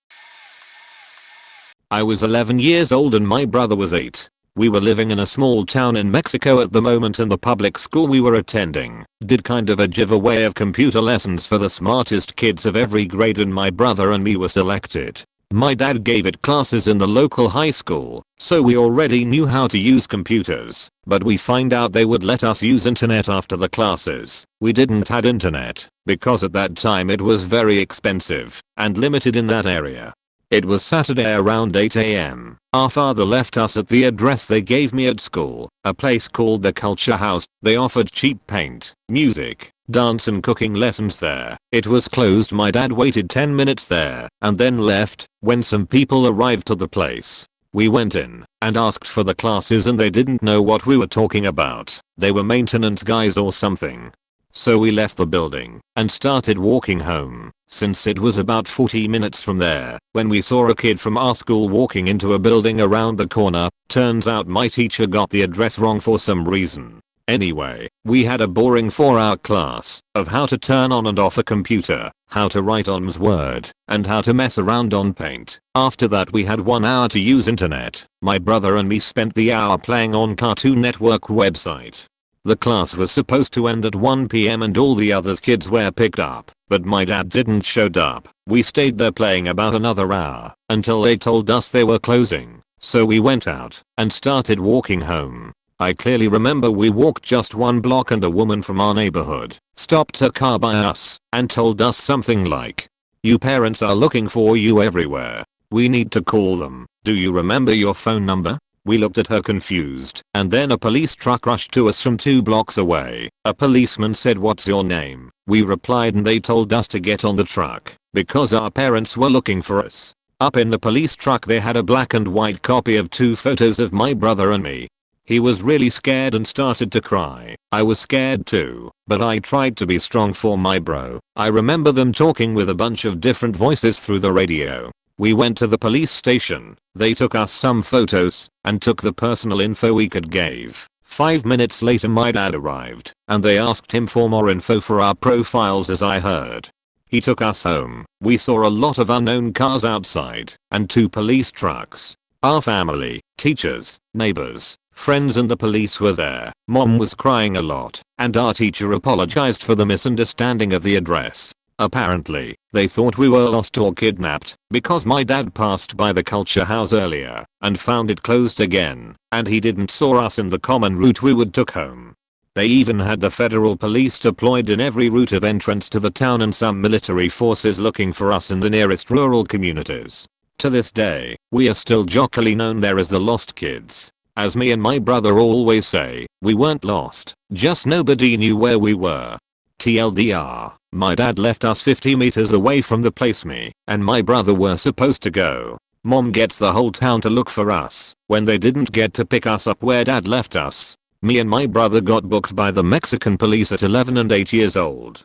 I was 11 years old and my brother was 8. We were living in a small town in Mexico at the moment and the public school we were attending did kind of a giveaway of computer lessons for the smartest kids of every grade and my brother and me were selected. My dad gave it classes in the local high school, so we already knew how to use computers, but we find out they would let us use internet after the classes. We didn't had internet because at that time it was very expensive and limited in that area. It was Saturday around 8 AM. Our father left us at the address they gave me at school, a place called the Culture House. They offered cheap paint, music, dance and cooking lessons there. It was closed. My dad waited 10 minutes there and then left when some people arrived to the place. We went in and asked for the classes and they didn't know what we were talking about. They were maintenance guys or something. So we left the building and started walking home, since it was about 40 minutes from there when we saw a kid from our school walking into a building around the corner. Turns out my teacher got the address wrong for some reason. Anyway, we had a boring 4-hour class of how to turn on and off a computer, how to write on Word, and how to mess around on Paint. After that we had 1 hour to use internet. My brother and me spent the hour playing on Cartoon Network website. The class was supposed to end at 1 PM and all the other kids were picked up, but my dad didn't showed up. We stayed there playing about another hour until they told us they were closing. So we went out and started walking home. I clearly remember we walked just 1 block and a woman from our neighborhood stopped her car by us and told us something like, "You parents are looking for you everywhere. We need to call them. Do you remember your phone number?" We looked at her confused and then a police truck rushed to us from 2 blocks away. A policeman said, "What's your name?" We replied and they told us to get on the truck because our parents were looking for us. Up in the police truck they had a black and white copy of 2 photos of my brother and me. He was really scared and started to cry. I was scared too, but I tried to be strong for my bro. I remember them talking with a bunch of different voices through the radio. We went to the police station. They took us some photos and took the personal info we could give. 5 minutes later my dad arrived and they asked him for more info for our profiles as I heard. He took us home. We saw a lot of unknown cars outside and 2 police trucks. Our family, teachers, neighbors, friends and the police were there. Mom was crying a lot and our teacher apologized for the misunderstanding of the address. Apparently, they thought we were lost or kidnapped because my dad passed by the Culture House earlier and found it closed again, and he didn't saw us in the common route we would took home. They even had the federal police deployed in every route of entrance to the town and some military forces looking for us in the nearest rural communities. To this day, we are still jokingly known there as the Lost Kids. As me and my brother always say, we weren't lost, just nobody knew where we were. TLDR, my dad left us 50 meters away from the place me and my brother were supposed to go. Mom gets the whole town to look for us when they didn't get to pick us up where dad left us. Me and my brother got booked by the Mexican police at 11 and 8 years old.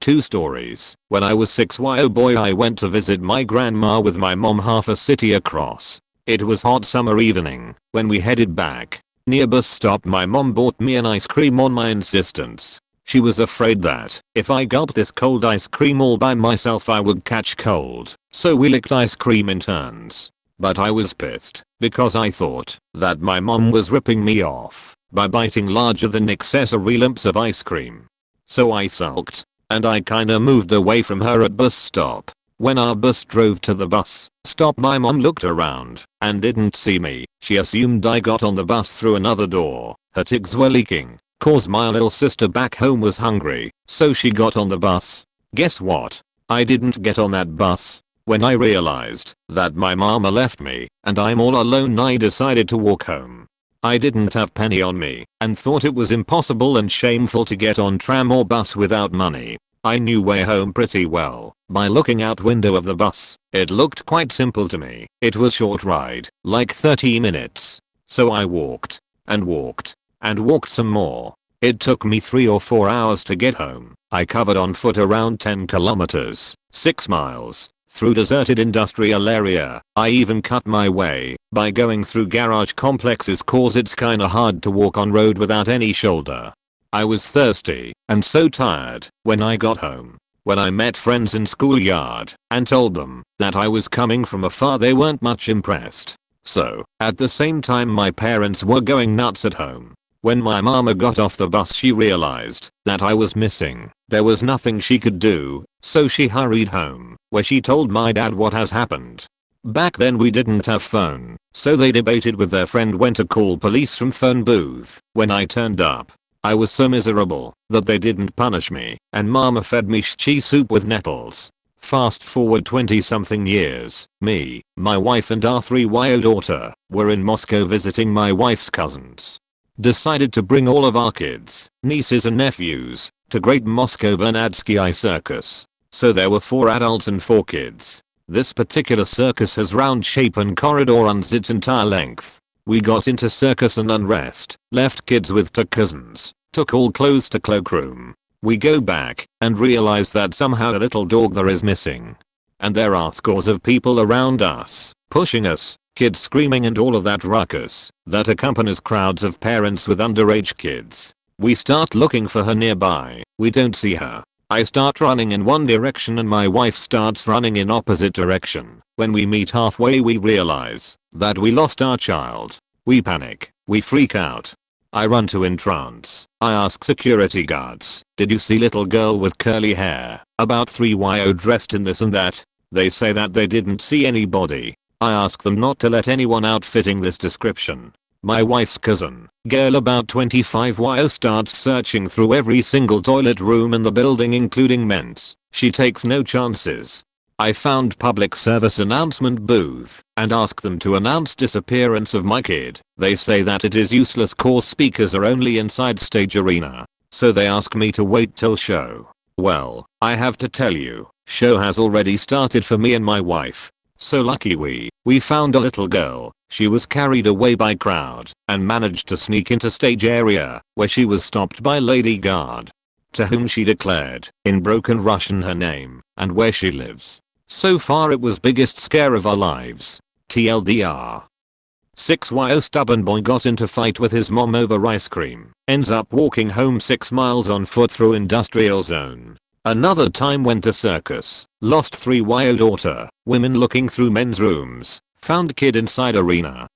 2 stories. When I was 6, oh boy, I went to visit my grandma with my mom half a city across. It was hot summer evening when we headed back. Near bus stop my mom bought me an ice cream on my insistence. She was afraid that if I gulped this cold ice cream all by myself I would catch cold, so we licked ice cream in turns. But I was pissed because I thought that my mom was ripping me off by biting larger than accessory lumps of ice cream. So I sulked and I kinda moved away from her at bus stop. When our bus drove to the bus stop my mom looked around and didn't see me. She assumed I got on the bus through another door. Her tigs were leaking. cause my little sister back home was hungry, so she got on the bus. Guess what? I didn't get on that bus. When I realized that my mama left me and I'm all alone, I decided to walk home. I didn't have penny on me and thought it was impossible and shameful to get on tram or bus without money. I knew way home pretty well by looking out window of the bus. It looked quite simple to me. It was short ride, like 30 minutes. So I walked and walked and walked some more. It took me 3 or 4 hours to get home. I covered on foot around 10 kilometers, 6 miles, through deserted industrial area. I even cut my way by going through garage complexes cause it's kinda hard to walk on road without any shoulder. I was thirsty and so tired when I got home. When I met friends in schoolyard and told them that I was coming from afar, they weren't much impressed. So, at the same time my parents were going nuts at home. When my mama got off the bus, she realized that I was missing. There was nothing she could do, so she hurried home, where she told my dad what has happened. Back then we didn't have phone, so they debated with their friend when to call police from phone booth. When I turned up, I was so miserable that they didn't punish me, and mama fed me cheese soup with nettles. Fast forward 20 something years, me, my wife and our 3-year-old daughter were in Moscow visiting my wife's cousins. Decided to bring all of our kids, nieces and nephews to Great Moscow Vernadsky Circus. So there were 4 adults and 4 kids. This particular circus has round shape and corridor runs its entire length. We got into circus and unrest, left kids with 2 cousins, took all clothes to cloakroom. We go back and realize that somehow a little dog there is missing. And there are scores of people around us, pushing us, kids screaming and all of that ruckus that accompanies crowds of parents with underage kids. We start looking for her nearby. We don't see her. I start running in one direction and my wife starts running in opposite direction. When we meet halfway we realize that we lost our child. We panic. We freak out. I run to entrance. I ask security guards, did you see little girl with curly hair, about 3-year-old dressed in this and that? They say that they didn't see anybody. I ask them not to let anyone out fitting this description. My wife's cousin, girl about 25-year-old, starts searching through every single toilet room in the building including men's. She takes no chances. I found public service announcement booth and ask them to announce disappearance of my kid. They say that it is useless cause speakers are only inside stage arena. So they ask me to wait till show. Well, I have to tell you, show has already started for me and my wife. So lucky we found a little girl. She was carried away by crowd and managed to sneak into stage area where she was stopped by lady guard, to whom she declared in broken Russian her name and where she lives. So far it was biggest scare of our lives. TLDR. 6-year-old stubborn boy got into fight with his mom over ice cream. Ends up walking home 6 miles on foot through industrial zone. Another time went to circus. Lost 3-year-old daughter. Women looking through men's rooms. Found kid inside arena.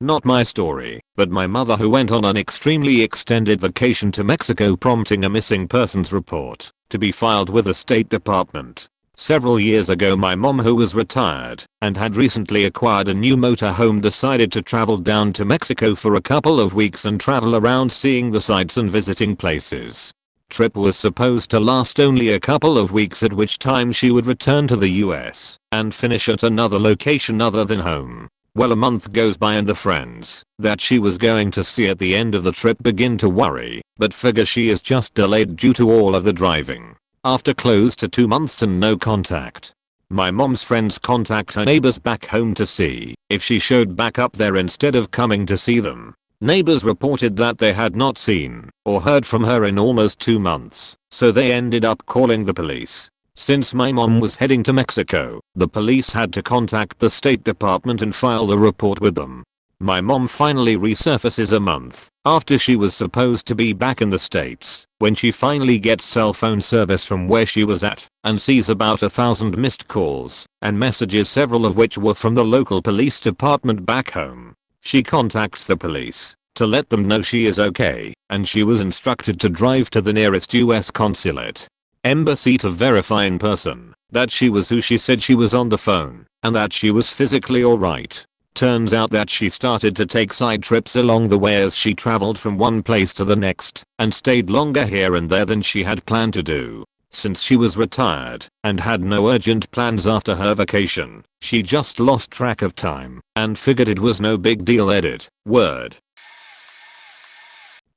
Not my story, but my mother who went on an extremely extended vacation to Mexico, prompting a missing persons report to be filed with the State Department. Several years ago my mom, who was retired and had recently acquired a new motorhome, decided to travel down to Mexico for a couple of weeks and travel around seeing the sights and visiting places. Trip was supposed to last only a couple of weeks, at which time she would return to the US and finish at another location other than home. Well, a month goes by and the friends that she was going to see at the end of the trip begin to worry, but figure she is just delayed due to all of the driving. After close to 2 months and no contact, my mom's friends contact her neighbors back home to see if she showed back up there instead of coming to see them. Neighbors reported that they had not seen or heard from her in almost 2 months, so they ended up calling the police. Since my mom was heading to Mexico, the police had to contact the State Department and file the report with them. My mom finally resurfaces a month after she was supposed to be back in the States, when she finally gets cell phone service from where she was at and sees about 1,000 missed calls and messages, several of which were from the local police department back home. She contacts the police to let them know she is okay, and she was instructed to drive to the nearest US consulate embassy to verify in person that she was who she said she was on the phone and that she was physically alright. Turns out that she started to take side trips along the way as she traveled from one place to the next and stayed longer here and there than she had planned to do. Since she was retired and had no urgent plans after her vacation, she just lost track of time and figured it was no big deal. Edit. Word.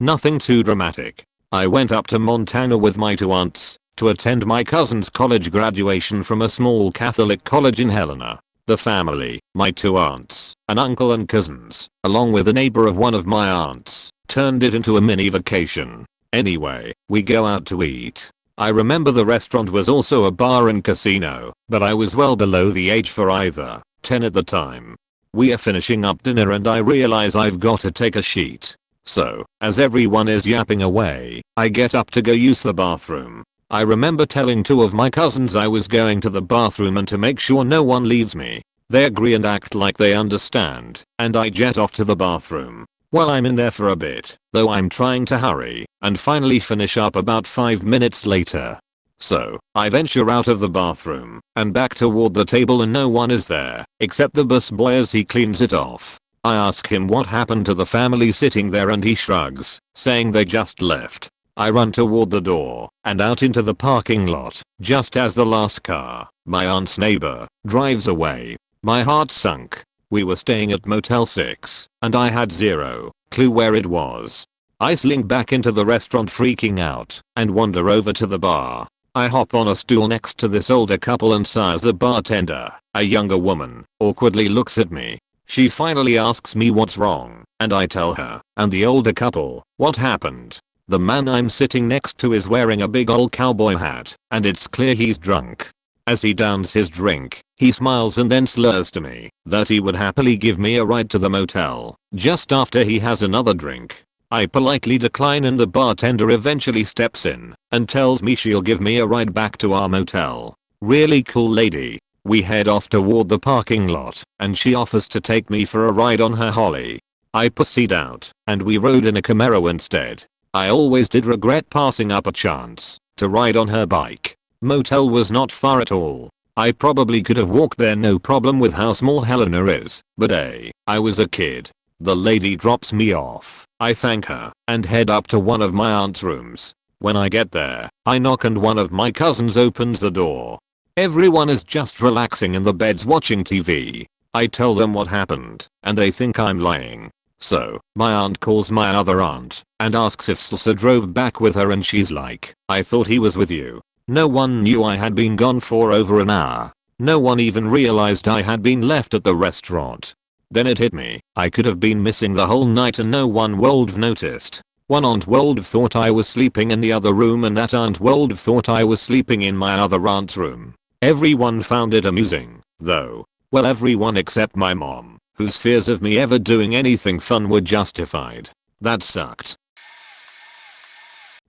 Nothing too dramatic. I went up to Montana with my 2 aunts to attend my cousin's college graduation from a small Catholic college in Helena. The family, my 2 aunts, an uncle and cousins, along with a neighbor of one of my aunts, turned it into a mini vacation. Anyway, we go out to eat. I remember the restaurant was also a bar and casino, but I was well below the age for either, 10 at the time. We are finishing up dinner and I realize I've got to take a shit. So, as everyone is yapping away, I get up to go use the bathroom. I remember telling 2 of my cousins I was going to the bathroom and to make sure no one leaves me. They agree and act like they understand, and I jet off to the bathroom. Well, I'm in there for a bit, though I'm trying to hurry, and finally finish up about 5 minutes later. So, I venture out of the bathroom, and back toward the table and no one is there, except the busboy as he cleans it off. I ask him what happened to the family sitting there and he shrugs, saying they just left. I run toward the door and out into the parking lot just as the last car, my aunt's neighbor, drives away. My heart sunk. We were staying at Motel 6 and I had zero clue where it was. I slink back into the restaurant freaking out and wander over to the bar. I hop on a stool next to this older couple and sighs. The bartender, a younger woman, awkwardly looks at me. She finally asks me what's wrong and I tell her and the older couple what happened. The man I'm sitting next to is wearing a big old cowboy hat, and it's clear he's drunk. As he downs his drink, he smiles and then slurs to me that he would happily give me a ride to the motel just after he has another drink. I politely decline and the bartender eventually steps in and tells me she'll give me a ride back to our motel. Really cool lady. We head off toward the parking lot and she offers to take me for a ride on her Holly. I pussied out and we rode in a Camaro instead. I always did regret passing up a chance to ride on her bike. Motel was not far at all. I probably could have walked there no problem with how small Helena is, but I was a kid. The lady drops me off. I thank her and head up to one of my aunt's rooms. When I get there, I knock and one of my cousins opens the door. Everyone is just relaxing in the beds watching TV. I tell them what happened and they think I'm lying. So, my aunt calls my other aunt and asks if Salsa drove back with her and she's like, I thought he was with you. No one knew I had been gone for over an hour. No one even realized I had been left at the restaurant. Then it hit me, I could have been missing the whole night and no one would have noticed. One aunt would have thought I was sleeping in the other room and that aunt would have thought I was sleeping in my other aunt's room. Everyone found it amusing, though. Well, everyone except my mom, whose fears of me ever doing anything fun were justified. That sucked.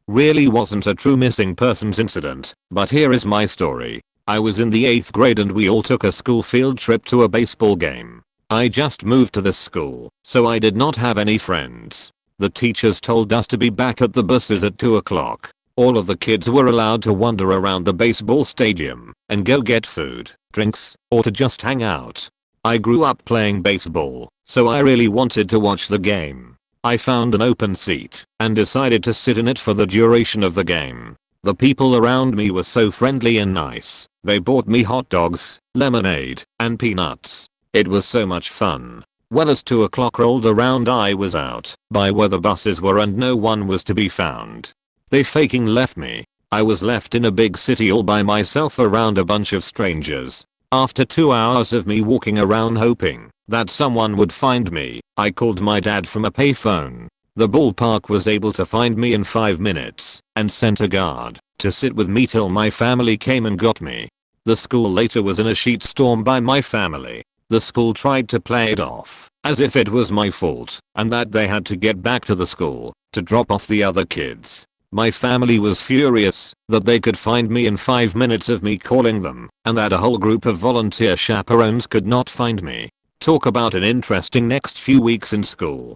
Really wasn't a true missing persons incident, but here is my story. I was in the 8th grade and we all took a school field trip to a baseball game. I just moved to this school, so I did not have any friends. The teachers told us to be back at the buses at 2 o'clock. All of the kids were allowed to wander around the baseball stadium and go get food, drinks, or to just hang out. I grew up playing baseball, so I really wanted to watch the game. I found an open seat and decided to sit in it for the duration of the game. The people around me were so friendly and nice. They bought me hot dogs, lemonade, and peanuts. It was so much fun. Well, as 2 o'clock rolled around I was out by where the buses were and no one was to be found. They faking left me. I was left in a big city all by myself around a bunch of strangers. After 2 hours of me walking around hoping that someone would find me, I called my dad from a payphone. The ballpark was able to find me in 5 minutes and sent a guard to sit with me till my family came and got me. The school later was in a shitstorm by my family. The school tried to play it off as if it was my fault and that they had to get back to the school to drop off the other kids. My family was furious that they could find me in 5 minutes of me calling them and that a whole group of volunteer chaperones could not find me. Talk about an interesting next few weeks in school.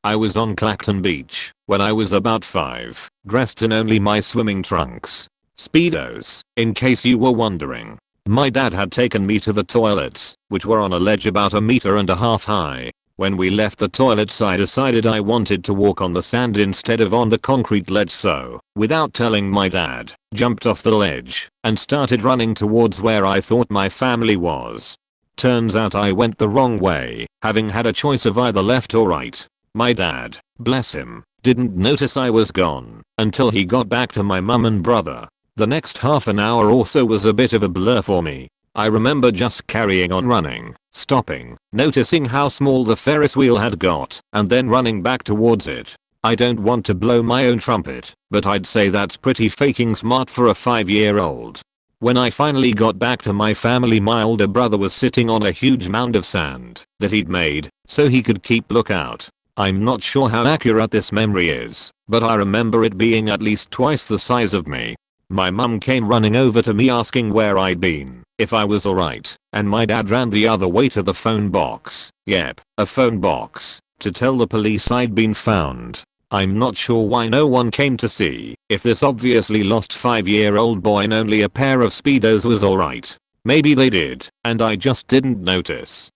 I was on Clacton Beach when I was about 5, dressed in only my swimming trunks. Speedos, in case you were wondering. My dad had taken me to the toilets, which were on a ledge about 1.5 meters high. When we left the toilets I decided I wanted to walk on the sand instead of on the concrete ledge, so, without telling my dad, jumped off the ledge and started running towards where I thought my family was. Turns out I went the wrong way, having had a choice of either left or right. My dad, bless him, didn't notice I was gone until he got back to my mum and brother. The next half an hour or so was a bit of a blur for me. I remember just carrying on running, stopping, noticing how small the Ferris wheel had got, and then running back towards it. I don't want to blow my own trumpet, but I'd say that's pretty fucking smart for a 5-year-old. When I finally got back to my family, my older brother was sitting on a huge mound of sand that he'd made so he could keep lookout. I'm not sure how accurate this memory is, but I remember it being at least twice the size of me. My mum came running over to me asking where I'd been, if I was alright, and my dad ran the other way to the phone box, yep, a phone box, to tell the police I'd been found. I'm not sure why no one came to see if this obviously lost 5-year-old boy in only a pair of Speedos was alright. Maybe they did, and I just didn't notice.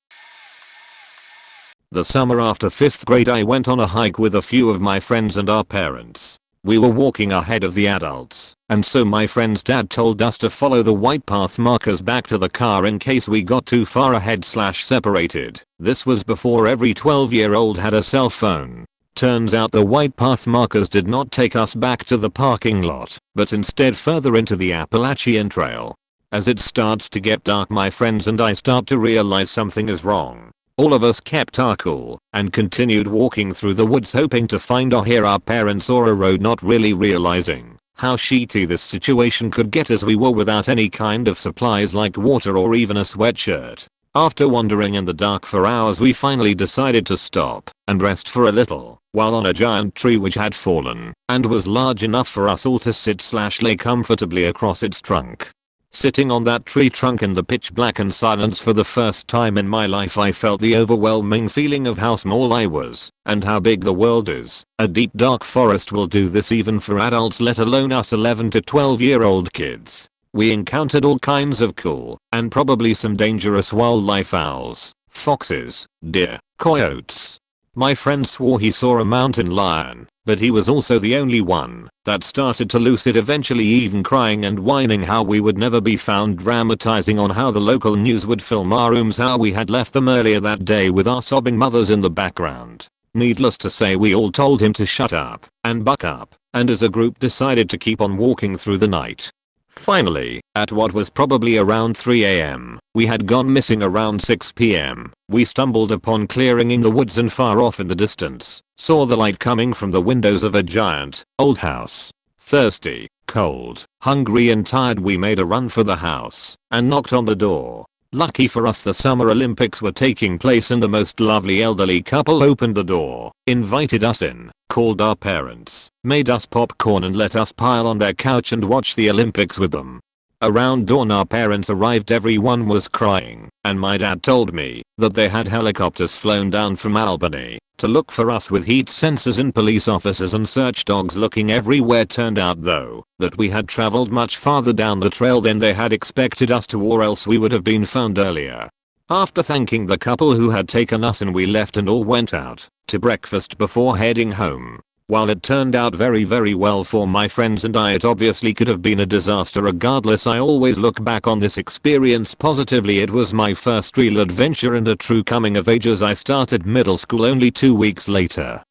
The summer after 5th grade I went on a hike with a few of my friends and our parents. We were walking ahead of the adults, and so my friend's dad told us to follow the white path markers back to the car in case we got too far ahead / separated. This was before every 12-year-old had a cell phone. Turns out the white path markers did not take us back to the parking lot, but instead further into the Appalachian Trail. As it starts to get dark, my friends and I start to realize something is wrong. All of us kept our cool and continued walking through the woods, hoping to find or hear our parents or a road, not really realizing how shitty this situation could get as we were without any kind of supplies like water or even a sweatshirt. After wandering in the dark for hours, we finally decided to stop and rest for a little while on a giant tree which had fallen and was large enough for us all to sit / lay comfortably across its trunk. Sitting on that tree trunk in the pitch black and silence for the first time in my life, I felt the overwhelming feeling of how small I was and how big the world is. A deep dark forest will do this even for adults, let alone us 11 to 12-year-old kids. We encountered all kinds of cool and probably some dangerous wildlife: owls, foxes, deer, coyotes. My friend swore he saw a mountain lion, but he was also the only one that started to lose it, eventually even crying and whining how we would never be found, dramatizing on how the local news would film our rooms, how we had left them earlier that day with our sobbing mothers in the background. Needless to say, we all told him to shut up and buck up, and as a group decided to keep on walking through the night. Finally, at what was probably around 3 AM, we had gone missing around 6 PM. We stumbled upon clearing in the woods, and far off in the distance, saw the light coming from the windows of a giant, old house. Thirsty, cold, hungry and tired, we made a run for the house and knocked on the door. Lucky for us, the Summer Olympics were taking place and the most lovely elderly couple opened the door, invited us in, called our parents, made us popcorn and let us pile on their couch and watch the Olympics with them. Around dawn our parents arrived, everyone was crying, and my dad told me that they had helicopters flown down from Albany to look for us with heat sensors and police officers and search dogs looking everywhere. Turned out though that we had traveled much farther down the trail than they had expected us to, or else we would have been found earlier. After thanking the couple who had taken us in, we left and all went out to breakfast before heading home. While it turned out very well for my friends and I, it obviously could have been a disaster. Regardless, I always look back on this experience positively. It was my first real adventure and a true coming of age as I started middle school only 2 weeks later.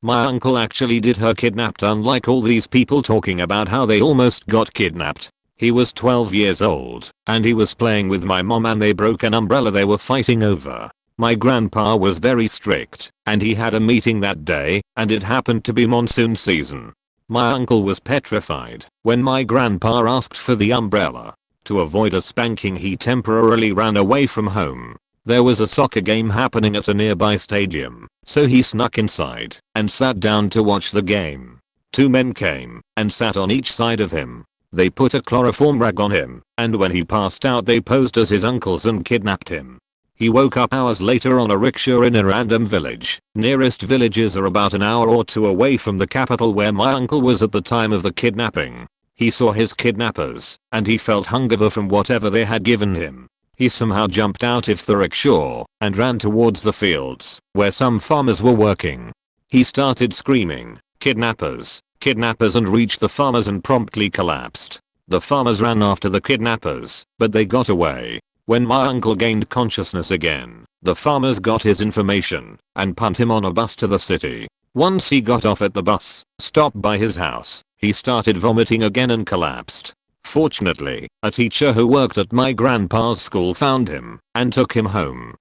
My uncle actually did her kidnapped, unlike all these people talking about how they almost got kidnapped. He was 12 years old and he was playing with my mom and they broke an umbrella they were fighting over. My grandpa was very strict and he had a meeting that day, and it happened to be monsoon season. My uncle was petrified when my grandpa asked for the umbrella. To avoid a spanking, he temporarily ran away from home. There was a soccer game happening at a nearby stadium, so he snuck inside and sat down to watch the game. 2 men came and sat on each side of him. They put a chloroform rag on him, and when he passed out they posed as his uncles and kidnapped him. He woke up hours later on a rickshaw in a random village. Nearest villages are about an hour or 2 away from the capital where my uncle was at the time of the kidnapping. He saw his kidnappers, and he felt hunger from whatever they had given him. He somehow jumped out of the rickshaw and ran towards the fields where some farmers were working. He started screaming, "Kidnappers! Kidnappers!" and reached the farmers and promptly collapsed. The farmers ran after the kidnappers, but they got away. When my uncle gained consciousness again, the farmers got his information and pumped him on a bus to the city. Once he got off at the bus stop by his house, he started vomiting again and collapsed. Fortunately, a teacher who worked at my grandpa's school found him and took him home.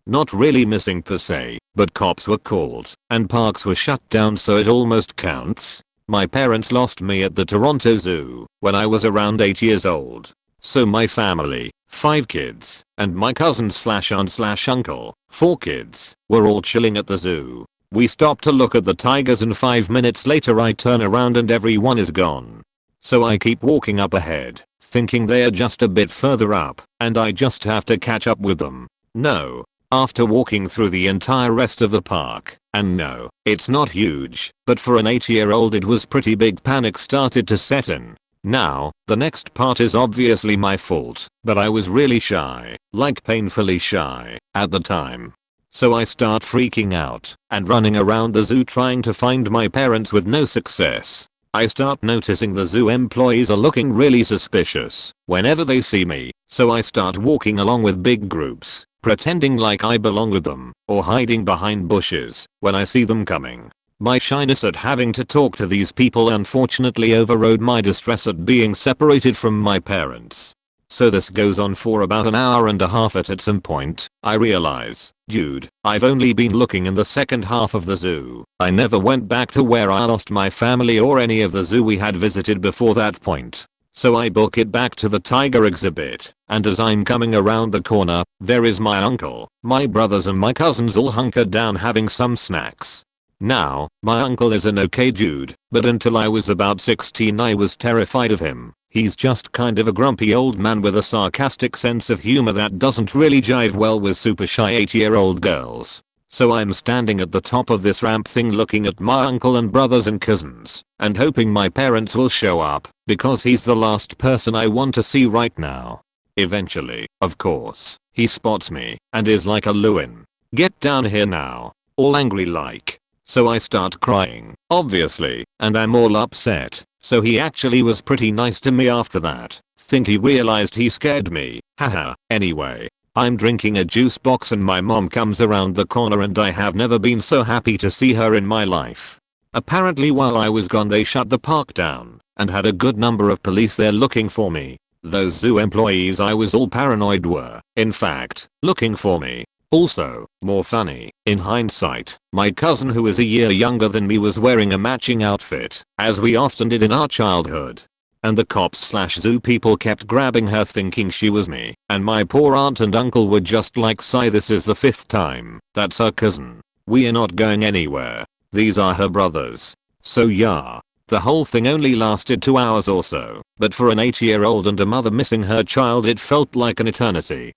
Not really missing per se, but cops were called and parks were shut down, so it almost counts. My parents lost me at the Toronto Zoo when I was around 8 years old. So my family, 5 kids, and my cousin/aunt/uncle, 4 kids, were all chilling at the zoo. We stopped to look at the tigers and 5 minutes later I turn around and everyone is gone. So I keep walking up ahead, thinking they are just a bit further up, and I just have to catch up with them. No. After walking through the entire rest of the park, and no, it's not huge, but for an 8-year-old it was pretty big, panic started to set in. Now, the next part is obviously my fault, but I was really shy, like painfully shy, at the time. So I start freaking out and running around the zoo trying to find my parents with no success. I start noticing the zoo employees are looking really suspicious whenever they see me, so I start walking along with big groups, pretending like I belong with them, or hiding behind bushes when I see them coming. My shyness at having to talk to these people unfortunately overrode my distress at being separated from my parents. So this goes on for about an hour and a half. At some point, I realize, dude, I've only been looking in the second half of the zoo. I never went back to where I lost my family or any of the zoo we had visited before that point. So I book it back to the tiger exhibit, and as I'm coming around the corner, there is my uncle, my brothers and my cousins all hunkered down having some snacks. Now, my uncle is an okay dude, but until I was about 16 I was terrified of him. He's just kind of a grumpy old man with a sarcastic sense of humor that doesn't really jive well with super shy 8-year-old girls. So I'm standing at the top of this ramp thing looking at my uncle and brothers and cousins, and hoping my parents will show up, because he's the last person I want to see right now. Eventually, of course, he spots me, and is like a Lewin. "Get down here now," all angry like. So I start crying, obviously, and I'm all upset. So he actually was pretty nice to me after that. Think he realized he scared me, haha. Anyway, I'm drinking a juice box and my mom comes around the corner and I have never been so happy to see her in my life. Apparently while I was gone they shut the park down and had a good number of police there looking for me. Those zoo employees I was all paranoid were, in fact, looking for me. Also, more funny, in hindsight, my cousin who is a year younger than me was wearing a matching outfit, as we often did in our childhood. And the cops/zoo people kept grabbing her thinking she was me, and my poor aunt and uncle were just like, "Sigh, this is the 5th time, that's her cousin. We are not going anywhere. These are her brothers." So yeah, the whole thing only lasted 2 hours or so, but for an 8-year-old and a mother missing her child it felt like an eternity.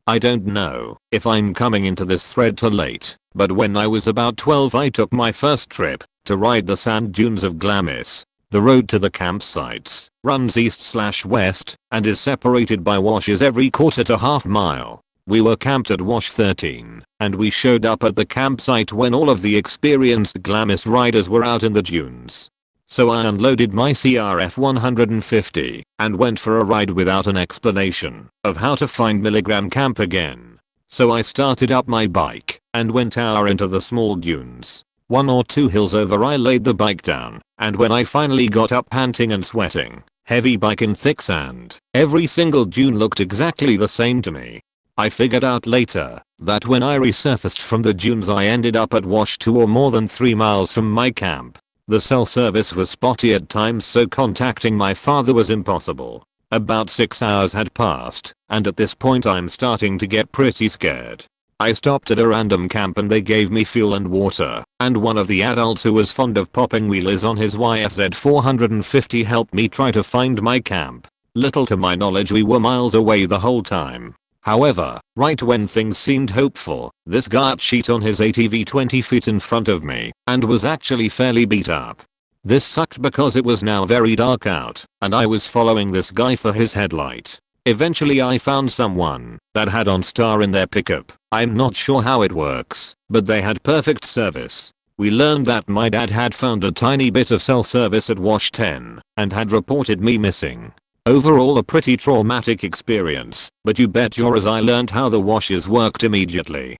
I don't know if I'm coming into this thread too late, but when I was about 12 I took my first trip to ride the sand dunes of Glamis. The road to the campsites runs east/west and is separated by washes every quarter to half mile. We were camped at Wash 13 and we showed up at the campsite when all of the experienced Glamis riders were out in the dunes. So I unloaded my CRF 150 and went for a ride without an explanation of how to find Milligram Camp again. So I started up my bike and went out into the small dunes. 1 or 2 hills over I laid the bike down, and when I finally got up panting and sweating, heavy bike in thick sand, every single dune looked exactly the same to me. I figured out later that when I resurfaced from the dunes I ended up at Wash 2 or more than 3 miles from my camp. The cell service was spotty at times so contacting my father was impossible. About 6 hours had passed, and at this point I'm starting to get pretty scared. I stopped at a random camp and they gave me fuel and water, and one of the adults who was fond of popping wheelies on his YFZ 450 helped me try to find my camp. Little to my knowledge we were miles away the whole time. However, right when things seemed hopeful, this guy cheated on his ATV 20 feet in front of me and was actually fairly beat up. This sucked because it was now very dark out and I was following this guy for his headlight. Eventually I found someone that had OnStar in their pickup. I'm not sure how it works, but they had perfect service. We learned that my dad had found a tiny bit of cell service at Wash 10 and had reported me missing. Overall a pretty traumatic experience, but you bet yours I learned how the washes worked immediately.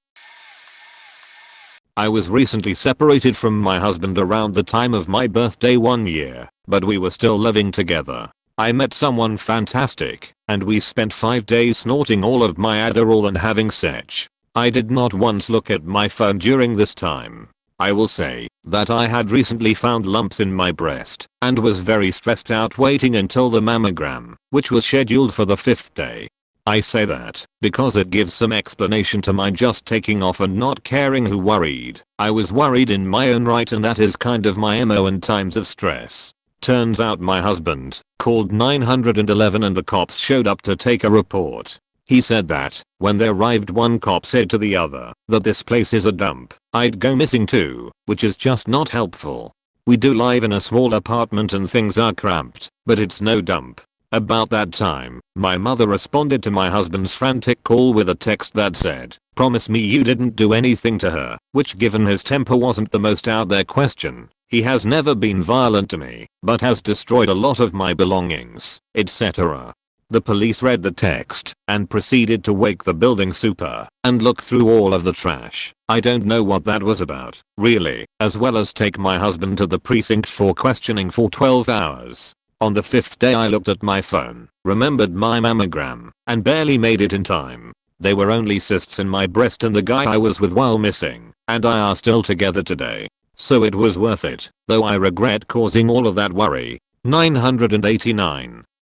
I was recently separated from my husband around the time of my birthday 1 year, but we were still living together. I met someone fantastic, and we spent 5 days snorting all of my Adderall and having sex. I did not once look at my phone during this time. I will say that I had recently found lumps in my breast and was very stressed out waiting until the mammogram, which was scheduled for the 5th day. I say that because it gives some explanation to my just taking off and not caring who worried. I was worried in my own right and that is kind of my MO in times of stress. Turns out my husband called 911 and the cops showed up to take a report. He said that when they arrived one cop said to the other that this place is a dump. I'd go missing too, which is just not helpful. We do live in a small apartment and things are cramped, but it's no dump. About that time, my mother responded to my husband's frantic call with a text that said, "Promise me you didn't do anything to her," which given his temper wasn't the most out there question. He has never been violent to me, but has destroyed a lot of my belongings, etc. The police read the text and proceeded to wake the building super and look through all of the trash. I don't know what that was about, really, as well as take my husband to the precinct for questioning for 12 hours. On the 5th day I looked at my phone, remembered my mammogram, and barely made it in time. They were only cysts in my breast and the guy I was with while missing, and I are still together today. So it was worth it, though I regret causing all of that worry. 989.